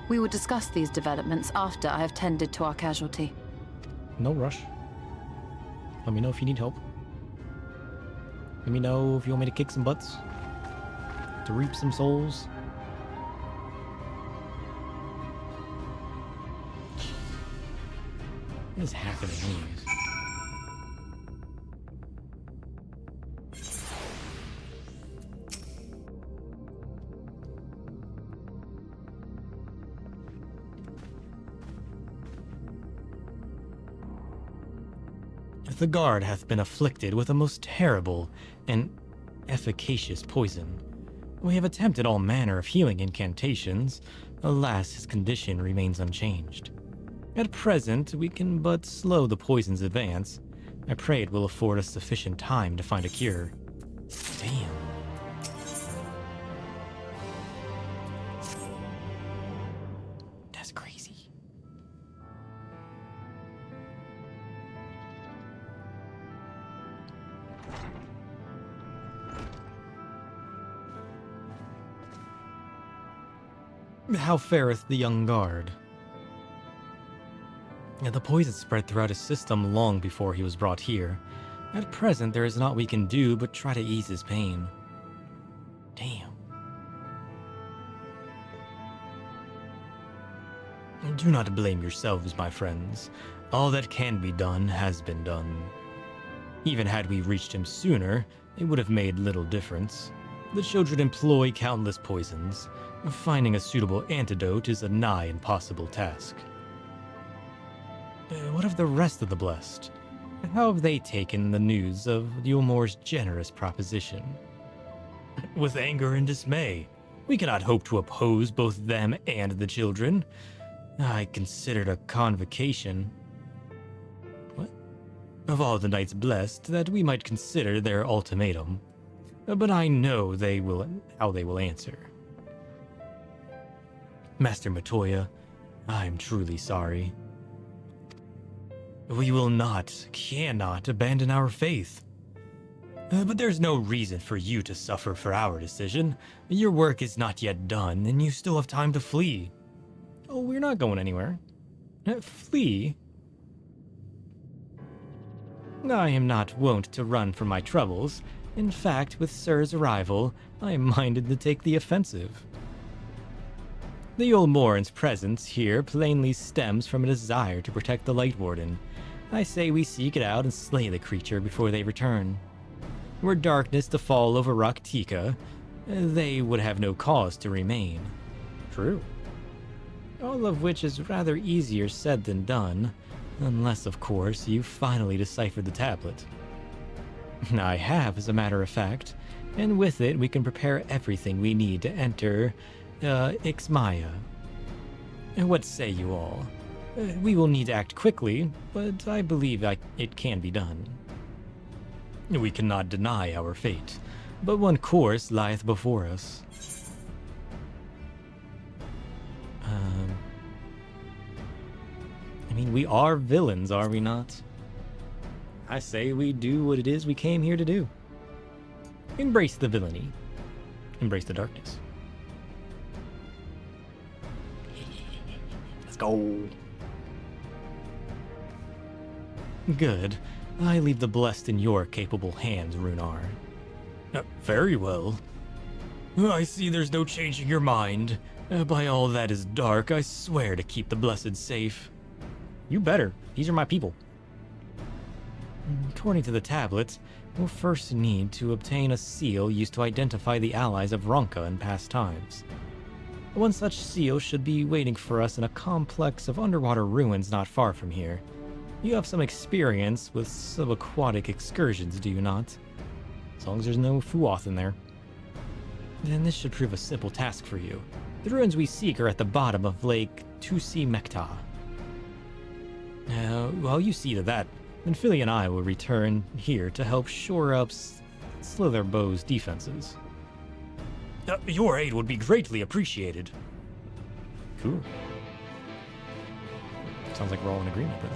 We will discuss these developments after I have tended to our casualty. No rush. Let me know if you need help. Let me know if you want me to kick some butts. To reap some souls. What is happening anyways? The guard hath been afflicted with a most terrible and efficacious poison. We have attempted all manner of healing incantations. Alas, his condition remains unchanged. At present, we can but slow the poison's advance. I pray it will afford us sufficient time to find a cure. Damn. That's crazy. How fareth the young guard? The poison spread throughout his system long before he was brought here. At present, there is naught we can do but try to ease his pain. Damn. Do not blame yourselves, my friends. All that can be done has been done. Even had we reached him sooner, it would have made little difference. The children employ countless poisons. Finding a suitable antidote is a nigh impossible task. What of the rest of the Blessed? How have they taken the news of Yulmore's generous proposition? With anger and dismay. We cannot hope to oppose both them and the children. I considered a convocation. What? Of all the Knights Blessed, that we might consider their ultimatum. But I know how they will answer. Master Matoya, I'm truly sorry. We will not, cannot abandon our faith. But there's no reason for you to suffer for our decision. Your work is not yet done, and you still have time to flee. Oh, we're not going anywhere. Flee? I am not wont to run from my troubles. In fact, with Sir's arrival, I am minded to take the offensive. The Yulmoran's presence here plainly stems from a desire to protect the Light Warden. I say we seek it out and slay the creature before they return. Were darkness to fall over Raktika, they would have no cause to remain. True. All of which is rather easier said than done, unless, of course, you finally deciphered the tablet. I have, as a matter of fact, and with it we can prepare everything we need to enter, Ixmaya. What say you all? We will need to act quickly, but I believe it can be done. We cannot deny our fate, but one course lieth before us. I mean, we are villains, are we not? I say we do what it is we came here to do. Embrace the villainy. Embrace the darkness. Let's go. Good. I leave the blessed in your capable hands, Runar. Very well. I see there's no changing your mind. By all that is dark, I swear to keep the blessed safe. You better. These are my people. According to the tablet, we'll first need to obtain a seal used to identify the allies of Ronka in past times. One such seal should be waiting for us in a complex of underwater ruins not far from here. You have some experience with subaquatic excursions, do you not? As long as there's no Fuoth in there. Then this should prove a simple task for you. The ruins we seek are at the bottom of Lake Tusi Mekta. While you see to that, then Philly and I will return here to help shore up Slitherbow's defenses. Your aid would be greatly appreciated. Cool. Sounds like we're all in agreement then.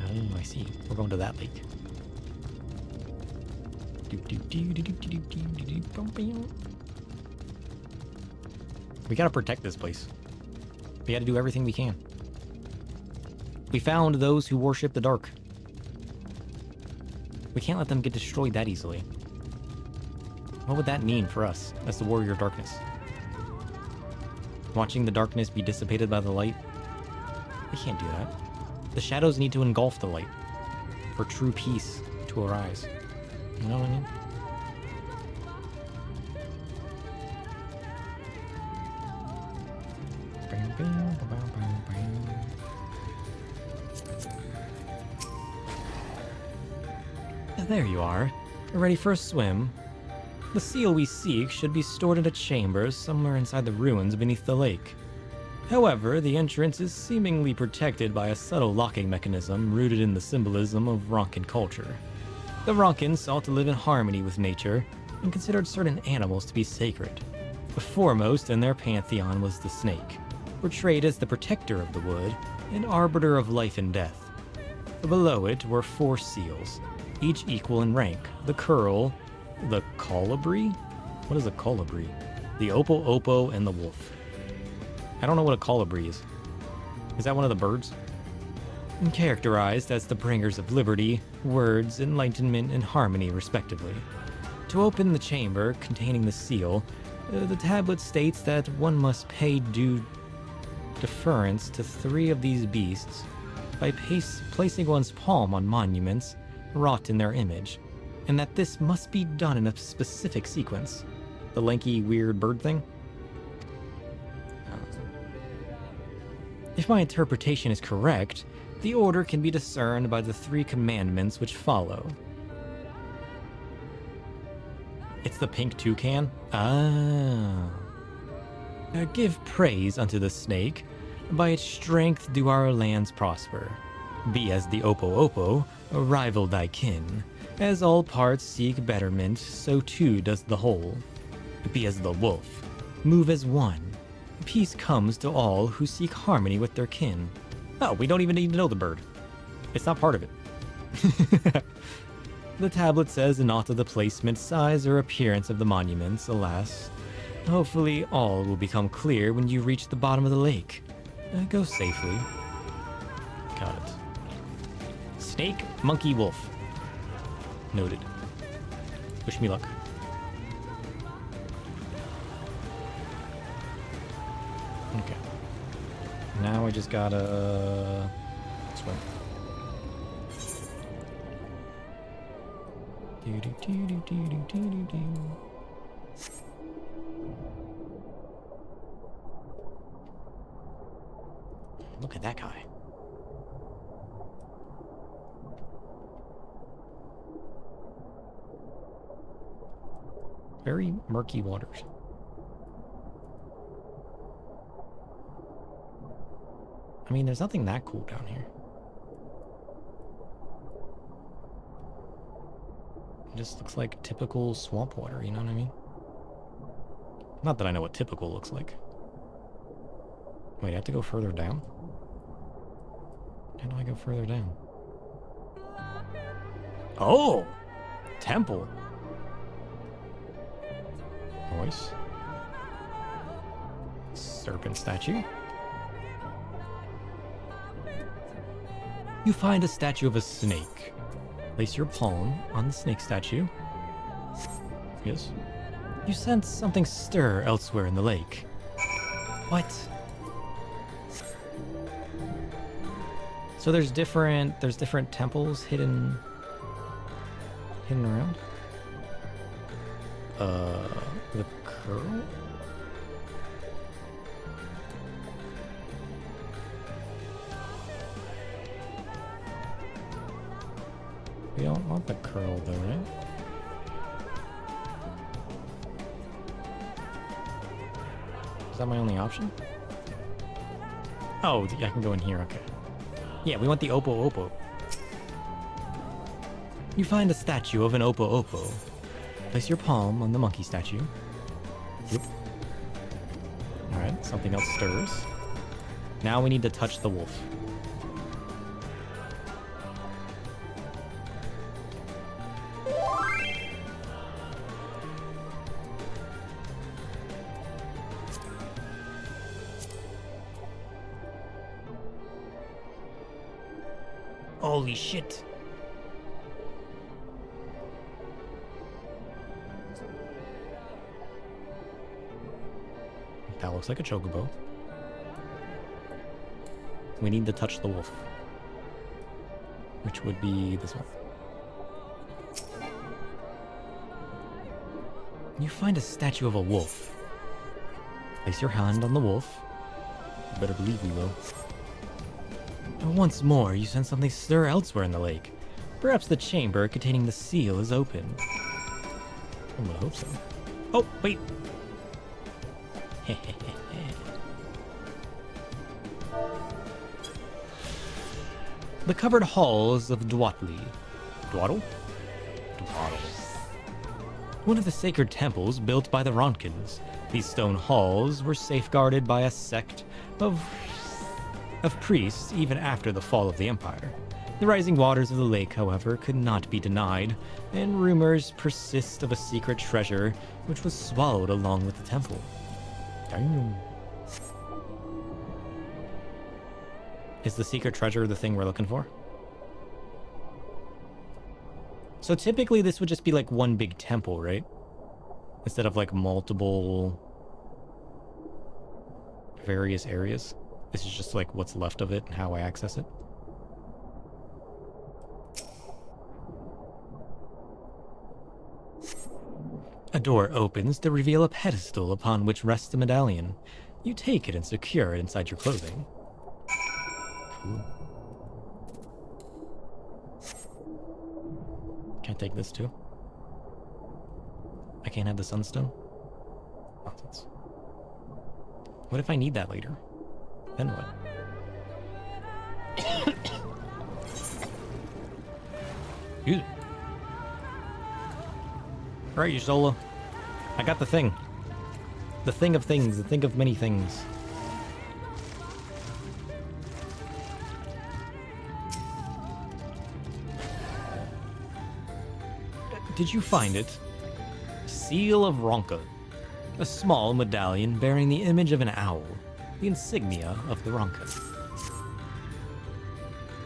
Oh, I see. We're going to that lake. We gotta protect this place. We gotta do everything we can. We found those who worship the dark. We can't let them get destroyed that easily. What would that mean for us as the Warrior of Darkness? Watching the darkness be dissipated by the light? We can't do that. The shadows need to engulf the light for true peace to arise. You know what I mean? There you are. Ready for a swim? The seal we seek should be stored in a chamber somewhere inside the ruins beneath the lake. However, the entrance is seemingly protected by a subtle locking mechanism rooted in the symbolism of Ronkan culture. The Ronkans sought to live in harmony with nature and considered certain animals to be sacred. The foremost in their pantheon was the snake, portrayed as the protector of the wood and arbiter of life and death. Below it were 4 seals, each equal in rank: the curl, the colibri? What is a colibri? The opo, and the wolf. I don't know what a colibri is. Is that one of the birds? Characterized as the bringers of liberty, words, enlightenment, and harmony, respectively. To open the chamber containing the seal, the tablet states that one must pay due deference to 3 of these beasts by placing one's palm on monuments wrought in their image, and that this must be done in a specific sequence. The lanky, weird bird thing? If my interpretation is correct, the order can be discerned by the 3 commandments which follow. It's the pink toucan? Ah. Give praise unto the snake. By its strength do our lands prosper. Be as the opo, rival thy kin. As all parts seek betterment, so too does the whole. Be as the wolf, move as one. Peace comes to all who seek harmony with their kin. Oh, we don't even need to know the bird. It's not part of it. The tablet says naught of the placement, size, or appearance of the monuments, alas. Hopefully all will become clear when you reach the bottom of the lake. Go safely. Got it. Snake, monkey, wolf. Noted. Wish me luck. Okay. Now I just gotta swim. Look at that guy. Very murky waters. I mean, there's nothing that cool down here. It just looks like typical swamp water, you know what I mean? Not that I know what typical looks like. Wait, I have to go further down? How do I go further down? Oh! Temple! Voice. Serpent statue. You find a statue of a snake. Place your palm on the snake statue. Yes. You sense something stir elsewhere in the lake. What? So there's different temples hidden around? The curl? We don't want the curl though, right? Is that my only option? Oh, I can go in here, okay. Yeah, we want the Oppo Oppo. You find a statue of an Oppo Oppo. Place your palm on the monkey statue. Yep. Alright, something else stirs. Now we need to touch the wolf. Holy shit. That looks like a chocobo. We need to touch the wolf. Which would be this one. You find a statue of a wolf. Place your hand on the wolf. You better believe we will. And once more, you sense something stir elsewhere in the lake. Perhaps the chamber containing the seal is open. I'm gonna hope so. Oh, wait! The covered halls of Dwatli. Dwaddle? Dwaddle. One of the sacred temples built by the Ronkins. These stone halls were safeguarded by a sect of priests even after the fall of the Empire. The rising waters of the lake, however, could not be denied, and rumors persist of a secret treasure which was swallowed along with the temple. Damn. Is the secret treasure the thing we're looking for? So typically this would just be like one big temple, right? Instead of like multiple various areas. This is just like what's left of it and how I access it. A door opens to reveal a pedestal upon which rests a medallion. You take it and secure it inside your clothing. Cool. Can I take this too? I can't have the sunstone? Nonsense. What if I need that later? Then what? Excuse me. Right, Y'shtola. I got the thing. The thing of things, the thing of many things. Did you find it? Seal of Ronka. A small medallion bearing the image of an owl, the insignia of the Ronka.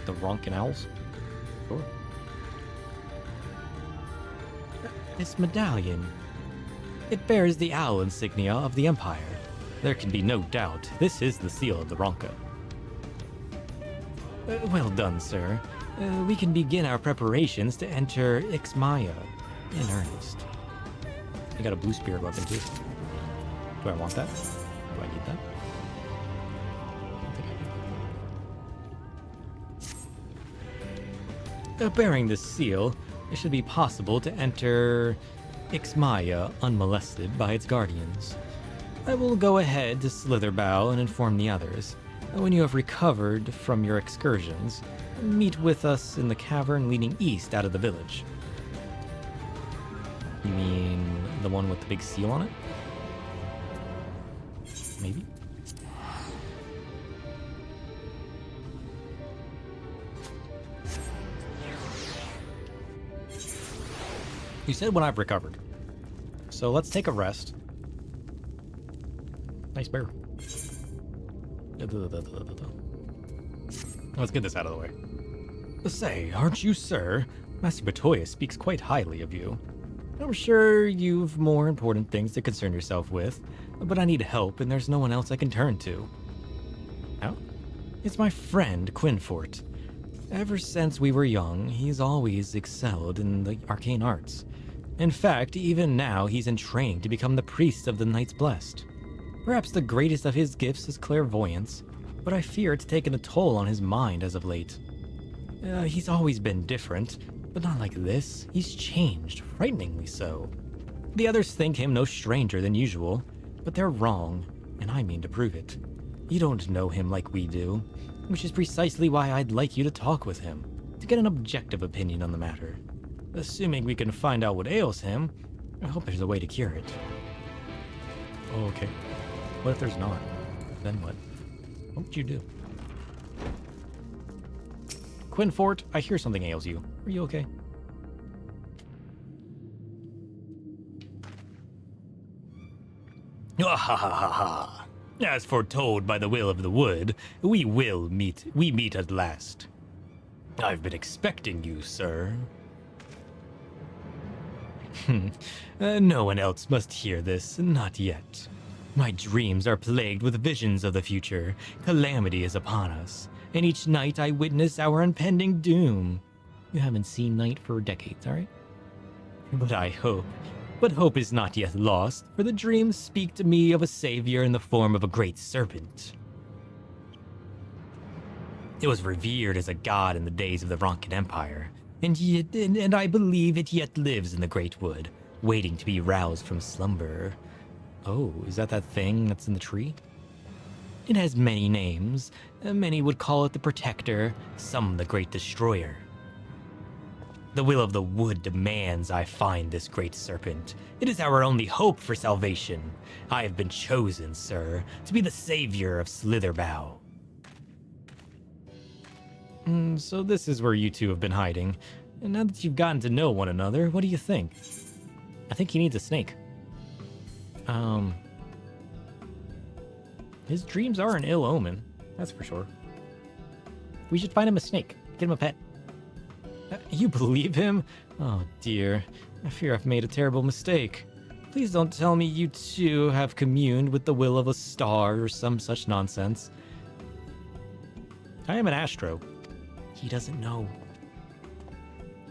The Ronkan Owls? Sure. This medallion. It bears the owl insignia of the Empire. There can be no doubt this is the seal of the Ronka. Well done, sir. We can begin our preparations to enter Ixmaya in earnest. I got a blue spirit weapon too. Do I want that? Do I need that? I don't think I do. Bearing this seal, it should be possible to enter Ixmaya unmolested by its guardians. I will go ahead to Slitherbow and inform the others. When you have recovered from your excursions, meet with us in the cavern leading east out of the village. You mean the one with the big seal on it? Maybe? You said when I've recovered. So let's take a rest. Nice bear. Let's get this out of the way. Say, aren't you, sir? Master Batoya speaks quite highly of you. I'm sure you've more important things to concern yourself with, but I need help and there's no one else I can turn to. Oh? It's my friend, Quinfort. Ever since we were young, he's always excelled in the arcane arts. In fact, even now he's in training to become the priest of the Knights Blessed. Perhaps the greatest of his gifts is clairvoyance, but I fear it's taken a toll on his mind as of late. He's always been different, but not like this. He's changed, frighteningly so. The others think him no stranger than usual, but they're wrong, and I mean to prove it. You don't know him like we do, which is precisely why I'd like you to talk with him, to get an objective opinion on the matter. Assuming we can find out what ails him, I hope there's a way to cure it. Oh, okay. What if there's not? Then what? What would you do? Quinfort, I hear something ails you. Are you okay? Ah ha ha ha ha. As foretold by the will of the wood, we meet at last. I've been expecting you, sir. No one else must hear this, not yet. My dreams are plagued with visions of the future. Calamity is upon us, and each night I witness our impending doom. You haven't seen night for decades, alright? But hope is not yet lost, for the dreams speak to me of a savior in the form of a great serpent. It was revered as a god in the days of the Ronkan Empire, and I believe it yet lives in the Great Wood, waiting to be roused from slumber. Oh, is that thing that's in the tree? It has many names. Many would call it the Protector, some the Great Destroyer. The will of the wood demands I find this great serpent. It is our only hope for salvation. I have been chosen, sir, to be the savior of Slitherbow. So this is where you two have been hiding. And now that you've gotten to know one another, what do you think? I think he needs a snake. His dreams are an ill omen, that's for sure. We should find him a snake, get him a pet. You believe him? Oh dear, I fear I've made a terrible mistake. Please don't tell me you two have communed with the will of a star or some such nonsense. I am an astro. He doesn't know.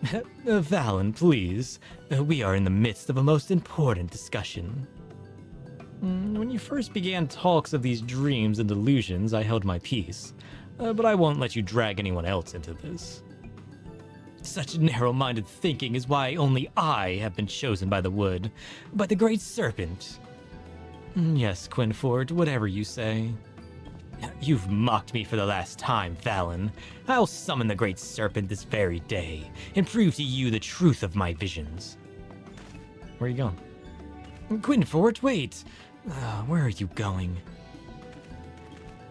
Valen, please. We are in the midst of a most important discussion. When you first began talks of these dreams and delusions, I held my peace. But I won't let you drag anyone else into this. Such narrow-minded thinking is why only I have been chosen by the wood, by the great serpent. Yes, Quinfort, whatever you say. You've mocked me for the last time, Valen. I'll summon the great serpent this very day, and prove to you the truth of my visions. Where are you going? Quinfort, wait! Where are you going?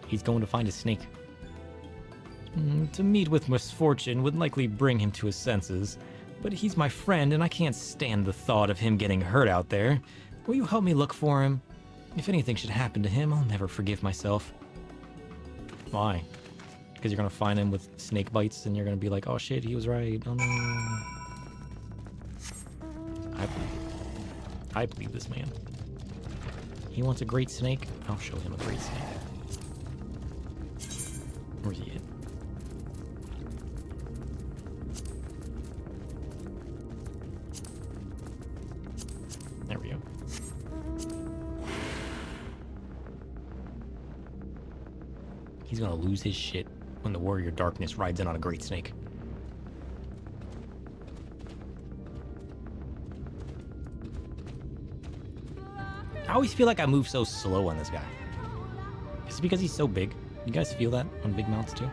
He's going to find a snake. To meet with misfortune would likely bring him to his senses, but he's my friend and I can't stand the thought of him getting hurt out there. Will you help me look for him? If anything should happen to him, I'll never forgive myself. Why? Because you're going to find him with snake bites and you're going to be like, oh shit, he was right. Oh no. I believe this man. He wants a great snake? I'll show him a great snake. Where's he at? There we go. He's gonna lose his shit when the Warrior Darkness rides in on a great snake. I always feel like I move so slow on this guy. Is it because he's so big? You guys feel that on big mounts too?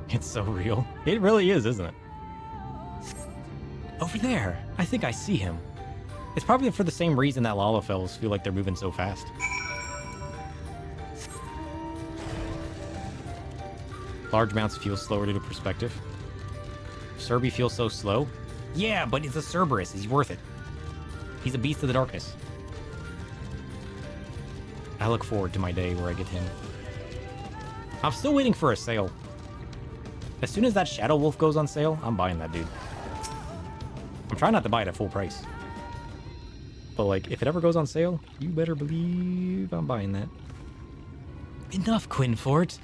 It's so real. It really is, isn't it? Over there. I think I see him. It's probably for the same reason that Lalafels feel like they're moving so fast. Large mounts feel slower due to perspective. Cerby feels so slow. Yeah, but it's a Cerberus. He's worth it. He's a beast of the darkness. I look forward to my day where I get him. I'm still waiting for a sale. As soon as that Shadow Wolf goes on sale, I'm buying that dude. I'm trying not to buy it at full price. But like, if it ever goes on sale, you better believe I'm buying that. Enough, Quinfort.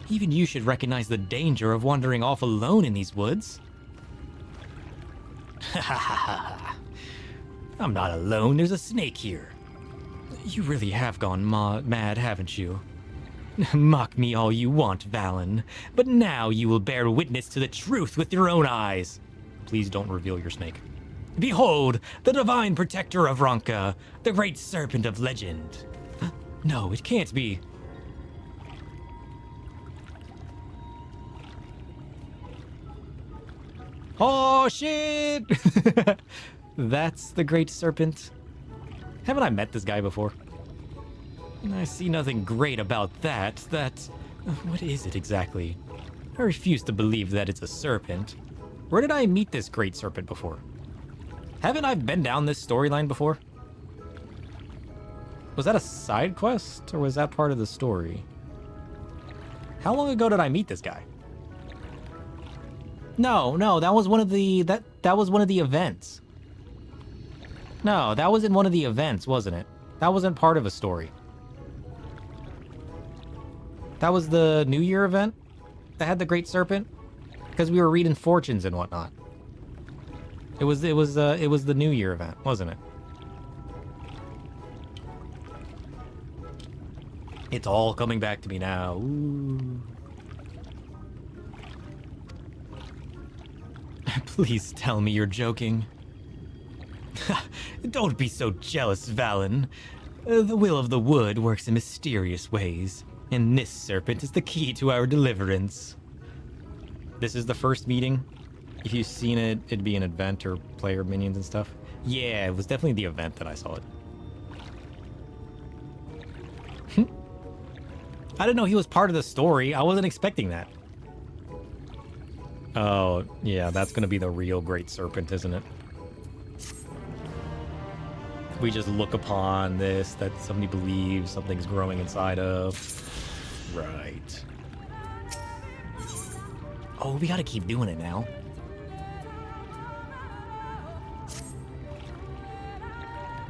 Even you should recognize the danger of wandering off alone in these woods. I'm not alone. There's a snake here. You really have gone mad, haven't you? Mock me all you want, Valen, but now you will bear witness to the truth with your own eyes. Please don't reveal your snake. Behold, the divine protector of Ronka, the great serpent of legend. No, it can't be. Oh, shit! That's the great serpent. Haven't I met this guy before? I see nothing great about that. What is it exactly? I refuse to believe that it's a serpent. Where did I meet this great serpent before? Haven't I been down this storyline before? Was that a side quest, or was that part of the story? How long ago did I meet this guy? No, that was one of the that was one of the events. No, that was in one of the events, wasn't it? That wasn't part of a story. That was the New Year event that had the Great Serpent, because we were reading fortunes and whatnot. It was the New Year event, wasn't it? It's all coming back to me now. Ooh. Please tell me you're joking. Don't be so jealous, Valen. The will of the wood works in mysterious ways, and this serpent is the key to our deliverance. This is the first meeting. If you've seen it, it'd be an event or player minions and stuff. Yeah, it was definitely the event that I saw it. I didn't know he was part of the story. I wasn't expecting that. Oh, yeah, that's gonna be the real Great Serpent, isn't it? We just look upon this, that somebody believes something's growing inside of. Right. Oh, we gotta keep doing it now.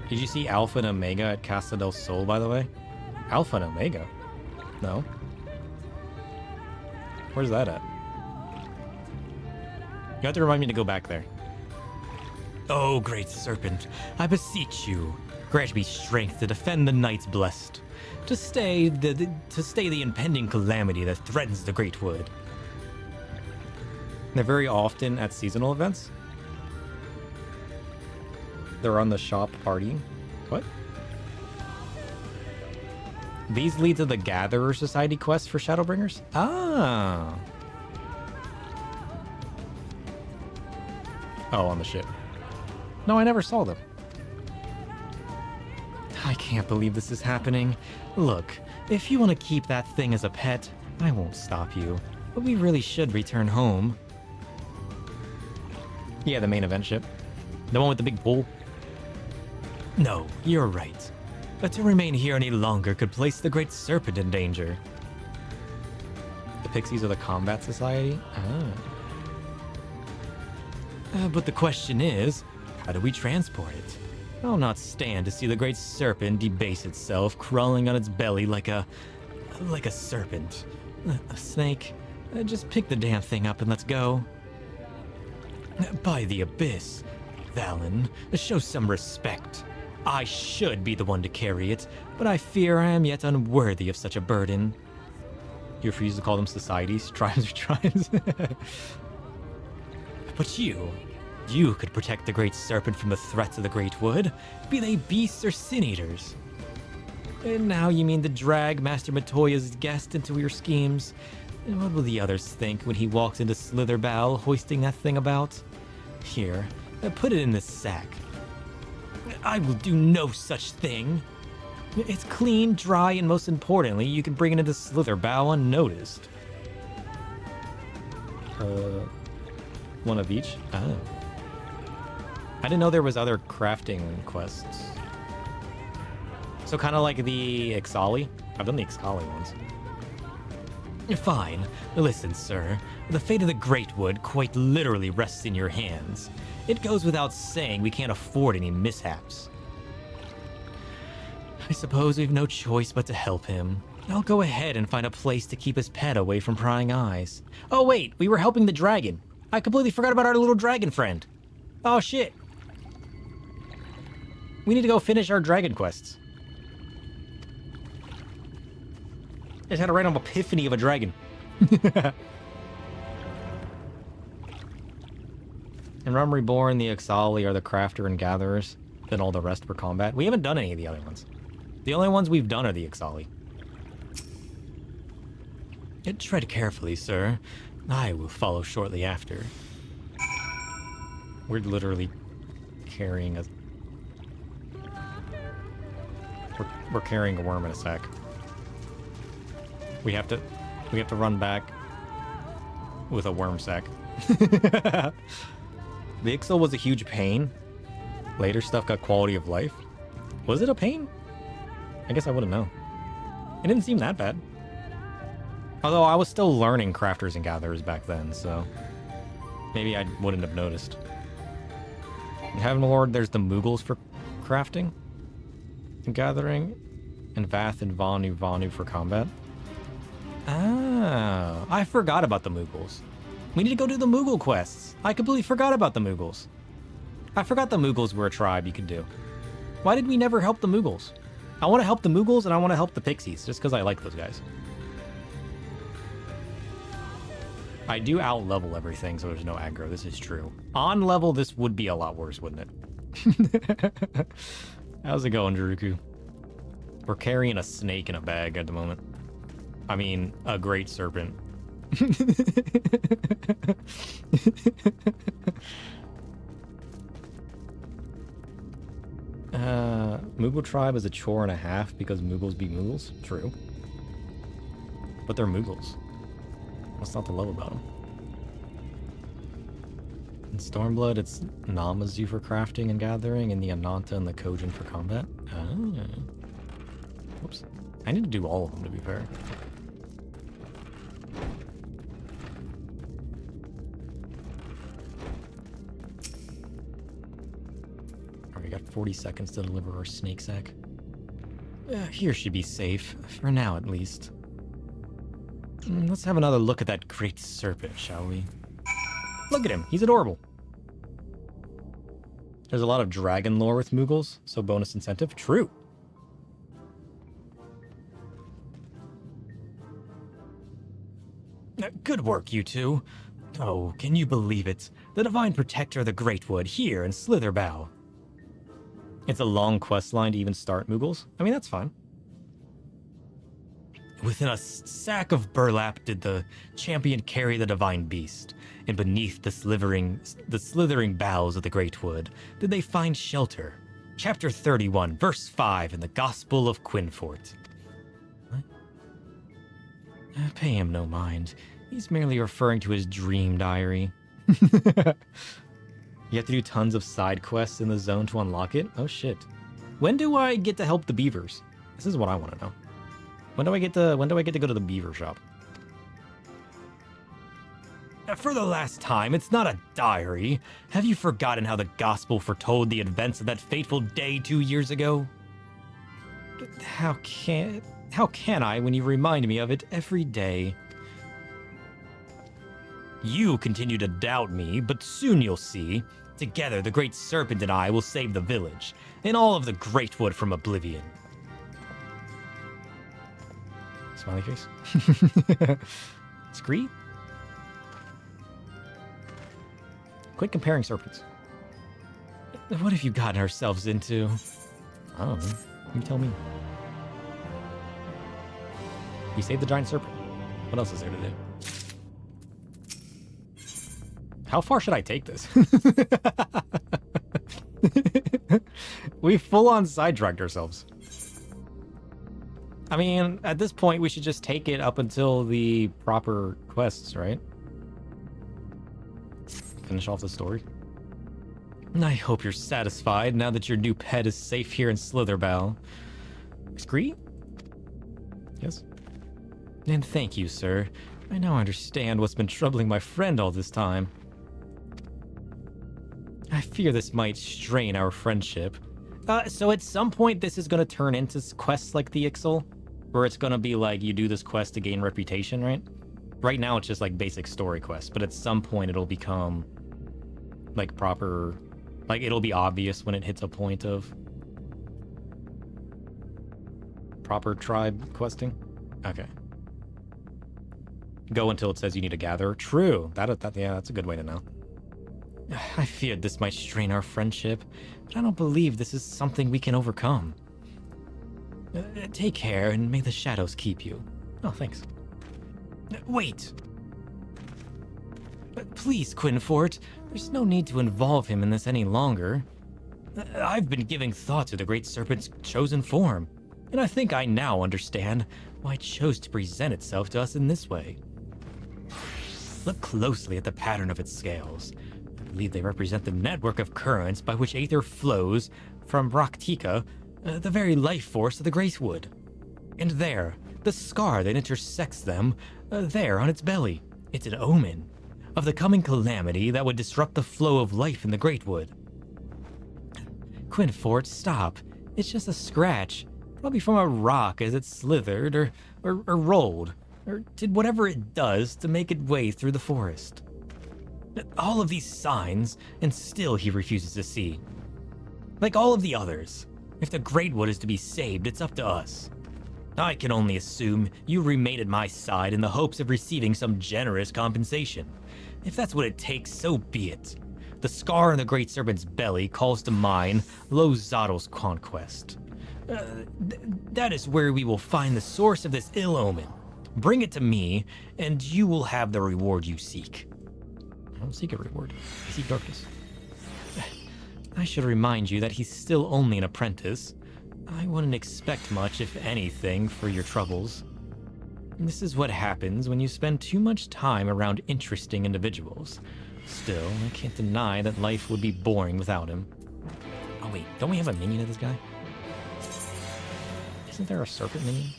Did you see Alpha and Omega at Casa del Sol, by the way? Alpha and Omega? No. Where's that at? You have to remind me to go back there. Oh, great serpent, I beseech you, grant me strength to defend the knights blessed, to stay the impending calamity that threatens the great wood. They're very often at seasonal events. They're on the shop partying. What? These lead to the Gatherer Society quest for Shadowbringers? Ah. Oh, on the ship. No, I never saw them. I can't believe this is happening. Look, if you want to keep that thing as a pet, I won't stop you. But we really should return home. Yeah, the main event ship. The one with the big pool. No, you're right. But to remain here any longer could place the Great Serpent in danger. The Pixies are the Combat Society? But the question is, how do we transport it? I'll not stand to see the Great Serpent debase itself, crawling on its belly like a serpent. A snake. Just pick the damn thing up and let's go. By the Abyss. Valen, show some respect. I should be the one to carry it, but I fear I am yet unworthy of such a burden. You refuse to call them societies, tribes, or tribes? But you could protect the Great Serpent from the threats of the Great Wood, be they beasts or sin-eaters. And now you mean to drag Master Matoya's guest into your schemes? And what will the others think when he walks into Slitherbow hoisting that thing about? Here, put it in this sack. I will do no such thing. It's clean, dry, and most importantly, you can bring it into Slitherbow unnoticed. One of each? Oh. I didn't know there was other crafting quests. So kind of like the Ixali? I've done the Ixali ones. Fine. Listen, sir. The fate of the Great Wood quite literally rests in your hands. It goes without saying we can't afford any mishaps. I suppose we've no choice but to help him. I'll go ahead and find a place to keep his pet away from prying eyes. Oh wait, we were helping the dragon. I completely forgot about our little dragon friend. Oh shit. We need to go finish our dragon quests. I just had a random epiphany of a dragon. In Realm Reborn, the Ixali are the Crafter and Gatherers. Then all the rest were combat. We haven't done any of the other ones. The only ones we've done are the Ixali. Tread carefully, sir. I will follow shortly after. We're literally carrying a... We're carrying a worm in a sack. We have to run back with a worm sack. The Ixal was a huge pain. Later stuff got quality of life. Was it a pain? I guess I wouldn't know. It didn't seem that bad. Although I was still learning crafters and gatherers back then, so maybe I wouldn't have noticed. In Heaven Lord, there's the Moogles for crafting and gathering, and Vath and Vanu for combat. Ah, I forgot about the Moogles. We need to go do the Moogle quests. I completely forgot about the Moogles. I forgot the Moogles were a tribe you could do. Why did we never help the Moogles? I want to help the Moogles and I want to help the Pixies, just because I like those guys. I do out-level everything, so there's no aggro. This is true. On level, this would be a lot worse, wouldn't it? How's it going, Juruku? We're carrying a snake in a bag at the moment. I mean, a great serpent. Moogle tribe is a chore and a half because Moogles be Moogles. True. But they're Moogles. What's not to love about them? In Stormblood, it's Namazu for crafting and gathering, and the Ananta and the Kojin for combat. Oh. Whoops. I need to do all of them, to be fair. Alright, we got 40 seconds to deliver our snake sack. Here should be safe, for now at least. Let's have another look at that great serpent, shall we? Look at him, he's adorable. There's a lot of dragon lore with Moogles, so bonus incentive. True. Good work, you two. Oh, can you believe it? The Divine Protector of the Great Wood here in Slitherbow. It's a long quest line to even start Moogles. I mean, that's fine. Within a sack of burlap did the champion carry the divine beast, and beneath the slithering boughs of the great wood did they find shelter. Chapter 31, verse 5 in the Gospel of Quinfort. What? Pay him no mind. He's merely referring to his dream diary. You have to do tons of side quests in the zone to unlock it? Oh shit. When do I get to help the beavers? This is what I want to know. When do I get to go to the beaver shop? For the last time, it's not a diary. Have you forgotten how the gospel foretold the events of that fateful day 2 years ago? How can I when you remind me of it every day? You continue to doubt me, but soon you'll see. Together, the Great Serpent and I will save the village, and all of the Greatwood from oblivion. Smiley face. Scree? Quit comparing serpents. What have you gotten ourselves into? I don't know. You tell me. You saved the giant serpent. What else is there to do? How far should I take this? We full-on sidetracked ourselves. I mean, at this point, we should just take it up until the proper quests, right? Finish off the story. I hope you're satisfied now that your new pet is safe here in Slitherbow. Scree? Yes? And thank you, sir. I now understand what's been troubling my friend all this time. I fear this might strain our friendship. So at some point, this is going to turn into quests like the Ixal, where it's going to be like you do this quest to gain reputation, right? Right now, it's just like basic story quests, but at some point, it'll become like proper, like it'll be obvious when it hits a point of proper tribe questing. Okay. Go until it says you need to gather. True. Yeah, that's a good way to know. I feared this might strain our friendship, but I don't believe this is something we can overcome. Take care, and may the shadows keep you. Oh, thanks. Wait! Please, Quinfort, there's no need to involve him in this any longer. I've been giving thought to the Great Serpent's chosen form, and I think I now understand why it chose to present itself to us in this way. Look closely at the pattern of its scales. I believe they represent the network of currents by which aether flows from Raktika, the very life force of the Greatwood. And there, the scar that intersects them, there on its belly. It's an omen of the coming calamity that would disrupt the flow of life in the Greatwood. Quinfort, stop. It's just a scratch, probably from a rock as it slithered or rolled, or did whatever it does to make its way through the forest. All of these signs, and still he refuses to see. Like all of the others, if the Greatwood is to be saved, it's up to us. I can only assume you remain at my side in the hopes of receiving some generous compensation. If that's what it takes, so be it. The scar in the Great Serpent's belly calls to mind Lozato's conquest. That is where we will find the source of this ill omen. Bring it to me, and you will have the reward you seek. I don't seek a reward. I seek darkness. I should remind you that he's still only an apprentice. I wouldn't expect much, if anything, for your troubles. This is what happens when you spend too much time around interesting individuals. Still, I can't deny that life would be boring without him. Oh wait, don't we have a minion of this guy? Isn't there a serpent minion?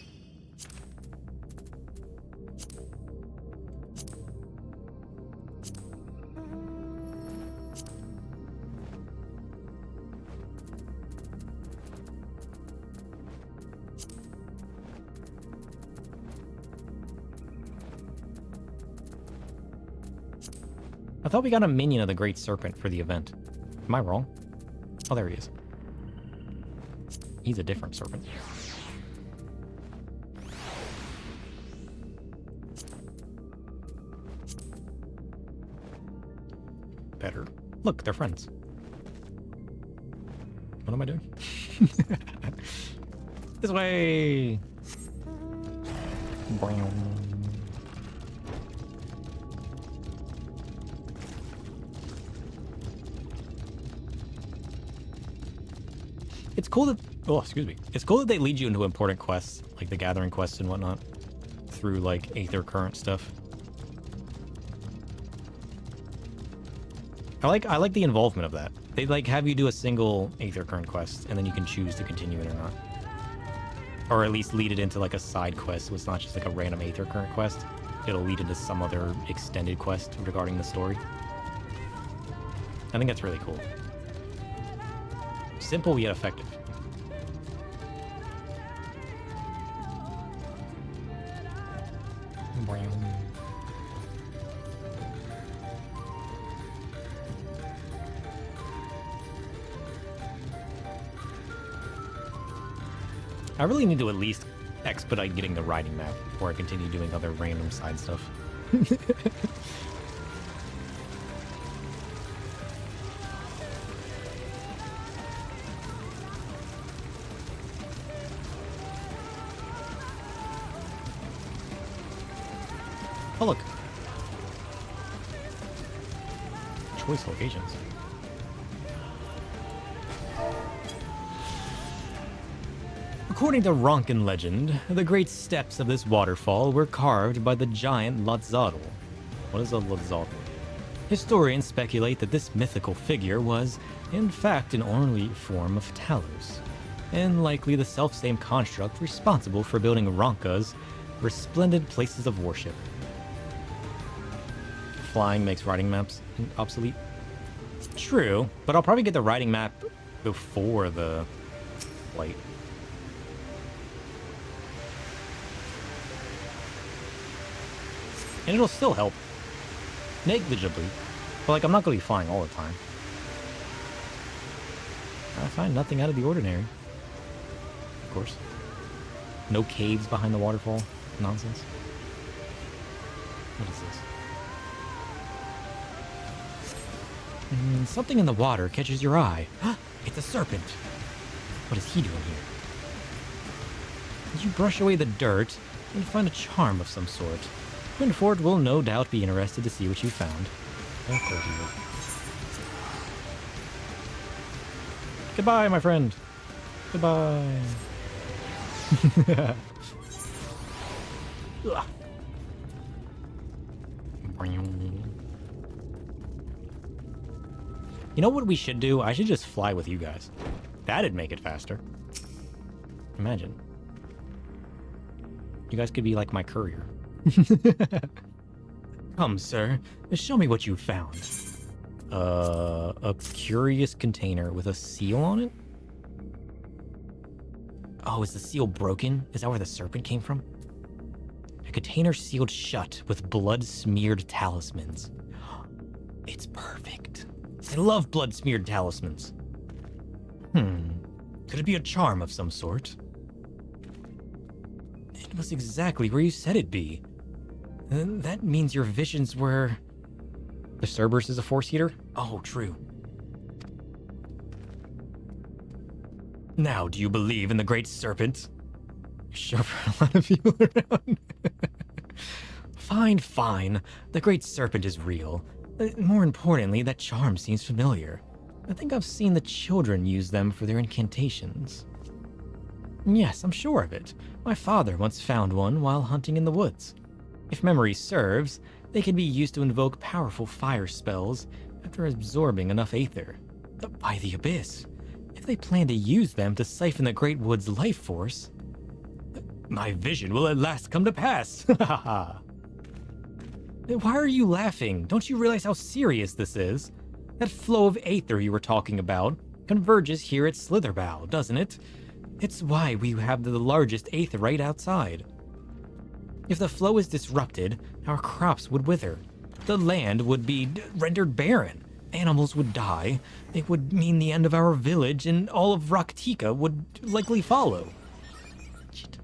I thought we got a minion of the Great Serpent for the event. Am I wrong? Oh, there he is. He's a different serpent. Better. Look, they're friends. What am I doing? This way! It's cool that, oh, excuse me. It's cool that they lead you into important quests, like the gathering quests and whatnot, through like Aether Current stuff. I like the involvement of that. They like have you do a single Aether Current quest, and then you can choose to continue it or not. Or at least lead it into like a side quest, so it's not just like a random Aether Current quest. It'll lead into some other extended quest regarding the story. I think that's really cool. Simple yet effective. I really need to at least expedite getting the riding map before I continue doing other random side stuff. Oh, look. Choice locations. According to Ronkin legend, the great steps of this waterfall were carved by the giant Lotzadl. What is a Lotzadl? Historians speculate that this mythical figure was, in fact, an ornery form of Talos, and likely the self-same construct responsible for building Ronka's resplendent places of worship. Flying makes riding maps obsolete. True, but I'll probably get the riding map before the flight. And it'll still help. Negligibly. But like, I'm not going to be flying all the time. I find nothing out of the ordinary. Of course. No caves behind the waterfall. Nonsense. What is this? Something in the water catches your eye. It's a serpent. What is he doing here? As you brush away the dirt, you find a charm of some sort. Quinford will no doubt be interested to see what you found. Of course he will. Goodbye, my friend. Goodbye. You know what we should do? I should just fly with you guys. That'd make it faster. Imagine. You guys could be like my courier. Come, sir. Show me what you found. A curious container with a seal on it? Oh, is the seal broken? Is that where the serpent came from? A container sealed shut with blood-smeared talismans. It's perfect. I love blood-smeared talismans. Could it be a charm of some sort? It was exactly where you said it'd be. That means your visions were... The Cerberus is a Force Eater? Oh, true. Now, do you believe in the Great Serpent? Sure, for a lot of people around. Fine. The Great Serpent is real. More importantly, that charm seems familiar. I think I've seen the children use them for their incantations. Yes, I'm sure of it. My father once found one while hunting in the woods. If memory serves, they can be used to invoke powerful fire spells after absorbing enough aether. By the Abyss, if they plan to use them to siphon the Great Wood's life force, my vision will at last come to pass. Why are you laughing? Don't you realize how serious this is? That flow of aether you were talking about converges here at Slitherbow, doesn't it? It's why we have the largest aether right outside. If the flow is disrupted, our crops would wither. The land would be rendered barren. Animals would die. It would mean the end of our village, and all of Raktika would likely follow. Shit.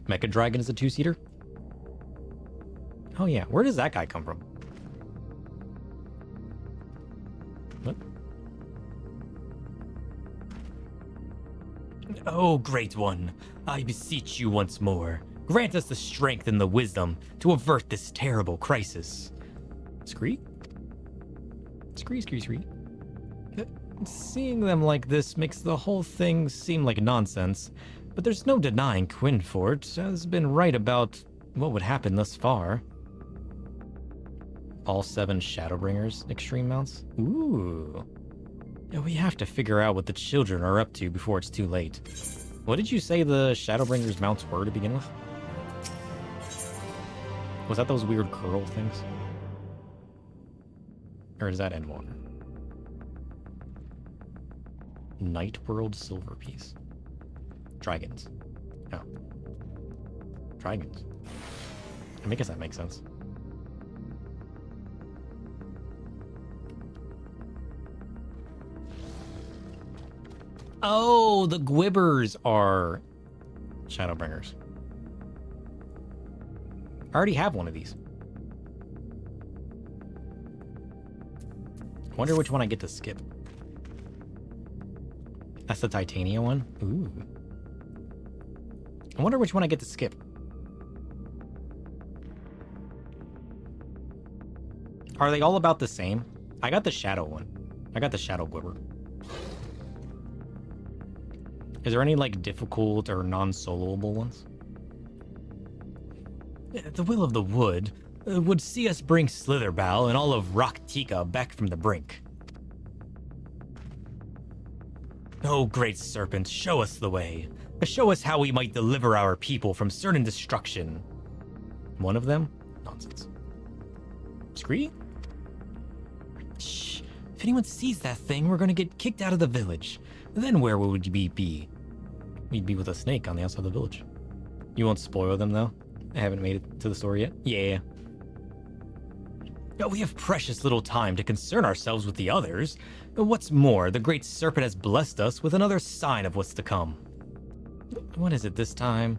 Mecha Dragon is a two-seater? Oh yeah, where does that guy come from? What? Oh, Great One, I beseech you once more. Grant us the strength and the wisdom to avert this terrible crisis. Scree? Scree. Seeing them like this makes the whole thing seem like nonsense, but there's no denying Quinfort has been right about what would happen thus far. All 7 Shadowbringers extreme mounts? Ooh. Yeah, we have to figure out what the children are up to before it's too late. What did you say the Shadowbringers mounts were to begin with? Was that those weird curl things? Or is that Endwater? Night World Silver Piece. Dragons. Oh. Dragons. I guess that makes sense. Oh, the Gwibbers are Shadowbringers. I already have one of these. I wonder which one I get to skip. That's the Titania one? Ooh. I wonder which one I get to skip. Are they all about the same? I got the Shadow one. I got the Shadow Gwibber. Is there any, like, difficult or non-soloable ones? The will of the wood would see us bring Slitherbow and all of Raktika back from the brink. Oh, great serpent, show us the way. Show us how we might deliver our people from certain destruction. One of them? Nonsense. Scree? Shh. If anyone sees that thing, we're gonna get kicked out of the village. Then where would we be? We'd be with a snake on the outside of the village. You won't spoil them, though? I haven't made it to the story yet. Yeah. We have precious little time to concern ourselves with the others. What's more, the Great Serpent has blessed us with another sign of what's to come. What is it this time?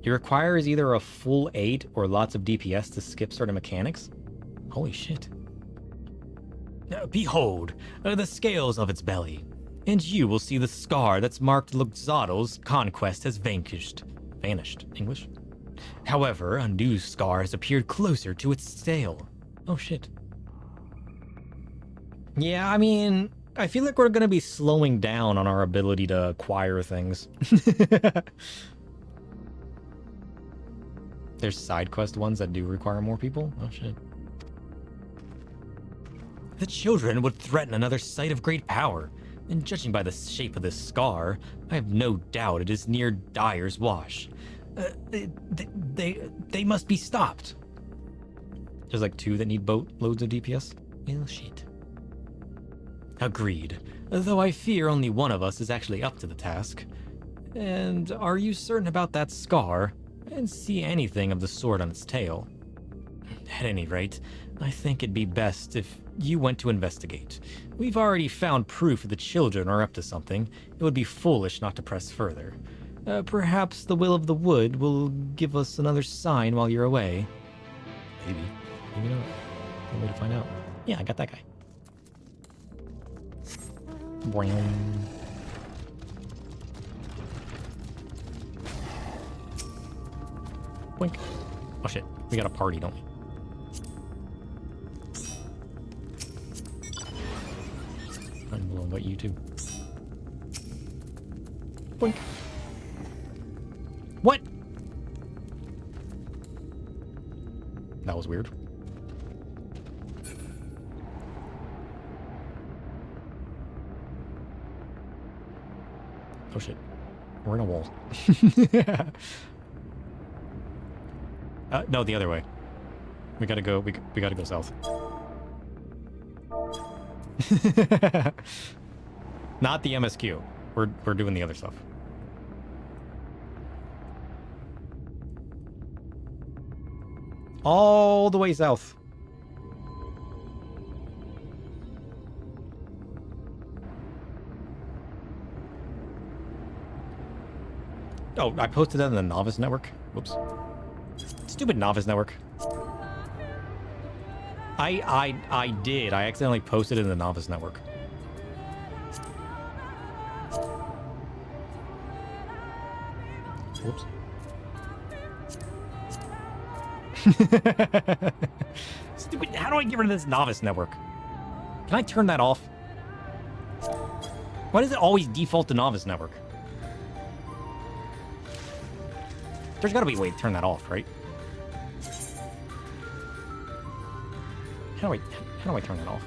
It requires either a full 8 or lots of DPS to skip certain mechanics? Holy shit. Behold, the scales of its belly, and you will see the scar that's marked Luxado's conquest has vanished. English? However, a new scar has appeared closer to its tail. Oh shit. Yeah, I mean, I feel like we're gonna be slowing down on our ability to acquire things. There's side quest ones that do require more people? Oh shit. The children would threaten another site of great power, and judging by the shape of this scar, I have no doubt it is near Dyer's Wash. They must be stopped. There's like 2 that need boat loads of DPS. Well, shit. Agreed. Though I fear only one of us is actually up to the task. And are you certain about that scar? I didn't see anything of the sort on its tail. At any rate, I think it'd be best if you went to investigate. We've already found proof the children are up to something. It would be foolish not to press further. Perhaps the Will of the Wood will give us another sign while you're away. Maybe. Maybe not. No way to find out. Yeah, I got that guy. Boing. Boink. Oh shit, we got a party, don't we? I'm gonna invite you too. Boink. What? That was weird. Oh shit. We're in a wall. No, the other way. We gotta go, we gotta go south. Not the MSQ. We're doing the other stuff. All the way south. Oh, I posted that in the Novice Network. Whoops. Stupid Novice Network. I did. I accidentally posted it in the Novice Network. Whoops. Stupid. How do I get rid of this novice network? Can I turn that off? Why does it always default to novice network? There's gotta be a way to turn that off, right? How do I turn that off?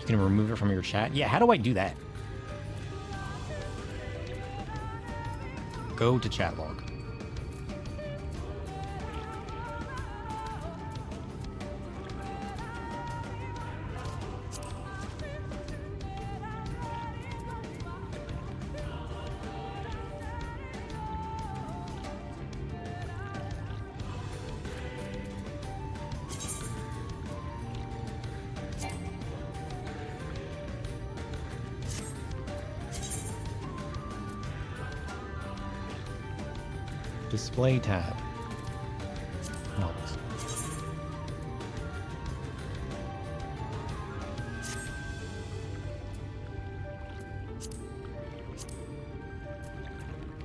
You can remove it from your chat? Yeah, how do I do that? Go to chat log. Display tab. Models.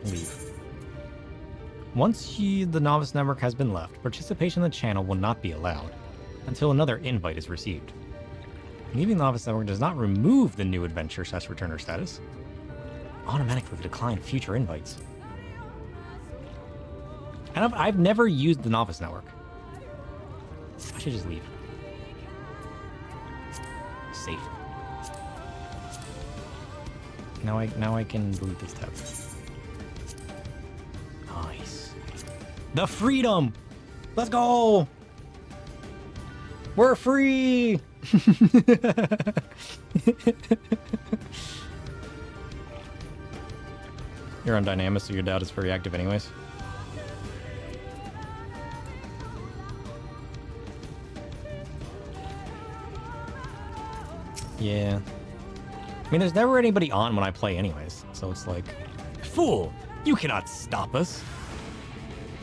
Leave. Once the novice network has been left, participation in the channel will not be allowed until another invite is received. Leaving the novice network does not remove the new adventure / returner status. Automatically decline future invites. And I've never used the novice network. I should just leave. Safe. Now I can delete this tab. Nice. The freedom! Let's go! We're free! You're on Dynamis, so your doubt is very active anyways. Yeah. I mean, there's never anybody on when I play anyways, so it's like... Fool! You cannot stop us!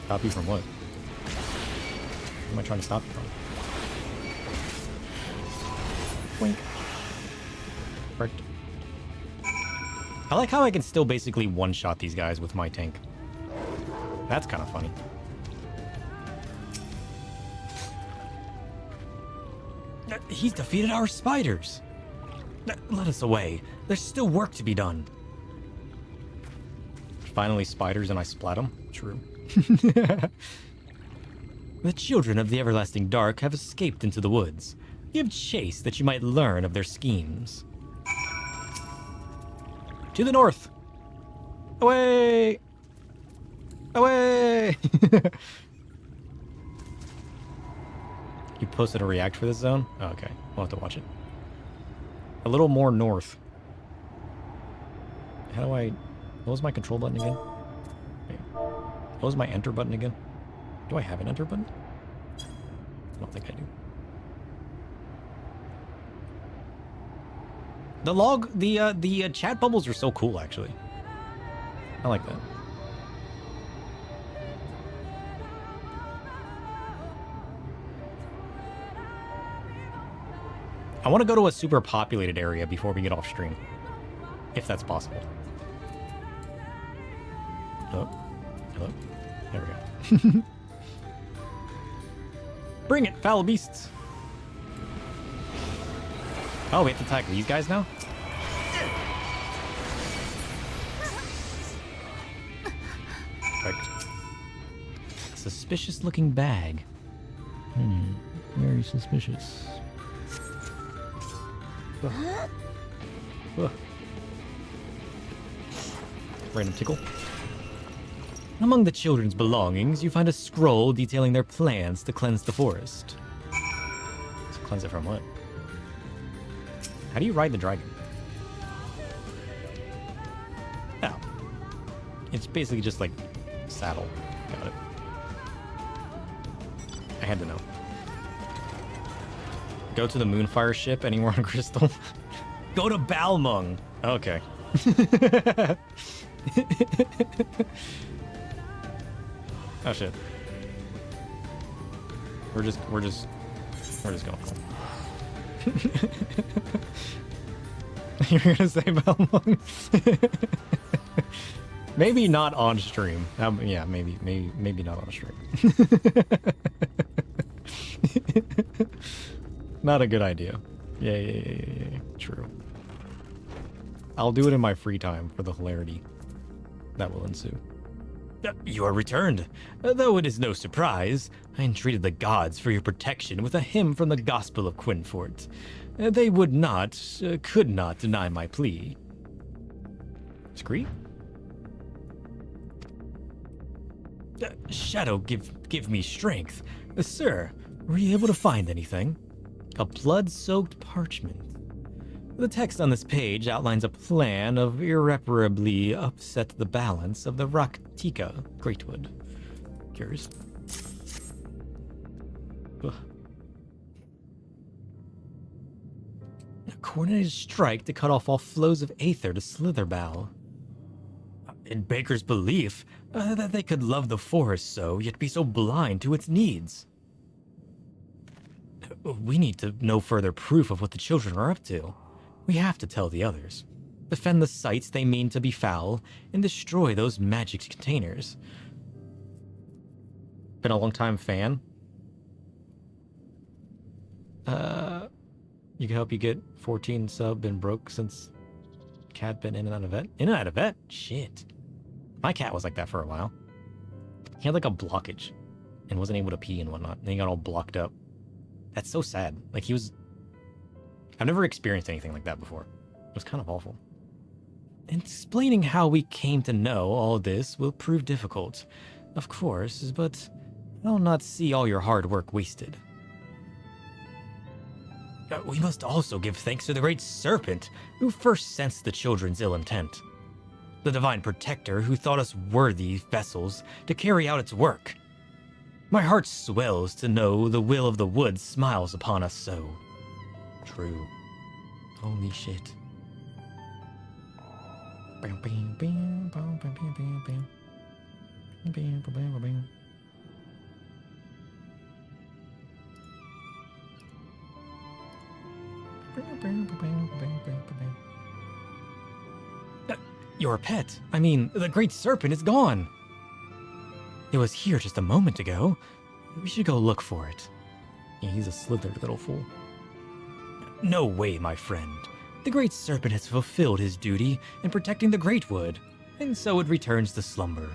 Stop you from what? What am I trying to stop you from? Wink. Perfect. I like how I can still basically one-shot these guys with my tank. That's kind of funny. He's defeated our spiders! Let us away. There's still work to be done. Finally spiders and I splat them? True. The children of the everlasting dark have escaped into the woods. Give chase that you might learn of their schemes. To the north! Away! Away! You posted a react for this zone? Oh, okay. We'll have to watch it. A little more north. How do I... What was my control button again? Wait. What was my enter button again? Do I have an enter button? I don't think I do. The log... The chat bubbles are so cool, actually. I like that. I want to go to a super populated area before we get off stream. If that's possible. Hello? Hello? There we go. Bring it, foul beasts! Oh, we have to attack these guys now? Perfect. Suspicious looking bag. Very suspicious. Random tickle. Among the children's belongings, you find a scroll detailing their plans to cleanse the forest. To cleanse it from what? How do you ride the dragon? Oh. It's basically just like saddle. Got it. I had to know. Go to the Moonfire ship anywhere on Crystal. Go to Balmung. Okay. Oh shit. We're just going home. You're gonna say Balmung? Maybe not on stream. Yeah, maybe not on stream. Not a good idea. Yeah. True. I'll do it in my free time for the hilarity that will ensue. You are returned. Though it is no surprise, I entreated the gods for your protection with a hymn from the Gospel of Quinfort. They would not, could not deny my plea. Scree? Shadow, give me strength. Sir, were you able to find anything? A blood-soaked parchment. The text on this page outlines a plan of irreparably upset the balance of the Raktika Greatwood. Curious. Ugh. A coordinated strike to cut off all flows of aether to Slitherbow. In Baker's belief that they could love the forest so, yet be so blind to its needs. We need to know further proof of what the children are up to. We have to tell the others. Defend the sites they mean to be foul, and destroy those magic containers. Been a long time fan. You can help you get 14 sub, been broke since cat been in and out of vet. In and out of vet? Shit. My cat was like that for a while. He had like a blockage and wasn't able to pee and whatnot. And he got all blocked up. That's so sad. Like he was... I've never experienced anything like that before. It was kind of awful. Explaining how we came to know all this will prove difficult, of course, but I'll not see all your hard work wasted. We must also give thanks to the Great Serpent, who first sensed the children's ill intent. The Divine Protector who thought us worthy vessels to carry out its work. My heart swells to know the will of the woods smiles upon us so. True. Holy shit. Your pet, I mean, the Great Serpent is gone. It was here just a moment ago. We should go look for it. Yeah, he's a slithered little fool. No way, my friend. The Great Serpent has fulfilled his duty in protecting the Great Wood, and so it returns to slumber.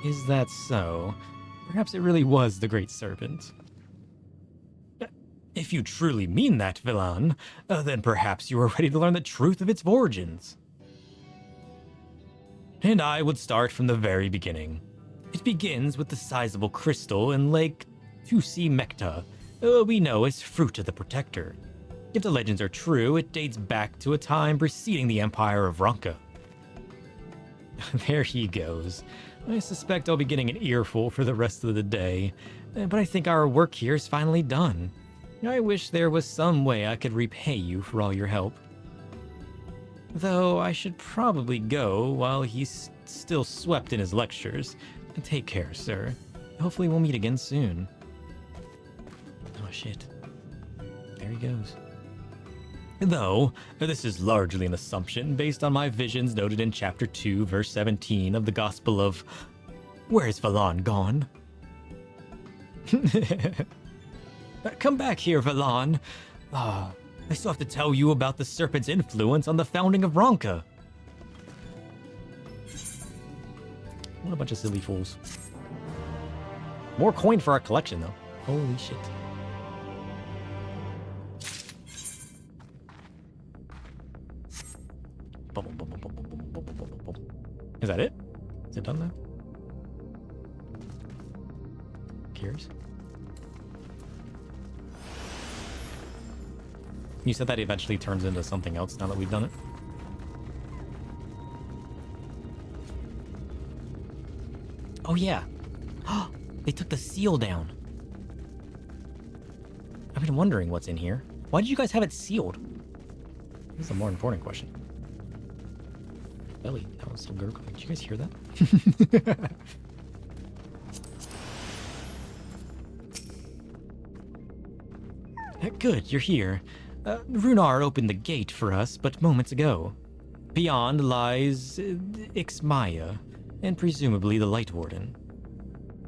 Is that so? Perhaps it really was the Great Serpent. If you truly mean that, Villan, then perhaps you are ready to learn the truth of its origins. And I would start from the very beginning. It begins with the sizable crystal in Lake Tusi Mekta, we know as Fruit of the Protector. If the legends are true, it dates back to a time preceding the Empire of Ronka. There he goes. I suspect I'll be getting an earful for the rest of the day, but I think our work here is finally done. I wish there was some way I could repay you for all your help. Though I should probably go while he's still swept in his lectures. Take care, sir. Hopefully we'll meet again soon. Oh shit. There he goes. Though, this is largely an assumption based on my visions noted in chapter 2, verse 17 of the Gospel of... Where's Villan gone? Come back here, Villan. I still have to tell you about the serpent's influence on the founding of Ronka. What a bunch of silly fools. More coin for our collection, though. Holy shit. Is that it? Is it done now? Curious. You said that eventually turns into something else now that we've done it? Oh yeah. They took the seal down. I've been wondering what's in here. Why did you guys have it sealed? This is a more important question. Belly, that was so gurgling. Did you guys hear that? Good, you're here. Runar opened the gate for us but moments ago. Beyond lies Ixmaya, and presumably the Light Warden.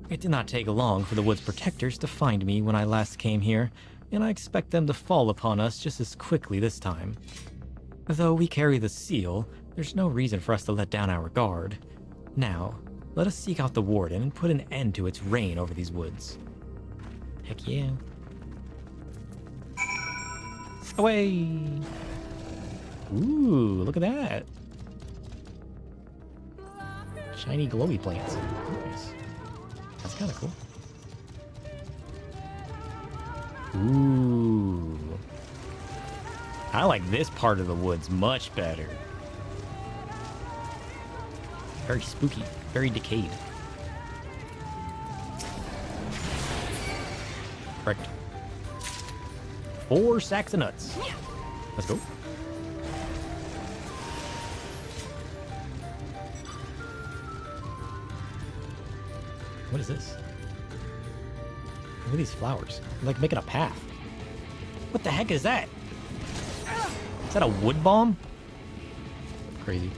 It did not take long for the Wood's protectors to find me when I last came here, and I expect them to fall upon us just as quickly this time. Though we carry the seal, there's no reason for us to let down our guard. Now, let us seek out the Warden and put an end to its reign over these woods. Heck yeah. Away! Ooh, look at that. Shiny glowy plants. Nice. That's kind of cool. Ooh. I like this part of the woods much better. Very spooky, very decayed. Correct. 4 sacks of nuts. Let's go. What is this? Look at these flowers. They're like making a path. What the heck is that? Is that a wood bomb? Crazy.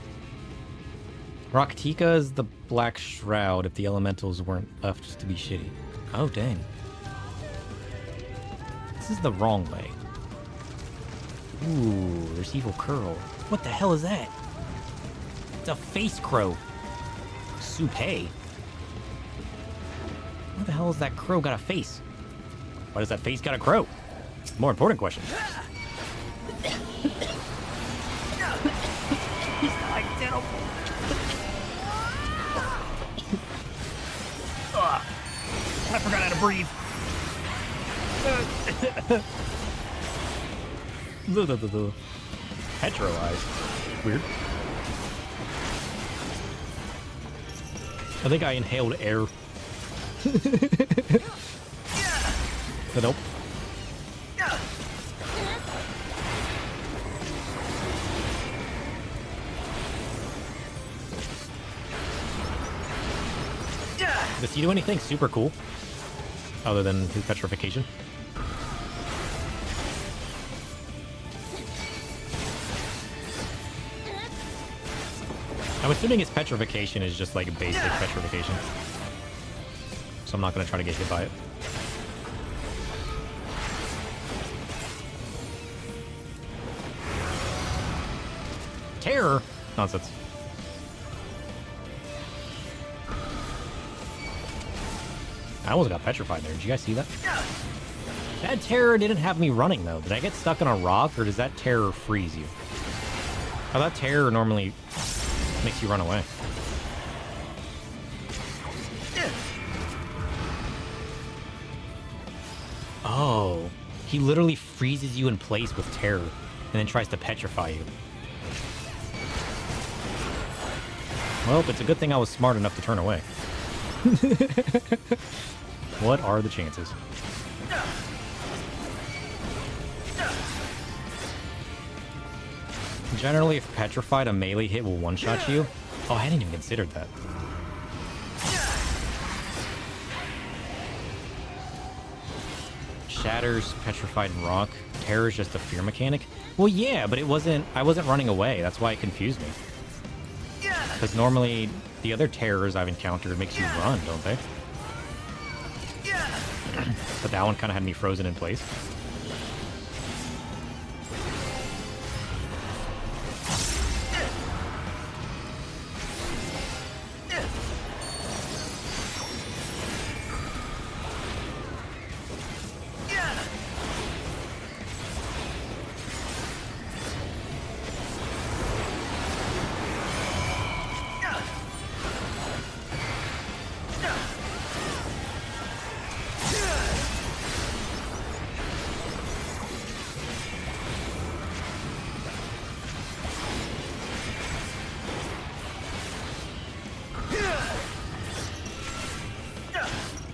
Raktika is the black shroud if the elementals weren't left to be shitty. Oh, dang. This is the wrong way. Ooh, there's evil curl. What the hell is that? It's a face crow. Soupay. Why the hell has that crow got a face? Why does that face got a crow? More important question. He's like terrible. I forgot how to breathe. Petro eyes. Weird. I think I inhaled air. But nope. Does he do anything super cool other than his petrification? I'm assuming his petrification is just like basic petrification. So I'm not going to try to get hit by it. Terror? Nonsense. I almost got petrified there. Did you guys see that? That terror didn't have me running, though. Did I get stuck on a rock, or does that terror freeze you? I thought terror normally makes you run away. Oh, he literally freezes you in place with terror and then tries to petrify you. Well, it's a good thing I was smart enough to turn away. What are the chances? Generally, if petrified, a melee hit will one-shot you. Oh, I hadn't even considered that. Shatters, petrified, and rock. Terror is just a fear mechanic. Well, yeah, but I wasn't running away. That's why it confused me. Because normally, the other terrors I've encountered makes you run, don't they? But that one kind of had me frozen in place.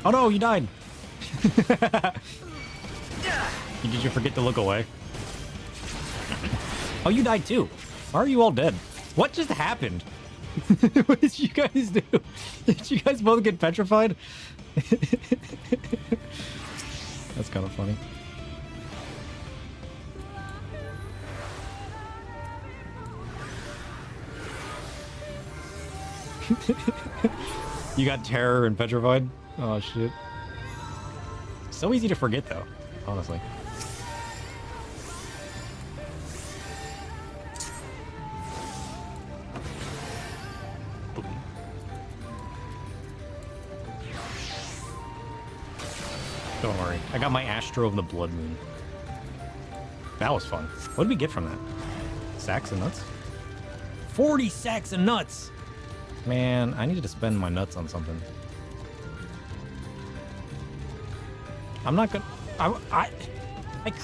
Oh no, you died! Did you forget to look away? Oh, you died too. Why are you all dead? What just happened? What did you guys do? Did you guys both get petrified? That's kind of funny. You got terror and petrified? Oh, shit. So easy to forget, though, honestly. Don't worry. I got my Astro of the Blood Moon. That was fun. What did we get from that? Sacks of nuts? 40 sacks of nuts! Man, I needed to spend my nuts on something. I'm not gonna... I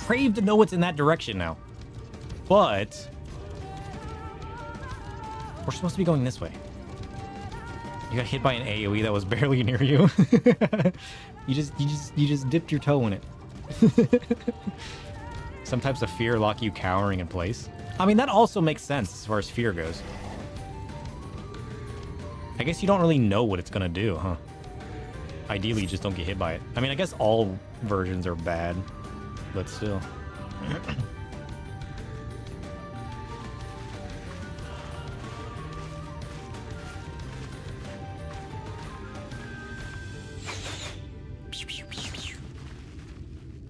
crave to know what's in that direction now. But... we're supposed to be going this way. You got hit by an AoE that was barely near you. You just dipped your toe in it. Some types of fear lock you cowering in place. I mean, that also makes sense as far as fear goes. I guess you don't really know what it's gonna do, huh? Ideally, you just don't get hit by it. I mean, I guess all versions are bad, but still.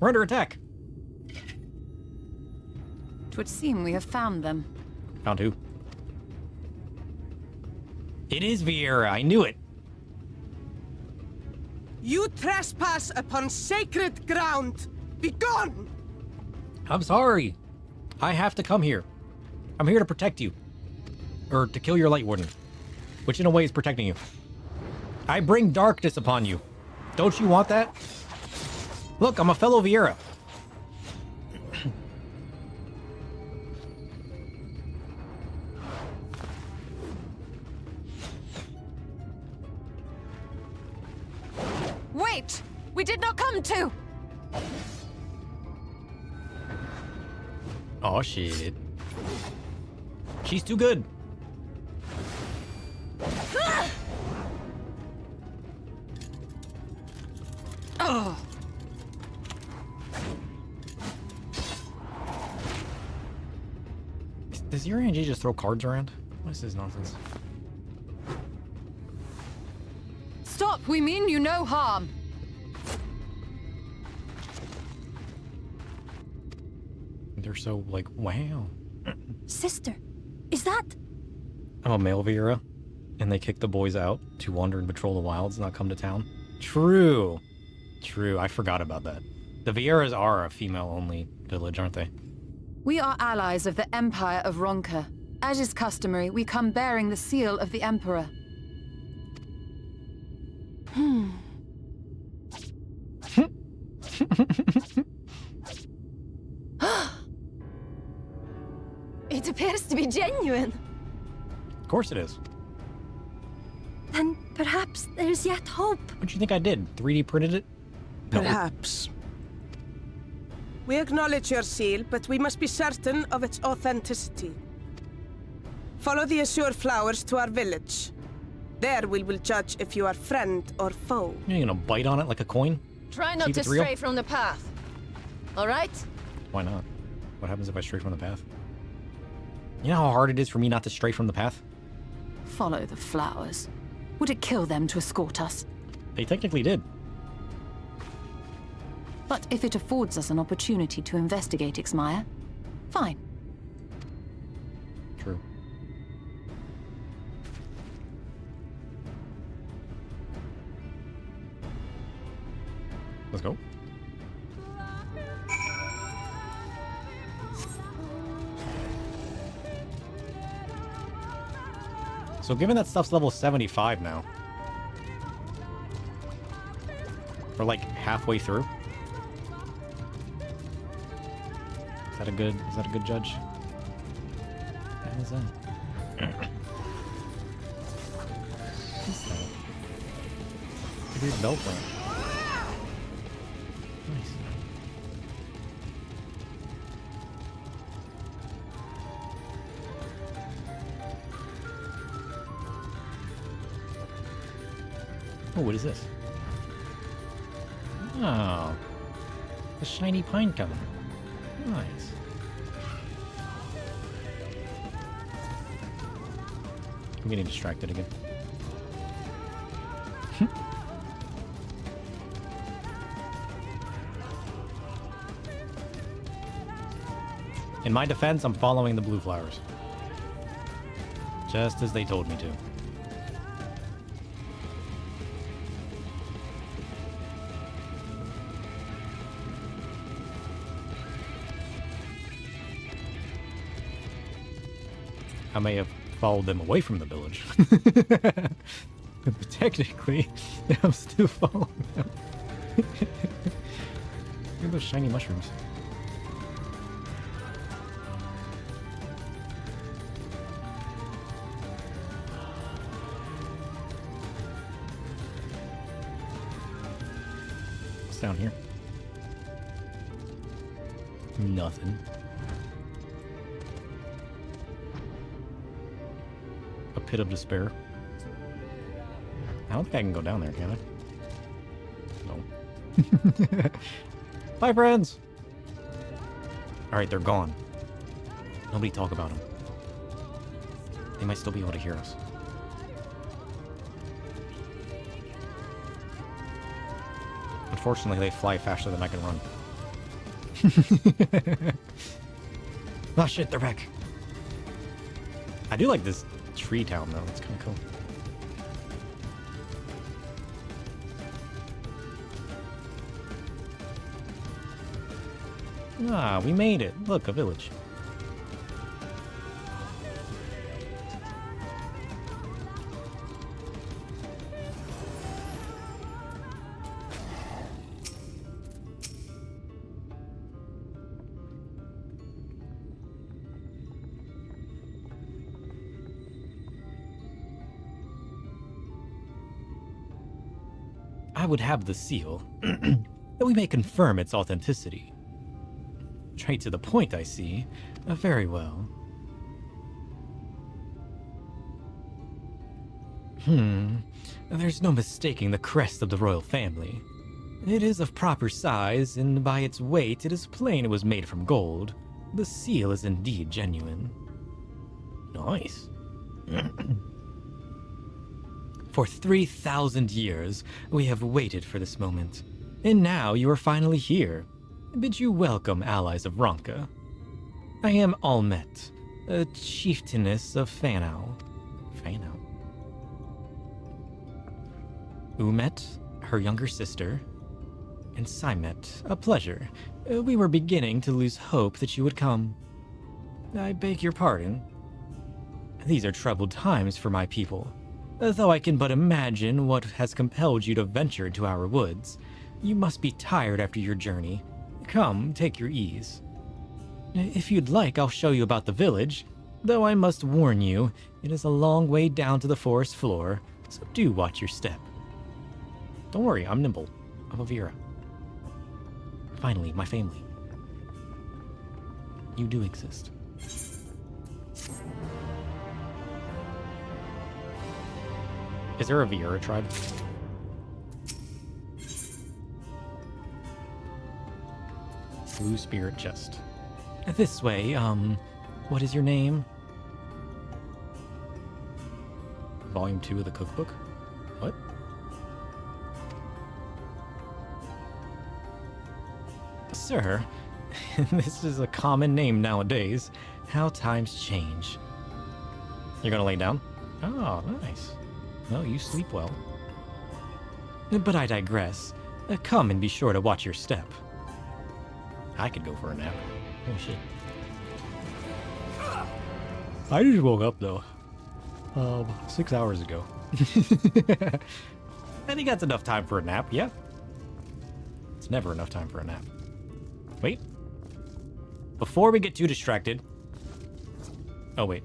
We're under attack. It would seem we have found them. Found who? It is Viera. I knew it. You trespass upon sacred ground. Be gone! I'm sorry. I have to come here. I'm here to protect you. Or to kill your Light Warden. Which in a way is protecting you. I bring darkness upon you. Don't you want that? Look, I'm a fellow Viera. Wait! We did not come to! Oh, shit. She's too good. Oh. Does Urianji just throw cards around? What is this nonsense? Stop! We mean you no harm. They're so, like, wow. Sister, is that... I'm a male Viera, and they kick the boys out to wander and patrol the wilds and not come to town. True. True, I forgot about that. The Vieras are a female-only village, aren't they? We are allies of the Empire of Ronka. As is customary, we come bearing the seal of the Emperor. It appears to be genuine. Of course it is. Then perhaps there's yet hope. What do you think I did? 3D printed it? No. Perhaps. We acknowledge your seal, but we must be certain of its authenticity. Follow the azure flowers to our village. There we will judge if you are friend or foe. You gonna bite on it like a coin? Try not See if to it's real? stray from the path. All right? Why not? What happens if I stray from the path? You know how hard it is for me not to stray from the path? Follow the flowers. Would it kill them to escort us? They technically did. But if it affords us an opportunity to investigate Ixmaya, fine. True. Let's go. So given that stuff's level 75 now, we're like halfway through. Is that a good judge? What is that? What's that? A weird belt lamp. Nice. Oh, what is this? Oh, a shiny pine cone. Nice. I'm getting distracted again. In my defense, I'm following the blue flowers. Just as they told me to. I may have followed them away from the village. But technically, I'm still following them. Look at those shiny mushrooms. What's down here? Nothing. A pit of despair. I don't think I can go down there, can I? No. Bye, friends! Alright, they're gone. Nobody talk about them. They might still be able to hear us. Unfortunately, they fly faster than I can run. Oh shit, they're back. I do like this tree town, though. It's kind of cool. Ah, we made it. Look, a village. I would have the seal, that we may confirm its authenticity. Straight to the point, I see. Very well. There's no mistaking the crest of the royal family. It is of proper size, and by its weight, it is plain it was made from gold. The seal is indeed genuine. Nice. For 3,000 years, we have waited for this moment. And now you are finally here. I bid you welcome, allies of Ronka. I am Almet, a chieftainess of Fanau. Fanau? Umet, her younger sister, and Simet, a pleasure. We were beginning to lose hope that you would come. I beg your pardon. These are troubled times for my people, though I can but imagine what has compelled you to venture into our woods. You must be tired after your journey. Come, take your ease. If you'd like, I'll show you about the village, though I must warn you, it is a long way down to the forest floor, so do watch your step. Don't worry, I'm nimble. I'm a Vera. Finally, my family. You do exist. Is there a Vera tribe? Blue spirit chest. This way, what is your name? Volume 2 of the cookbook? What? Sir, this is a common name nowadays. How times change. You're gonna lay down? Oh, nice. No, you sleep well. But I digress. Come and be sure to watch your step. I could go for a nap. Oh shit. I just woke up though. 6 hours ago. I think that's enough time for a nap, yeah? It's never enough time for a nap. Wait. Before we get too distracted. Oh, wait.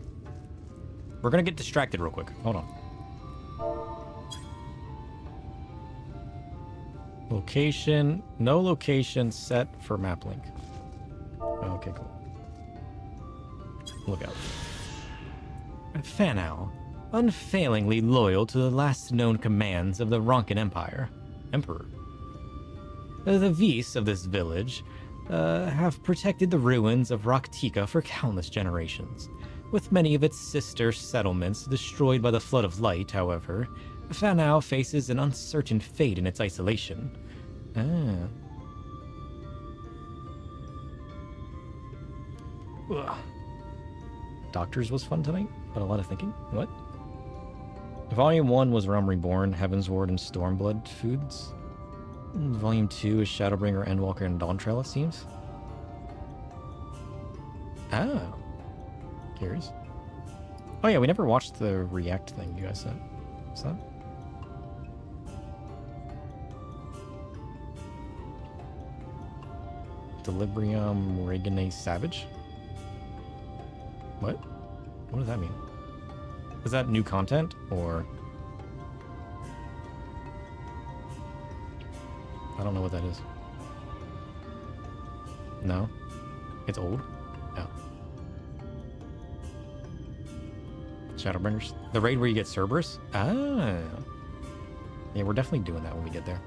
We're gonna get distracted real quick. Hold on. Location. No location set for map link. Okay, cool. Look out. Fanau. Unfailingly loyal to the last known commands of the Ronkan Emperor. The Vis of this village have protected the ruins of Raktika for countless generations. With many of its sister settlements destroyed by the Flood of Light, however, Faire now faces an uncertain fate in its isolation. Ah. Ugh. Doctors was fun tonight, but a lot of thinking. What? Volume 1 was Realm Reborn, Heavensward, and Stormblood foods. Volume 2 is Shadowbringer, Endwalker, and Dawntrail, it seems. Oh. Curious. Oh yeah, we never watched the React thing you guys sent. What's that? Delibrium Regane Savage? What? What does that mean? Is that new content, or... I don't know what that is. No? It's old? No. Shadowbringers? The raid where you get Cerberus? Ah! Yeah, we're definitely doing that when we get there.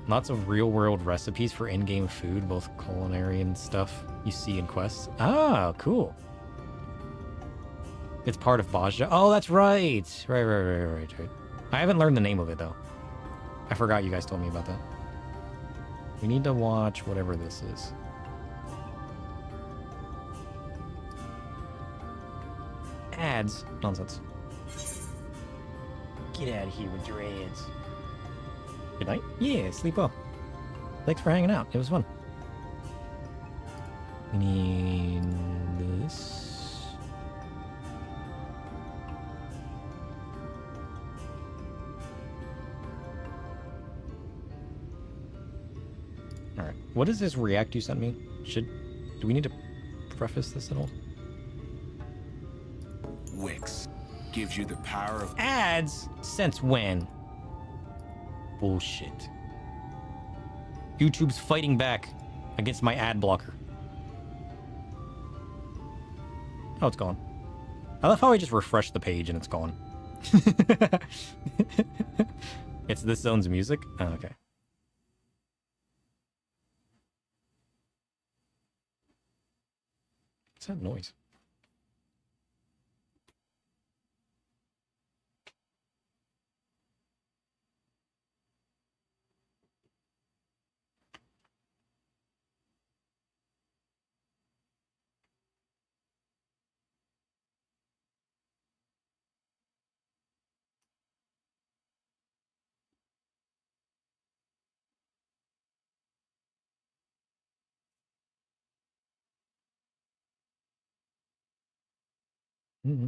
Lots of real-world recipes for in-game food, both culinary and stuff you see in quests. Ah, cool. It's part of Bajja. Oh, that's right. Right. I haven't learned the name of it, though. I forgot you guys told me about that. We need to watch whatever this is. Ads. Nonsense. Get out of here with your ads. Good night? Yeah, sleep well. Thanks for hanging out. It was fun. We need this. Alright. What is this React you sent me? Do we need to preface this at all? Wix gives you the power of ads? Since when? Bullshit. YouTube's fighting back against my ad blocker. Oh, it's gone. I love how I just refreshed the page and it's gone. It's this zone's music? Oh, okay. What's that noise? Mm-hmm.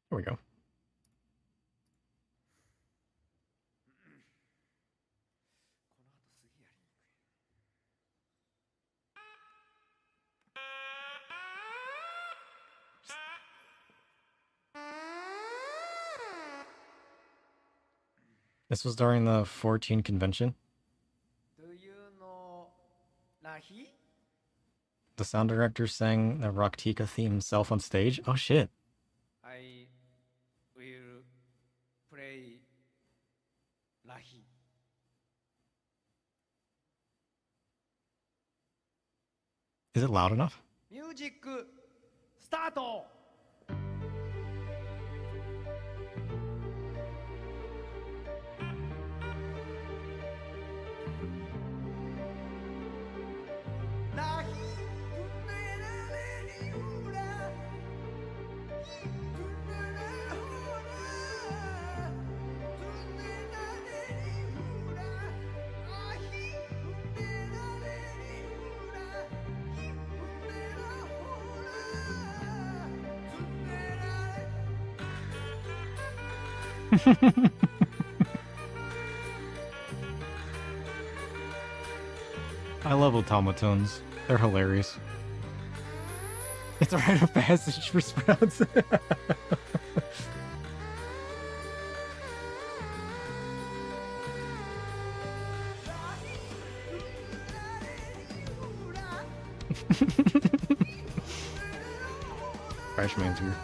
There we go. This was during the 14 convention. The sound director sang the Raktika theme himself on stage. Oh shit. I will play Lahi. Is it loud enough? Music start. I love automatons. They're hilarious. It's a rite of passage for Sprouts. Freshman's here.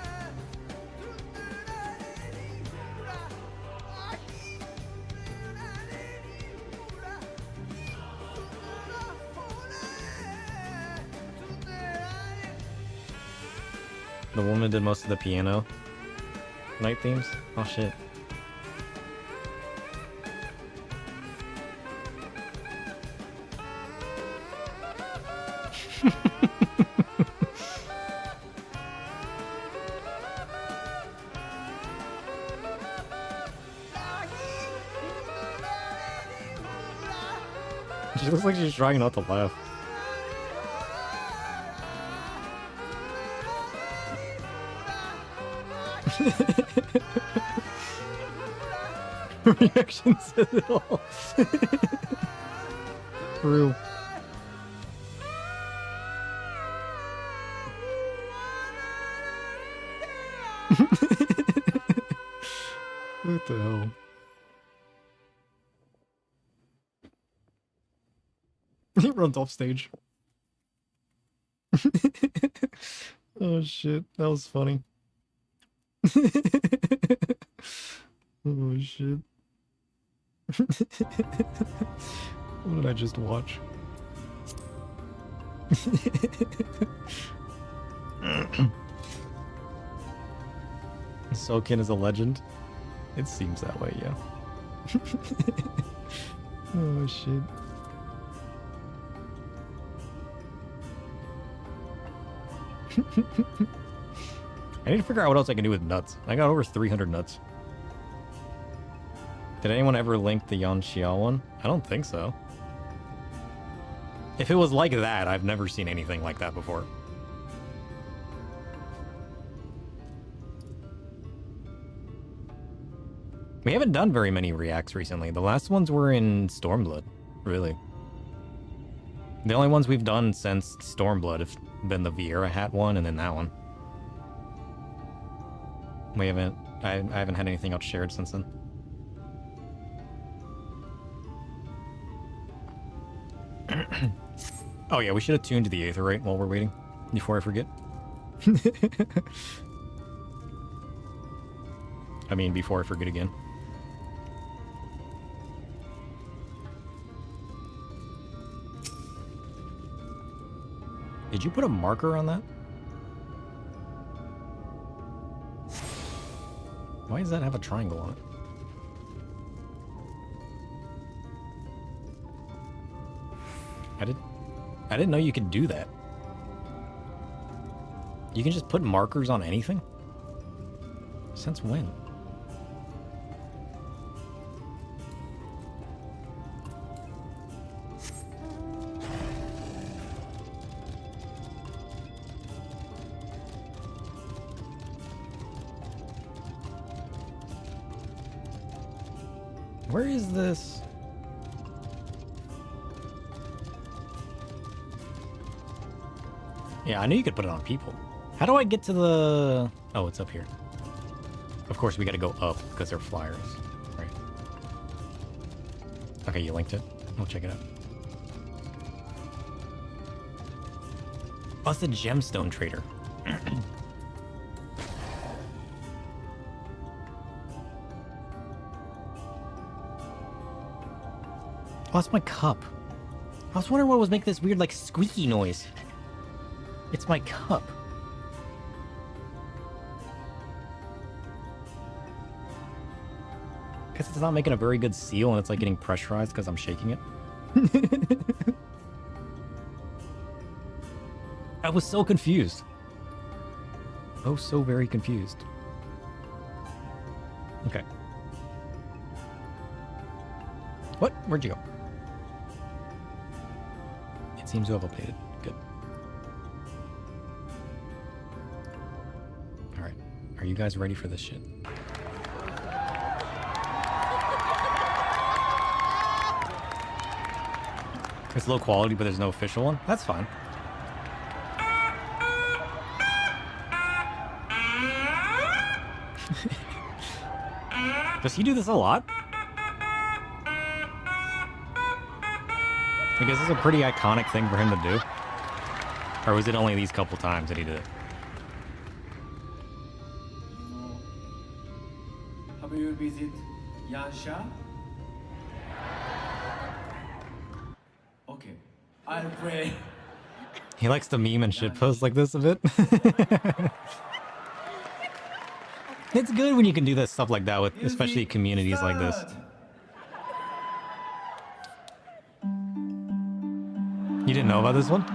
The woman did most of the piano night themes. Oh shit. She looks like she's trying not to laugh. Reaction says it all. For real. What the hell? He runs off stage. Oh shit, that was funny. Oh shit. What did I just watch? Sokin is a legend. It seems that way, yeah. Oh shit. I need to figure out what else I can do with nuts. I got over 300 nuts. Did anyone ever link the Yan Xiao one? I don't think so. If it was like that, I've never seen anything like that before. We haven't done very many reacts recently. The last ones were in Stormblood, really. The only ones we've done since Stormblood have been the Vieira hat one and then that one. We haven't... I haven't had anything else shared since then. Oh yeah, we should have tuned to the Aetherite while we're waiting, before I forget. I mean, before I forget again. Did you put a marker on that? Why does that have a triangle on it? I didn't know you could do that. You can just put markers on anything? Since when? Where is this? Yeah, I knew you could put it on people. How do I get to the... Oh, it's up here. Of course, we gotta go up because they're flyers. Right. Okay, you linked it. We'll check it out. Oh, it's the gemstone trader. Oh, that's my cup. I was wondering what was making this weird, like, squeaky noise. It's my cup. Guess it's not making a very good seal and it's, like, getting pressurized because I'm shaking it. I was so confused. Oh, so very confused. Okay. What? Where'd you go? It seems to have updated. Good. Alright. Are you guys ready for this shit? It's low quality, but there's no official one? That's fine. Does he do this a lot? I guess it's a pretty iconic thing for him to do. Or was it only these couple times that he did it? Have you visited Yansha? Okay, I'll pray. He likes to meme and shit post like this a bit. It's good when you can do that stuff like that with especially communities like this. You didn't know about this one?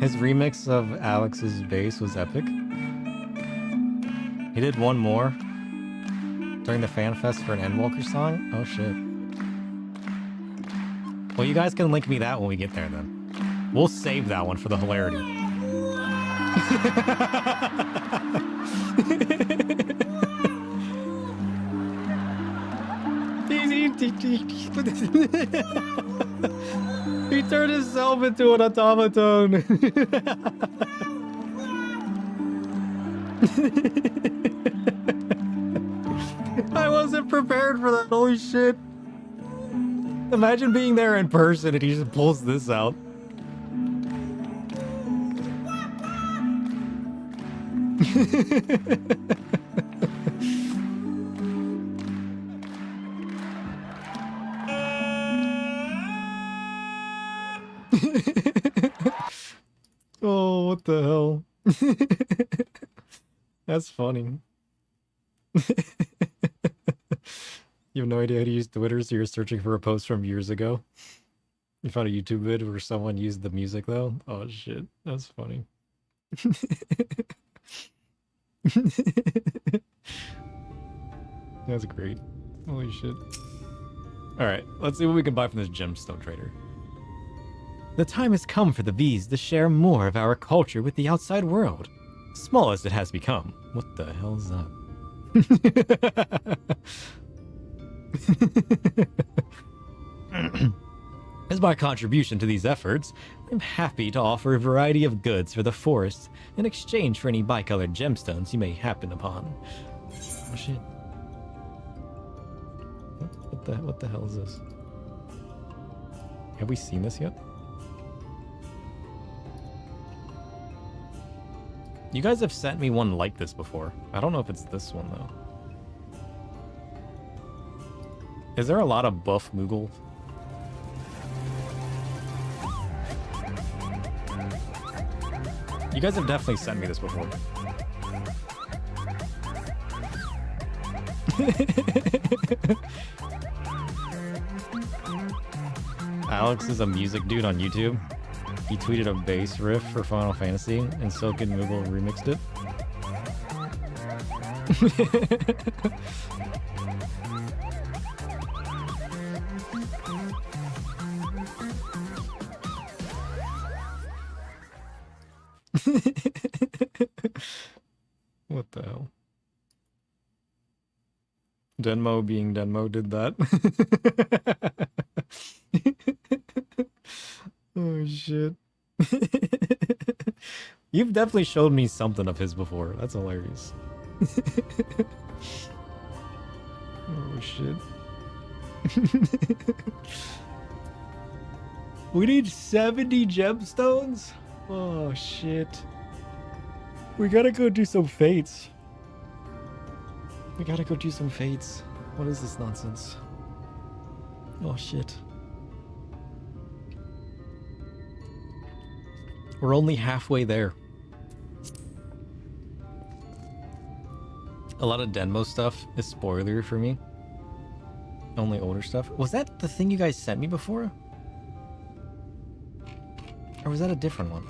His remix of Alex's bass was epic. He did one more during the fan fest for an Endwalker song. Oh shit. Well, you guys can link me that when we get there then. We'll save that one for the hilarity. He turned himself into an automaton. I wasn't prepared for that. Holy shit. Imagine being there in person and he just pulls this out. Oh, what the hell? That's funny. You have no idea how to use Twitter, so you're searching for a post from years ago. You found a YouTube vid where someone used the music, though? Oh, shit. That's funny. That's great. Holy shit. Alright, let's see what we can buy from this gemstone trader. The time has come for the V's to share more of our culture with the outside world. Small as it has become. What the hell is that? As my contribution to these efforts, I'm happy to offer a variety of goods for the forest in exchange for any bicolored gemstones you may happen upon. Oh shit. What the hell is this? Have we seen this yet? You guys have sent me one like this before. I don't know if it's this one, though. Is there a lot of buff Moogle? You guys have definitely sent me this before. Alex is a music dude on YouTube. He tweeted a bass riff for Final Fantasy, and Silken Moogle remixed it. What the hell? Denmo being Denmo did that. Oh shit. You've definitely showed me something of his before. That's hilarious. Oh shit. We need 70 gemstones? Oh shit. We gotta go do some fates. We gotta go do some fates. What is this nonsense? Oh shit. We're only halfway there. A lot of Denmo stuff is spoiler for me. Only older stuff. Was that the thing you guys sent me before? Or was that a different one?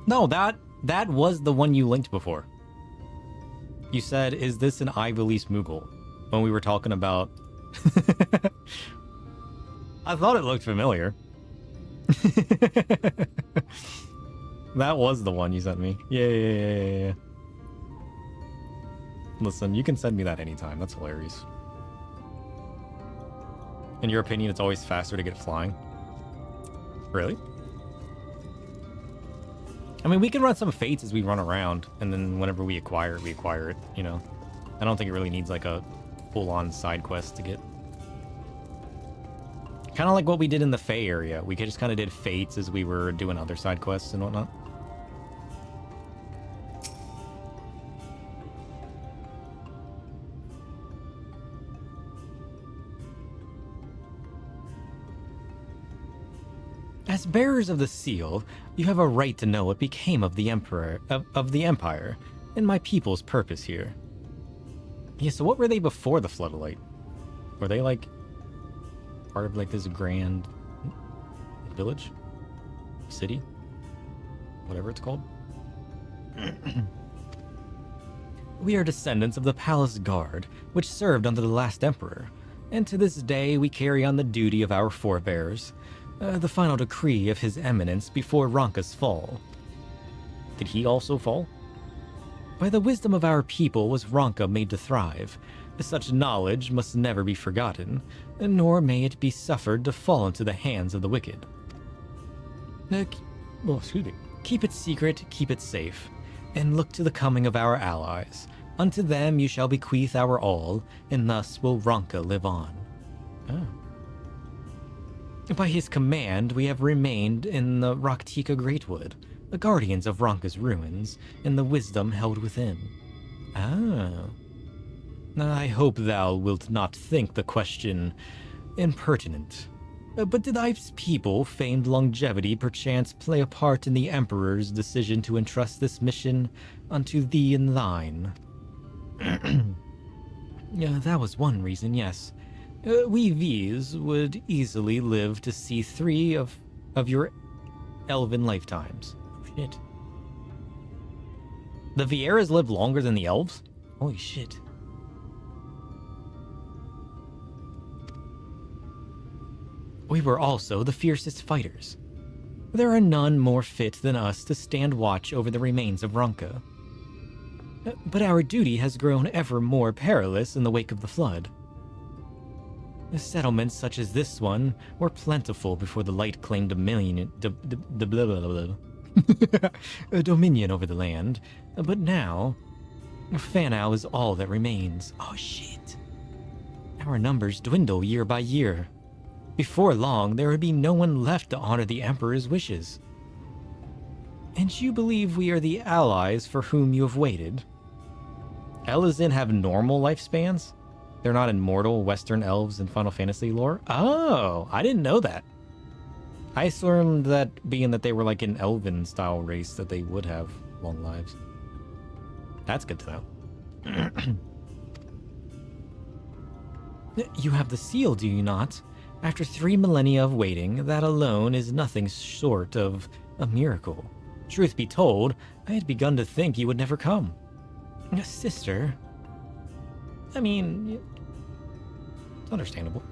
No, that was the one you linked before. You said, is this an I-release Moogle? When we were talking about... I thought it looked familiar. That was the one you sent me. Yeah. Listen, you can send me that anytime. That's hilarious. In your opinion, it's always faster to get flying? Really? I mean, we can run some fates as we run around, and then whenever we acquire it, you know? I don't think it really needs, like, a full-on side quest to get. Kind of like what we did in the Fae area. We just kind of did fates as we were doing other side quests and whatnot. As bearers of the seal, you have a right to know what became of the Empire, and my people's purpose here. Yeah, so what were they before the Floodlight? Were they, like, part of, like, this grand village? City? Whatever it's called? We are descendants of the Palace Guard, which served under the last Emperor, and to this day we carry on the duty of our forebears. The final decree of His Eminence before Ronka's fall. Did he also fall? By the wisdom of our people was Ronka made to thrive. Such knowledge must never be forgotten, nor may it be suffered to fall into the hands of the wicked. Keep it secret, keep it safe, and look to the coming of our allies. Unto them you shall bequeath our all, and thus will Ronka live on. Oh. By his command, we have remained in the Raktika Greatwood, the guardians of Ronka's ruins, and the wisdom held within. Ah. I hope thou wilt not think the question impertinent. But did thy people, famed longevity, perchance play a part in the Emperor's decision to entrust this mission unto thee and thine? That was one reason, yes. We V's would easily live to see 3 of your elven lifetimes. Oh, shit. The Vieras live longer than the elves? Holy shit. We were also the fiercest fighters. There are none more fit than us to stand watch over the remains of Ronka. But our duty has grown ever more perilous in the wake of the flood. Settlements such as this one were plentiful before the light claimed dominion over the land, but now, Fanau is all that remains. Oh shit. Our numbers dwindle year by year. Before long, there would be no one left to honor the Emperor's wishes. And you believe we are the allies for whom you have waited? Elizin have normal lifespans? They're not immortal Western elves in Final Fantasy lore? Oh, I didn't know that. I assumed that being that they were like an elven-style race that they would have long lives. That's good to know. You have the seal, do you not? After 3 millennia of waiting, that alone is nothing short of a miracle. Truth be told, I had begun to think you would never come. Sister... I mean... It's understandable.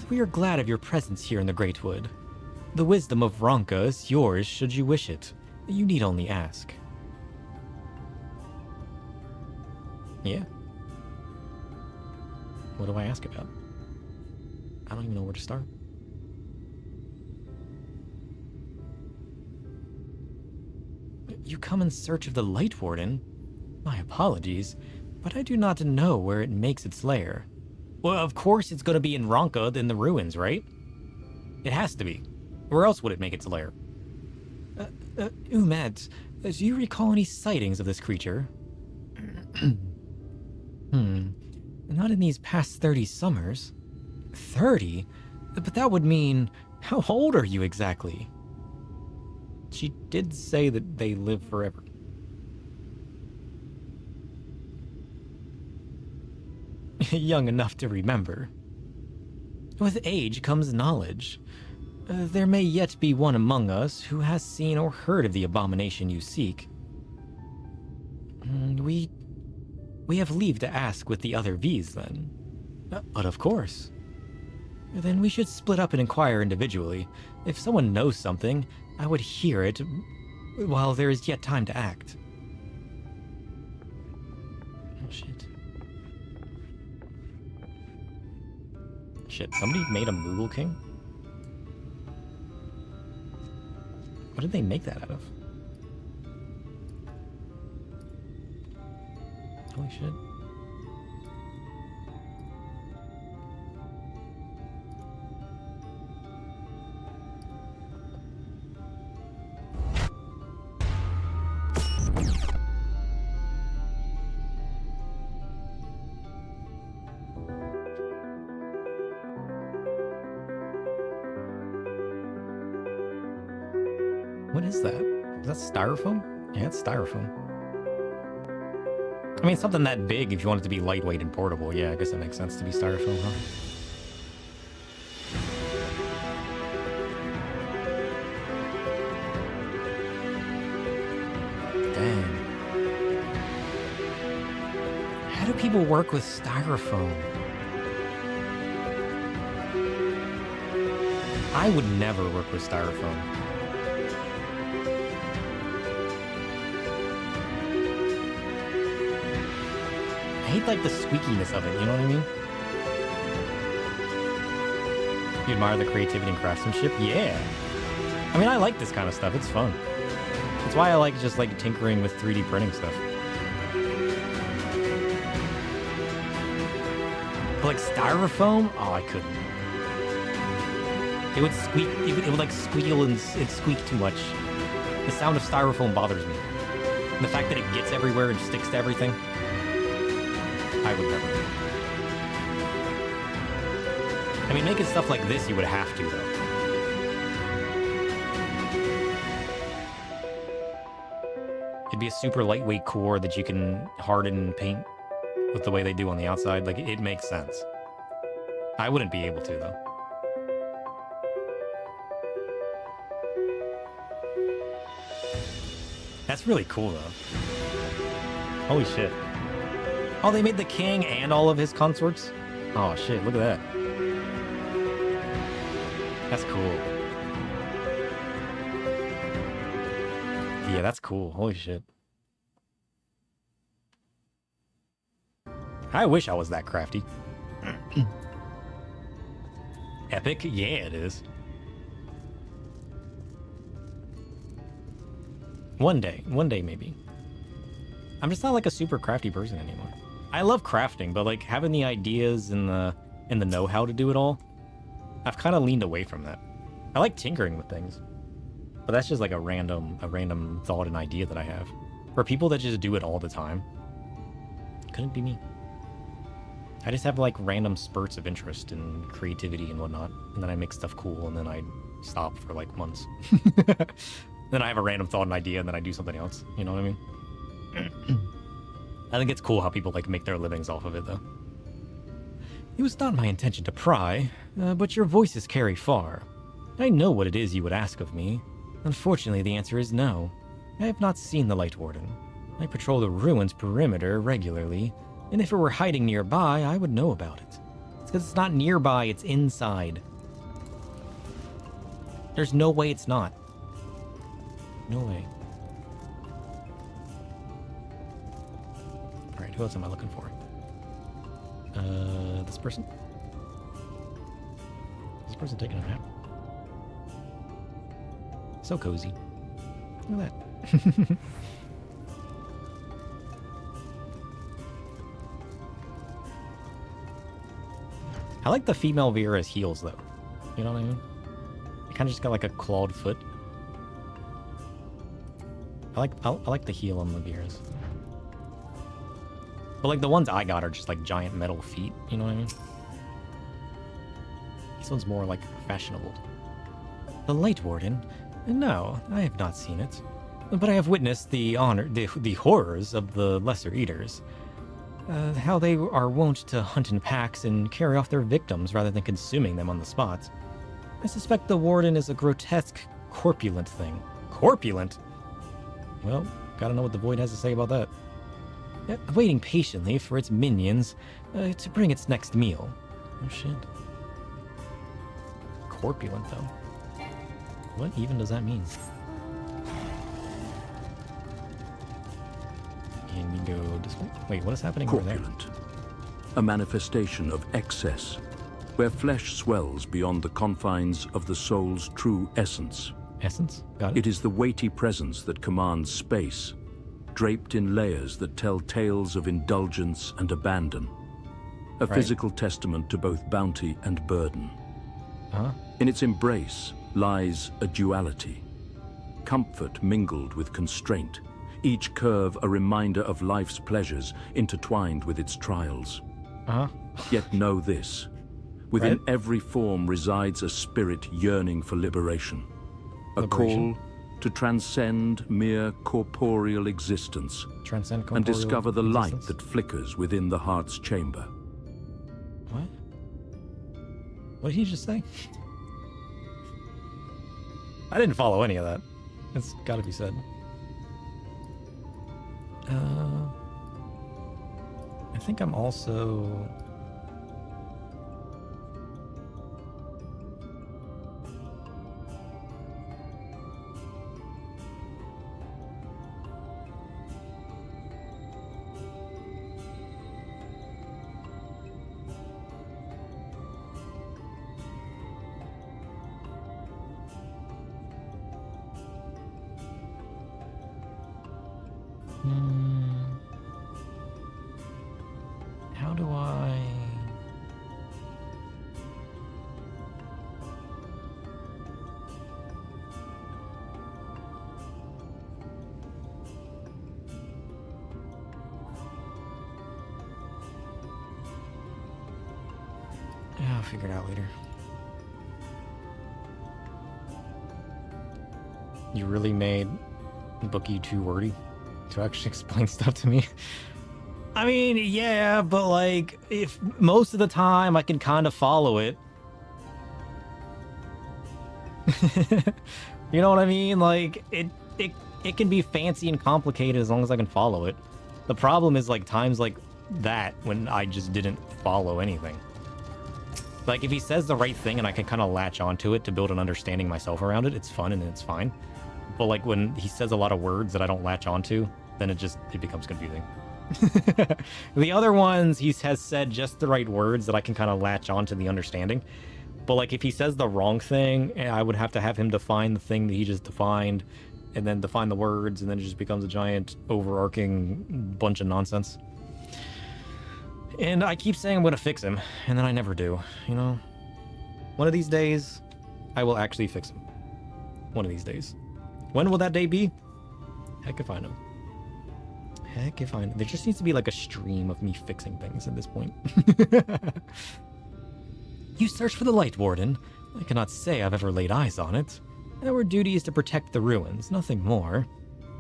We are glad of your presence here in the Greatwood. The wisdom of Ronka is yours should you wish it. You need only ask. Yeah. What do I ask about? I don't even know where to start. You come in search of the Light Warden? My apologies, but I do not know where it makes its lair. Well, of course it's going to be in Ronka in the ruins, right? It has to be. Where else would it make its lair? Umed, do you recall any sightings of this creature? Not in these past 30 summers. 30? But that would mean... How old are you exactly? She did say that they live forever. Young enough to remember. With age comes knowledge. There may yet be one among us who has seen or heard of the abomination you seek. We have leave to ask with the other V's, then. But of course. Then we should split up and inquire individually. If someone knows something, I would hear it while there is yet time to act. Oh, shit. Shit, somebody made a Moogle King? What did they make that out of? Holy shit. What is that? Is that styrofoam? Yeah, it's styrofoam. I mean, something that big, if you want it to be lightweight and portable, yeah, I guess that makes sense to be styrofoam, huh? Dang. How do people work with styrofoam? I would never work with styrofoam. I hate, like, the squeakiness of it, you know what I mean? You admire the creativity and craftsmanship? Yeah! I mean, I like this kind of stuff. It's fun. That's why I like just, like, tinkering with 3D printing stuff. But, like, styrofoam? Oh, I couldn't. It would squeak, it would like, squeal and squeak too much. The sound of styrofoam bothers me. And the fact that it gets everywhere and sticks to everything. I would never. I mean, making stuff like this, you would have to, though. It'd be a super lightweight core that you can harden and paint with the way they do on the outside. Like, it makes sense. I wouldn't be able to, though. That's really cool, though. Holy shit. Oh, they made the king and all of his consorts? Oh, shit, look at that. That's cool. Yeah, that's cool. Holy shit. I wish I was that crafty. Epic? Yeah, it is. One day maybe. I'm just not like a super crafty person anymore. I love crafting, but like having the ideas and the know-how to do it all, I've kind of leaned away from that. I like tinkering with things, but that's just like a random thought and idea that I have. For people that just do it all the time, couldn't be me. I just have like random spurts of interest and creativity and whatnot, and then I make stuff cool, and then I stop for like months. Then I have a random thought and idea, and then I do something else. You know what I mean? I think it's cool how people like make their livings off of it, though. It was not my intention to pry, but your voices carry far. I know what it is you would ask of me. Unfortunately, the answer is no. I have not seen the Light Warden. I patrol the ruins perimeter regularly, and if it were hiding nearby, I would know about it. It's because it's not nearby, it's inside. There's no way it's not. No way. Alright, who else am I looking for? This person? This person taking a nap? So cozy. Look at that. I like the female Vera's heels, though. You know what I mean? It kind of just got like a clawed foot. I like the heel on the Vera's. But like the ones I got are just like giant metal feet, you know what I mean? This one's more like fashionable. The Light Warden? No, I have not seen it. But I have witnessed the horrors of the Lesser Eaters. How they are wont to hunt in packs and carry off their victims rather than consuming them on the spot. I suspect the Warden is a grotesque, corpulent thing. Corpulent? Well, gotta know what the Void has to say about that. Waiting patiently for its minions to bring its next meal. Oh shit. corpulent, though. What even does that mean? And we go this way. Wait, what is happening over there? Corpulent. A manifestation of excess, where flesh swells beyond the confines of the soul's true essence. Essence? Got it. It is the weighty presence that commands space, draped in layers that tell tales of indulgence and abandon. A physical testament to both bounty and burden. In its embrace lies a duality. Comfort mingled with constraint, each curve a reminder of life's pleasures intertwined with its trials. Yet know this. Within every form resides a spirit yearning for liberation. A call to transcend mere corporeal existence. And discover the light that flickers within the heart's chamber. What? What did he just say? I didn't follow any of that. It's gotta be said. I think I'm also... How do I... Yeah, I'll figure it out later. You really made Bookie too wordy to actually explain stuff to me? I mean, yeah, but like, if most of the time I can kind of follow it. You know what I mean? Like, it can be fancy and complicated as long as I can follow it. The problem is like times like that when I just didn't follow anything. Like, if he says the right thing and I can kind of latch onto it to build an understanding myself around it, it's fun and it's fine. But like when he says a lot of words that I don't latch onto, then it becomes confusing. The other ones, he has said just the right words that I can kind of latch onto the understanding. But like if he says the wrong thing, I would have to have him define the thing that he just defined and then define the words, and then it just becomes a giant overarching bunch of nonsense. And I keep saying I'm going to fix him, and then I never do, you know? One of these days, I will actually fix him. One of these days. When will that day be? Heck if I know. Heck if I know. There just needs to be like a stream of me fixing things at this point. You search for the Light Warden. I cannot say I've ever laid eyes on it. Our duty is to protect the ruins, nothing more.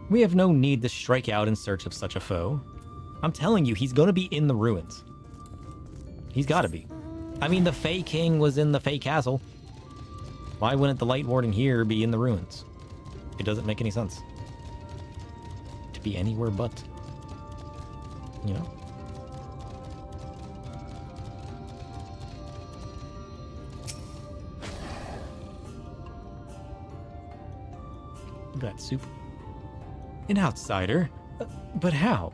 We have no need to strike out in search of such a foe. I'm telling you, he's gonna be in the ruins. He's gotta be. I mean, the Fey King was in the Fey Castle. Why wouldn't the Light Warden here be in the ruins? It doesn't make any sense. To be anywhere but. You know? Look at that soup. An outsider? But how?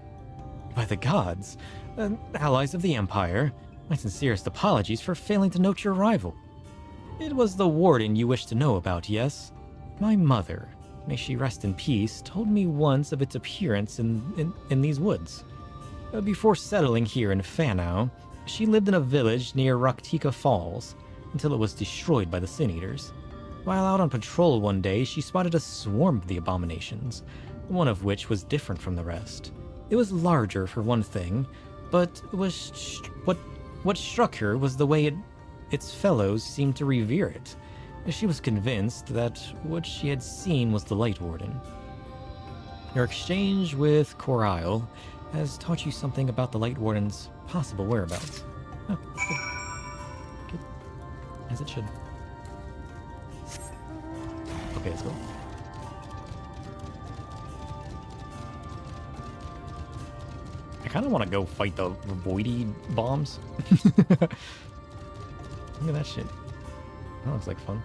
By the gods. Allies of the Empire. My sincerest apologies for failing to note your arrival. It was the Warden you wished to know about, yes? My mother, may she rest in peace, told me once of its appearance in these woods. Before settling here in Faire, she lived in a village near Raktika Falls, until it was destroyed by the Sin Eaters. While out on patrol one day, she spotted a swarm of the abominations, one of which was different from the rest. It was larger for one thing, but what struck her was the way its fellows seemed to revere it. She was convinced that what she had seen was the Light Warden. Your exchange with Corail has taught you something about the Light Warden's possible whereabouts. Oh, good. Good. As it should. Okay, let's go. I kind of want to go fight the voidy bombs. Look at that shit. That looks like fun.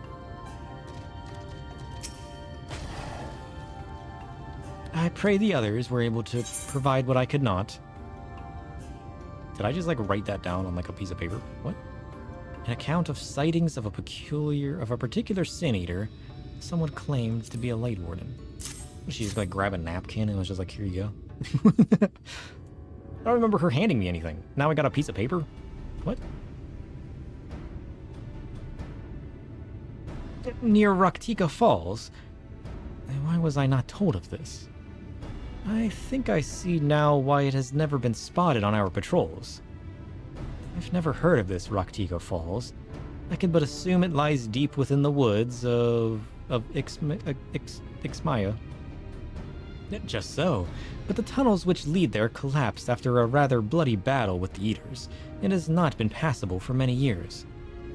I pray the others were able to provide what I could not. Did I just like write that down on like a piece of paper? What? An account of sightings of a particular sin eater someone claimed to be a light warden. She just like grabbed a napkin and was just like, here you go. I don't remember her handing me anything. Now I got a piece of paper? What? Near Raktika Falls? Why was I not told of this? I think I see now why it has never been spotted on our patrols. I've never heard of this Raktika Falls. I can but assume it lies deep within the woods of Ixmaya. Just so, but the tunnels which lead there collapsed after a rather bloody battle with the Eaters, and has not been passable for many years.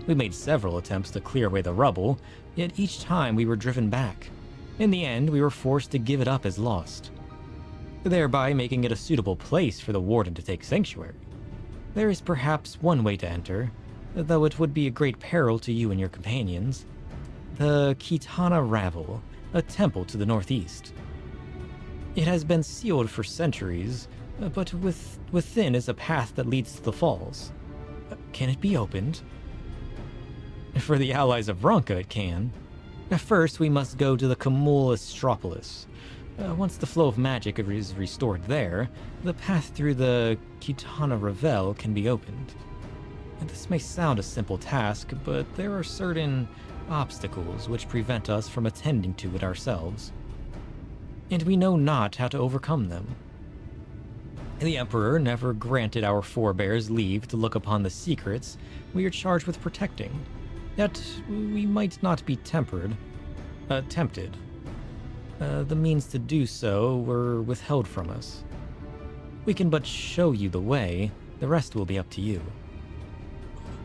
We made several attempts to clear away the rubble, yet each time we were driven back. In the end, we were forced to give it up as lost, thereby making it a suitable place for the Warden to take sanctuary. There is perhaps one way to enter, though it would be a great peril to you and your companions. The Kitana Ravel, a temple to the northeast. It has been sealed for centuries, but within is a path that leads to the falls. Can it be opened? For the allies of Ronka, it can. First, we must go to the Kamul Astropolis. Once the flow of magic is restored there, the path through the Kitana Ravel can be opened. This may sound a simple task, but there are certain obstacles which prevent us from attending to it ourselves, and we know not how to overcome them. The Emperor never granted our forebears leave to look upon the secrets we are charged with protecting, yet we might not be tempted. The means to do so were withheld from us. We can but show you the way, the rest will be up to you.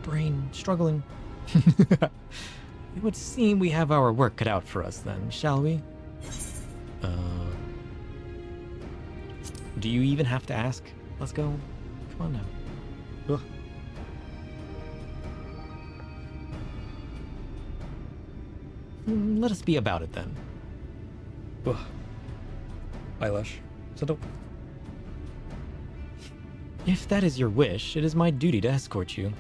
Brain struggling. It would seem we have our work cut out for us then, shall we? Do you even have to ask? Let's go. Come on now. Ugh. Let us be about it then. Ugh. Eyelash. So dope. If that is your wish, it is my duty to escort you.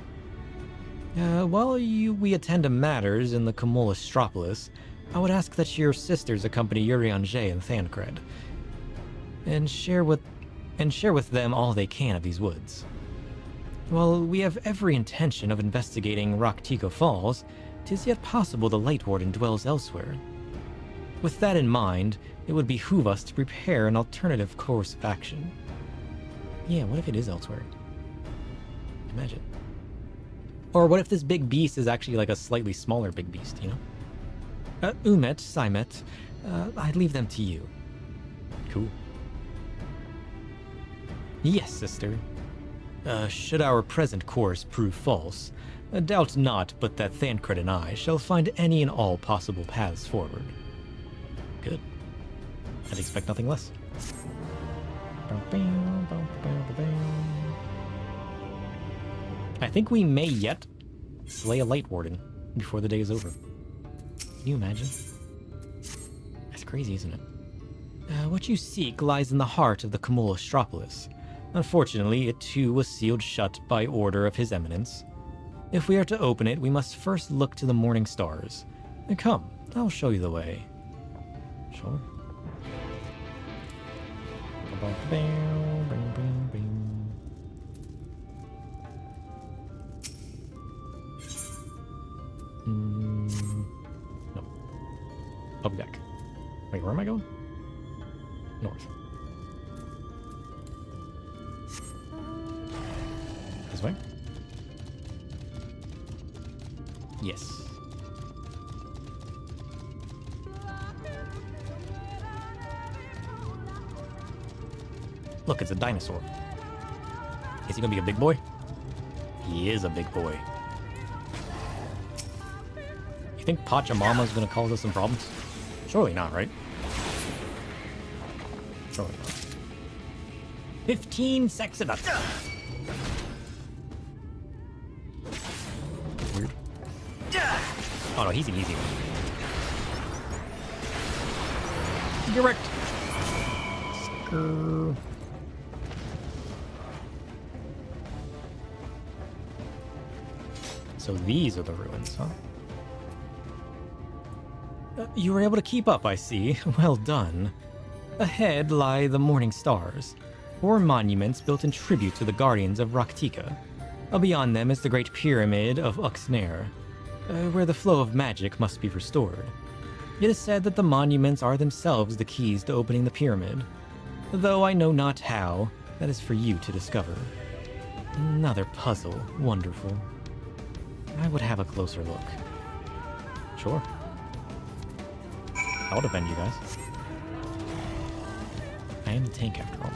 While we attend to matters in the Kamul Astropolis, I would ask that your sisters accompany Urianger and Thancred, and share with them all they can of these woods. While we have every intention of investigating Raktika Falls, 'tis yet possible the Light Warden dwells elsewhere. With that in mind, it would behoove us to prepare an alternative course of action. Yeah, what if it is elsewhere? Imagine. Or what if this big beast is actually like a slightly smaller big beast, you know? Umet, Simet, I'd leave them to you. Cool. Yes, sister. Should our present course prove false, doubt not but that Thancred and I shall find any and all possible paths forward. Good. I'd expect nothing less. I think we may yet slay a Light Warden before the day is over. Can you imagine? That's crazy, isn't it? What you seek lies in the heart of the Kamul Astropolis. Unfortunately, it too was sealed shut by order of His Eminence. If we are to open it, we must first look to the morning stars. Come, I'll show you the way. Sure. No. I'll be back. Wait, where am I going? North. This way? Yes. Look, it's a dinosaur. Is he gonna be a big boy? He is a big boy. You think Pachamama's gonna cause us some problems? Surely not, right? Surely not. 15 seconds. Weird. Oh no, he's an easy one. Direct. Skrr. So these are the ruins, huh? You were able to keep up, I see. Well done. Ahead lie the Morning Stars, 4 monuments built in tribute to the guardians of Raktika. Beyond them is the Great Pyramid of Uxner, where the flow of magic must be restored. It is said that the monuments are themselves the keys to opening the pyramid. Though I know not how, that is for you to discover. Another puzzle. Wonderful. I would have a closer look. Sure. I'll defend you guys. I am the tank after all.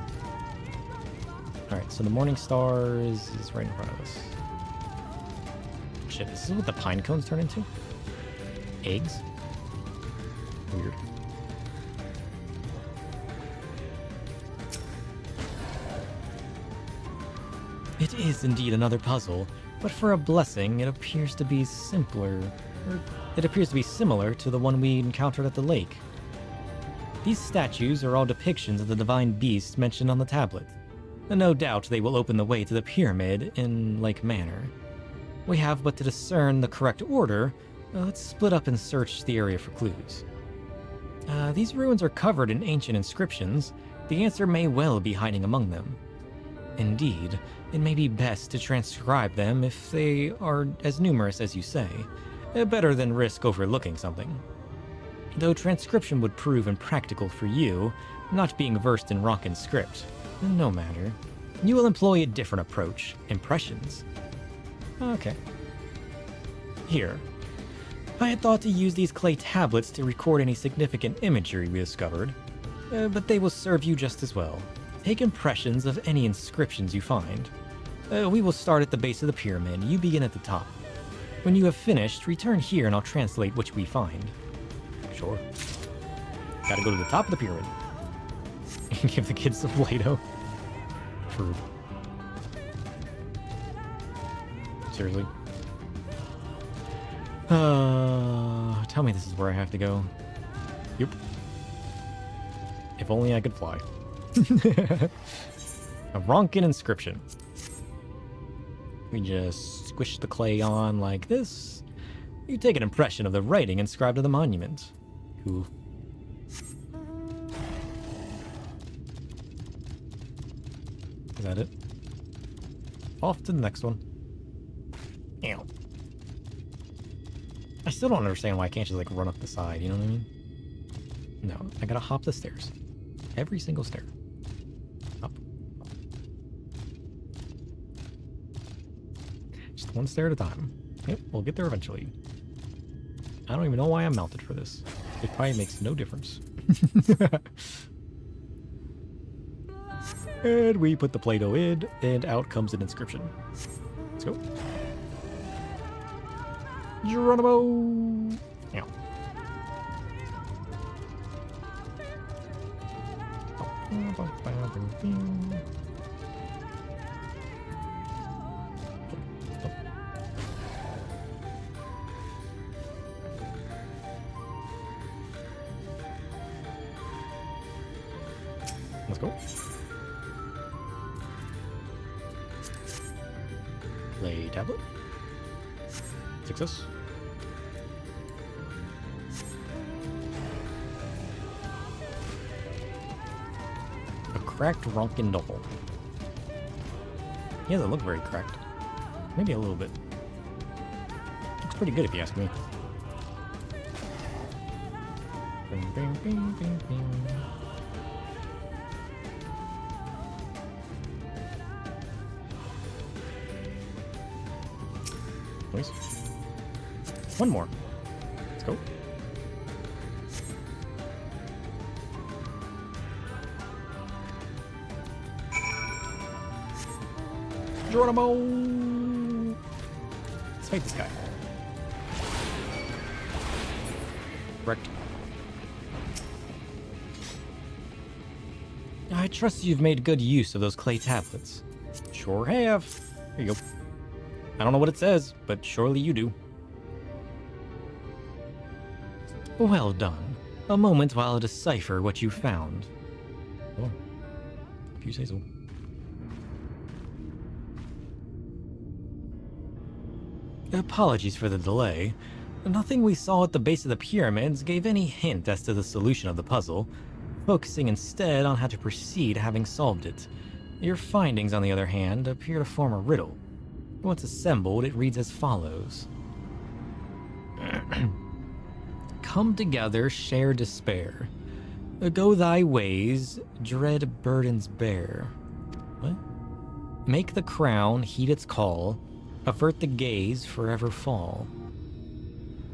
Alright, so the Morning Stars is right in front of us. Shit, this is what the pine cones turn into? Eggs? Weird. It is indeed another puzzle, but for a blessing, it appears to be simpler. It appears to be similar to the one we encountered at the lake. These statues are all depictions of the divine beasts mentioned on the tablet. And no doubt they will open the way to the pyramid in like manner. We have but to discern the correct order. Let's split up and search the area for clues. These ruins are covered in ancient inscriptions. The answer may well be hiding among them. Indeed, it may be best to transcribe them if they are as numerous as you say. Better than risk overlooking something. Though transcription would prove impractical for you, not being versed in Ronkin script. No matter. You will employ a different approach. Impressions. Okay. Here. I had thought to use these clay tablets to record any significant imagery we discovered, but they will serve you just as well. Take impressions of any inscriptions you find. We will start at the base of the pyramid. You begin at the top. When you have finished, return here and I'll translate which we find. Sure. Gotta go to the top of the pyramid. Give the kids some Play-Doh. True. Seriously. Tell me this is where I have to go. Yep. If only I could fly. A Ronkin inscription. We just squish the clay on like this. You take an impression of the writing inscribed to the monument. Cool. Is that it? Off to the next one. Ew. I still don't understand why I can't just like run up the side, you know what I mean? No, I gotta hop the stairs. Every single stair. Up. Just one stair at a time. Yep, we'll get there eventually. I don't even know why I'm mounted for this. It probably makes no difference. And we put the Play-Doh in, and out comes an inscription. Let's go. Geronimo! Yeah. Let's go. Play tablet. Success. A cracked Ronkin doll. He doesn't look very cracked. Maybe a little bit. Looks pretty good if you ask me. Bing, bing, bing, bing, bing. Nice. One more. Let's go. Geronimo! Let's fight this guy. Correct. I trust you've made good use of those clay tablets. Sure have. There you go. I don't know what it says, but surely you do. Well done. A moment while I decipher what you found. Oh, if you say so. Apologies for the delay. Nothing we saw at the base of the pyramids gave any hint as to the solution of the puzzle, focusing instead on how to proceed having solved it. Your findings, on the other hand, appear to form a riddle. Once assembled, it reads as follows. Come together, share despair. Go thy ways, dread burdens bear. What? Make the crown heed its call, avert the gaze, forever fall.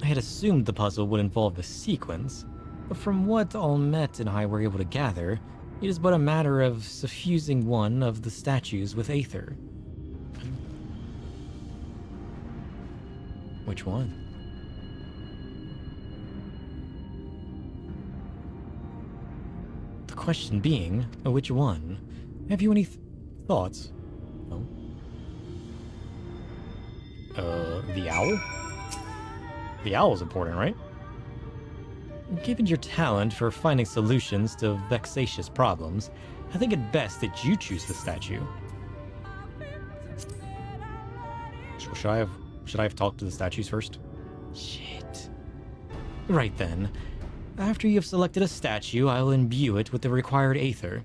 I had assumed the puzzle would involve a sequence, but from what Almet and I were able to gather, it is but a matter of suffusing one of the statues with aether. Which one? The question being, which one? Have you any thoughts? No? The owl? The owl's important, right? Given your talent for finding solutions to vexatious problems, I think it best that you choose the statue. Should I have talked to the statues first? Shit. Right then. After you have selected a statue, I will imbue it with the required aether.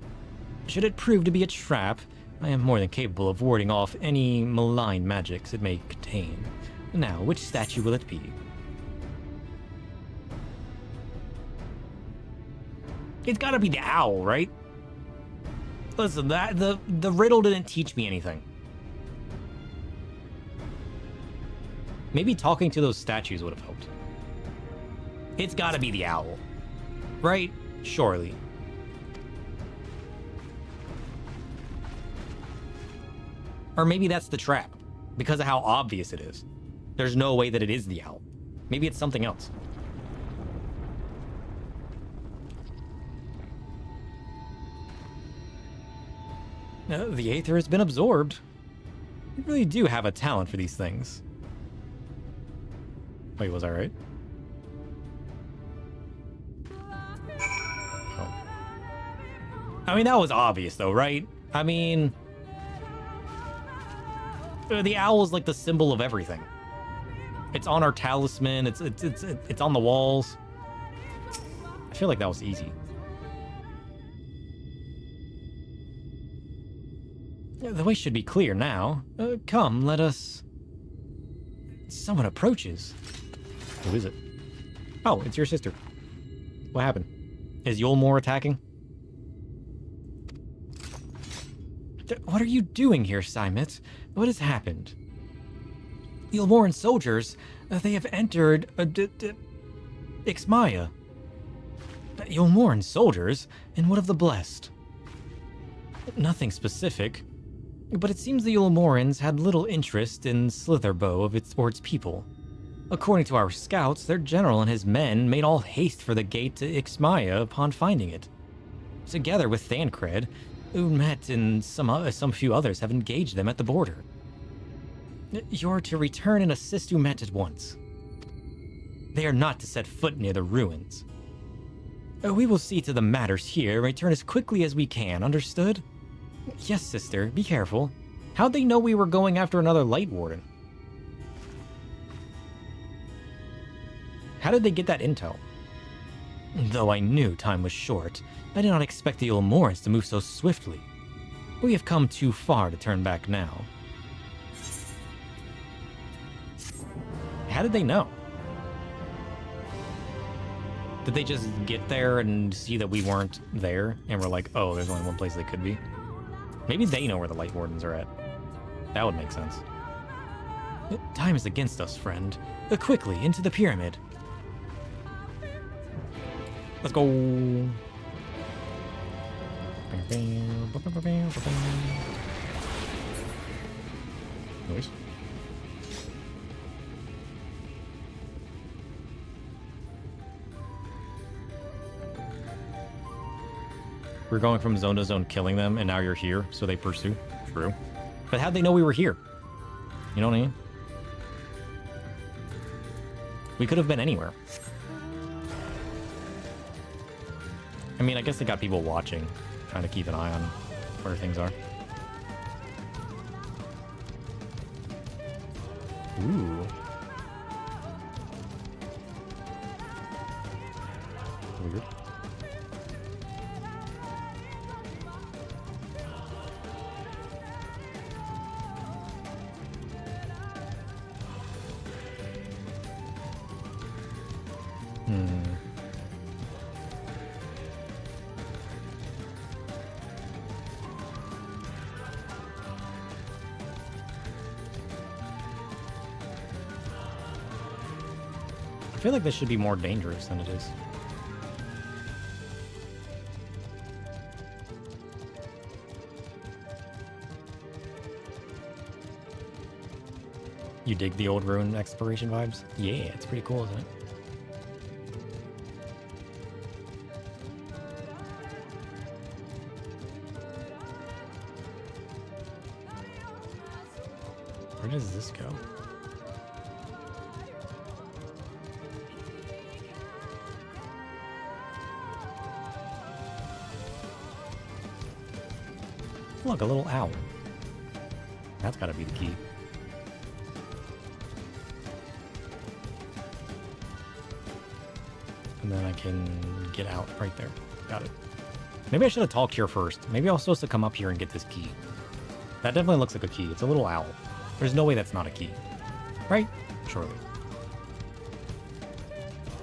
Should it prove to be a trap, I am more than capable of warding off any malign magics it may contain. Now, which statue will it be? It's gotta be the owl, right? Listen, the riddle didn't teach me anything. Maybe talking to those statues would have helped. It's gotta be the owl. Right? Surely. Or maybe that's the trap, because of how obvious it is. There's no way that it is the owl. Maybe it's something else. The aether has been absorbed. You really do have a talent for these things. Wait, was I right? Oh. I mean, that was obvious though, right? I mean... the owl is like the symbol of everything. It's on our talisman, it's on the walls. I feel like that was easy. The way should be clear now. Come, let us... Someone approaches. Who is it? Oh, it's your sister. What happened? Is Yulmore attacking? What are you doing here, Simit? What has happened? Yulmoran soldiers, they have entered... Ixmaya. Yulmoran soldiers? And what of the blessed? Nothing specific. But it seems the Yulmorans had little interest in Slitherbow or its people. According to our scouts, their general and his men made all haste for the gate to Ixmaya upon finding it. Together with Thancred, Unmet and some few others have engaged them at the border. You're to return and assist Unmet at once. They are not to set foot near the ruins. We will see to the matters here and return as quickly as we can, understood? Yes, sister, be careful. How'd they know we were going after another Light Warden? How did they get that intel? Though I knew time was short, I did not expect the Yulmorans to move so swiftly. We have come too far to turn back now. How did they know? Did they just get there and see that we weren't there and were like, oh, there's only one place they could be? Maybe they know where the Light Wardens are at. That would make sense. Time is against us, friend. Quickly, into the pyramid. Let's go. Noise. We're going from zone to zone killing them, and now you're here, so they pursue. True. But how'd they know we were here? You know what I mean? We could have been anywhere. I mean, I guess they got people watching, trying to keep an eye on where things are. Ooh. Weird. I feel like this should be more dangerous than it is. You dig the old ruin exploration vibes? Yeah, it's pretty cool, isn't it? Where does this go? Look, a little owl. That's gotta be the key. And then I can get out right there. Got it. Maybe I should have talked here first. Maybe I was supposed to come up here and get this key. That definitely looks like a key. It's a little owl. There's no way that's not a key. Right? Surely.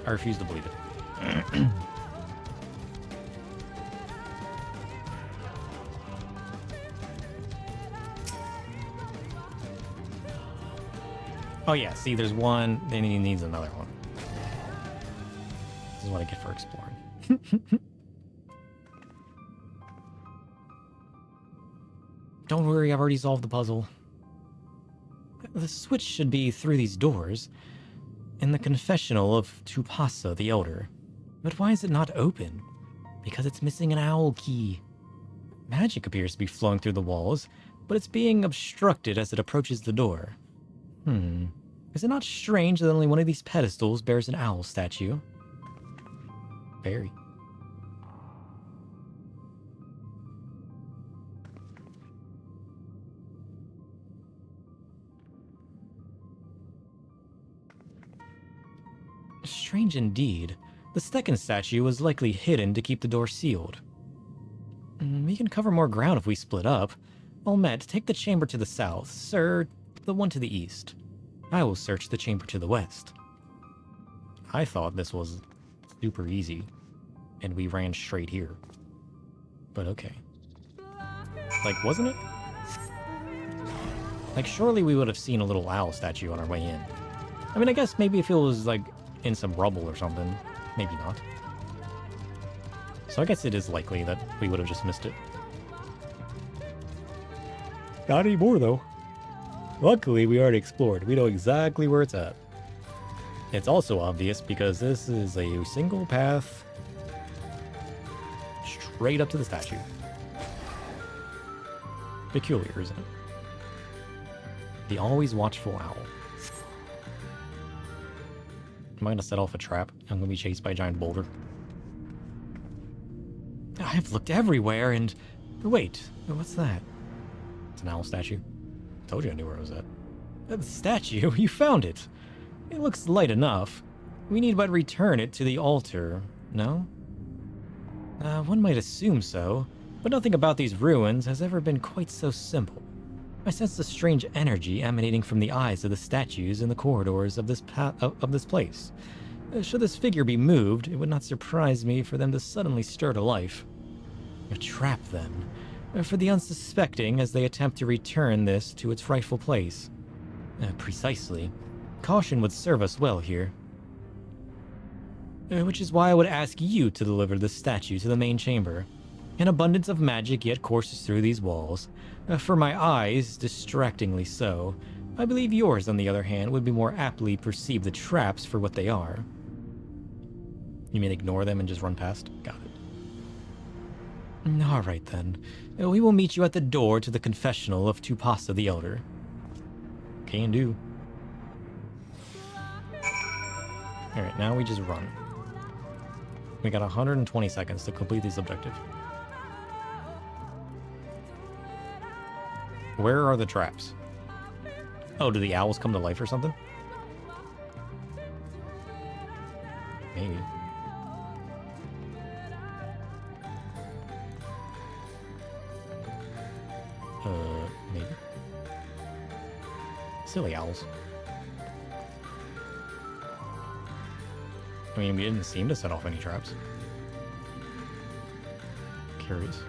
I refuse to believe it. Oh yeah, see, there's one, then he needs another one. This is what I get for exploring. Don't worry, I've already solved the puzzle. The switch should be through these doors, in the confessional of Tupasa the Elder. But why is it not open? Because it's missing an owl key. Magic appears to be flowing through the walls, but it's being obstructed as it approaches the door. Is it not strange that only one of these pedestals bears an owl statue? Very. Strange indeed. The second statue was likely hidden to keep the door sealed. We can cover more ground if we split up. Olmet, take the chamber to the south. Sir, the one to the east. I will search the chamber to the west. I thought this was super easy, and we ran straight here. But okay. Like, wasn't it? Like, surely we would have seen a little owl statue on our way in. I mean, I guess maybe if it was, like, in some rubble or something. Maybe not. So I guess it is likely that we would have just missed it. Not anymore, though. Luckily, we already explored. We know exactly where it's at. It's also obvious because this is a single path straight up to the statue. Peculiar, isn't it? The always watchful owl. Am I going to set off a trap? I'm going to be chased by a giant boulder. I've looked everywhere and... Wait, what's that? It's an owl statue. Told you I knew where it was at. The statue? You found it! It looks light enough. We need but return it to the altar, no? One might assume so, but nothing about these ruins has ever been quite so simple. I sense a strange energy emanating from the eyes of the statues in the corridors of this place. Should this figure be moved, it would not surprise me for them to suddenly stir to life. A trap, then, for the unsuspecting as they attempt to return this to its rightful place. Precisely. Caution would serve us well here. Which is why I would ask you to deliver the statue to the main chamber. An abundance of magic yet courses through these walls. For my eyes, distractingly so. I believe yours, on the other hand, would be more aptly perceive the traps for what they are. You mean ignore them and just run past? Got it. Alright then. We will meet you at the door to the confessional of Tupasa the Elder. Can do. Alright, now we just run. We got 120 seconds to complete this objective. Where are the traps? Oh, do the owls come to life or something? Maybe. Maybe. Silly owls. I mean, we didn't seem to set off any traps. Curious.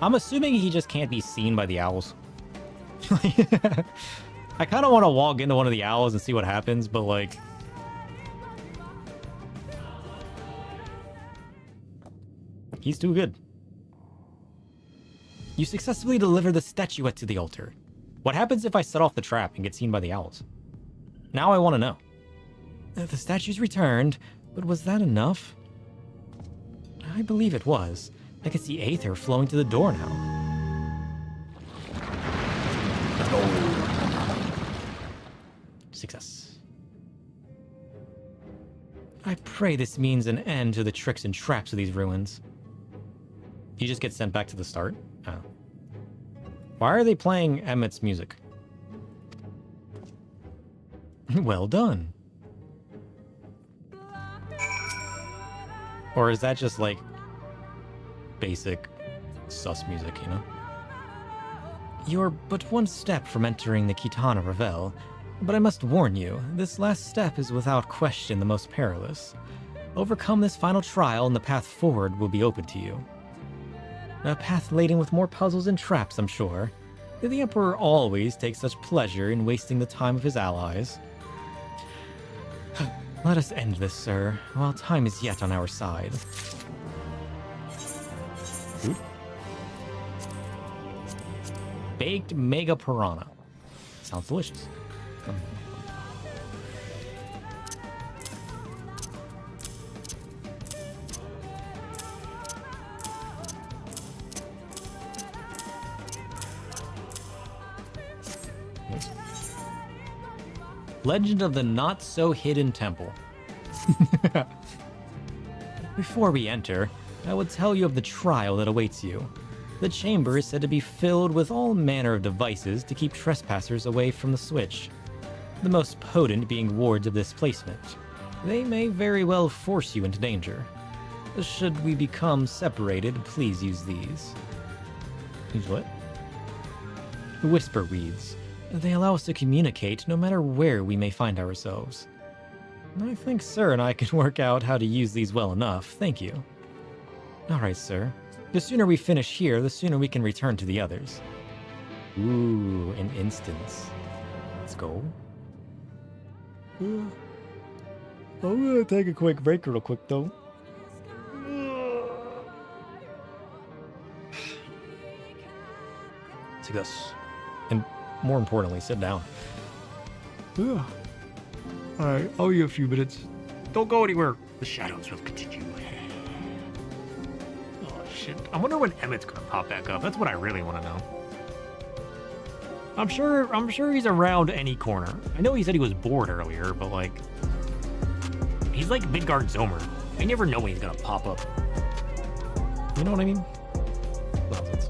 I'm assuming he just can't be seen by the owls. I kind of want to walk into one of the owls and see what happens, but like... he's too good. You successfully deliver the statuette to the altar. What happens if I set off the trap and get seen by the owls? Now I want to know. The statue's returned, but was that enough? I believe it was. I can see aether flowing to the door now. Let's go. Success. I pray this means an end to the tricks and traps of these ruins. You just get sent back to the start? Oh. Why are they playing Emmett's music? Well done. Or is that just like basic sus music, you know? You're but one step from entering the Kitana Revel, but I must warn you, this last step is without question the most perilous. Overcome this final trial and the path forward will be open to you. A path laden with more puzzles and traps, I'm sure. The Emperor always takes such pleasure in wasting the time of his allies. Let us end this, sir, while time is yet on our side. Food? Baked mega piranha. Sounds delicious. Legend of the Not-So-Hidden Temple. Before we enter, I would tell you of the trial that awaits you. The chamber is said to be filled with all manner of devices to keep trespassers away from the switch. The most potent being wards of displacement. They may very well force you into danger. Should we become separated, please use these. Use what? Whisper weeds. They allow us to communicate no matter where we may find ourselves. I think Sir and I can work out how to use these well enough, thank you. Alright, sir. The sooner we finish here, the sooner we can return to the others. Ooh, an instance. Let's go. I'm gonna take a quick break real quick, though. Take this. And more importantly, sit down. Alright, I'll give you a few minutes. Don't go anywhere. The shadows will continue. Oh shit. I wonder when Emmett's gonna pop back up. That's what I really want to know. I'm sure he's around any corner. I know he said he was bored earlier, but like he's like Midgard Zomer. I never know when he's gonna pop up. You know what I mean? Nonsense.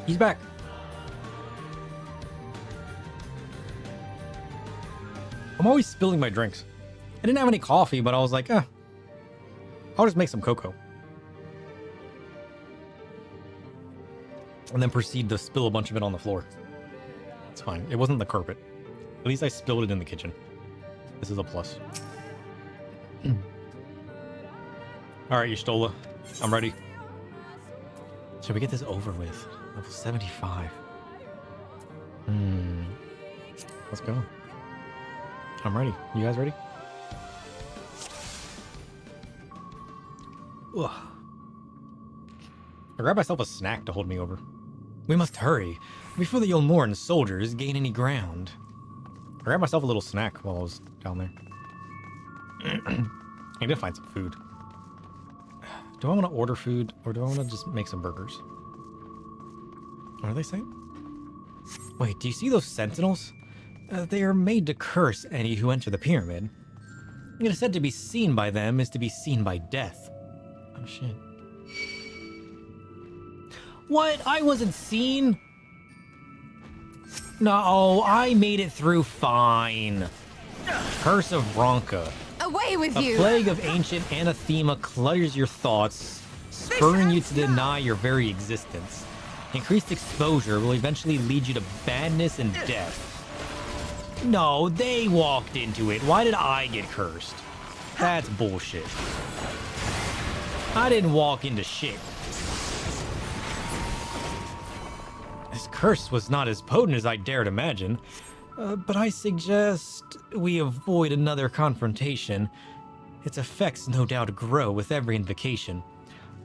He's back. I'm always spilling my drinks. I didn't have any coffee, but I was like, I'll just make some cocoa. And then proceed to spill a bunch of it on the floor. It's fine. It wasn't the carpet. At least I spilled it in the kitchen. This is a plus. Alright, Y'shtola. I'm ready. Should we get this over with? Level 75. Let's go. I'm ready. You guys ready? Ugh. I grabbed myself a snack to hold me over. We must hurry before the Yulmoran soldiers gain any ground. I grabbed myself a little snack while I was down there. I need to find some food. Do I want to order food or do I want to just make some burgers? What are they saying? Wait, do you see those sentinels? They are made to curse any who enter the pyramid. It is said to be seen by them is to be seen by death. Oh shit. What? I wasn't seen? No, I made it through fine. Curse of Bronca. Away with A you! plague of ancient anathema clutters your thoughts, spurring you to deny your very existence. Increased exposure will eventually lead you to badness and death. No, they walked into it. Why did I get cursed? That's bullshit. I didn't walk into shit. This curse was not as potent as I dared imagine, but I suggest we avoid another confrontation. Its effects no doubt grow with every invocation.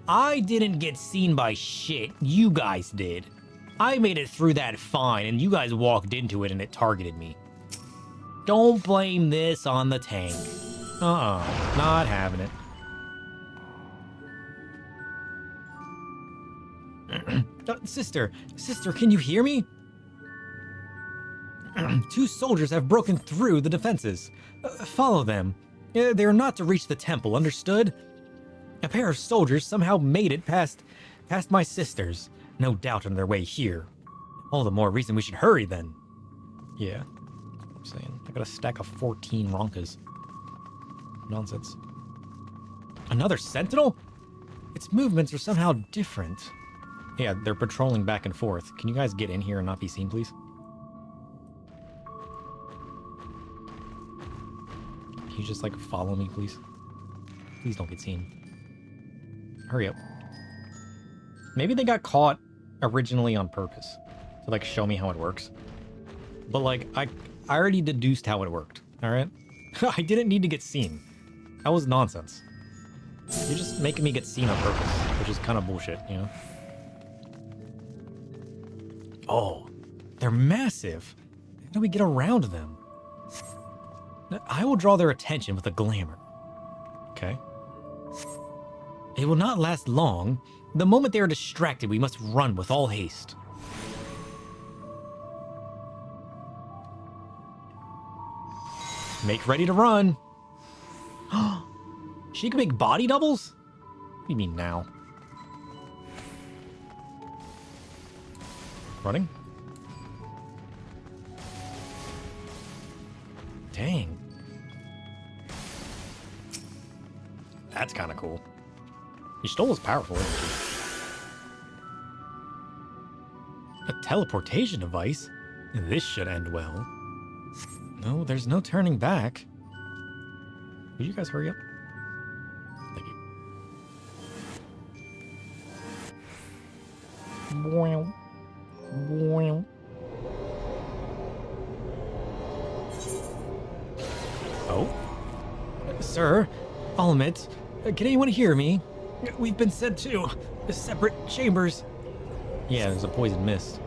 I didn't get seen by shit, you guys did. I made it through that fine, and you guys walked into it and it targeted me. Don't blame this on the tank. Not having it. Sister, can you hear me? 2 soldiers have broken through the defenses. Follow them. They are not to reach the temple, understood? A pair of soldiers somehow made it past my sisters. No doubt on their way here. All the more reason we should hurry then. Yeah, I'm saying. I got a stack of 14 Ronkas. Nonsense. Another sentinel? Its movements are somehow different. Yeah, they're patrolling back and forth. Can you guys get in here and not be seen, please? Can you just, like, follow me, please? Please don't get seen. Hurry up. Maybe they got caught originally on purpose to, like, show me how it works. But, like, I already deduced how it worked, alright? I didn't need to get seen. That was nonsense. You're just making me get seen on purpose, which is kind of bullshit, you know? Oh, they're massive. How do we get around them? I will draw their attention with a glamour. Okay. It will not last long. The moment they are distracted, we must run with all haste. Make ready to run. She can make body doubles? What do you mean now? Running? Dang. That's kind of cool. Y'shtola's powerful, isn't she? A teleportation device? This should end well. No, there's no turning back. Will you guys hurry up? Thank you. Oh? Sir, I'll admit, can anyone hear me? We've been sent to separate chambers. Yeah, there's a poison mist.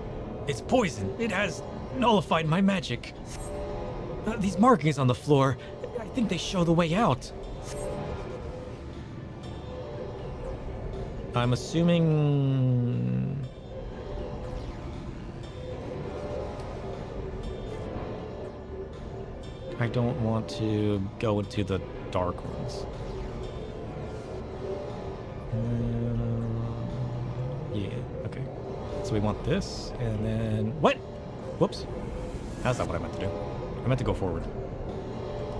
It's poison. It has nullified my magic. These markings on the floor, I think they show the way out. I'm assuming... I don't want to go into the dark ones. Yeah, okay. So we want this, and then... What? Whoops. That's not what I meant to do. I meant to go forward.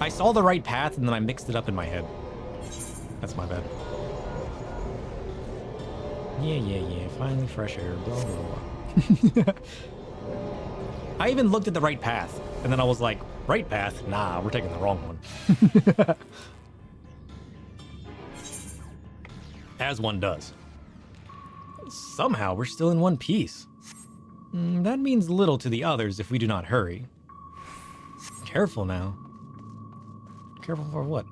I saw the right path, and then I mixed it up in my head. That's my bad. Yeah. Finally fresh air. Blah, blah, blah. I even looked at the right path, and then I was like, right path? Nah, we're taking the wrong one. As one does. Somehow, we're still in one piece. That means little to the others if we do not hurry. Careful now. Careful for what?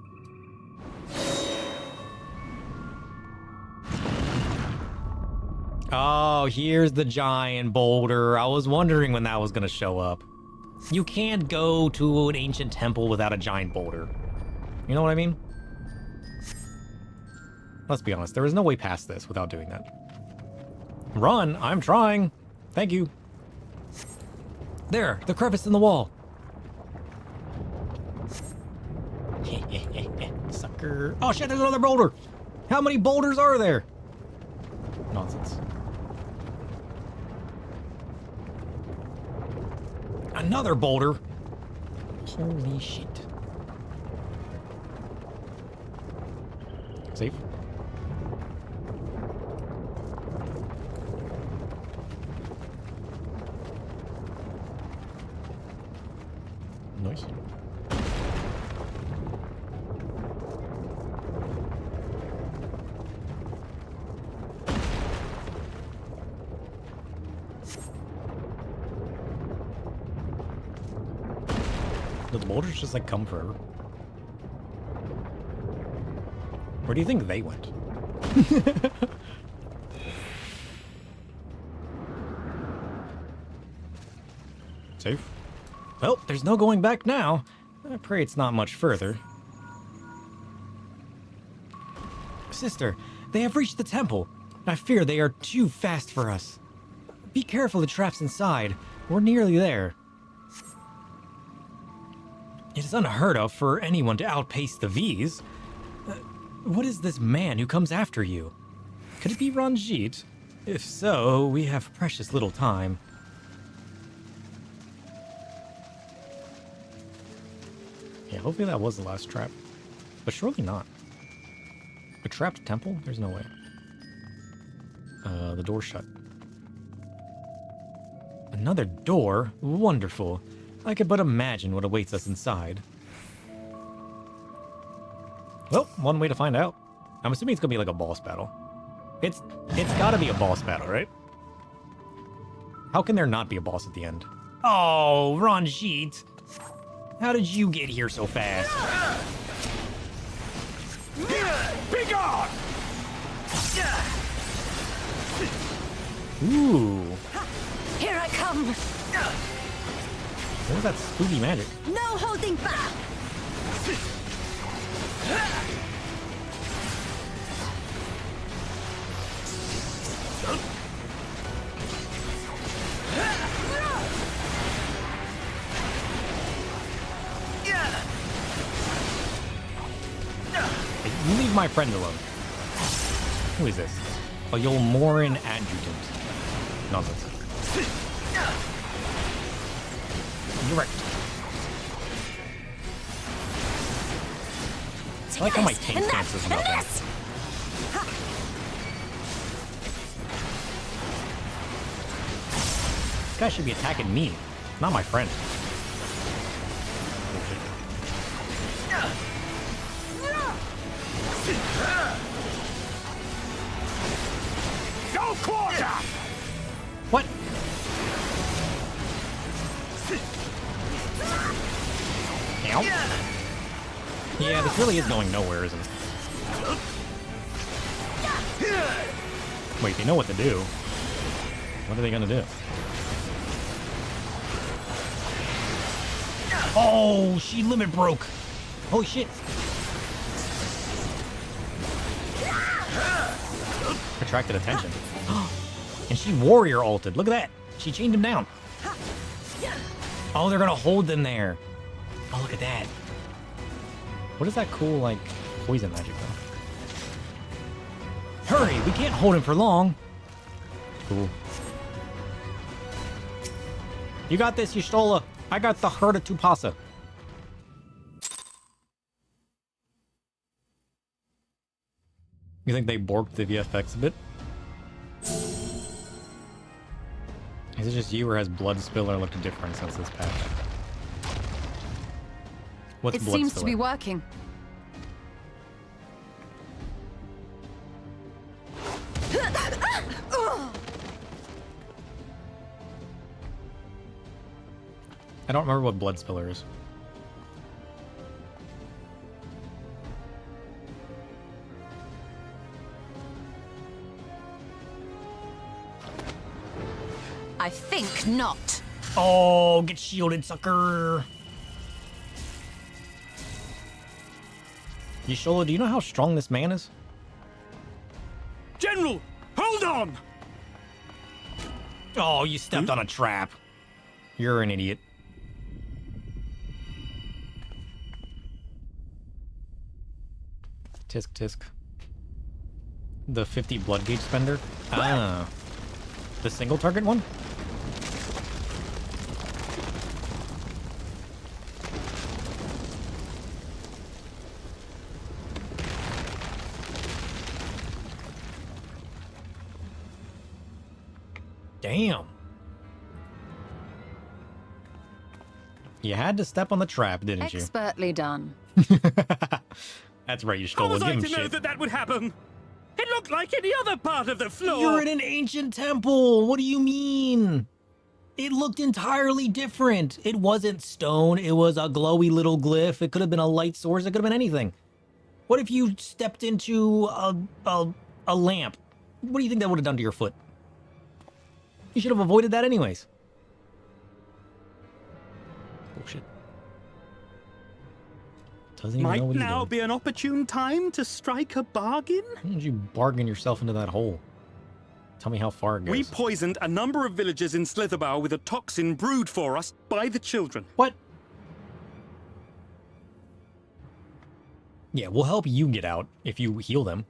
Oh, here's the giant boulder. I was wondering when that was gonna show up. You can't go to an ancient temple without a giant boulder. You know what I mean? Let's be honest, there is no way past this without doing that. Run! I'm trying! Thank you. There! The crevice in the wall! Sucker. Oh shit, there's another boulder! How many boulders are there? Nonsense. Another boulder! Holy shit. Safe? Nice. Do the boulders just like come forever? Where do you think they went? Safe? Well, there's no going back now. I pray it's not much further. Sister, they have reached the temple. I fear they are too fast for us. Be careful of the traps inside. We're nearly there. It is unheard of for anyone to outpace the V's. What is this man who comes after you? Could it be Ranjit? If so, we have precious little time. Yeah, hopefully that was the last trap. But surely not. A trapped temple? There's no way. The door's shut. Another door? Wonderful. I could but imagine what awaits us inside. Well, one way to find out. I'm assuming it's gonna be like a boss battle. It's gotta be a boss battle, right? How can there not be a boss at the end? Oh, Ranjit! How did you get here so fast? Be gone! Ooh. Here I come! What was that spooky magic? No holding back! You leave my friend alone. Who is this? A Yolmoran adjutant. Nonsense. You're right. I like how my tank stance is nothing. This guy should be attacking me, not my friend. Go quarter! What? Ow. Yeah, this really is going nowhere, isn't it? Wait, they know what to do. What are they gonna do? Oh, she limit broke. Holy shit. Attracted attention. And she warrior ulted. Look at that. She chained him down. Oh, they're gonna hold them there. Oh, look at that. What is that cool, like, poison magic, though? Hurry! We can't hold him for long. Cool. You got this, Y'shtola. I got the herd of Tupasa. You think they borked the VFX a bit? Is it just you, or has Blood Spiller looked different since this patch? What's It Blood seems Spiller? to be working. I don't remember what Blood Spiller is. I think not. Oh, get shielded, sucker! Y'shtola, do you know how strong this man is? General, hold on! Oh, you stepped on a trap. You're an idiot. Tisk tisk. The 50 blood gauge spender? Ah. The single target one? Damn. You had to step on the trap, didn't you? Expertly done. That's right, How Y'shtola. was I Give him to know shit. that would happen? It looked like any other part of the floor. You're in an ancient temple. What do you mean? It looked entirely different. It wasn't stone. It was a glowy little glyph. It could have been a light source. It could have been anything. What if you stepped into a lamp? What do you think that would have done to your foot? You should have avoided that anyways. Bullshit. Doesn't even know Might what he's now doing. be an opportune time to strike a bargain? Why did you bargain yourself into that hole? Tell me how far it goes. We poisoned a number of villagers in Slitherbough with a toxin brewed for us by the children. What? Yeah, we'll help you get out if you heal them.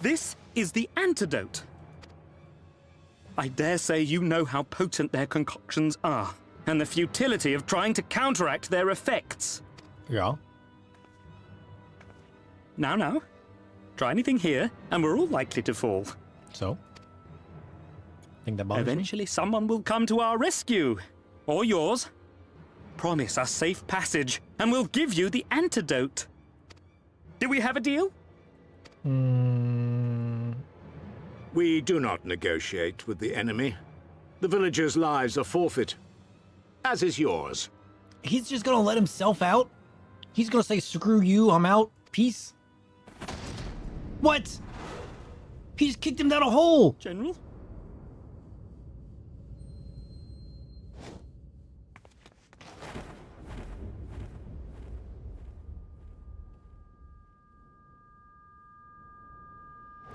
This is the antidote. I dare say you know how potent their concoctions are, and the futility of trying to counteract their effects. Yeah. Now. Try anything here, and we're all likely to fall. So? Think that bothers me? Eventually someone will come to our rescue. Or yours. Promise us safe passage, and we'll give you the antidote. Do we have a deal? We do not negotiate with the enemy. The villagers' lives are forfeit, as is yours. He's just gonna let himself out? He's gonna say, screw you, I'm out, peace? What? He just kicked him down a hole! General?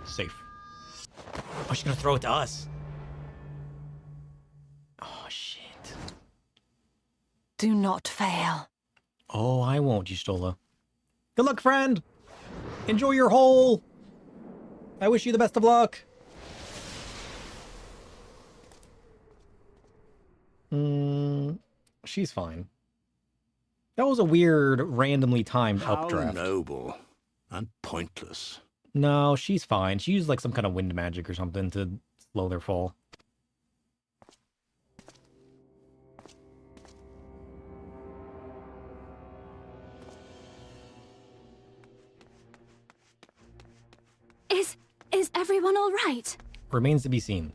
Safe. Oh, she's gonna throw it to us. Oh, shit. Do not fail. Oh, I won't, Y'shtola. Good luck, friend! Enjoy your hole! I wish you the best of luck! She's fine. That was a weird, randomly timed updraft. How noble and pointless. No, she's fine. She used like some kind of wind magic or something to slow their fall. Is everyone all right? Remains to be seen.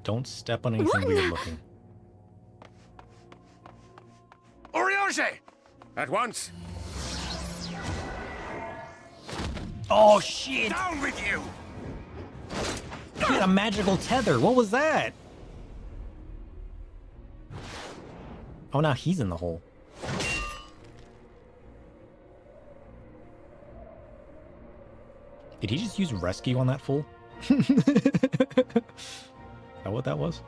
Don't step on anything weird looking. Oriage! At once! Oh, shit! Down with you! He had a magical tether. What was that? Oh, now he's in the hole. Did he just use rescue on that fool? Is that what that was?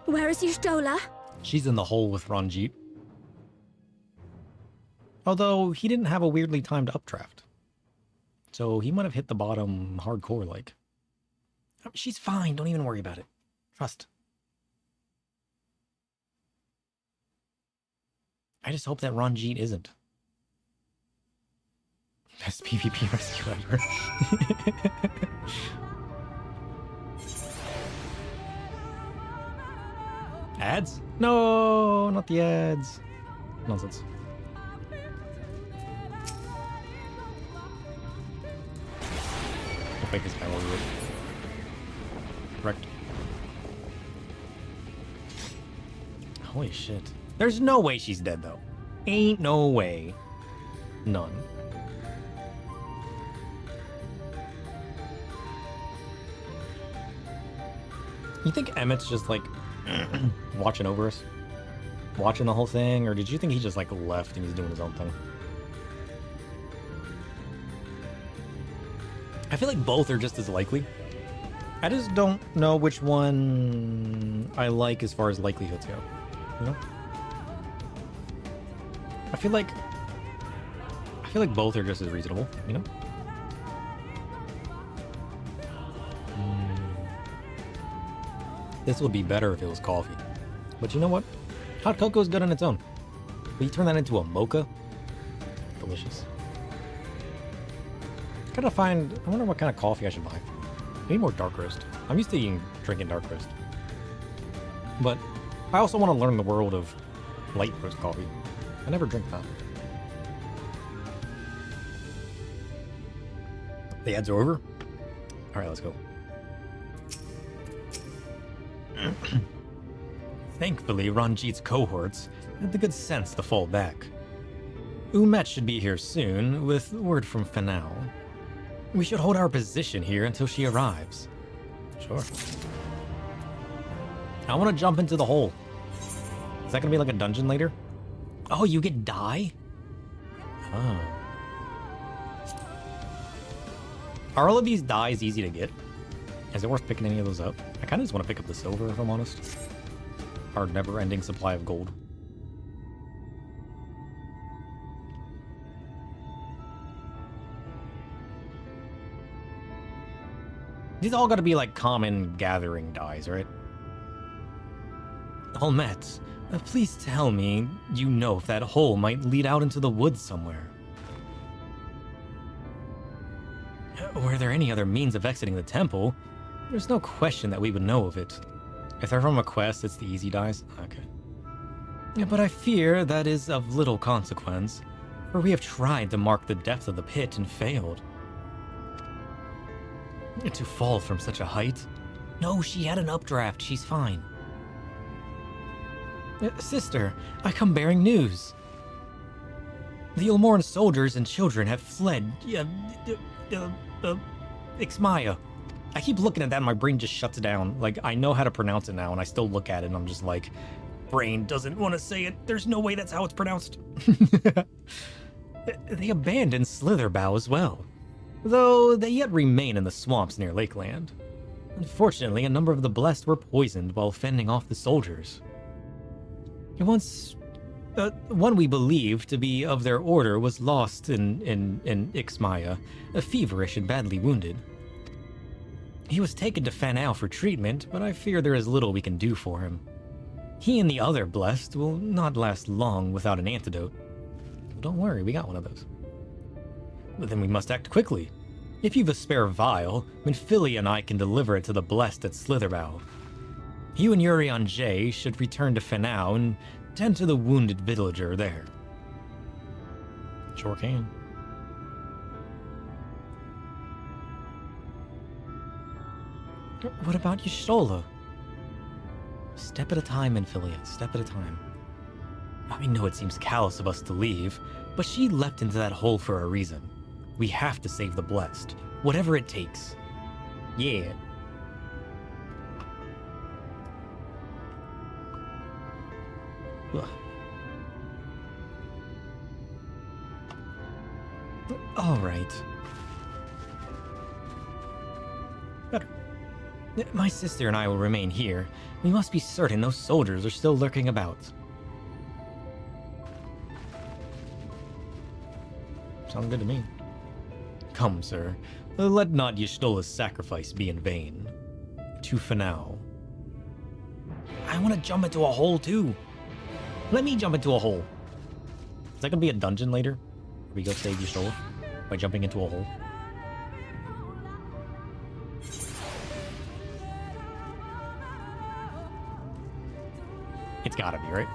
Where is Y'shtola? She's in the hole with Ranjit. Although he didn't have a weirdly timed updraft. So he might have hit the bottom hardcore like. She's fine, don't even worry about it. Trust. I just hope that Ranjit isn't. Best PvP rescue ever. Ads? No, not the ads. Nonsense. I'll make this guy over it. Correct. Holy shit. There's no way she's dead, though. Ain't no way. None. You think Emmett's just, like, watching over us? Watching the whole thing? Or did you think he just, like, left and he's doing his own thing? I feel like both are just as likely. I just don't know which one I like as far as likelihoods go. You know? I feel like both are just as reasonable, you know? This would be better if it was coffee. But you know what? Hot cocoa is good on its own. But you turn that into a mocha? Delicious. I wonder what kind of coffee I should buy. I need more dark roast. I'm used to drinking dark roast. But I also want to learn the world of light roast coffee. I never drink that. The ads are over? Alright, let's go. Thankfully, Ranjit's cohorts had the good sense to fall back. Umet should be here soon, with word from Fanao. We should hold our position here until she arrives. Sure. I want to jump into the hole. Is that going to be like a dungeon later? Oh, you get dye? Oh. Are all of these dyes easy to get? Is it worth picking any of those up? I kind of just want to pick up the silver, if I'm honest. Our never-ending supply of gold. These all got to be like common gathering dyes, right? Olmet, please tell me you know if that hole might lead out into the woods somewhere. Were there any other means of exiting the temple? There's no question that we would know of it. If they're from a quest, it's the easy dyes? Okay. Yeah, but I fear that is of little consequence, for we have tried to mark the depth of the pit and failed. To fall from such a height? No, she had an updraft. She's fine. Sister, I come bearing news. The Ulmoran soldiers and children have fled. Ixmaya. I keep looking at that and my brain just shuts down. Like, I know how to pronounce it now and I still look at it and I'm just like, brain doesn't want to say it. There's no way that's how it's pronounced. They abandoned Slitherbow as well, though they yet remain in the swamps near Lakeland. Unfortunately, a number of the blessed were poisoned while fending off the soldiers. One we believe to be of their order was lost in Ixmaya, feverish and badly wounded. He was taken to Fanao for treatment, but I fear there is little we can do for him. He and the other blessed will not last long without an antidote. Don't worry, we got one of those. But then we must act quickly. If you've a spare vial, Minfilia and I can deliver it to the blessed at Slitherbow. You and Urian J should return to Fanao and tend to the wounded villager there. Sure can. What about Y'shtola? Step at a time, Minfilia, step at a time. I know it seems callous of us to leave, but she leapt into that hole for a reason. We have to save the blessed, whatever it takes. Yeah. Ugh. All right. Better. My sister and I will remain here. We must be certain those soldiers are still lurking about. Sounds good to me. Come, sir. Let not Y'shtola's sacrifice be in vain. To Finau. I want to jump into a hole, too. Let me jump into a hole. Is that going to be a dungeon later? Where we go save Y'shtola by jumping into a hole? It's gotta be, right?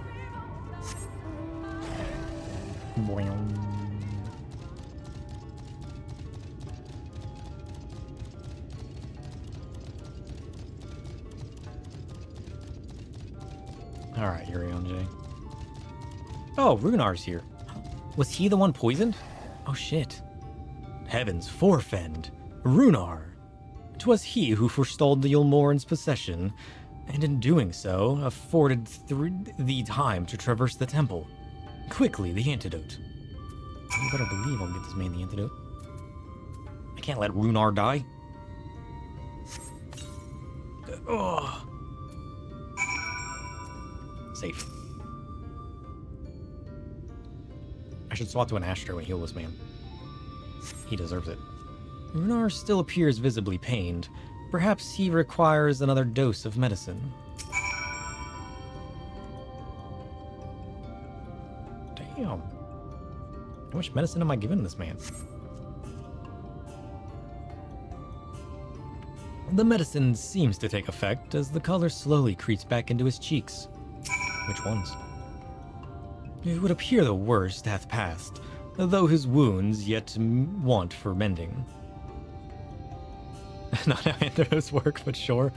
Alright, J. Oh, Runar's here. Was he the one poisoned? Oh shit. Heavens forfend. Runar. 'Twas he who forestalled the Ulmoran's possession, and in doing so, afforded thee time to traverse the temple. Quickly, the antidote. You better believe I'll get this man the antidote. I can't let Runar die. Ugh. Safe. I should swap to an Astro and heal this man. He deserves it. Runar still appears visibly pained. Perhaps he requires another dose of medicine. Damn. How much medicine am I giving this man? The medicine seems to take effect as the color slowly creeps back into his cheeks. Which ones? It would appear the worst hath passed, though his wounds yet want for mending. Not how antidotes work, but sure,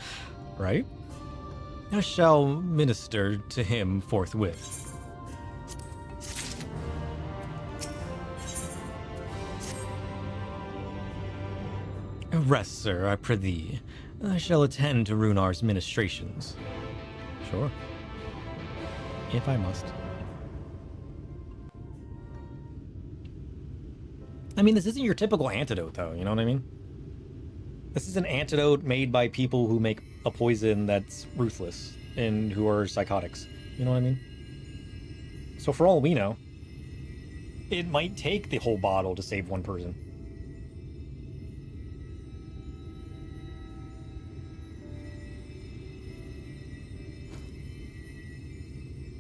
right? I shall minister to him forthwith. Rest, sir, I prithee. I shall attend to Runar's ministrations. Sure. If I must. I mean, this isn't your typical antidote, though, you know what I mean? This is an antidote made by people who make a poison that's ruthless and who are psychotics. You know what I mean? So for all we know, it might take the whole bottle to save one person.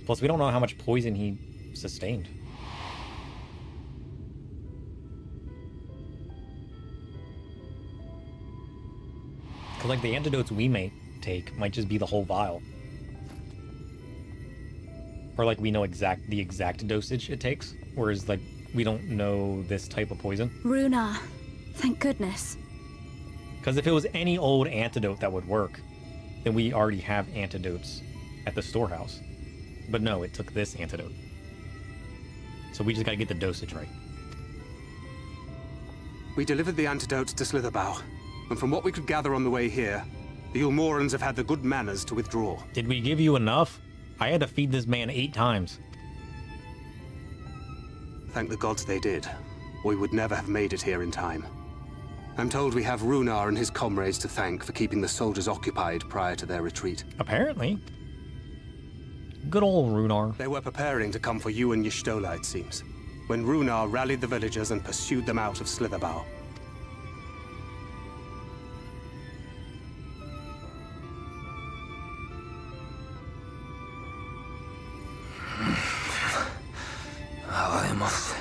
Plus, we don't know how much poison he sustained. Because, like, the antidotes we may take might just be the whole vial. Or, like, we know the exact dosage it takes, whereas, like, we don't know this type of poison. Runar, thank goodness. Because if it was any old antidote that would work, then we already have antidotes at the storehouse. But no, it took this antidote. So we just gotta get the dosage right. We delivered the antidotes to Slitherbow, and from what we could gather on the way here, the Ulmorans have had the good manners to withdraw. Did we give you enough? I had to feed this man 8 times. Thank the gods they did, or we would never have made it here in time. I'm told we have Runar and his comrades to thank for keeping the soldiers occupied prior to their retreat. Apparently. Good old Runar. They were preparing to come for you and Y'shtola, it seems, when Runar rallied the villagers and pursued them out of Slitherbow. I must.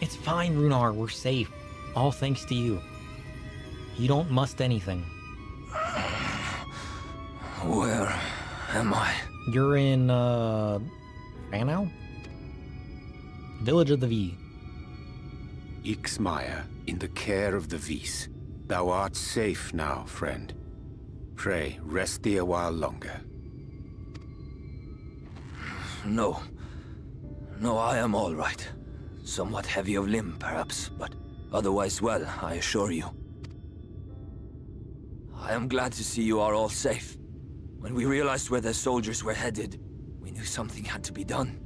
It's fine, Runar. We're safe. All thanks to you. You don't must anything. Where am I? You're in, Finau? Village of the V. Ixmaya, in the care of the Vis. Thou art safe now, friend. Pray, rest thee a while longer. No. No, I am all right. Somewhat heavy of limb, perhaps, but otherwise well, I assure you. I am glad to see you are all safe. When we realized where the soldiers were headed, we knew something had to be done.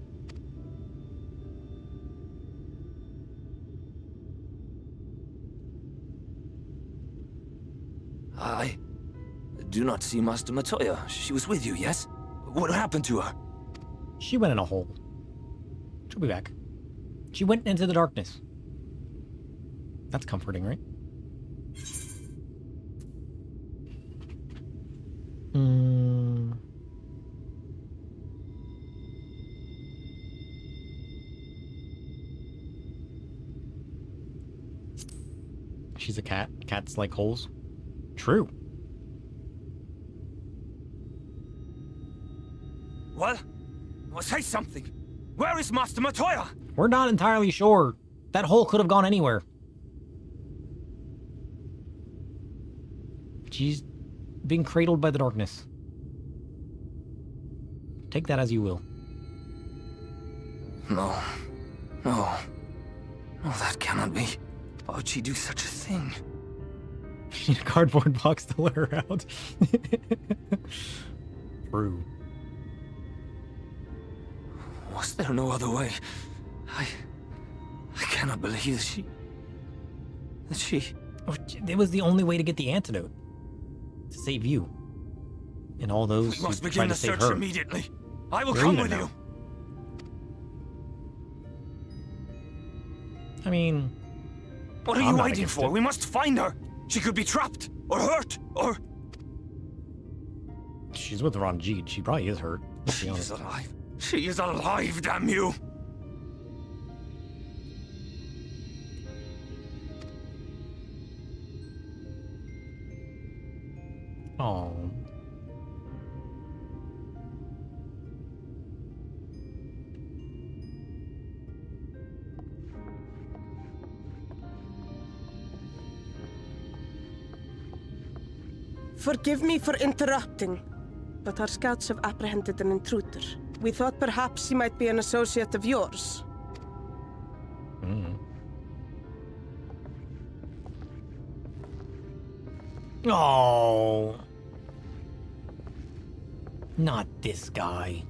I do not see Master Matoya. She was with you, yes? What happened to her? She went in a hole. She'll be back. She went into the darkness. That's comforting, right? She's a cat. Cats like holes. True. Well, say something. Where is Master Matoya? We're not entirely sure. That hole could have gone anywhere. She's being cradled by the darkness. Take that as you will. No. No. No, that cannot be. Why would she do such a thing? She need a cardboard box to let her out. True. Was there no other way? I cannot believe that she... It was the only way to get the antidote. To save you. And all those We must who begin tried the to save search her. immediately. I will You're come even with now. you. I mean... What are I'm you not waiting against for? it. We must find her. She could be trapped, or hurt, or... She's with Ranjit. She probably is hurt. Let's be She honest. is alive. She is alive, damn you! Oh. Forgive me for interrupting, but our scouts have apprehended an intruder. We thought perhaps he might be an associate of yours. Oh. Not this guy.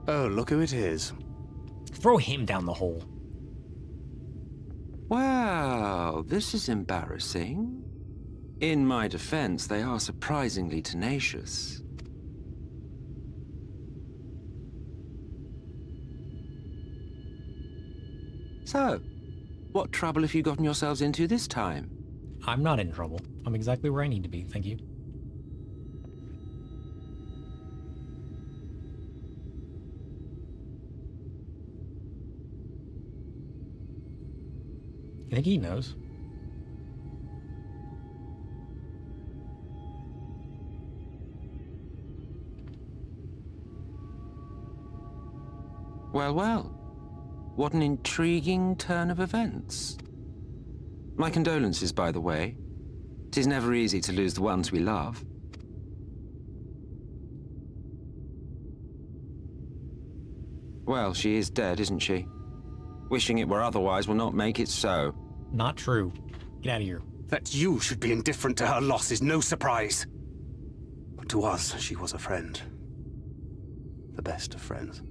Oh, look who it is. Throw him down the hole. Wow, this is embarrassing. In my defense, they are surprisingly tenacious. So, what trouble have you gotten yourselves into this time? I'm not in trouble. I'm exactly where I need to be, thank you. I think he knows. Well, well. What an intriguing turn of events. My condolences, by the way. 'Tis never easy to lose the ones we love. Well, she is dead, isn't she? Wishing it were otherwise will not make it so. Not true. Get out of here. That you should be indifferent to her loss is no surprise. But to us, she was a friend. The best of friends.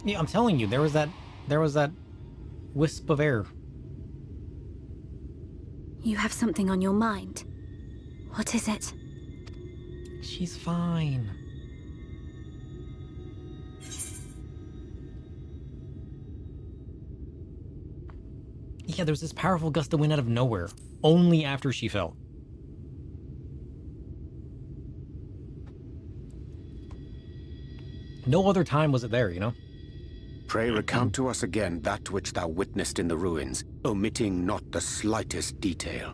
Yeah, I'm telling you, there was that wisp of air. You have something on your mind. What is it? She's fine. Yeah, there was this powerful gust of wind out of nowhere, only after she fell. No other time was it there, you know? Pray recount to us again that which thou witnessed in the ruins, omitting not the slightest detail.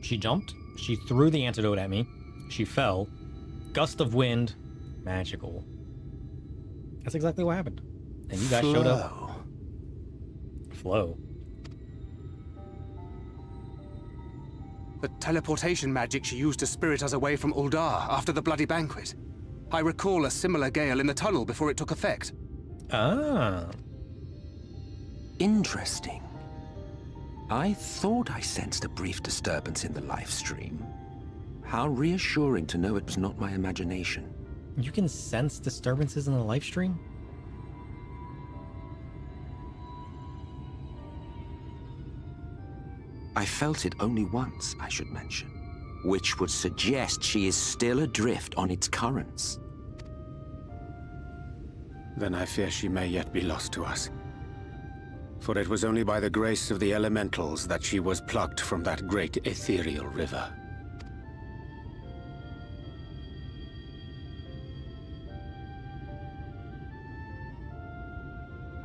She jumped, she threw the antidote at me, she fell, gust of wind, magical. That's exactly what happened. And you guys showed up. Flow. The teleportation magic she used to spirit us away from Uldar after the bloody banquet. I recall a similar gale in the tunnel before it took effect. Ah. Interesting. I thought I sensed a brief disturbance in the live stream. How reassuring to know it was not my imagination. You can sense disturbances in the live stream? I felt it only once, I should mention, which would suggest she is still adrift on its currents. Then I fear she may yet be lost to us. For it was only by the grace of the elementals that she was plucked from that great ethereal river.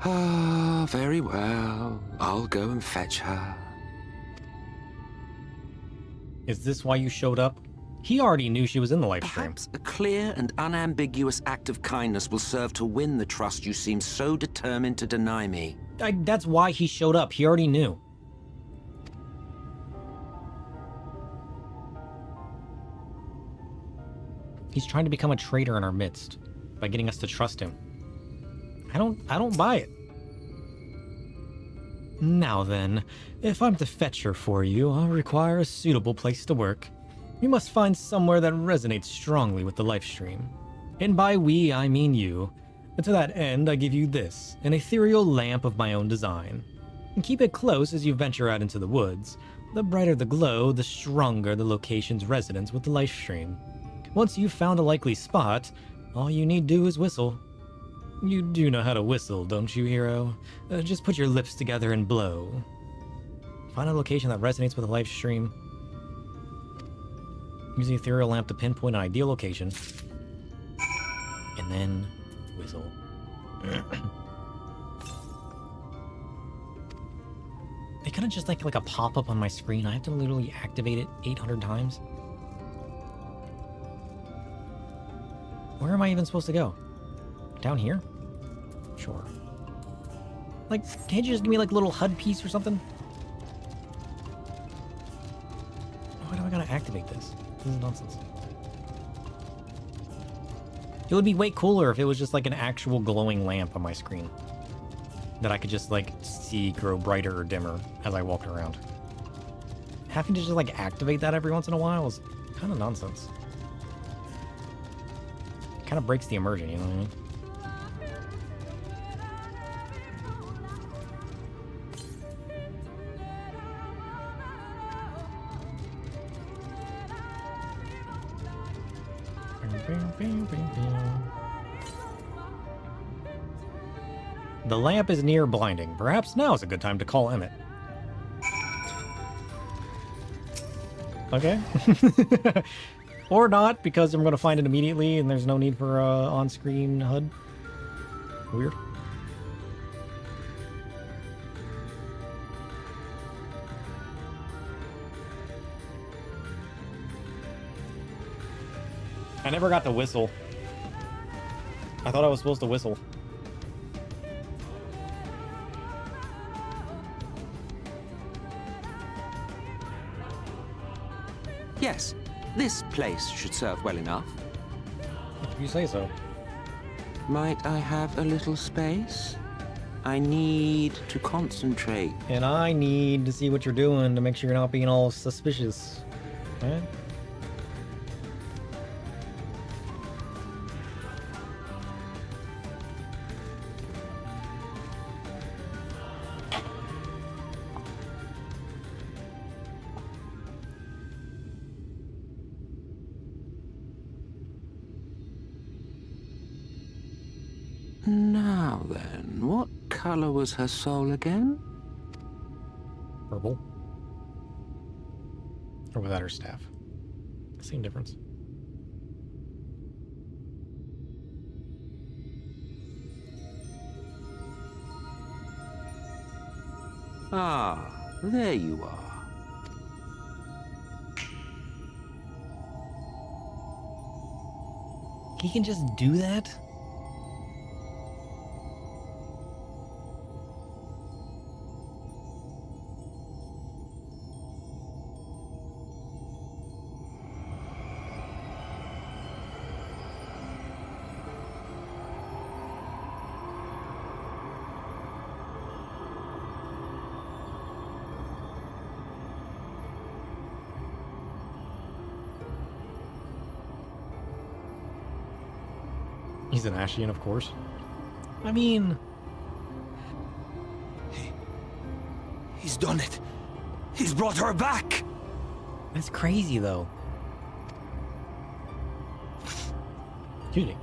Ah, very well. I'll go and fetch her. Is this why you showed up? He already knew she was in the live stream. Perhaps a clear and unambiguous act of kindness will serve to win the trust you seem so determined to deny me. That's why he showed up. He already knew. He's trying to become a traitor in our midst by getting us to trust him. I don't buy it. Now then, if I'm to fetch her for you, I'll require a suitable place to work. You must find somewhere that resonates strongly with the live stream. And by we, I mean you. And to that end, I give you this, an ethereal lamp of my own design. And keep it close as you venture out into the woods. The brighter the glow, the stronger the location's resonance with the live stream. Once you've found a likely spot, all you need do is whistle. You do know how to whistle, don't you, hero? Just put your lips together and blow. Find a location that resonates with the live stream. Use the ethereal lamp to pinpoint an ideal location. And then whistle. They couldn't just like a pop-up on my screen. I have to literally activate it 800 times. Where am I even supposed to go? Down here? Sure. Like, can't you just give me like a little HUD piece or something? Why do I gotta activate this? This is nonsense. It would be way cooler if it was just like an actual glowing lamp on my screen that I could just like see grow brighter or dimmer as I walked around. Having to just like activate that every once in a while is kind of nonsense. Kind of breaks the immersion, you know what I mean? The lamp is near blinding. Perhaps now is a good time to call Emmett. Okay. Or not, because I'm going to find it immediately and there's no need for on-screen HUD. Weird. I never got to whistle. I thought I was supposed to whistle. Yes, this place should serve well enough. If you say so. Might I have a little space? I need to concentrate. And I need to see what you're doing to make sure you're not being all suspicious. Right? Now then, what color was her soul again? Purple. Or without her staff. Same difference. Ah, there you are. He can just do that? He's an Ashian, of course. I mean... He's done it. He's brought her back. That's crazy, though. Excuse me.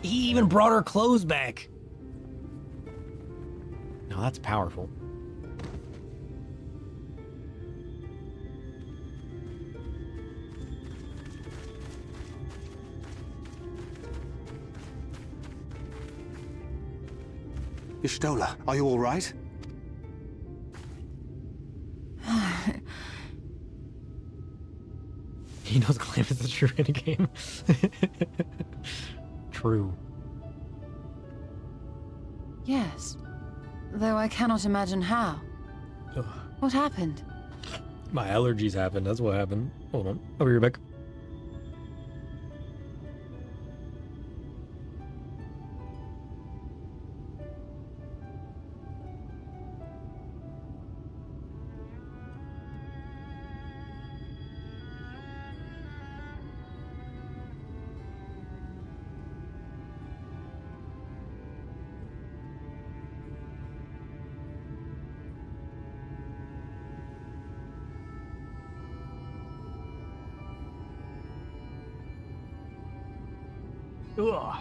He even brought her clothes back. Now that's powerful. Y'shtola, are you all right? He knows Clem is the true endgame. True. Yes. Though I cannot imagine how. Ugh. What happened? My allergies happened. That's what happened. Hold on. I'll be right back. Ugh.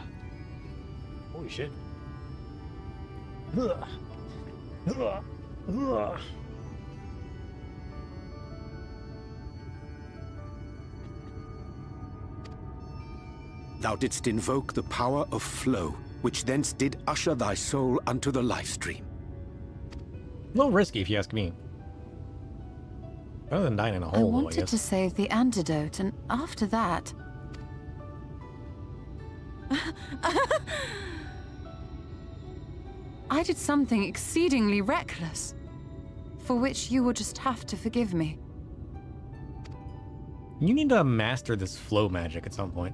Holy shit. Ugh. Ugh. Ugh. Thou didst invoke the power of flow, which thence did usher thy soul unto the life stream. A little risky, if you ask me. Better than dying in a hole, I though, I wanted guess. to save the antidote, and after that... I did something exceedingly reckless, for which you will just have to forgive me. You need to master this flow magic at some point.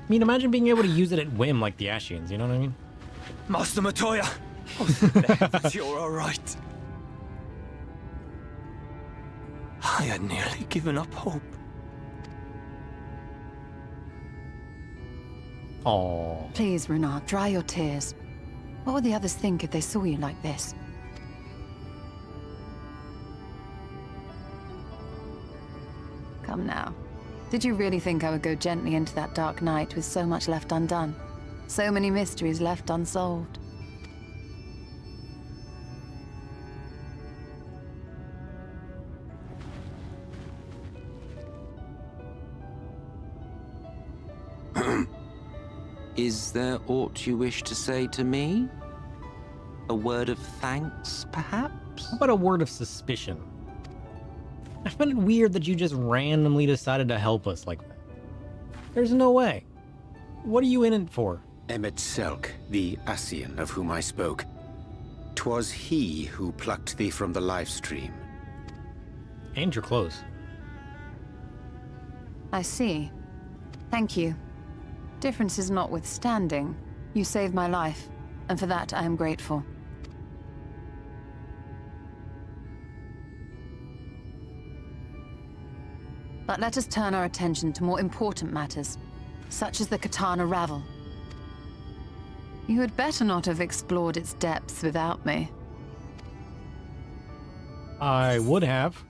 I mean, imagine being able to use it at whim like the Ashians, you know what I mean? Master Matoya! Oh, you're alright. I had nearly given up hope. Aww. Please, Renard, dry your tears. What would the others think if they saw you like this? Come now. Did you really think I would go gently into that dark night with so much left undone? So many mysteries left unsolved? Is there aught you wish to say to me? A word of thanks, perhaps? How about a word of suspicion? I find it weird that you just randomly decided to help us like that. There's no way. What are you in it for? Emmet Selk, the Ascian of whom I spoke. 'Twas he who plucked thee from the life stream. And your clothes. I see. Thank you. Differences notwithstanding, you saved my life, and for that I am grateful. But let us turn our attention to more important matters, such as the Katana Ravel. You had better not have explored its depths without me. I would have.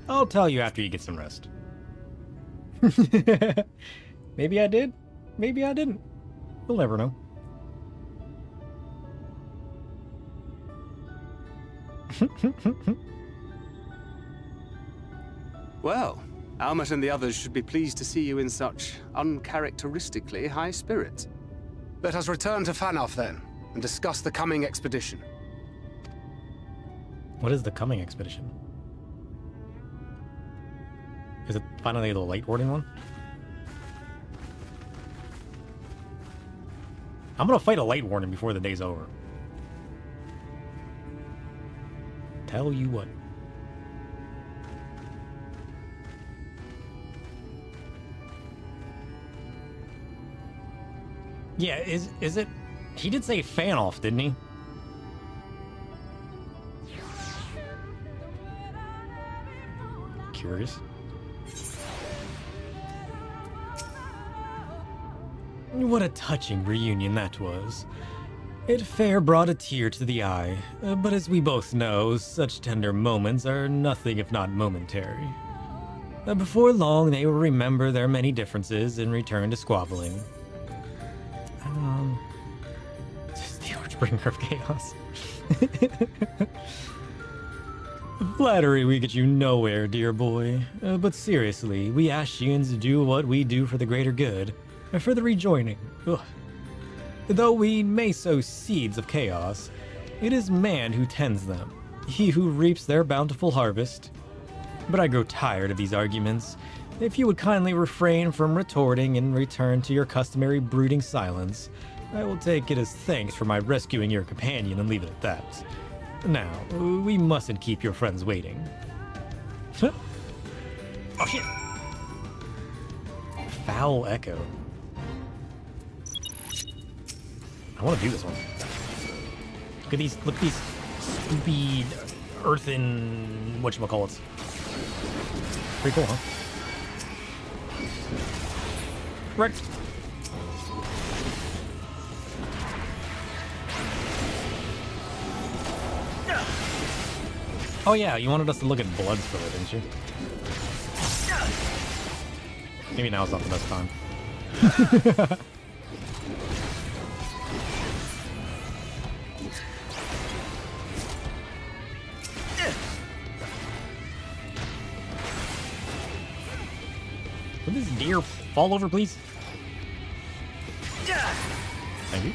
I'll tell you after you get some rest. Maybe I did. Maybe I didn't. You'll never know. Well, Almet and the others should be pleased to see you in such uncharacteristically high spirits. Let us return to Fanoff then, and discuss the coming expedition. What is the coming expedition? Is it finally the Light Warden one? I'm gonna fight a Light Warden before the day's over. Tell you what. Yeah, is it? He did say fan off, didn't he? Curious. What a touching reunion that was. It fair brought a tear to the eye, but as we both know, such tender moments are nothing if not momentary. Before long, they will remember their many differences and return to squabbling. Just the Archbringer of Chaos. Flattery we get you nowhere, dear boy. But seriously, we Ashians do what we do for the greater good, for the rejoining. Ugh. Though we may sow seeds of chaos, it is man who tends them, he who reaps their bountiful harvest. But I grow tired of these arguments. If you would kindly refrain from retorting and return to your customary brooding silence, I will take it as thanks for my rescuing your companion and leave it at that. Now, we mustn't keep your friends waiting. Huh? Oh shit! Foul Echo. I want to do this one. Look at these stupid earthen whatchamacallits. Pretty cool, huh? Right. Oh yeah, you wanted us to look at blood spiller, didn't you? Maybe now's not the best time. Would this deer fall over, please? Thank you.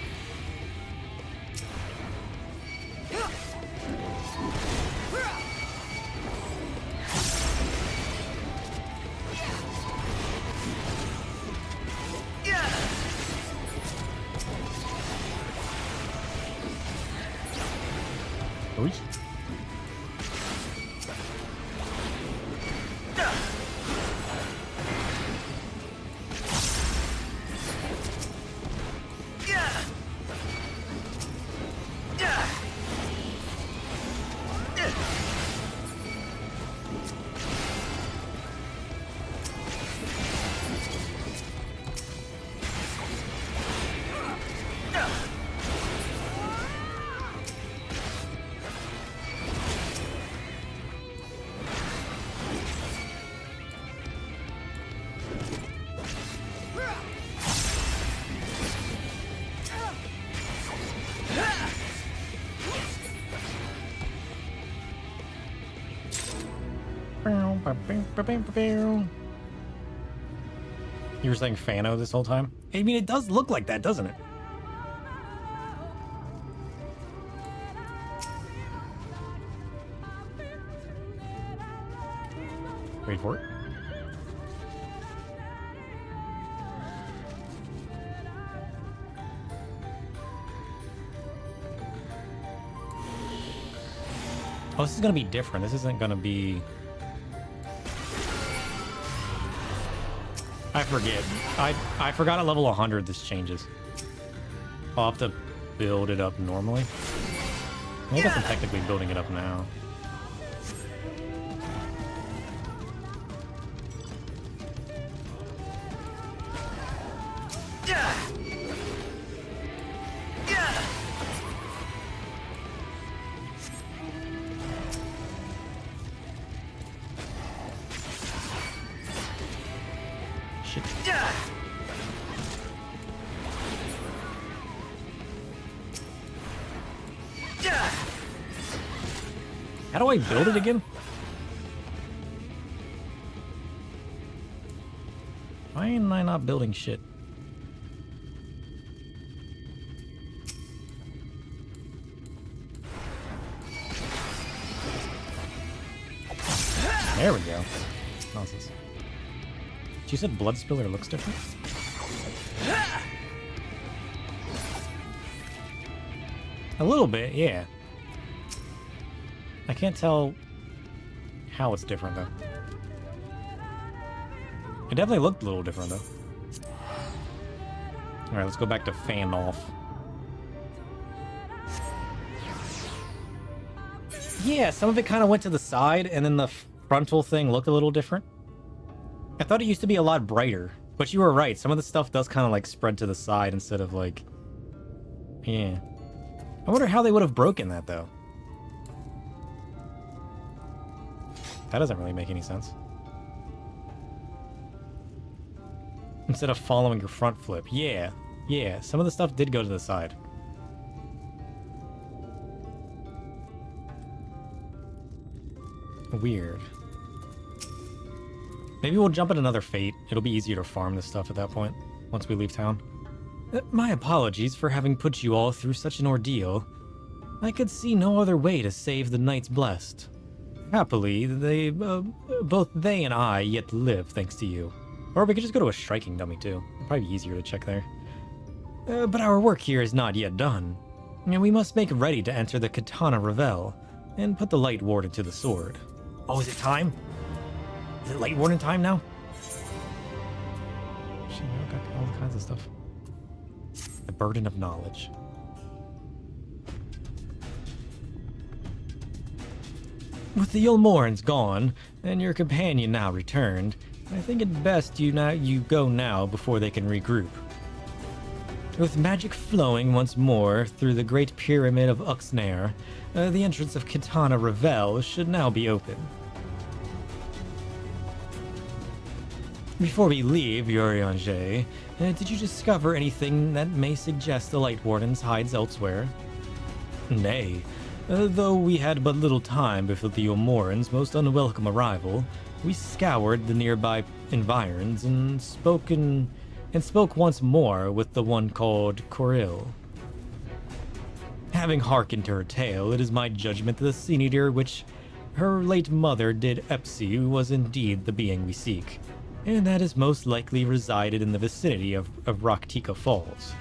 Ooh. You were saying Fano this whole time? I mean, it does look like that, doesn't it? Wait for it. Oh, this is gonna be different. This isn't gonna be... I forget. I forgot at level 100 this changes. I'll have to build it up normally. I guess I'm technically building it up now. How do I build it again? Why am I not building shit? There we go. Nonsense. She said blood spiller looks different? A little bit, yeah. I can't tell how it's different, though. It definitely looked a little different, though. Alright, let's go back to Fandolf. Yeah, some of it kind of went to the side, and then the frontal thing looked a little different. I thought it used to be a lot brighter, but you were right. Some of the stuff does kind of like spread to the side instead of like... Yeah. I wonder how they would have broken that, though. That doesn't really make any sense. Instead of following your front flip. Yeah, yeah, some of the stuff did go to the side. Weird. Maybe we'll jump at another fate. It'll be easier to farm this stuff at that point, once we leave town. My apologies for having put you all through such an ordeal. I could see no other way to save the Knights Blessed. Happily, both they and I yet live thanks to you. Or we could just go to a striking dummy too. It'd probably be easier to check there. But our work here is not yet done. And we must make ready to enter the Katana Revel and put the Light Warden to the sword. Oh, is it time? Is it Light Warden time now? Shit, we got all kinds of stuff. The Burden of Knowledge. With the Yulmorans gone, and your companion now returned, I think it best you go now before they can regroup. With magic flowing once more through the Great Pyramid of Uxner, the entrance of Katana Revel should now be open. Before we leave, Urianger, did you discover anything that may suggest the Light Wardens hides elsewhere? Nay, though we had but little time before the Yulmorans' most unwelcome arrival, we scoured the nearby environs and spoke once more with the one called Coril. Having hearkened to her tale, it is my judgment that the Seneater which her late mother did Epsi was indeed the being we seek, and that is most likely resided in the vicinity of Raktika Falls.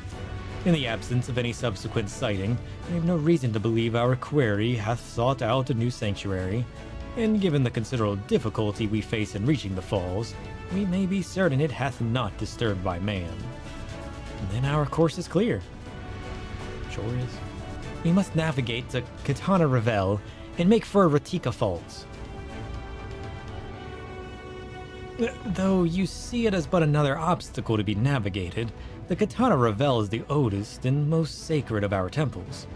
In the absence of any subsequent sighting, I have no reason to believe our query hath sought out a new sanctuary, and given the considerable difficulty we face in reaching the falls, we may be certain it hath not disturbed by man. And then our course is clear. Sure is. We must navigate to Katana Revel and make for Raktika Falls. Though you see it as but another obstacle to be navigated, the Katana Revel is the oldest and most sacred of our temples.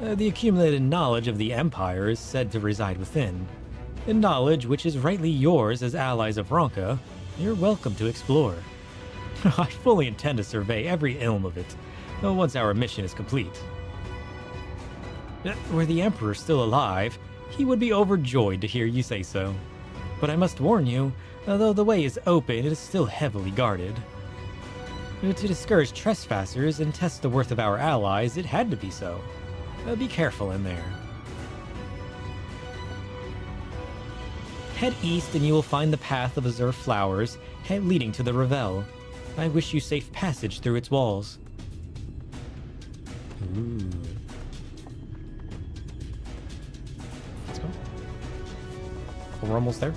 The accumulated knowledge of the Empire is said to reside within. A knowledge which is rightly yours as allies of Ronka, you're welcome to explore. I fully intend to survey every ilm of it, once our mission is complete. Were the Emperor still alive, he would be overjoyed to hear you say so. But I must warn you, though the way is open, it is still heavily guarded. To discourage trespassers and test the worth of our allies, it had to be so. Be careful in there. Head east and you will find the path of azure flowers leading to the Revel. I wish you safe passage through its walls. Ooh. Let's go. We're almost there.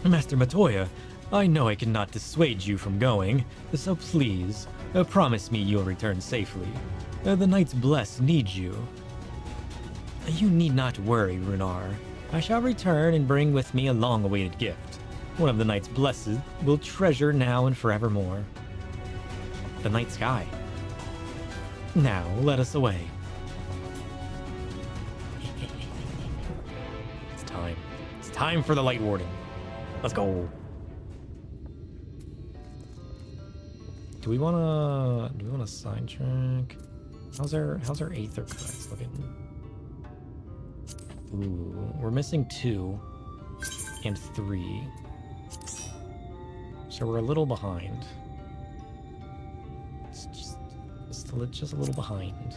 Master Matoya, I know I cannot dissuade you from going, so please, promise me you'll return safely. The Knights Blessed need you. You need not worry, Runar. I shall return and bring with me a long-awaited gift. One of the Knights Blessed will treasure now and forevermore. The night sky. Now, let us away. It's time. It's time for the Light Warden. Let's go. Do we wanna sidetrack? How's our Aether class looking? Ooh, we're missing 2 and 3. So we're a little behind. It's just a little behind.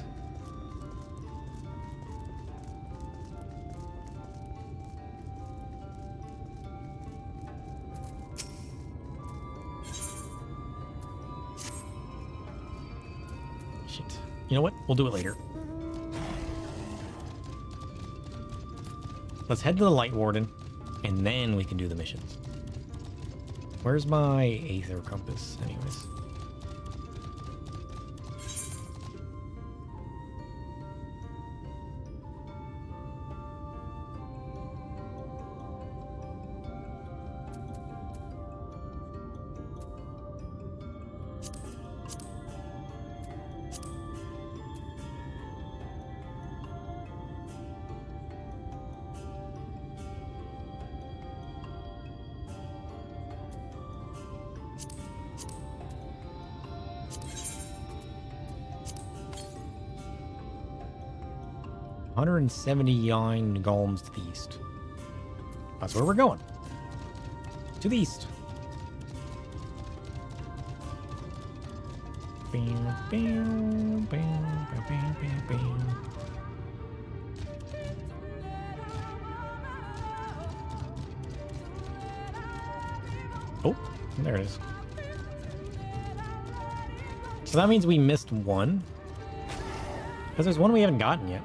Shit. You know what? We'll do it later. Let's head to the Light Warden, and then we can do the missions. Where's my Aether compass, anyways? $179 golms to the east. That's where we're going. To the east. Bam, bam, bam, bam, bam, bam, bam. Oh, there it is. So that means we missed one. Because there's one we haven't gotten yet.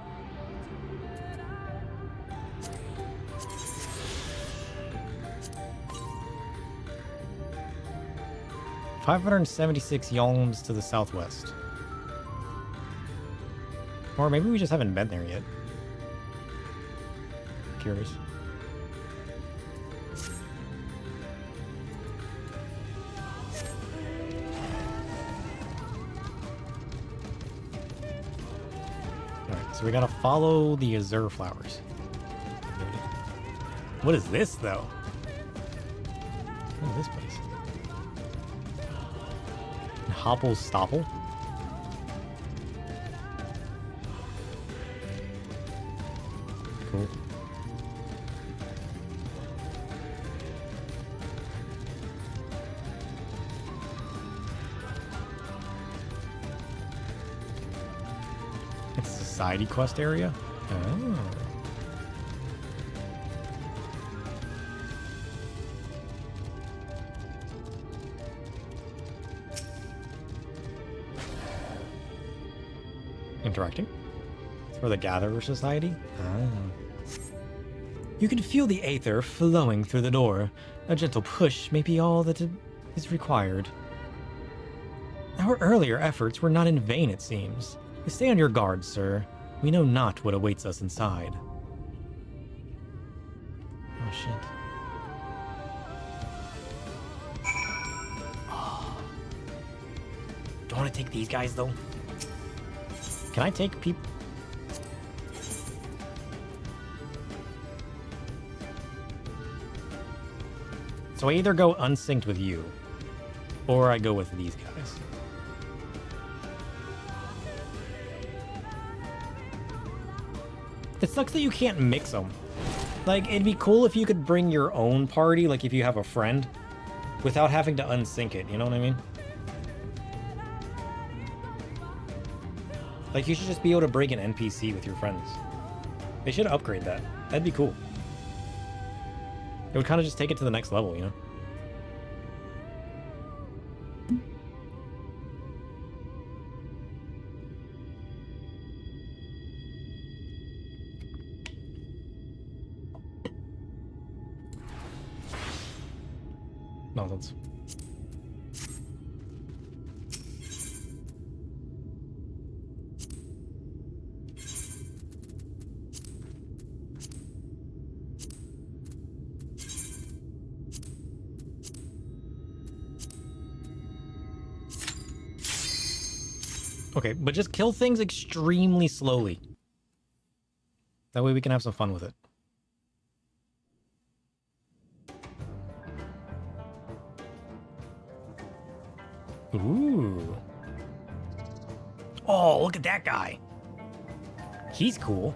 $576 yalms to the southwest. Or maybe we just haven't been there yet. Curious. Alright, so we gotta follow the azure flowers. What is this, though? What is this place? Hopple Stopple? Cool. It's a society quest area? Oh. Interacting. It's for the Gatherer Society. Ah. You can feel the aether flowing through the door. A gentle push may be all that is required. Our earlier efforts were not in vain, it seems. Stay on your guard, sir. We know not what awaits us inside. Oh, shit. Oh. Don't want to take these guys, though. Can I take people? So I either go unsynced with you, or I go with these guys. It sucks that you can't mix them. Like, it'd be cool if you could bring your own party, like if you have a friend, without having to unsync it, you know what I mean? Like, you should just be able to bring an NPC with your friends. They should upgrade that. That'd be cool. It would kind of just take it to the next level, you know? Nonsense. Okay, but just kill things extremely slowly. That way we can have some fun with it. Ooh. Oh, look at that guy. He's cool.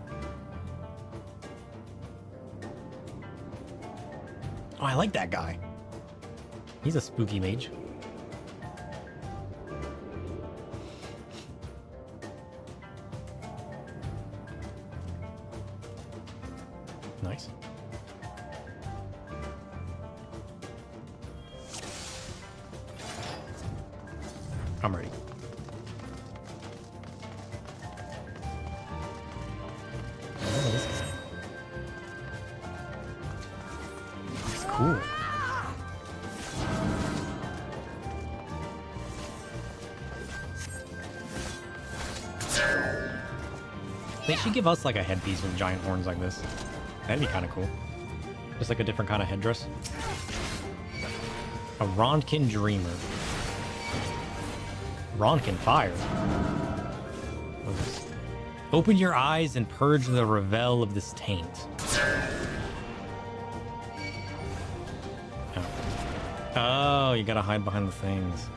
Oh, I like that guy. He's a spooky mage. Nice. I'm ready. Oh, this guy. He's cool. They should give us like a headpiece with giant horns like this. That'd be kind of cool. Just like a different kind of headdress. A Ronkin Dreamer. Ronkin Fire. What is this? Open your eyes and purge the revel of this taint. Oh, you gotta hide behind the things.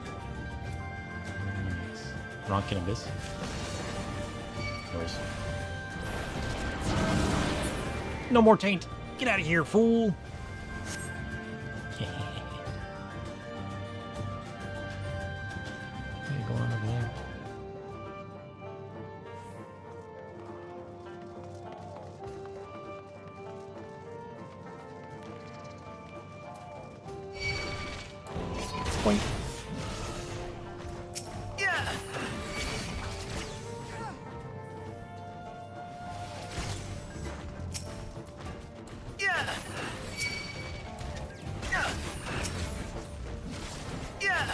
Nice. Ronkin Abyss. Where's... No more taint. Get out of here, fool. Go on over there. Point. Yeah. Yeah. Yeah. Yeah.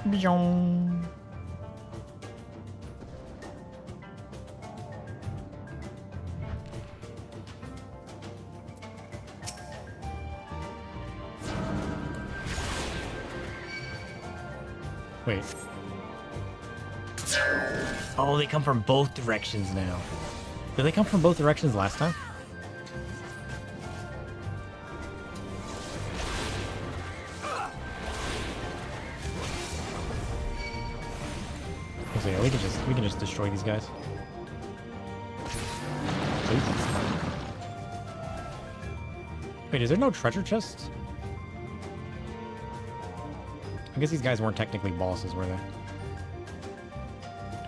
Bjong. Wait. Oh, they come from both directions now. Did they come from both directions last time? So yeah, we can just destroy these guys. Wait, is there no treasure chest? I guess these guys weren't technically bosses, were they?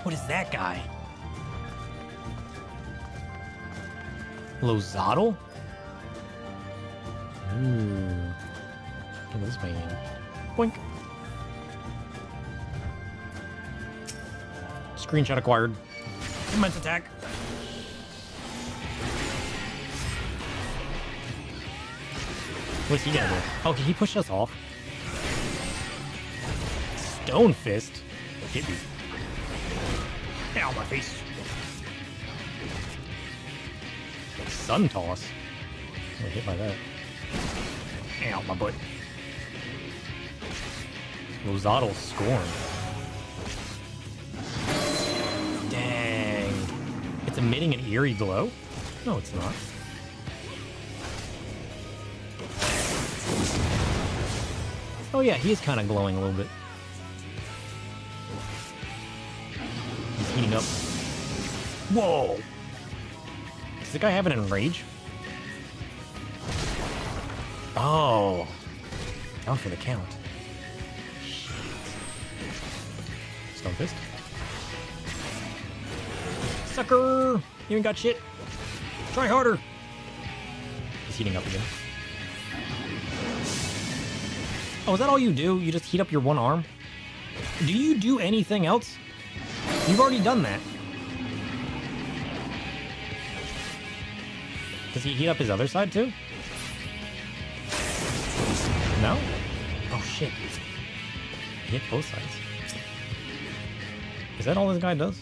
What is that guy? Lozadal? Ooh. Look at this man. Boink. Screenshot acquired. Immense attack. What's he gonna do? Oh, can he push us off? Stone Fist? Hit me. Ow, my face. Sun Toss? I got hit by that. Ow, my butt. Lozadal Scorn. Dang. It's emitting an eerie glow? No, it's not. Oh yeah, he is kind of glowing a little bit. He's heating up. Whoa! Does the guy have an enrage? Oh. Down for the count. Stone Fist. Sucker! You ain't got shit. Try harder. He's heating up again. Oh, is that all you do? You just heat up your one arm? Do you do anything else? You've already done that. Does he heat up his other side too? No? Oh shit. He hit both sides. Is that all this guy does?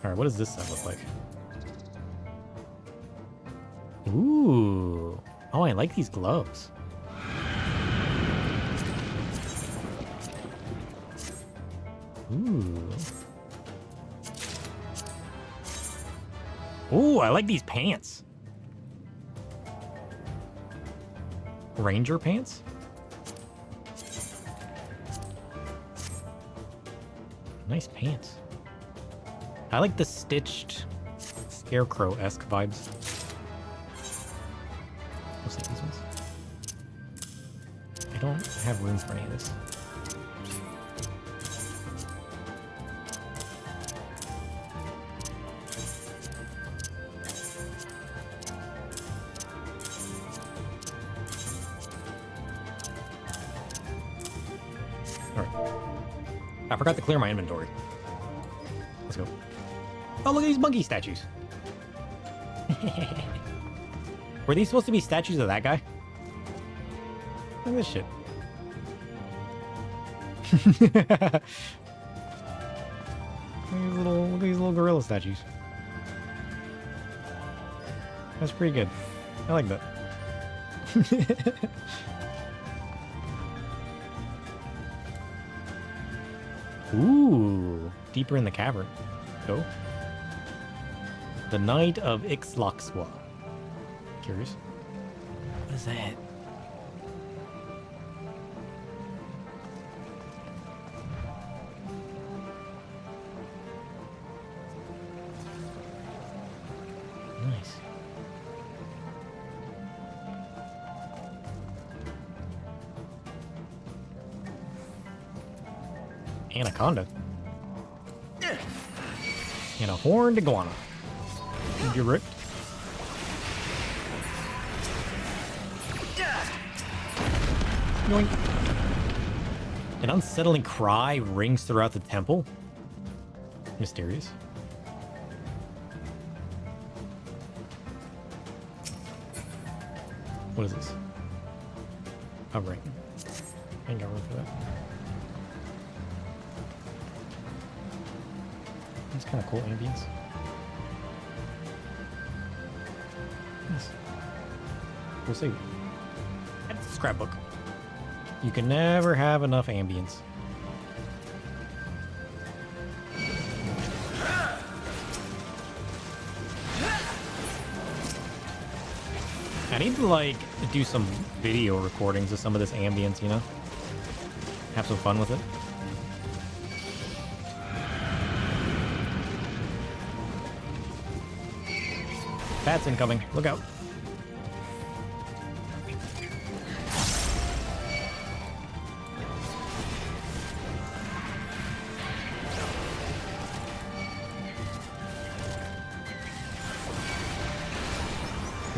Alright, what does this side look like? Ooh. Oh, I like these gloves. Ooh. Ooh, I like these pants. Ranger pants? Nice pants. I like the stitched scarecrow-esque vibes. What's these ones? I don't have room for any of this. I forgot to clear my inventory. Let's go. Oh, look at these monkey statues. Were these supposed to be statues of that guy? Look at this shit. Look at these little gorilla statues. That's pretty good. I like that. Ooh, deeper in the cavern. Go. The Night of Ixlaxwa. Curious. What is that? Nice. Anaconda. And a horned iguana. You ripped? Yoink. An unsettling cry rings throughout the temple. Mysterious. What is this? Oh, right. I ain't got room for that. That's kind of cool ambience. Nice. We'll see. That's the scrapbook. You can never have enough ambience. I need to, like, do some video recordings of some of this ambience, you know? Have some fun with it. Bats incoming. Look out.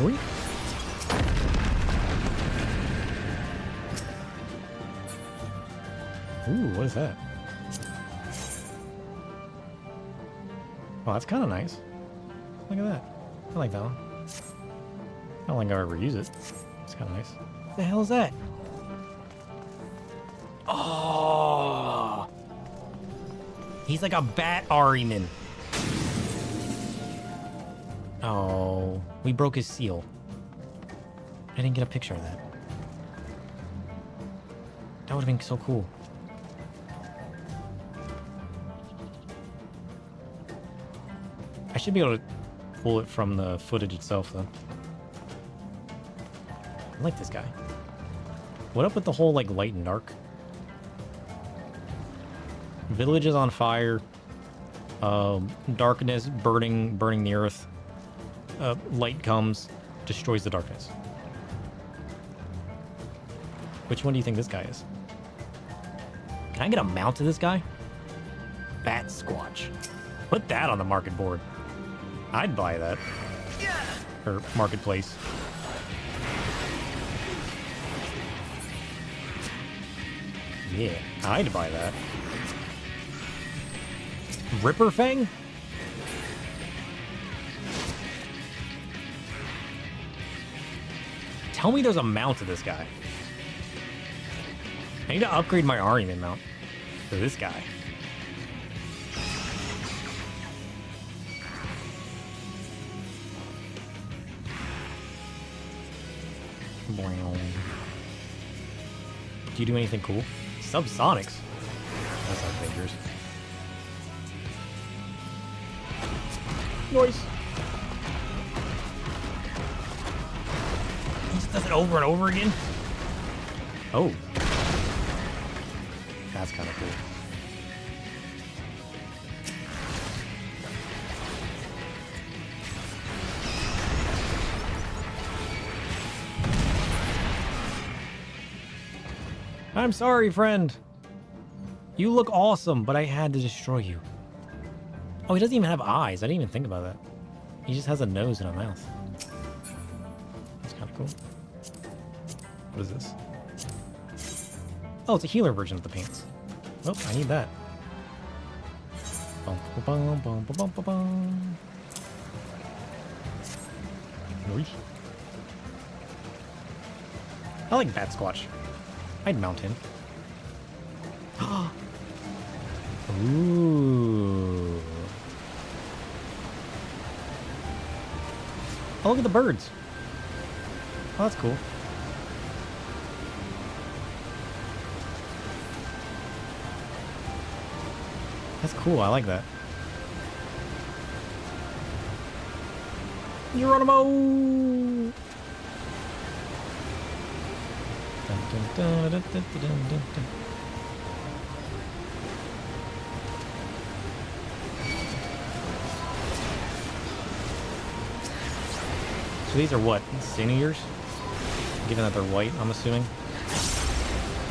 Oi. Ooh, what is that? Oh, that's kind of nice. Look at that. I like that one. I don't think I'll ever use it. It's kind of nice. What the hell is that? Oh! He's like a bat Ahriman. Oh, we broke his seal. I didn't get a picture of that. That would have been so cool. I should be able to pull it from the footage itself, though. I like this guy. What up with the whole, like, light and dark? Village is on fire. Darkness, burning the earth. Light comes, destroys the darkness. Which one do you think this guy is? Can I get a mount to this guy? Bat Squatch. Put that on the market board. I'd buy that. Or marketplace. Yeah, I'd buy that. Ripper Fang? Tell me there's a mount to this guy. I need to upgrade my Ahriman mount to this guy. Do you do anything cool? Subsonics? That's not dangerous. Noise. He just does it over and over again? Oh. That's kind of cool. I'm sorry, friend. You look awesome, but I had to destroy you. Oh, he doesn't even have eyes. I didn't even think about that. He just has a nose and a mouth. That's kind of cool. What is this? Oh, it's a healer version of the pants. Oh, I need that. Bum, bum, bum, bum, bum, bum. Nice. I like Bat Squatch. I'd mount him. Ooh. Oh, look at the birds. Oh, that's cool. That's cool. I like that. Geronimo! Dun, dun, dun, dun, dun, dun, dun, dun. So these are what? Sin-eaters? Given that they're white, I'm assuming.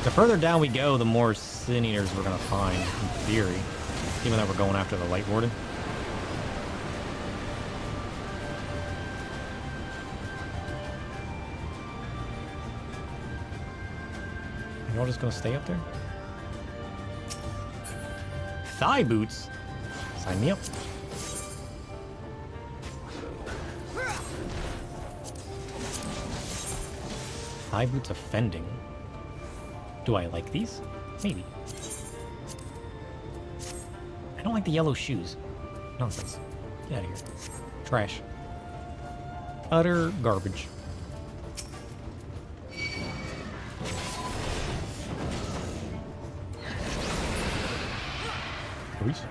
The further down we go, the more Sin-eaters we're gonna find, in theory. Even though we're going after the Light Warden. You're all just gonna stay up there? Thigh boots? Sign me up. Thigh boots offending. Do I like these? Maybe. I don't like the yellow shoes. Nonsense. Get out of here. Trash. Utter garbage. Please.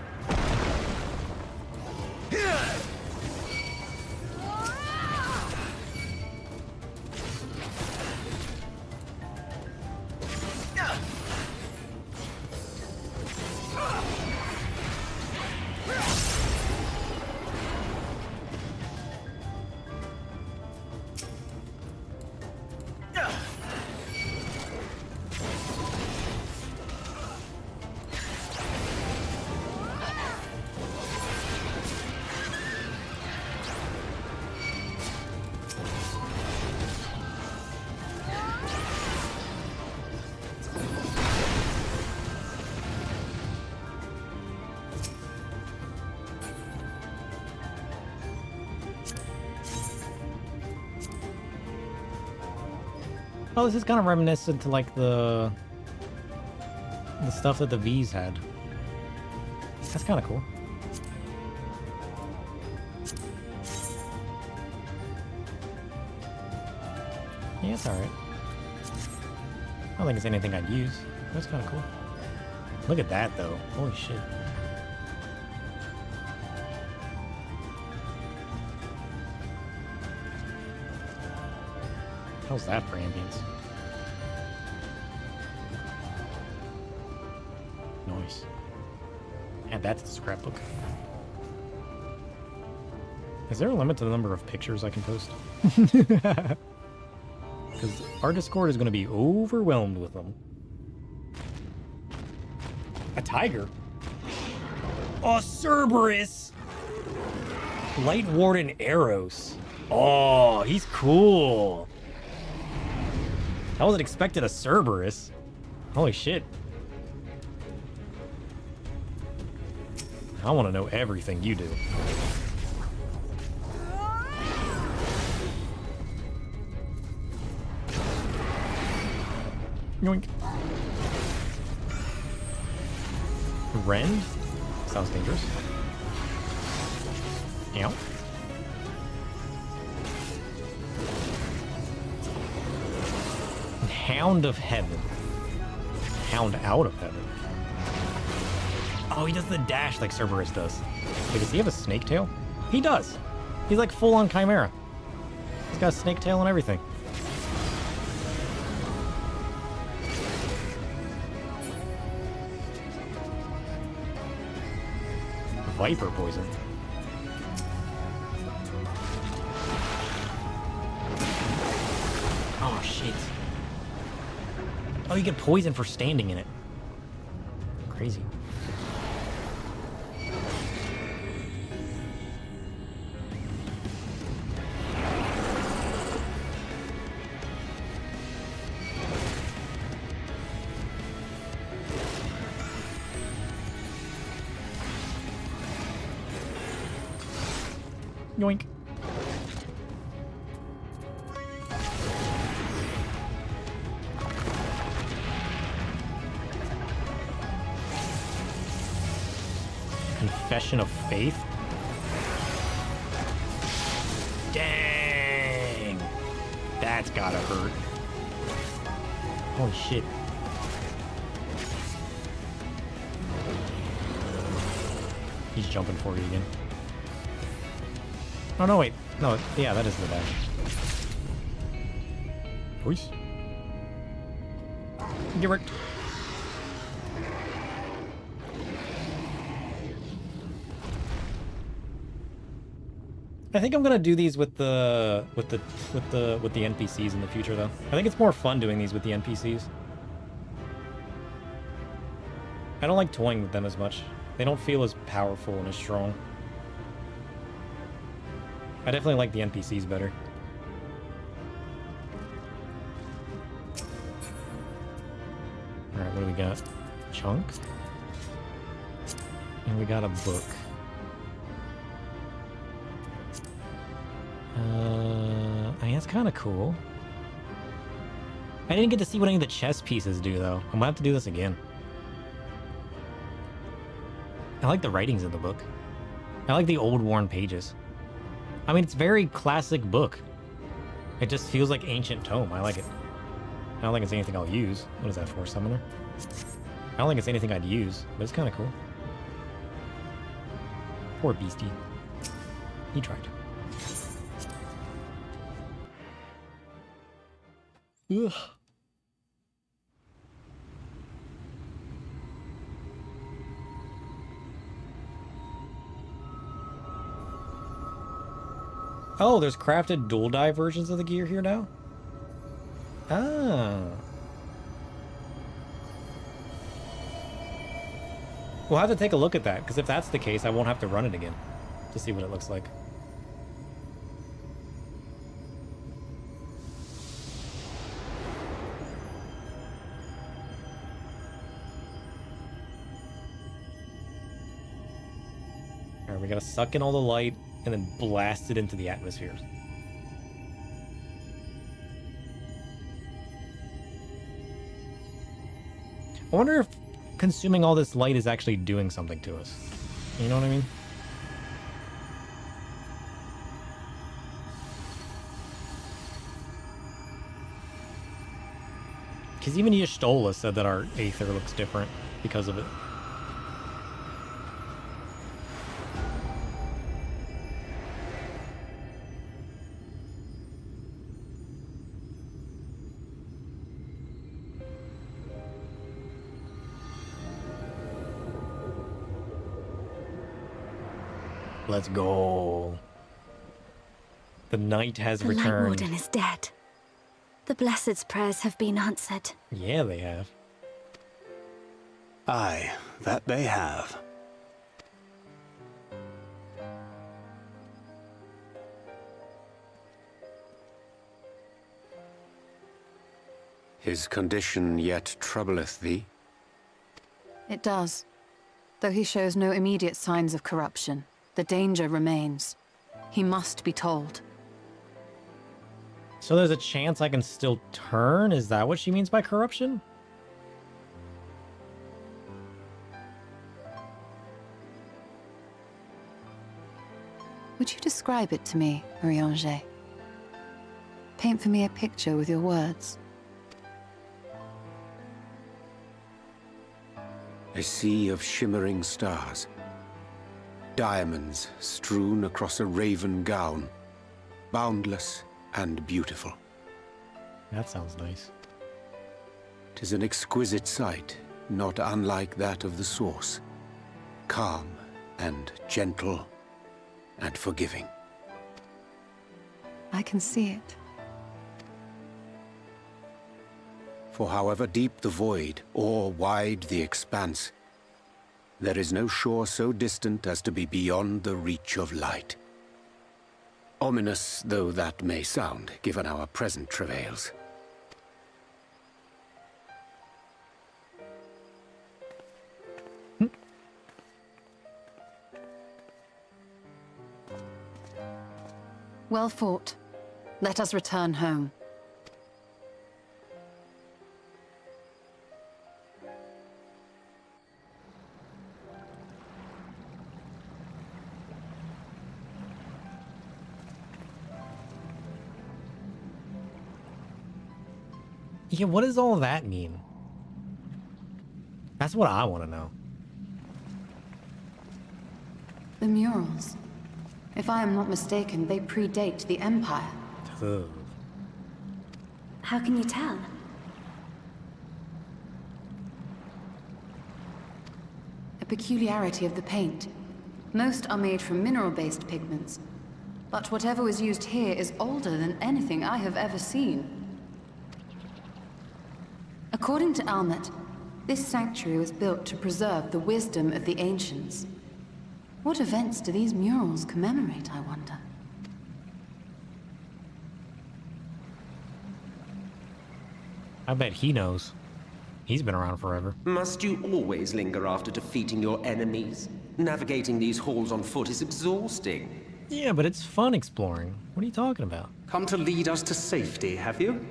Oh, this is kind of reminiscent to like the stuff that the V's had. That's kind of cool. Yeah, it's alright. I don't think it's anything I'd use. That's kind of cool. Look at that, though. Holy shit. How's that for ambience? Nice. Add that to the scrapbook. Is there a limit to the number of pictures I can post? Because our Discord is going to be overwhelmed with them. A tiger? Oh, Cerberus! Light Warden Eros. Oh, he's cool. I wasn't expecting a Cerberus. Holy shit. I want to know everything you do. Yoink. Rend? Sounds dangerous. Ow. Hound of Heaven. Hound out of Heaven. Oh, he does the dash like Cerberus does. Wait, does he have a snake tail? He does. He's like full-on Chimera. He's got a snake tail and everything. Viper poison. Oh, shit. Oh, you get poison for standing in it. Crazy. Yoink. Confession of Faith? Dang! That's gotta hurt. Holy shit. He's jumping for you again. Oh, no, wait. No, yeah, that is the dash. Voice. Get wrecked. I think I'm gonna do these with the NPCs in the future, though. I think it's more fun doing these with the NPCs. I don't like toying with them as much. They don't feel as powerful and as strong. I definitely like the NPCs better. Alright, what do we got? Chunk? And we got a book. I mean, that's kind of cool. I didn't get to see what any of the chess pieces do, though. I'm gonna have to do this again. I like the writings in the book. I like the old worn pages. I mean, it's very classic book. It just feels like ancient tome. I like it. I don't think it's anything I'll use. What is that for, summoner? I don't think it's anything I'd use, but it's kind of cool. Poor beastie. He tried. Ugh. Oh, there's crafted dual die versions of the gear here now? Ah. We'll have to take a look at that, because if that's the case, I won't have to run it again to see what it looks like. Alright, we gotta suck in all the light and then blast it into the atmosphere. I wonder if consuming all this light is actually doing something to us. You know what I mean? Because even Y'shtola said that our Aether looks different because of it. Let's go. The night has returned. The Light Warden is dead. The Blessed's prayers have been answered. Yeah, they have. Aye, that they have. His condition yet troubleth thee? It does. Though he shows no immediate signs of corruption, the danger remains. He must be told. So there's a chance I can still turn? Is that what she means by corruption? Would you describe it to me, Urianger? Paint for me a picture with your words. A sea of shimmering stars. Diamonds strewn across a raven gown. Boundless and beautiful. That sounds nice. 'Tis an exquisite sight, not unlike that of the source. Calm and gentle and forgiving. I can see it. For however deep the void, or wide the expanse, there is no shore so distant as to be beyond the reach of light. Ominous though that may sound, given our present travails. Well fought. Let us return home. Yeah, what does all that mean? That's what I want to know. The murals. If I am not mistaken, they predate the Empire. Ugh. How can you tell? A peculiarity of the paint. Most are made from mineral-based pigments. But whatever was used here is older than anything I have ever seen. According to Almet, this sanctuary was built to preserve the wisdom of the ancients. What events do these murals commemorate, I wonder? I bet he knows. He's been around forever. Must you always linger after defeating your enemies? Navigating these halls on foot is exhausting. Yeah, but it's fun exploring. What are you talking about? Come to lead us to safety, have you?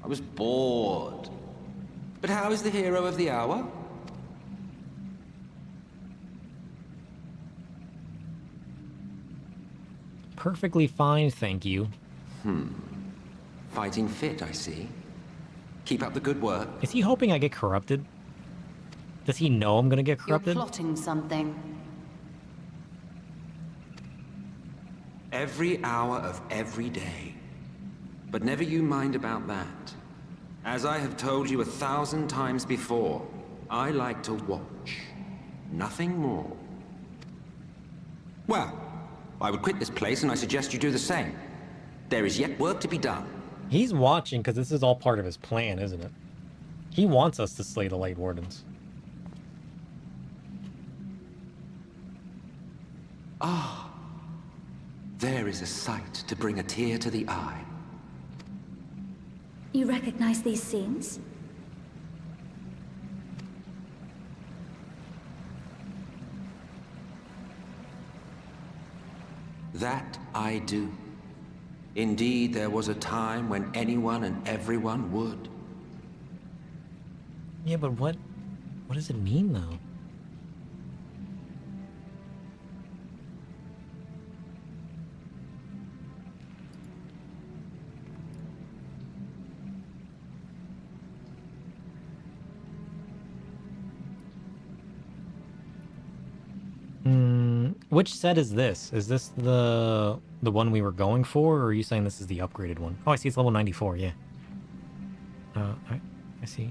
I was bored. But how is the hero of the hour? Perfectly fine, thank you. Fighting fit, I see. Keep up the good work. Is he hoping I get corrupted? Does he know I'm gonna get corrupted? You're plotting something. Every hour of every day. But never you mind about that. As I have told you 1,000 times before, I like to watch. Nothing more. Well, I would quit this place and I suggest you do the same. There is yet work to be done. He's watching because this is all part of his plan, isn't it? He wants us to slay the Light Wardens. Ah, there is a sight to bring a tear to the eye. You recognize these scenes? That I do. Indeed, there was a time when anyone and everyone would. Yeah, but what does it mean, though? Which set is this? Is this the one we were going for, or are you saying this is the upgraded one? Oh, I see it's level 94, yeah. I see.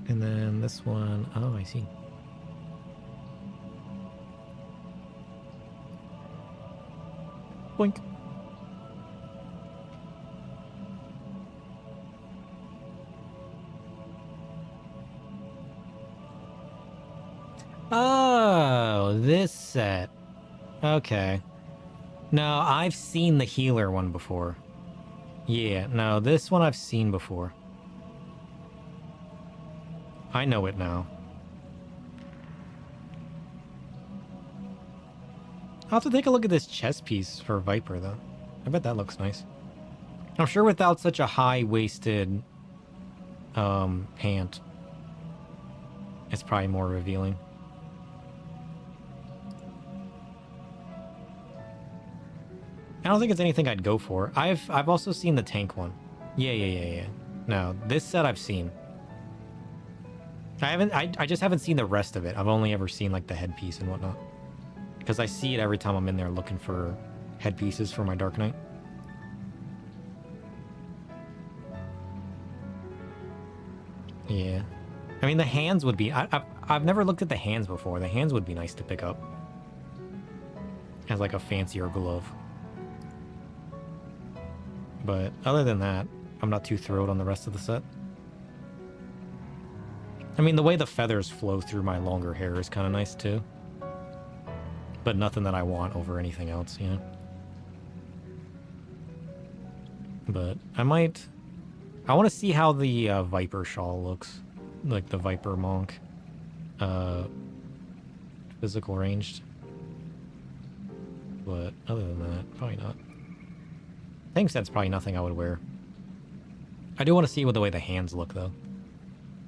And then this one, oh, I see. Boink. Oh, this set. Okay. No, I've seen the healer one before. Yeah, no, this one I've seen before. I know it now. I'll have to take a look at this chest piece for Viper, though. I bet that looks nice. I'm sure without such a high-waisted pant, it's probably more revealing. I don't think it's anything I'd go for. I've also seen the tank one. Yeah. No, this set I've seen. I just haven't seen the rest of it. I've only ever seen like the headpiece and whatnot. Because I see it every time I'm in there looking for headpieces for my Dark Knight. Yeah. I mean, the hands would be... I've never looked at the hands before. The hands would be nice to pick up. As like a fancier glove. But other than that, I'm not too thrilled on the rest of the set. I mean, the way the feathers flow through my longer hair is kind of nice too. But nothing that I want over anything else, you know? But I might I want to see how the Viper Shawl looks. Like the Viper Monk. Physical ranged. But other than that, probably not. Tank set's probably nothing I would wear. I do want to see what the way the hands look, though.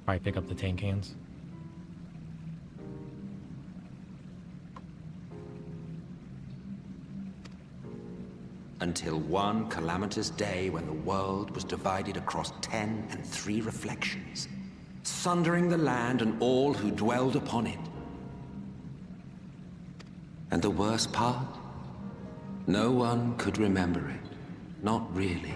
Probably pick up the tank hands. Until one calamitous day when the world was divided across 10 and 3 reflections, sundering the land and all who dwelled upon it. And the worst part? No one could remember it. Not really.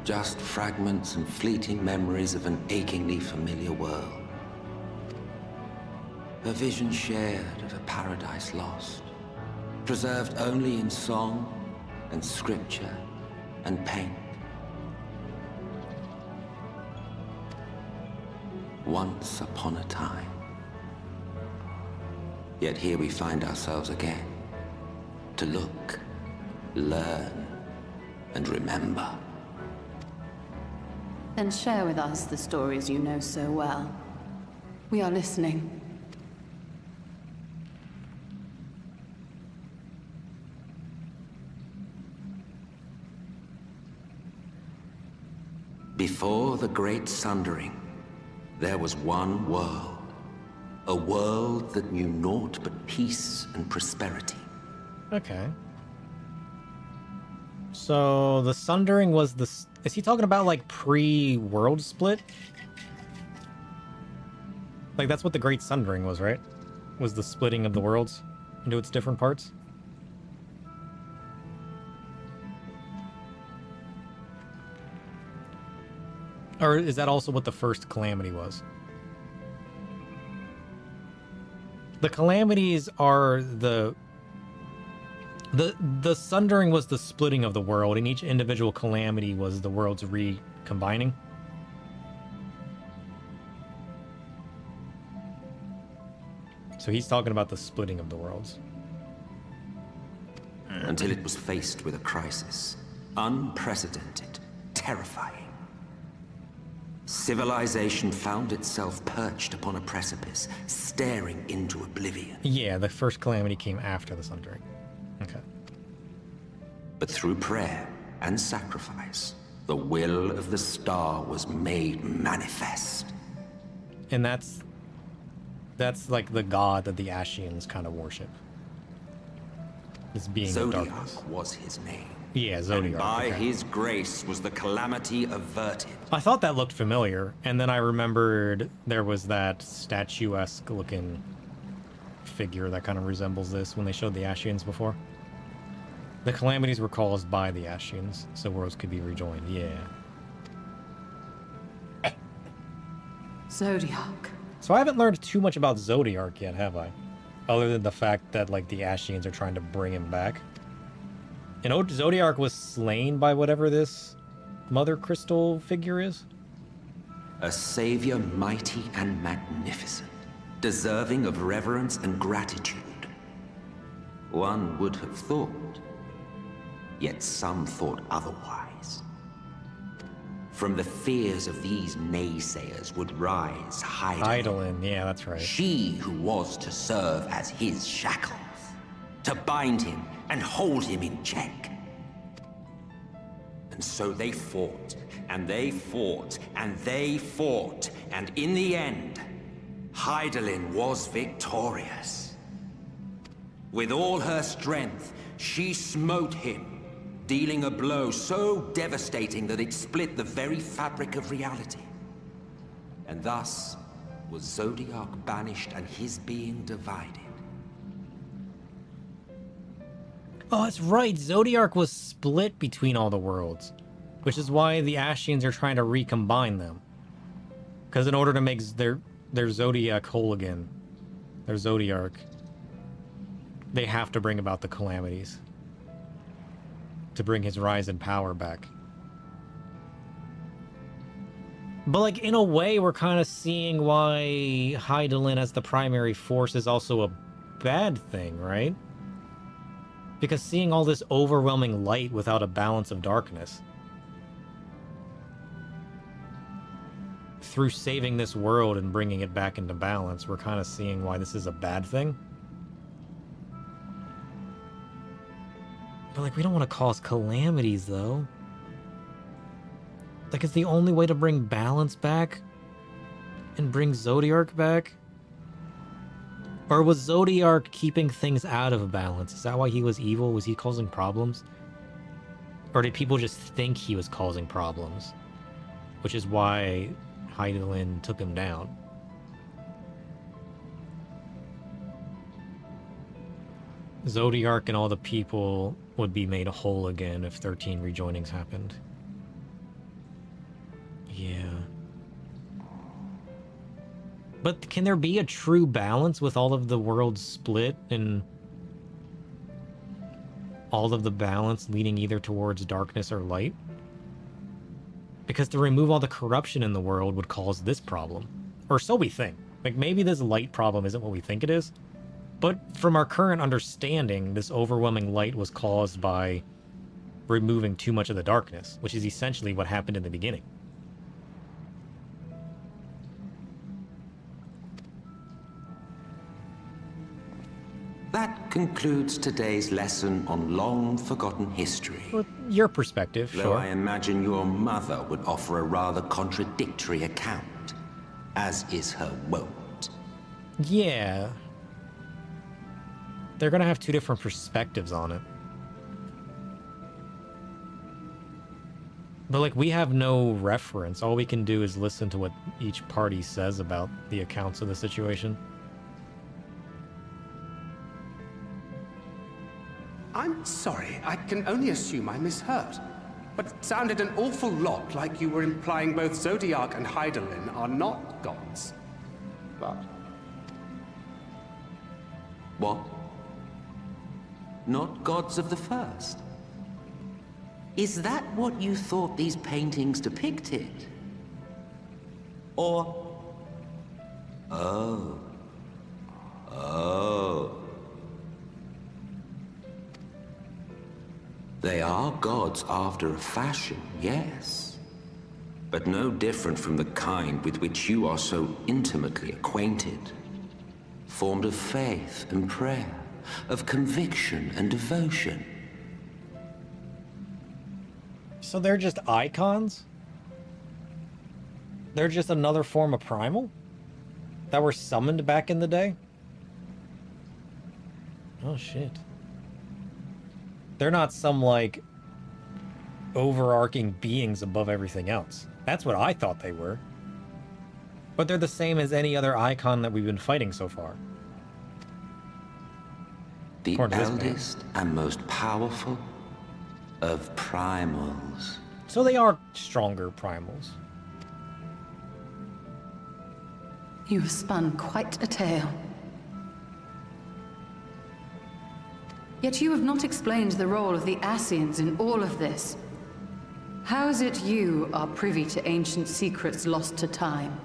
Just fragments and fleeting memories of an achingly familiar world. A vision shared of a paradise lost, preserved only in song and scripture and paint. Once upon a time. Yet here we find ourselves again, to look, learn, and remember. Then share with us the stories you know so well. We are listening. Before the Great Sundering, there was one world. A world that knew naught but peace and prosperity. Okay. So the Sundering was the... Is he talking about like pre-world split? Like that's what the Great Sundering was, right? Was the splitting of the worlds into its different parts? Or is that also what the first calamity was? The calamities are the Sundering was the splitting of the world, and each individual calamity was the worlds recombining. So he's talking about the splitting of the worlds. Until it was faced with a crisis. Unprecedented, terrifying. Civilization found itself perched upon a precipice, staring into oblivion. Yeah, the first calamity came after the Sundering. Okay. But through prayer and sacrifice, the will of the star was made manifest. And that's like the god that the Ashians kind of worship. This being of Zodiac darkness. was his name. Yeah, Zodiac. And by okay. his grace was the calamity averted. I thought that looked familiar, and then I remembered there was that statuesque looking figure that kind of resembles this when they showed the Ashians before. The calamities were caused by the Ashians, so worlds could be rejoined. Yeah. Zodiac. So I haven't learned too much about Zodiac yet, have I? Other than the fact that, like, the Ashians are trying to bring him back. And Zodiac was slain by whatever this Mother Crystal figure is? A savior mighty and magnificent, deserving of reverence and gratitude. One would have thought, yet some thought otherwise. From the fears of these naysayers would rise Hydaelyn, yeah, that's right. She who was to serve as his shackles, to bind him and hold him in check. And so they fought, and they fought, and they fought, and in the end, Hydaelyn was victorious. With all her strength, she smote him, dealing a blow so devastating that it split the very fabric of reality. And thus was Zodiac banished and his being divided. Oh, that's right. Zodiac was split between all the worlds, which is why the Ashians are trying to recombine them. Because in order to make their Zodiac whole again, their Zodiac, they have to bring about the calamities to bring his rise in power back. But, like, in a way, we're kind of seeing why Hydaelyn as the primary force is also a bad thing, right? Because seeing all this overwhelming light without a balance of darkness. through saving this world and bringing it back into balance, we're kind of seeing why this is a bad thing. But, like, we don't want to cause calamities, though. Like, it's the only way to bring balance back and bring Zodiark back? Or was Zodiark keeping things out of balance? Is that why he was evil? Was he causing problems? Or did people just think he was causing problems? Which is why Hydaelyn took him down. Zodiark and all the people would be made whole again if 13 rejoinings happened. Yeah. But can there be a true balance with all of the worlds split and all of the balance leading either towards darkness or light? Because to remove all the corruption in the world would cause this problem. Or so we think. Like, maybe this light problem isn't what we think it is. But from our current understanding, this overwhelming light was caused by removing too much of the darkness, which is essentially what happened in the beginning. That concludes today's lesson on long-forgotten history. Well, your perspective, Though sure. I imagine your mother would offer a rather contradictory account, as is her wont. Yeah. They're gonna have two different perspectives on it. But, like, we have no reference. All we can do is listen to what each party says about the accounts of the situation. I'm sorry, I can only assume I misheard. But it sounded an awful lot like you were implying both Zodiark and Hydaelyn are not gods. But... What? Not gods of the first? Is that what you thought these paintings depicted? Or... Oh. Oh. They are gods after a fashion, yes. But no different from the kind with which you are so intimately acquainted. Formed of faith and prayer, of conviction and devotion. So they're just icons? They're just another form of primal? That were summoned back in the day? Oh, shit. They're not some, like, overarching beings above everything else. That's what I thought they were. But they're the same as any other icon that we've been fighting so far. The eldest and most powerful of primals. So they are stronger primals. You have spun quite a tale. Yet you have not explained the role of the Ascians in all of this. How is it you are privy to ancient secrets lost to time?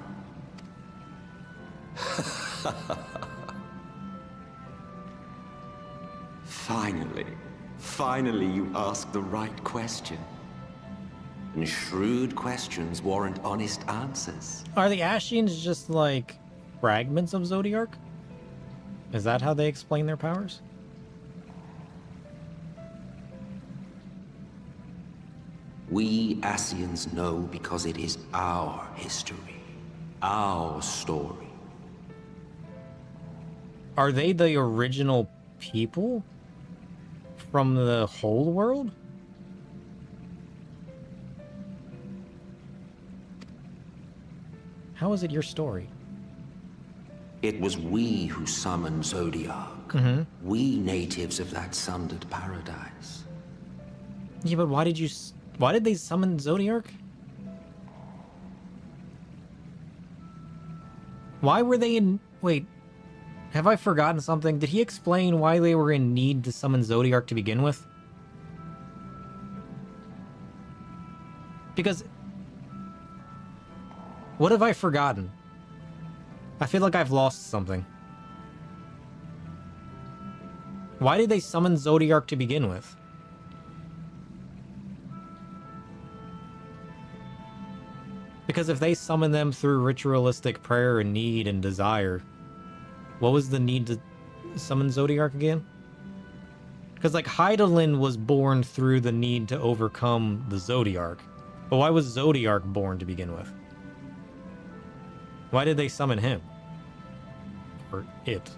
Finally you ask the right question. And shrewd questions warrant honest answers. Are the Ascians just, like, fragments of Zodiark? Is that how they explain their powers? We Ascians know because it is our history, our story. Are they the original people from the whole world? How is it your story? It was we who summoned Zodiark. Mm-hmm. We natives of that sundered paradise. Yeah, but why did they summon Zodiark? Why were they in... Wait, have I forgotten something? Did he explain why they were in need to summon Zodiark to begin with? Because... What have I forgotten? I feel like I've lost something. Why did they summon Zodiark to begin with? Because if they summon them through ritualistic prayer and need and desire, what was the need to summon Zodiark again? Because, like, Hydaelyn was born through the need to overcome the Zodiark. But why was Zodiark born to begin with? Why did they summon him? Or it?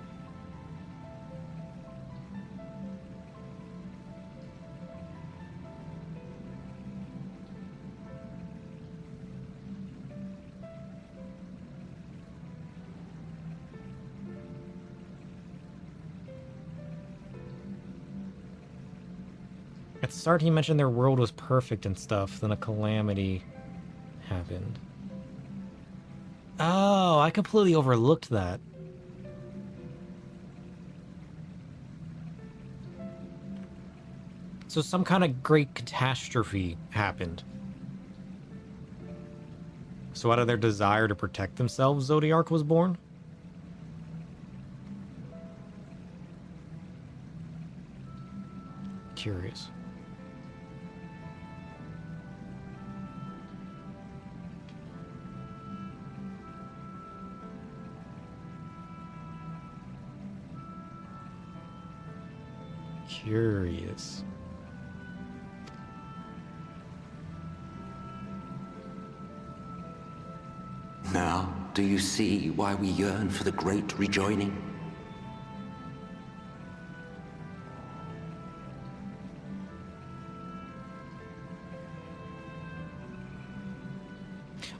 At the start, he mentioned their world was perfect and stuff, then a calamity happened. Oh, I completely overlooked that. So some kind of great catastrophe happened. So out of their desire to protect themselves, Zodiark was born? Curious. Curious. Now, do you see why we yearn for the great rejoining?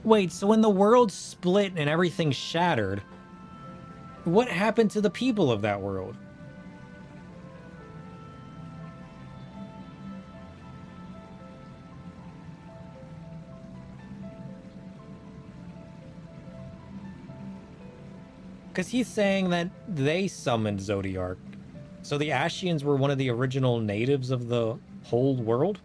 Wait, so when the world split and everything shattered, what happened to the people of that world? Because he's saying that they summoned Zodiark. So the Ashians were one of the original natives of the whole world?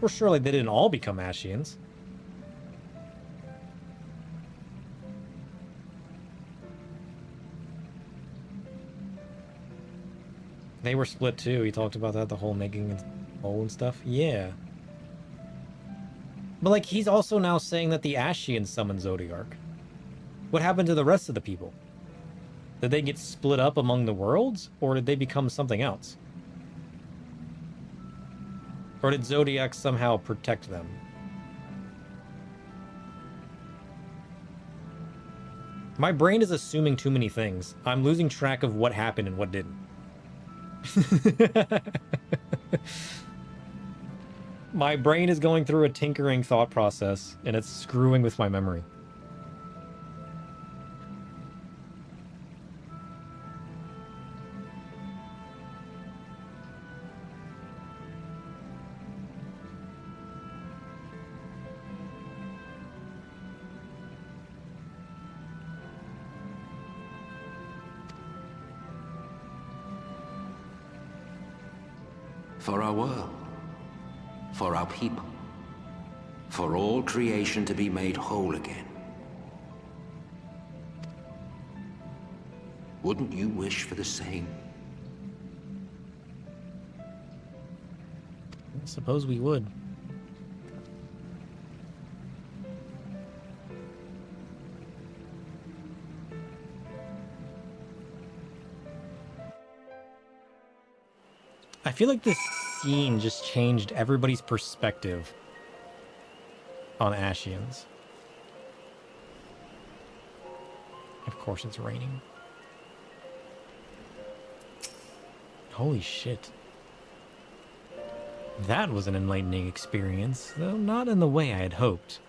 Well, surely they didn't all become Ashians. They were split too. He talked about that, the whole making a hole and stuff. Yeah. But, like, he's also now saying that the Ashians summoned Zodiark. What happened to the rest of the people? Did they get split up among the worlds? Or did they become something else? Or did Zodiac somehow protect them? My brain is assuming too many things. I'm losing track of what happened and what didn't. My brain is going through a tinkering thought process, and it's screwing with my memory. For our world, for our people, for all creation to be made whole again. Wouldn't you wish for the same? I suppose we would. I feel like this scene just changed everybody's perspective on Ashians. Of course it's raining. Holy shit. That was an enlightening experience, though not in the way I had hoped.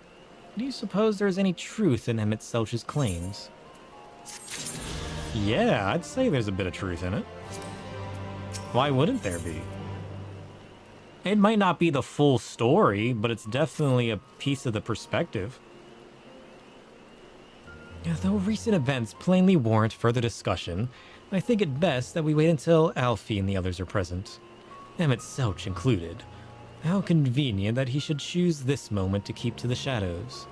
Do you suppose there's any truth in Emmett Selch's claims? Yeah, I'd say there's a bit of truth in it. Why wouldn't there be? It might not be the full story, but it's definitely a piece of the perspective. Though recent events plainly warrant further discussion, I think it best that we wait until Alfie and the others are present. Emmett Selch included. How convenient that he should choose this moment to keep to the shadows.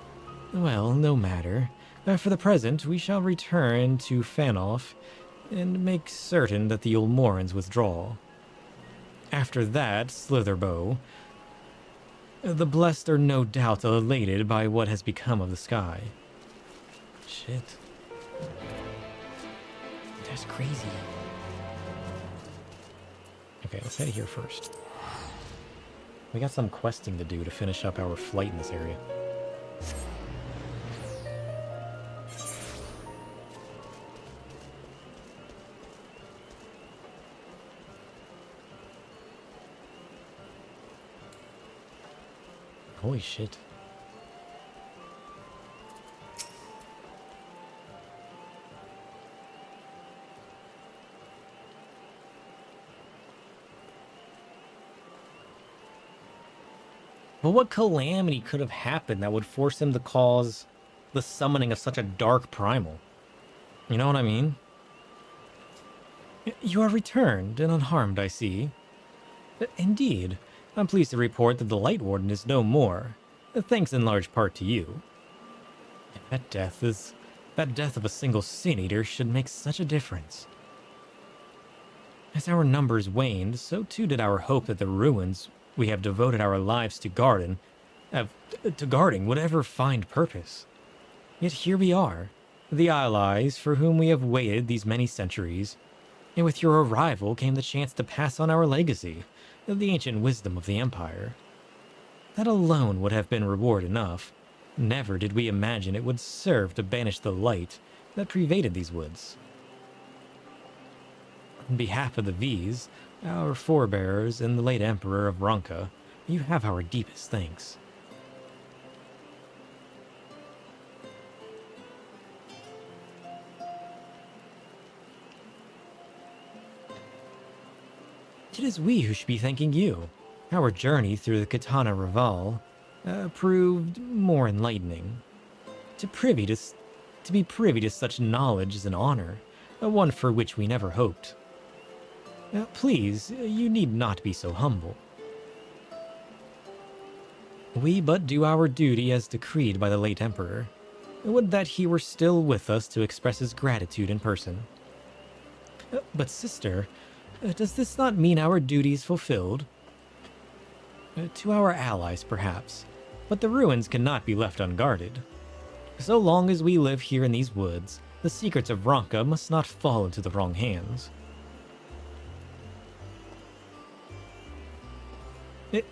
Well, no matter. For the present, we shall return to Fanoff and make certain that the Ulmorans withdraw. After that, Slitherbow, the blessed are no doubt elated by what has become of the sky. Shit. That's crazy. Okay, let's head here first. We got some questing to do to finish up our flight in this area. Holy shit. But what calamity could have happened that would force him to cause the summoning of such a dark primal? You know what I mean? You are returned and unharmed, I see. Indeed. I'm pleased to report that the Light Warden is no more, thanks in large part to you. That death of a single Sin Eater should make such a difference. As our numbers waned, so too did our hope that the ruins we have devoted our lives to guarding would ever find purpose. Yet here we are, the allies for whom we have waited these many centuries, and with your arrival came the chance to pass on our legacy, the ancient wisdom of the Empire. That alone would have been reward enough. Never did we imagine it would serve to banish the light that pervaded these woods. On behalf of the V's, our forebears, and the late Emperor of Ronka, you have our deepest thanks. It is we who should be thanking you. Our journey through the Katana Rival proved more enlightening. To be privy to such knowledge is an honor, one for which we never hoped. Please, you need not be so humble. We but do our duty as decreed by the late Emperor. Would that he were still with us to express his gratitude in person. But sister, does this not mean our duty is fulfilled? To our allies, perhaps, but the ruins cannot be left unguarded. So long as we live here in these woods, the secrets of Ronka must not fall into the wrong hands.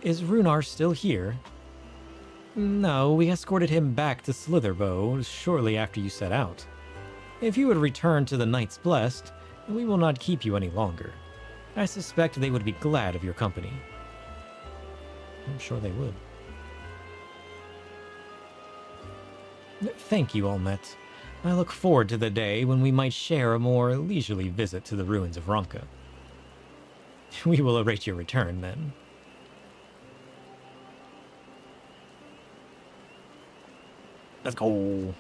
Is Runar still here? No, we escorted him back to Slitherbow shortly after you set out. If you would return to the Knights Blessed, we will not keep you any longer. I suspect they would be glad of your company. I'm sure they would. Thank you, Olmet. I look forward to the day when we might share a more leisurely visit to the ruins of Ronka. We will await your return, then. Let's go.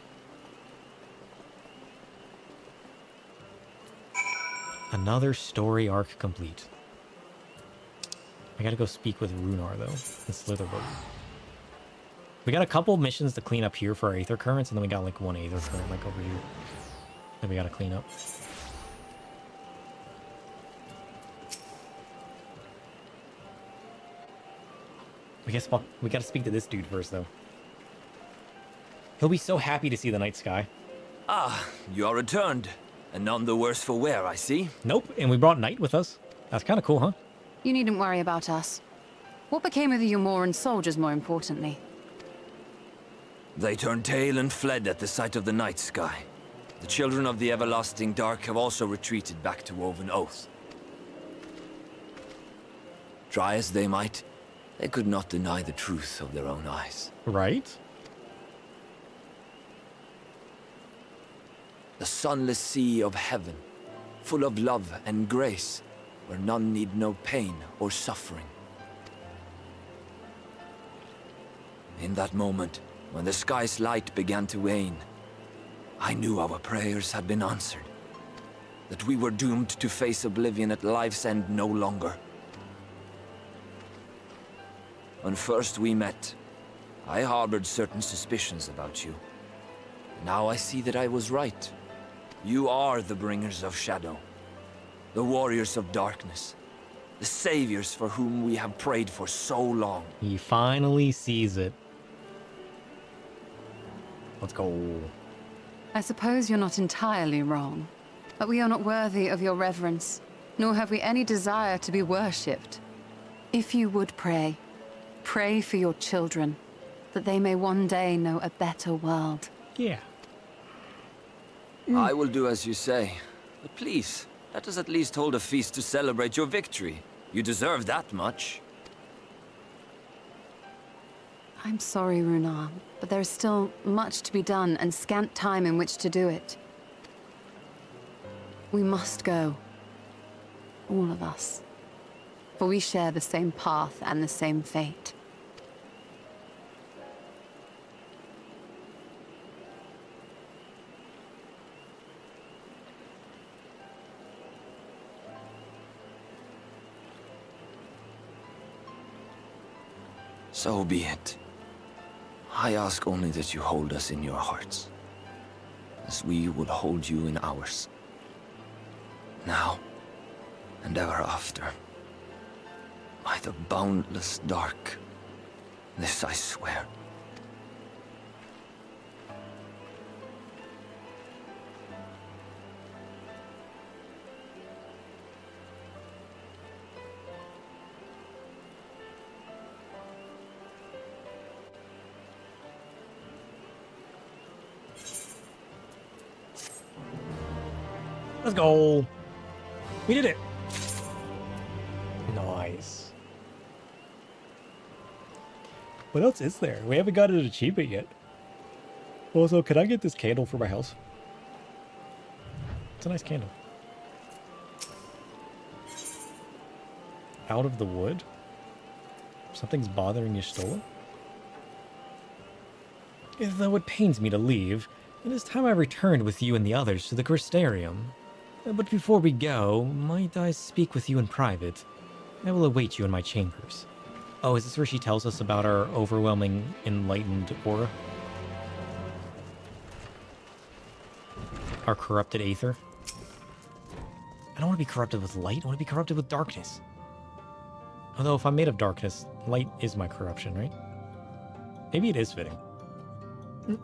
Another story arc complete. I gotta go speak with Runar, though, in Slitherbow. We got a couple missions to clean up here for our Aether Currents, and then we got like one Aether Current like over here that we gotta clean up. We gotta speak to this dude first, though. He'll be so happy to see the night sky. Ah, you are returned. And none the worse for wear, I see. Nope, and we brought Night with us. That's kind of cool, huh? You needn't worry about us. What became of the Umoran soldiers, more importantly? They turned tail and fled at the sight of the night sky. The children of the everlasting dark have also retreated back to Woven Oath. Try as they might, they could not deny the truth of their own eyes. Right? The sunless sea of heaven, full of love and grace, where none need know pain or suffering. In that moment, when the sky's light began to wane, I knew our prayers had been answered, that we were doomed to face oblivion at life's end no longer. When first we met, I harbored certain suspicions about you. Now I see that I was right. You are the bringers of shadow, the warriors of darkness, The saviors for whom we have prayed for so long. He finally sees it. Let's go. I suppose you're not entirely wrong, but we are not worthy of your reverence, nor have we any desire to be worshipped. If you would pray, pray for your children, that they may one day know a better world. Yeah. I will do as you say, but please, let us at least hold a feast to celebrate your victory. You deserve that much. I'm sorry, Runar, but there is still much to be done and scant time in which to do it. We must go. All of us. For we share the same path and the same fate. So be it. I ask only that you hold us in your hearts, as we will hold you in ours. Now, and ever after. By the boundless dark, this I swear. Let's go. We did it. Nice. What else is there? We haven't got an achievement yet. Also, could I get this candle for my house? It's a nice candle. Out of the wood? Something's bothering you, Stola? Though it pains me to leave, it is time I returned with you and the others to the Crystarium. But before we go, might I speak with you in private? I will await you in my chambers. Oh, is this where she tells us about our overwhelming enlightened aura? Our corrupted aether? I don't want to be corrupted with light, I want to be corrupted with darkness. Although if I'm made of darkness, light is my corruption, right? Maybe it is fitting.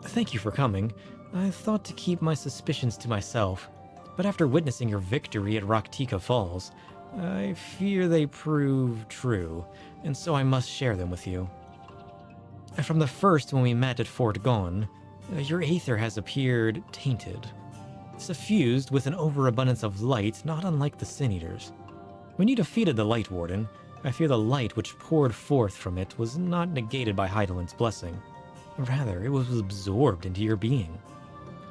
Thank you for coming. I thought to keep my suspicions to myself, but after witnessing your victory at Raktika Falls, I fear they prove true, and so I must share them with you. From the first when we met at Fort Gone, your aether has appeared tainted, suffused with an overabundance of light not unlike the Sin Eaters. When you defeated the Light Warden, I fear the light which poured forth from it was not negated by Heidelin's blessing. Rather, it was absorbed into your being.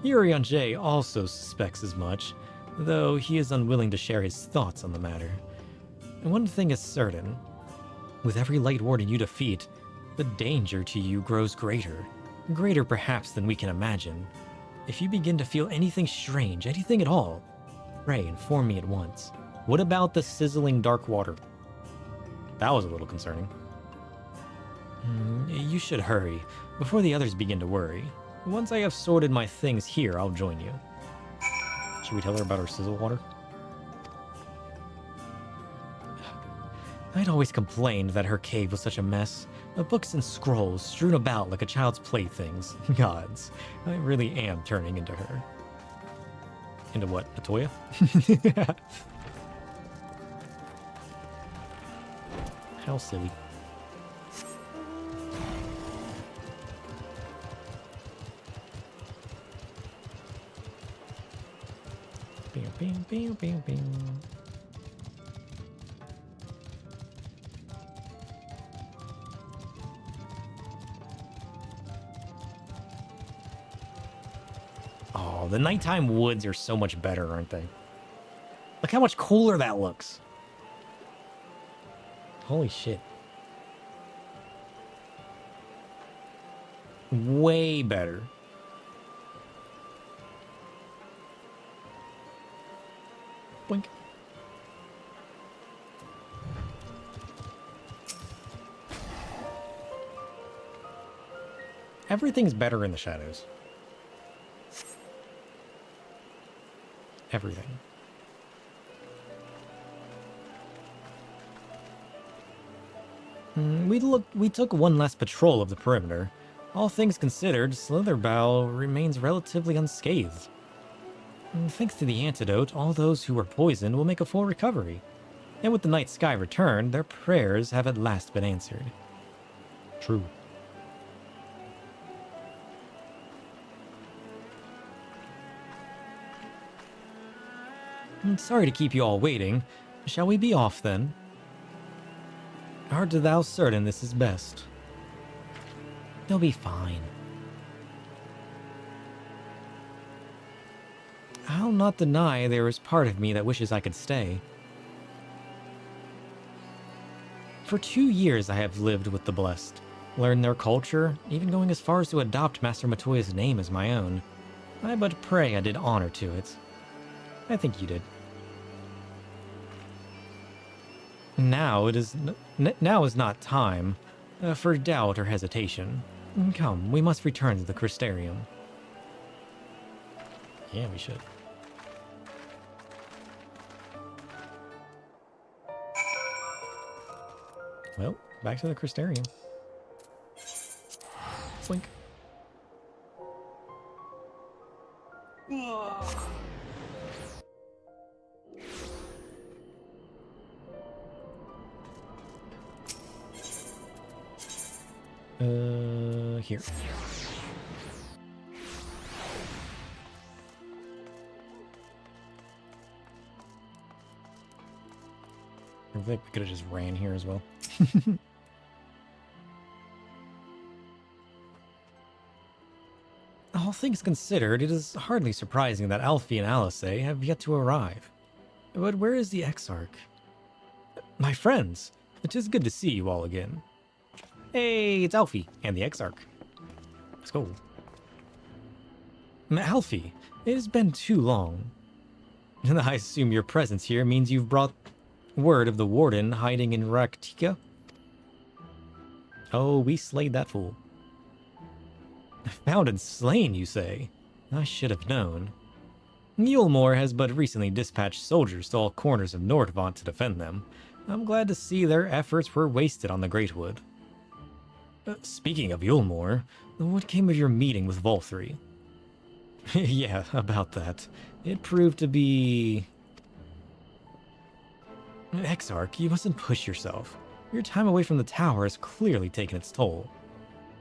Urianger also suspects as much, though he is unwilling to share his thoughts on the matter. And one thing is certain. With every Light Warden you defeat, the danger to you grows greater. Greater perhaps than we can imagine. If you begin to feel anything strange, anything at all, pray inform me at once. What about the sizzling dark water? That was a little concerning. You should hurry, before the others begin to worry. Once I have sorted my things here, I'll join you. Should we tell her about our sizzle water? I'd always complained that her cave was such a mess. Books and scrolls strewn about like a child's playthings. Gods, I really am turning into her. Into what, a Toya? How silly. Bing, bing, bing, bing, bing. Oh, the nighttime woods are so much better, aren't they? Look how much cooler that looks. Holy shit. Way better. Blink. Everything's better in the shadows. Everything. We took one last patrol of the perimeter. All things considered, Slitherbow remains relatively unscathed. Thanks to the antidote, all those who were poisoned will make a full recovery. And with the night sky returned, their prayers have at last been answered. True. Sorry to keep you all waiting. Shall we be off then? Art thou certain this is best? They'll be fine. I'll not deny there is part of me that wishes I could stay. For 2 years I have lived with the Blessed, learned their culture, even going as far as to adopt Master Matoya's name as my own. I but pray I did honor to it. I think you did. Now is not time for doubt or hesitation. Come, we must return to the Crystarium. Yeah, we should. Well, back to the Crystarium. Slink. Here. I think we could have just ran here as well. All things considered, it is hardly surprising that Alfie and Alice have yet to arrive. But where is the Exarch? My friends, it is good to see you all again. Hey, it's Alfie and the Exarch. Let's go. Alfie, it has been too long. And I assume your presence here means you've brought word of the Warden hiding in Raktika? Oh, we slayed that fool. Found and slain, you say? I should have known. Yulmore has but recently dispatched soldiers to all corners of Nordvant to defend them. I'm glad to see their efforts were wasted on the Greatwood. Speaking of Yulmore, what came of your meeting with Volthree? Yeah, about that. It proved to be... Exarch, you mustn't push yourself. Your time away from the tower has clearly taken its toll.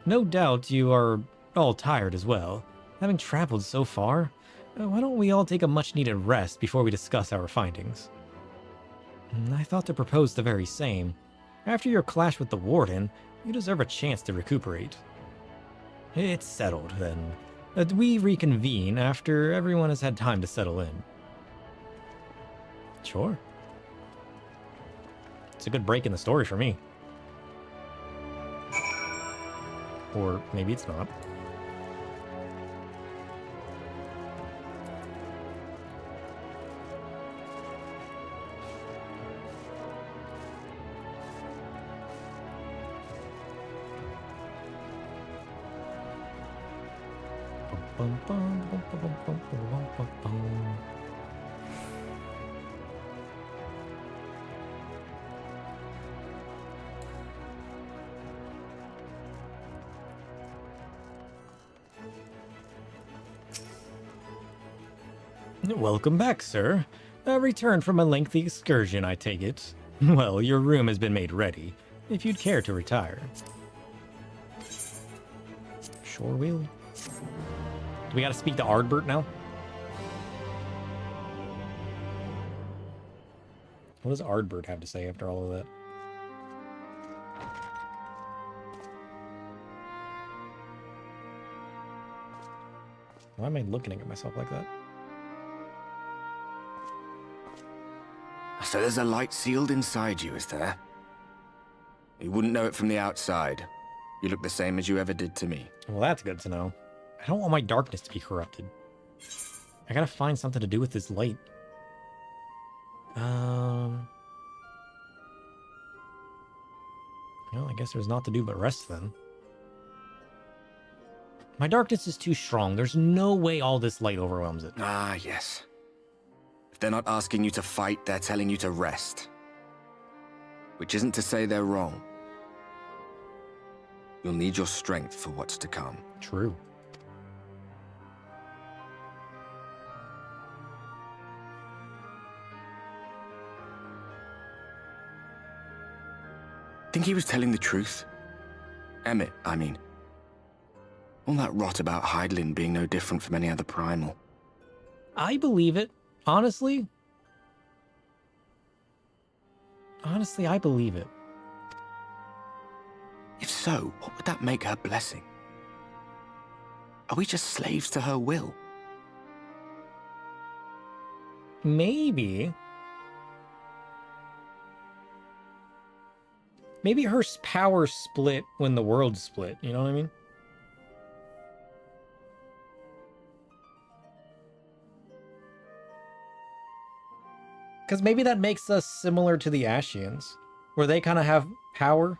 No doubt you are all tired as well. Having traveled so far, why don't we all take a much-needed rest before we discuss our findings? I thought to propose the very same. After your clash with the Warden, you deserve a chance to recuperate. It's settled, then. We reconvene after everyone has had time to settle in. Sure. It's a good break in the story for me. Or maybe it's not. Welcome back, sir. A return from a lengthy excursion, I take it. Well, your room has been made ready, if you'd care to retire. Sure will. Do we gotta speak to Ardbert now? What does Ardbert have to say after all of that? Why am I looking at myself like that? So there's a light sealed inside you, is there? You wouldn't know it from the outside. You look the same as you ever did to me. Well, that's good to know. I don't want my darkness to be corrupted. I gotta find something to do with this light. Well, I guess there's naught to do but rest then. My darkness is too strong. There's no way all this light overwhelms it. Ah, yes. If they're not asking you to fight, they're telling you to rest. Which isn't to say they're wrong. You'll need your strength for what's to come. True. Think he was telling the truth? Emmett, I mean. All that rot about Hydaelyn being no different from any other primal. I believe it. Honestly, I believe it. If so, what would that make her blessing? Are we just slaves to her will? Maybe. Maybe her power split when the world split, you know what I mean? Because maybe that makes us similar to the Ascians, where they kind of have power.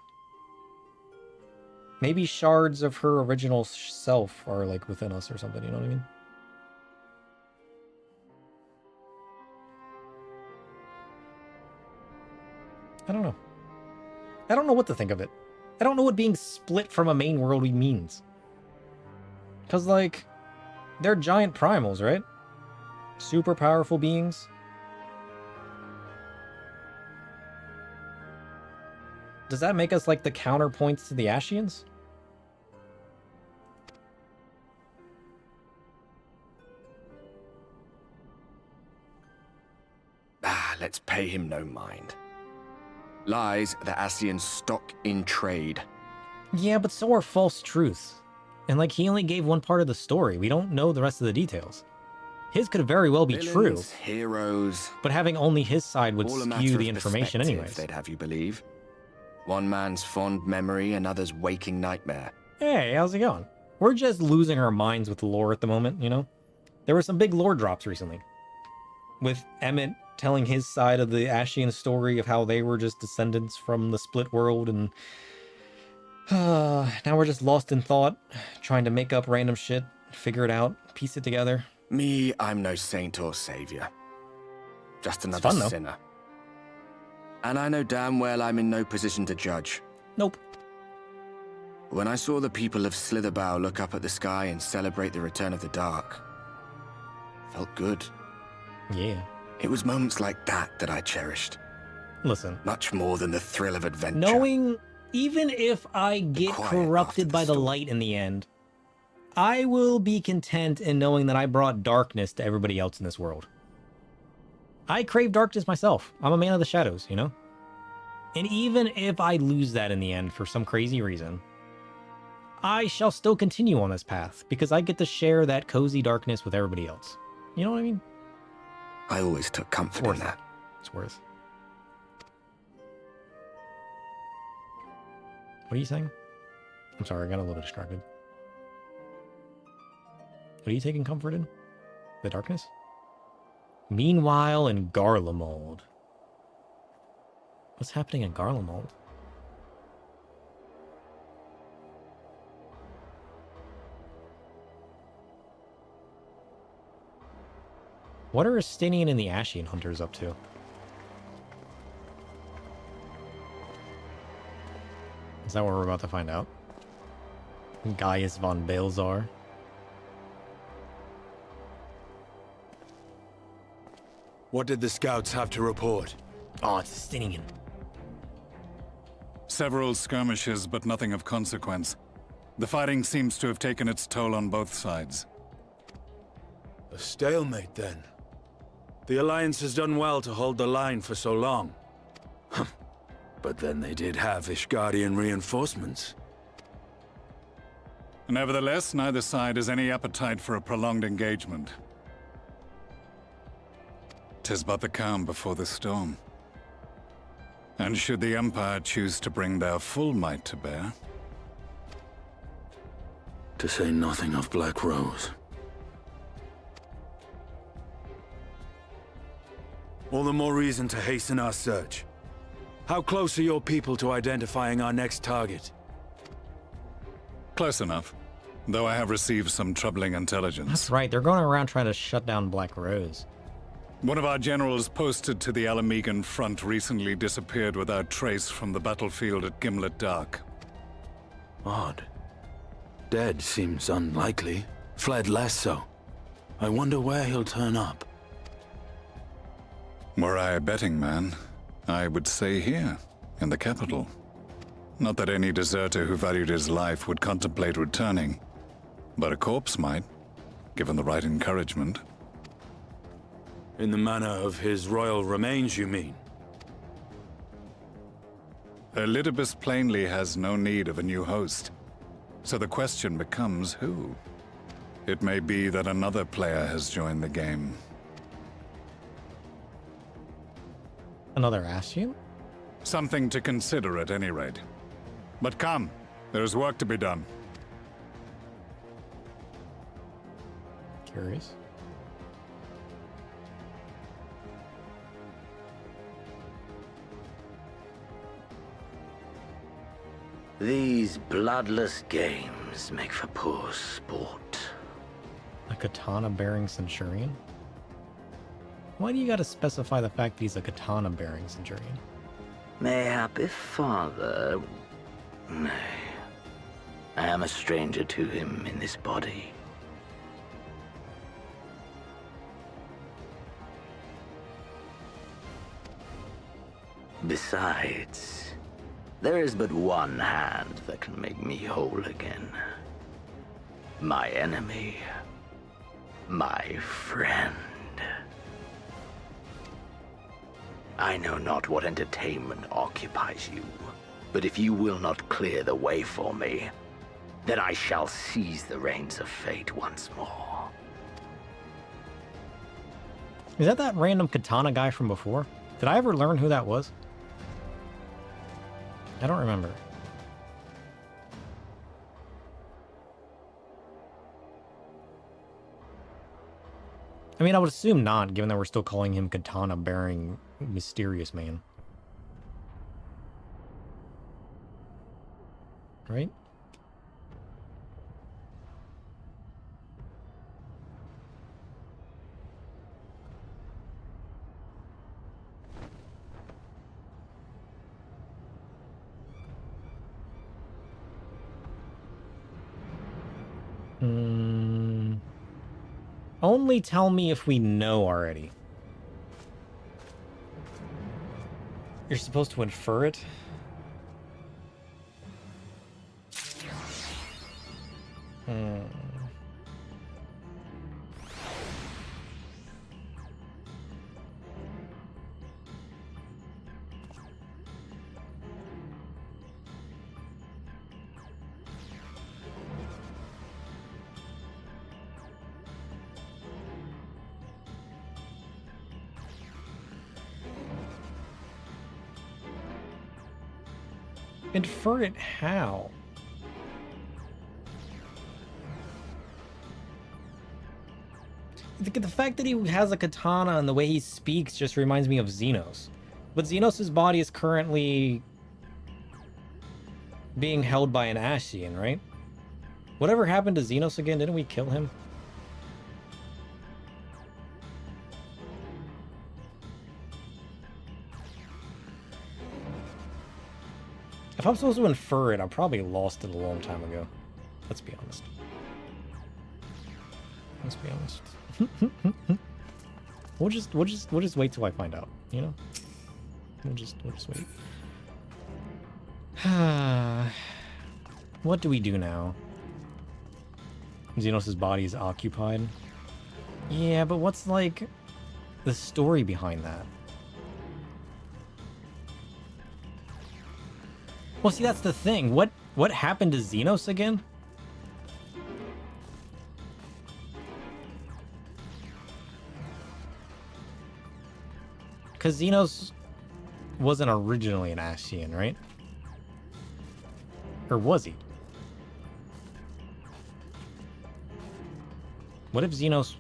Maybe shards of her original self are like within us or something, you know what I mean? I don't know. I don't know what to think of it. I don't know what being split from a main world means. Because, like, they're giant primals, right? Super powerful beings. Does that make us like the counterpoints to the Ascians? Let's pay him no mind. Lies the Ascians stock in trade. Yeah, but so are false truths. And like, he only gave one part of the story. We don't know the rest of the details. His could very well be true. Heroes. But having only his side would skew the information anyways. They'd have you believe. One man's fond memory, another's waking nightmare. Hey, how's it going? We're just losing our minds with lore at the moment, you know? There were some big lore drops recently. With Emmett telling his side of the Ascian story of how they were just descendants from the split world, and now we're just lost in thought, trying to make up random shit, figure it out, piece it together. Me, I'm no saint or savior. Just another fun, sinner. And I know damn well I'm in no position to judge. Nope. When I saw the people of Slitherbow look up at the sky and celebrate the return of the dark, felt good. Yeah. It was moments like that that I cherished. Listen. Much more than the thrill of adventure. Knowing, even if I get corrupted by the light in the end, I will be content in knowing that I brought darkness to everybody else in this world. I crave darkness myself. I'm a man of the shadows, you know? And even if I lose that in the end for some crazy reason, I shall still continue on this path because I get to share that cozy darkness with everybody else. You know what I mean? I always took comfort in that. It's worth. What are you saying? I'm sorry, I got a little distracted. What are you taking comfort in? The darkness? Meanwhile, in Garlemald. What's happening in Garlemald? What are Estinian and the Ascian hunters up to? Is that what we're about to find out? Gaius von Balzar. What did the scouts have to report? Oh, it's Estinian. Several skirmishes, but nothing of consequence. The fighting seems to have taken its toll on both sides. A stalemate, then. The Alliance has done well to hold the line for so long. But then they did have Ishgardian reinforcements. Nevertheless, neither side has any appetite for a prolonged engagement. 'Tis but the calm before the storm. And should the Empire choose to bring their full might to bear? To say nothing of Black Rose. All the more reason to hasten our search. How close are your people to identifying our next target? Close enough, though I have received some troubling intelligence. That's right, they're going around trying to shut down Black Rose. One of our generals posted to the Alamegan front recently disappeared without trace from the battlefield at Gimlet Dark. Odd. Dead seems unlikely. Fled less so. I wonder where he'll turn up. Were I a betting man, I would say here, in the capital. Not that any deserter who valued his life would contemplate returning, but a corpse might, given the right encouragement. In the manner of his royal remains, you mean? Elidibus plainly has no need of a new host, so the question becomes who? It may be that another player has joined the game. Another Ascian? Something to consider at any rate. But come, there's work to be done. Curious. These bloodless games make for poor sport. A katana-bearing centurion? Why do you gotta specify the fact that he's a katana-bearing centurion? Mayhap if father... Nay. I am a stranger to him in this body. Besides, there is but one hand that can make me whole again. My enemy. My friend. I know not what entertainment occupies you, but if you will not clear the way for me, then I shall seize the reins of fate once more. Is that random katana guy from before? Did I ever learn who that was? I don't remember. I mean, I would assume not, given that we're still calling him katana-bearing mysterious man. Right? Only tell me if we know already. You're supposed to infer it? Infer it how? The fact that he has a katana and the way he speaks just reminds me of Xenos. But Xenos' body is currently being held by an Ascian, right? Whatever happened to Xenos again? Didn't we kill him? If I'm supposed to infer it, I probably lost it a long time ago. Let's be honest. Let's be honest. We'll just wait till I find out, you know? We'll just wait. What do we do now? Xenos' body is occupied. Yeah, but what's like the story behind that? Well, see, that's the thing. What happened to Xenos again? Because Xenos wasn't originally an Ascian, right? Or was he? What if Xenos...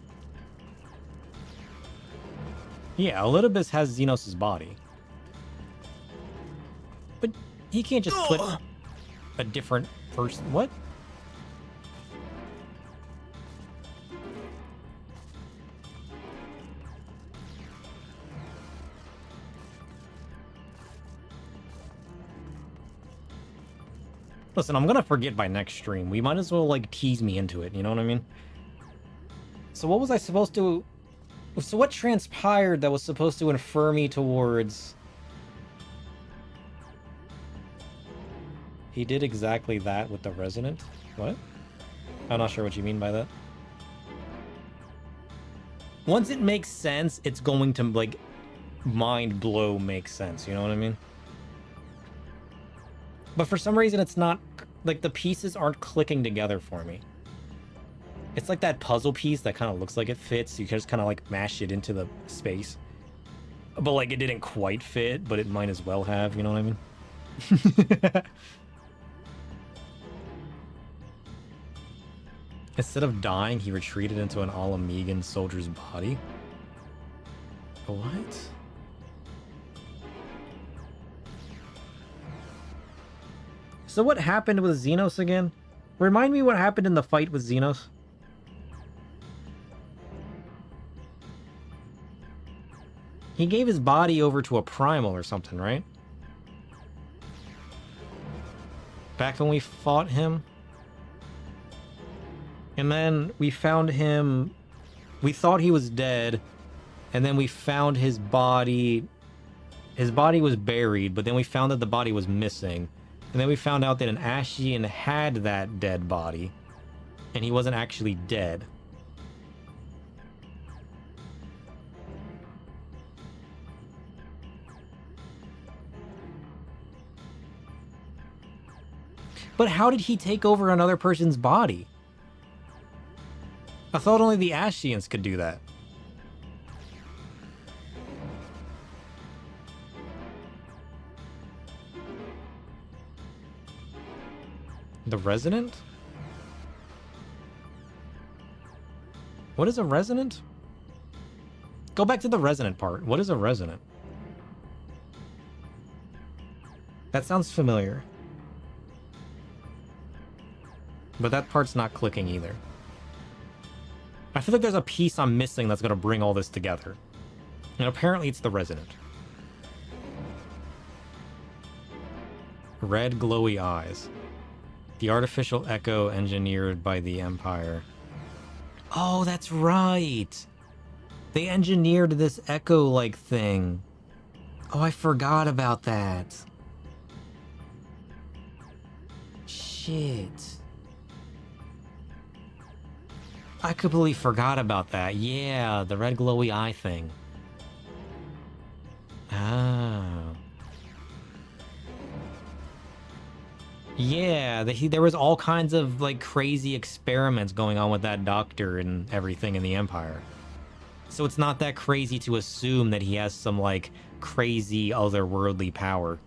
Yeah, Elidibus has Xenos' body. But he can't just put a different person... What? Listen, I'm gonna forget by next stream. We might as well, like, tease me into it, you know what I mean? So what was I supposed to... So what transpired that was supposed to infer me towards... He did exactly that with the Resident? What? I'm not sure what you mean by that. Once it makes sense, it's going to, like, mind blow make sense, you know what I mean? But for some reason, it's not, like, the pieces aren't clicking together for me. It's like that puzzle piece that kind of looks like it fits. You can just kind of, like, mash it into the space. But, like, it didn't quite fit, but it might as well have, you know what I mean? Instead of dying, he retreated into an Alamegan soldier's body. What? So what happened with Xenos again? Remind me what happened in the fight with Xenos. He gave his body over to a primal or something, right? Back when we fought him. And then we found him... We thought he was dead. And then we found his body... His body was buried, but then we found that the body was missing. And then we found out that an Ashian had that dead body. And he wasn't actually dead. But how did he take over another person's body? I thought only the Ashians could do that. The Resident? What is a Resident? Go back to the Resident part. What is a Resident? That sounds familiar. But that part's not clicking either. I feel like there's a piece I'm missing that's going to bring all this together. And apparently it's the Resident. Red glowy eyes. The artificial echo engineered by the Empire. Oh, that's right! They engineered this echo-like thing. Oh, I forgot about that. Shit. I completely forgot about that. Yeah, the red glowy eye thing. Oh. Yeah, there was all kinds of, like, crazy experiments going on with that doctor and everything in the Empire. So it's not that crazy to assume that he has some, like, crazy otherworldly power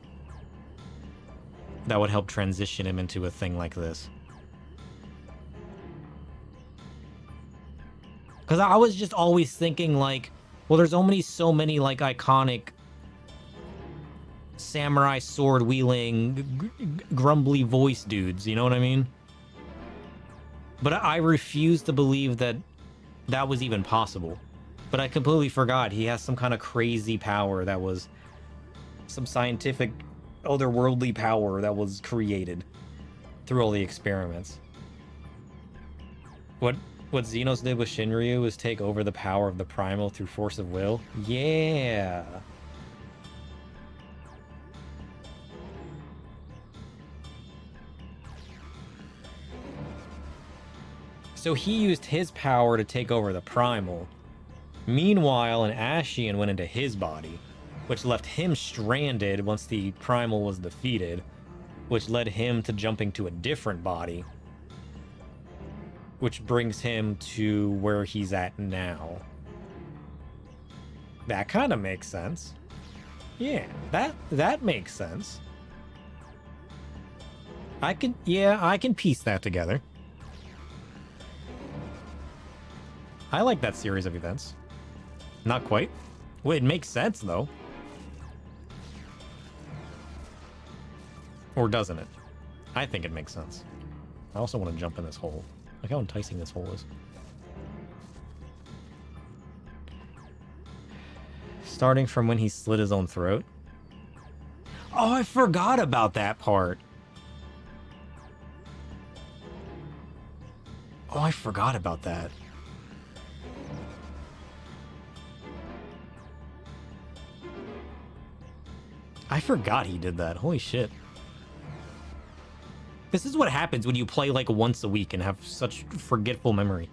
that would help transition him into a thing like this. Because I was just always thinking, like, well, there's only so many, like, iconic samurai sword-wielding, grumbly voice dudes, you know what I mean? But I refuse to believe that that was even possible. But I completely forgot he has some kind of crazy power that was some scientific, otherworldly power that was created through all the experiments. What Xenos did with Shinryu was take over the power of the Primal through force of will? Yeah! So he used his power to take over the Primal. Meanwhile, an Ashian went into his body, which left him stranded once the Primal was defeated, which led him to jumping to a different body, which brings him to where he's at now. That kind of makes sense. Yeah, that makes sense. I can piece that together. I like that series of events. Not quite. Well, it makes sense, though. Or doesn't it? I think it makes sense. I also want to jump in this hole. Look how enticing this hole is. Starting from when he slit his own throat. Oh, I forgot about that part. I forgot about that. I forgot he did that. Holy shit. This is what happens when you play like once a week and have such forgetful memory.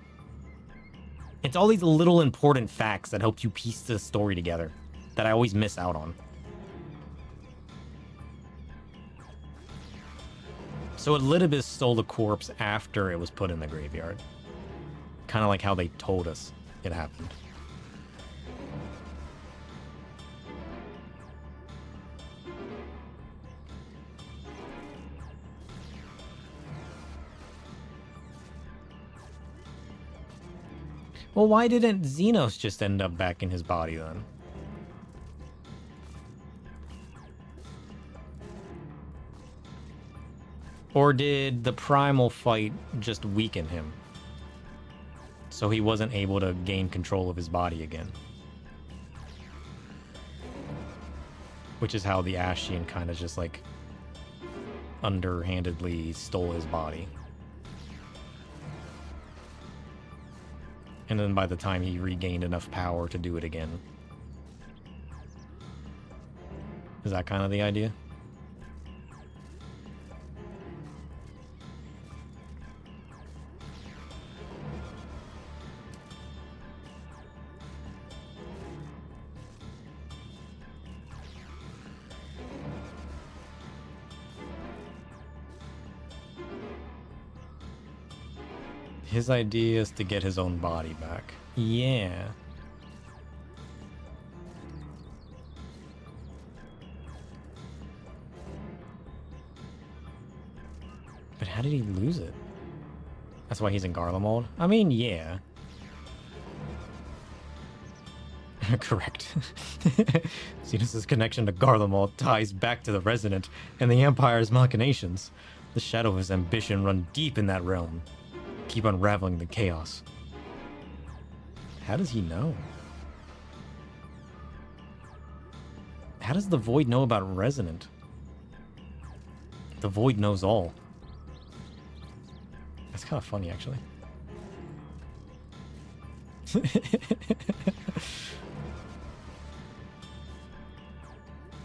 It's all these little important facts that help you piece the story together that I always miss out on. So Elidibus stole the corpse after it was put in the graveyard. Kind of like how they told us it happened. Well, why didn't Xenos just end up back in his body then? Or did the primal fight just weaken him? So he wasn't able to gain control of his body again? Which is how the Ascian kind of just like underhandedly stole his body. And then by the time he regained enough power to do it again. Is that kind of the idea? His idea is to get his own body back. Yeah. But how did he lose it? That's why he's in Garlemald? I mean, yeah. Correct. Xenos' connection to Garlemald ties back to the Resident and the Empire's machinations. The shadow of his ambition run deep in that realm. Keep unraveling the chaos. How does he know? How does the Void know about Resonant? The Void knows all. That's kind of funny, actually.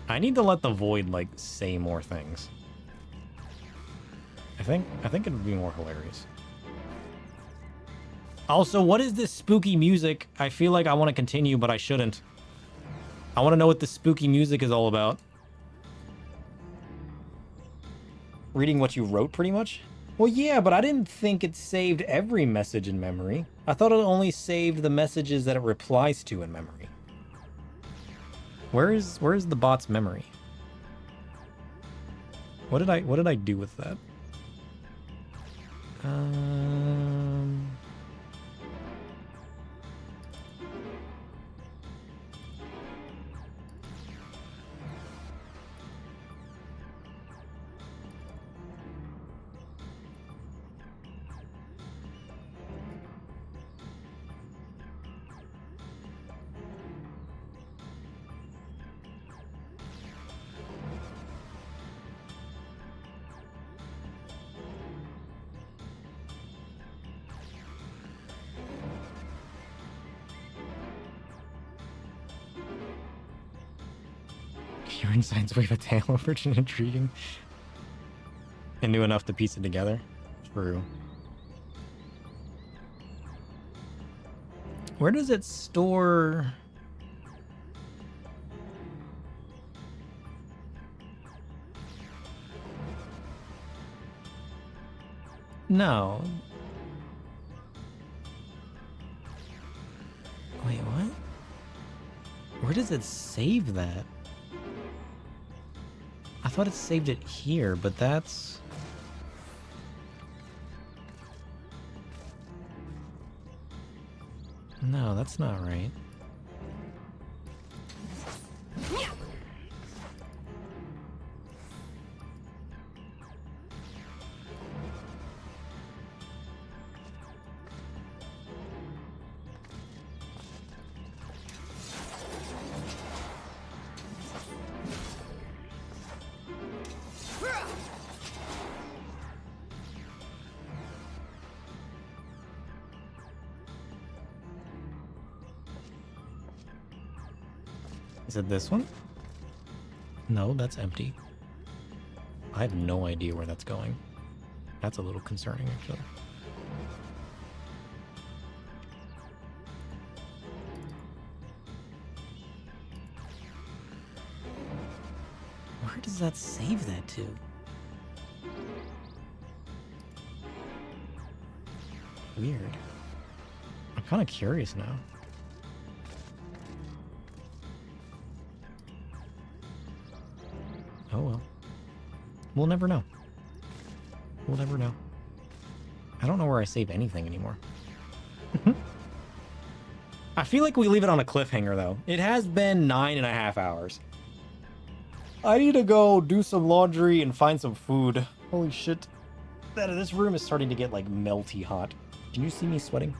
I need to let the Void, like, say more things. I think it would be more hilarious. Also, what is this spooky music? I feel like I want to continue, but I shouldn't. I want to know what the spooky music is all about. Reading what you wrote, pretty much? Well, yeah, but I didn't think it saved every message in memory. I thought it only saved the messages that it replies to in memory. Where is the bot's memory? What did I do with that? Your insights weave a tale of rich and intriguing. And knew enough to piece it together. True. Where does it store... No. Wait, what? Where does it save that? I thought it saved it here, but that's... No, that's not right. Is it this one? No, that's empty. I have no idea where that's going. That's a little concerning, actually. Where does that save that to? Weird. I'm kind of curious now. Oh well. We'll never know. We'll never know. I don't know where I save anything anymore. I feel like we leave it on a cliffhanger, though. It has been 9.5 hours. I need to go do some laundry and find some food. Holy shit. This room is starting to get, like, melty hot. Can you see me sweating?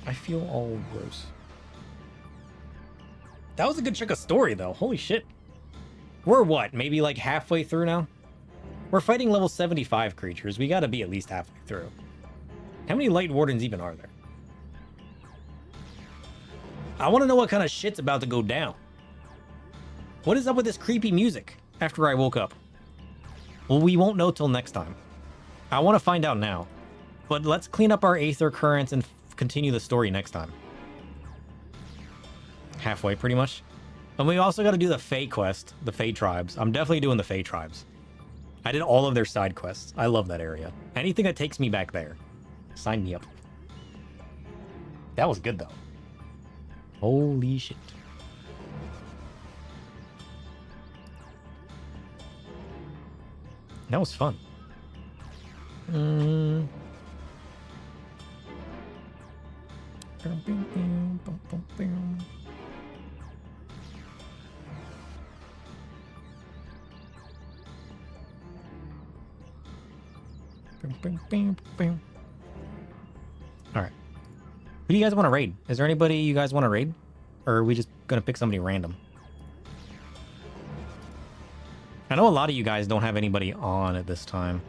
I feel all gross. That was a good chunk of story, though. Holy shit. We're what? Maybe, like, halfway through now? We're fighting level 75 creatures. We gotta be at least halfway through. How many Light Wardens even are there? I want to know what kind of shit's about to go down. What is up with this creepy music after I woke up? Well, we won't know till next time. I want to find out now. But let's clean up our Aether Currents and continue the story next time. Halfway, pretty much. And we also got to do the Fae quest, the Fae tribes. I'm definitely doing the Fae tribes. I did all of their side quests. I love that area. Anything that takes me back there. Sign me up. That was good, though. Holy shit. That was fun. Alright. Who do you guys want to raid? Is there anybody you guys want to raid? Or are we just gonna pick somebody random? I know a lot of you guys don't have anybody on at this time.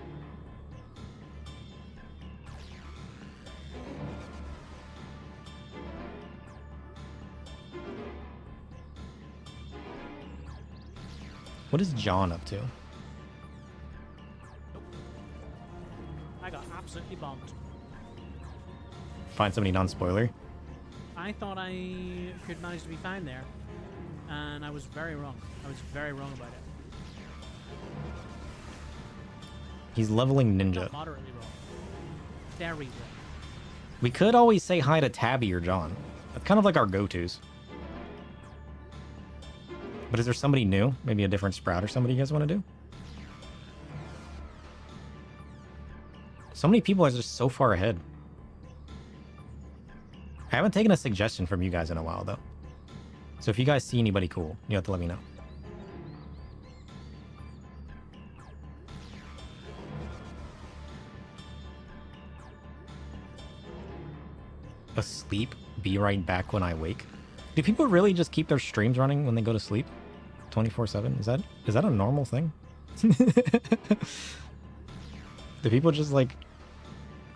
What is John up to? I got absolutely bombed. Find somebody non-spoiler. I thought I could manage to be found there, and I was very wrong. I was very wrong about it. He's leveling ninja. Not moderately wrong. Very wrong. We could always say hi to Tabby or John. That's kind of like our go-tos. But is there somebody new? Maybe a different Sprout or somebody you guys want to do? So many people are just so far ahead. I haven't taken a suggestion from you guys in a while, though. So if you guys see anybody cool, you have to let me know. Asleep, be right back when I wake. Do people really just keep their streams running when they go to sleep? 24/7? Is that a normal thing? Do people just like...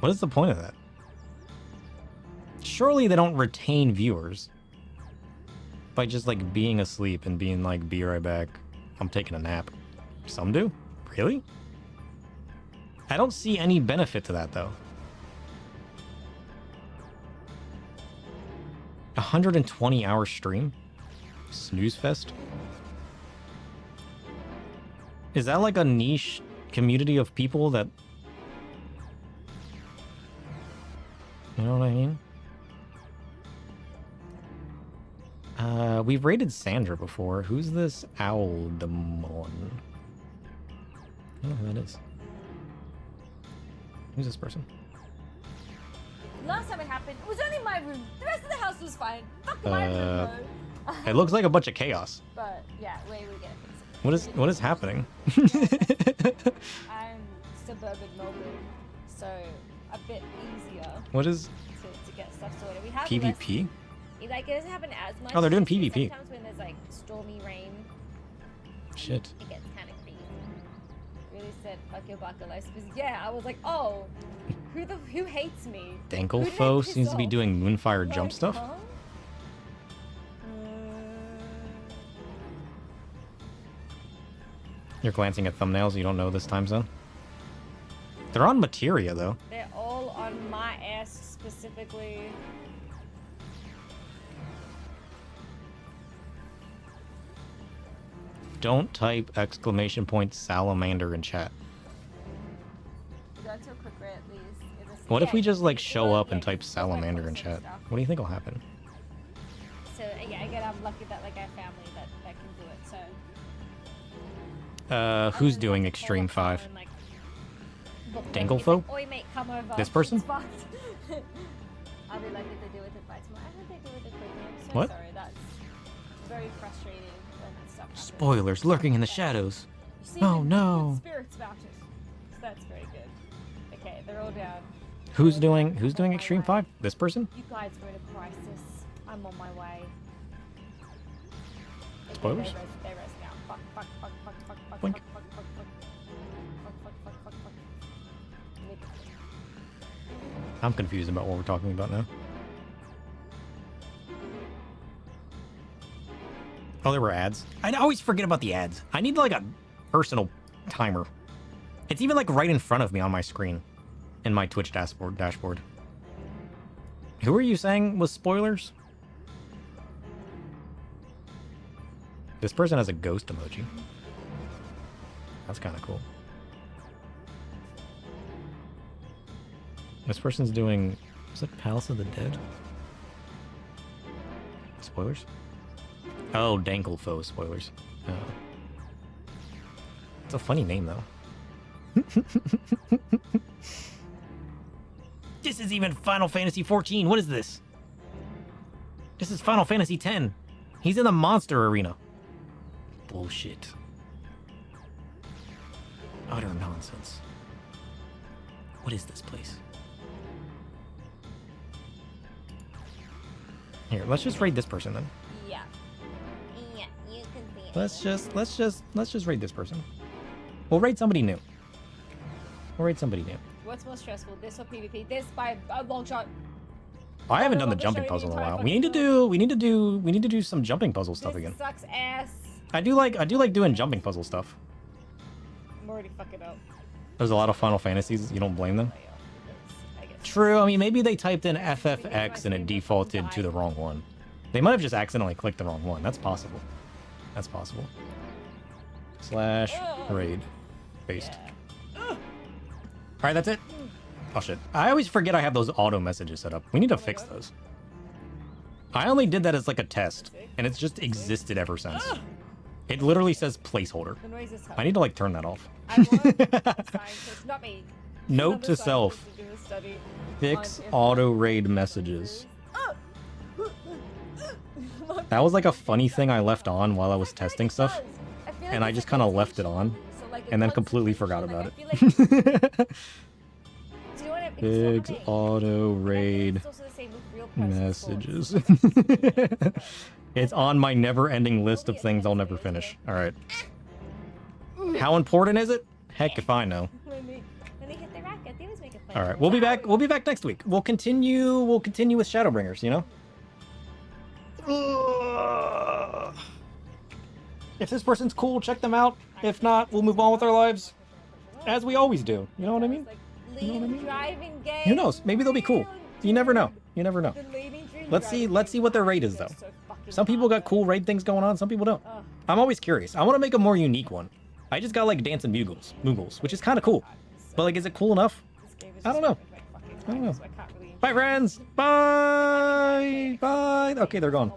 What is the point of that? Surely they don't retain viewers by just like being asleep and being like, be right back, I'm taking a nap. Some do? Really? I don't see any benefit to that though. 120-hour stream? Snooze fest? Is that like a niche community of people that... You know what I mean? We've raided Sandra before. Who's this Owldemon? I don't know who that is. Who's this person? Last time it happened, it was only my room. The rest of the house was fine. Fuck my room, though. It looks like a bunch of chaos. But yeah, we get it. What is happening? I'm suburban Melbourne, so a bit easier. What is to get stuff sorted? We have PvP? Less, like it doesn't happen as much. Oh, they're doing PvP. Sometimes when there's like stormy rain. Shit. It gets kind of crazy. Really said fuck your bucket life because yeah, I was like, oh, who hates me? Danklefo seems to be doing Moonfire jump stuff. Huh? You're glancing at thumbnails, you don't know this time zone? They're on materia, though. They're all on my ass specifically. Don't type !salamander in chat. Go to a quick rant, please. What if we just, like, show up and type salamander in chat? What do you think will happen? So, yeah, again, I'm lucky that, like, I have family that can do it, so... Who's doing Extreme 5? Danglefo? Oi, mate, come over. This person? I'll be lucky to do it by tomorrow. I hope they do it quickly. I'm so What? sorry. That's very frustrating when that stuff happens. Spoilers lurking in the shadows. You see, Oh the no. Spirits about it. So that's very good. Okay, they're all down. Who's doing Extreme 5? This person? You guys were in a crisis. I'm on my way. Okay, Spoilers? They rest now. Fuck, fuck, fuck, fuck, fuck, fuck, Blink. fuck, fuck, fuck, fuck. Fuck, fuck, fuck, fuck, fuck. I'm confused about what we're talking about now. Oh, there were ads. I always forget about the ads. I need like a personal timer. It's even like right in front of me on my screen in my Twitch dashboard. Who are you saying was spoilers? This person has a ghost emoji. That's kind of cool. This person's doing... Is it Palace of the Dead? Spoilers? Oh, Danglefo spoilers. Oh. It's a funny name, though. This is even Final Fantasy 14. What is this? This is Final Fantasy 10. He's in the monster arena. Bullshit. Utter nonsense. What is this place? Here, let's just raid this person then. Yeah. Yeah, you can see it. Let's just raid this person. We'll raid somebody new. We'll raid somebody new. What's more stressful, this or PvP? This by a long shot. I haven't done the jumping puzzle in a while. We need to do some jumping puzzle stuff again. Sucks ass. I do like doing jumping puzzle stuff. I'm already fucking up. There's a lot of Final Fantasies. You don't blame them. True. I mean, maybe they typed in ffx and it defaulted to the wrong one. They might have just accidentally clicked the wrong one. That's possible. That's possible. / raid. Based. Alright, that's it. Oh shit. I always forget I have those auto messages set up. We need to fix those. I only did that as like a test, and it's just existed ever since. It literally says placeholder. I need to like turn that off. Not me. Note to self. Fix auto raid messages. That was like a funny thing I left on while I was testing stuff. And I just kind of left it on. And then completely forgot about it. Fix auto raid messages. It's on my never-ending list of things I'll never finish. Alright. How important is it? Heck if I know. Alright, we'll be back next week. We'll continue with Shadowbringers, you know? If this person's cool, check them out. If not, we'll move on with our lives. As we always do. You know what I mean? You know what I mean? Who knows? Maybe they'll be cool. You never know. You never know. Let's see what their raid is though. Some people got cool raid things going on, some people don't. I'm always curious. I want to make a more unique one. I just got like dancing Moogles, which is kind of cool. But like, is it cool enough? I don't know. Bye, friends. Bye. Bye. Okay, they're gone.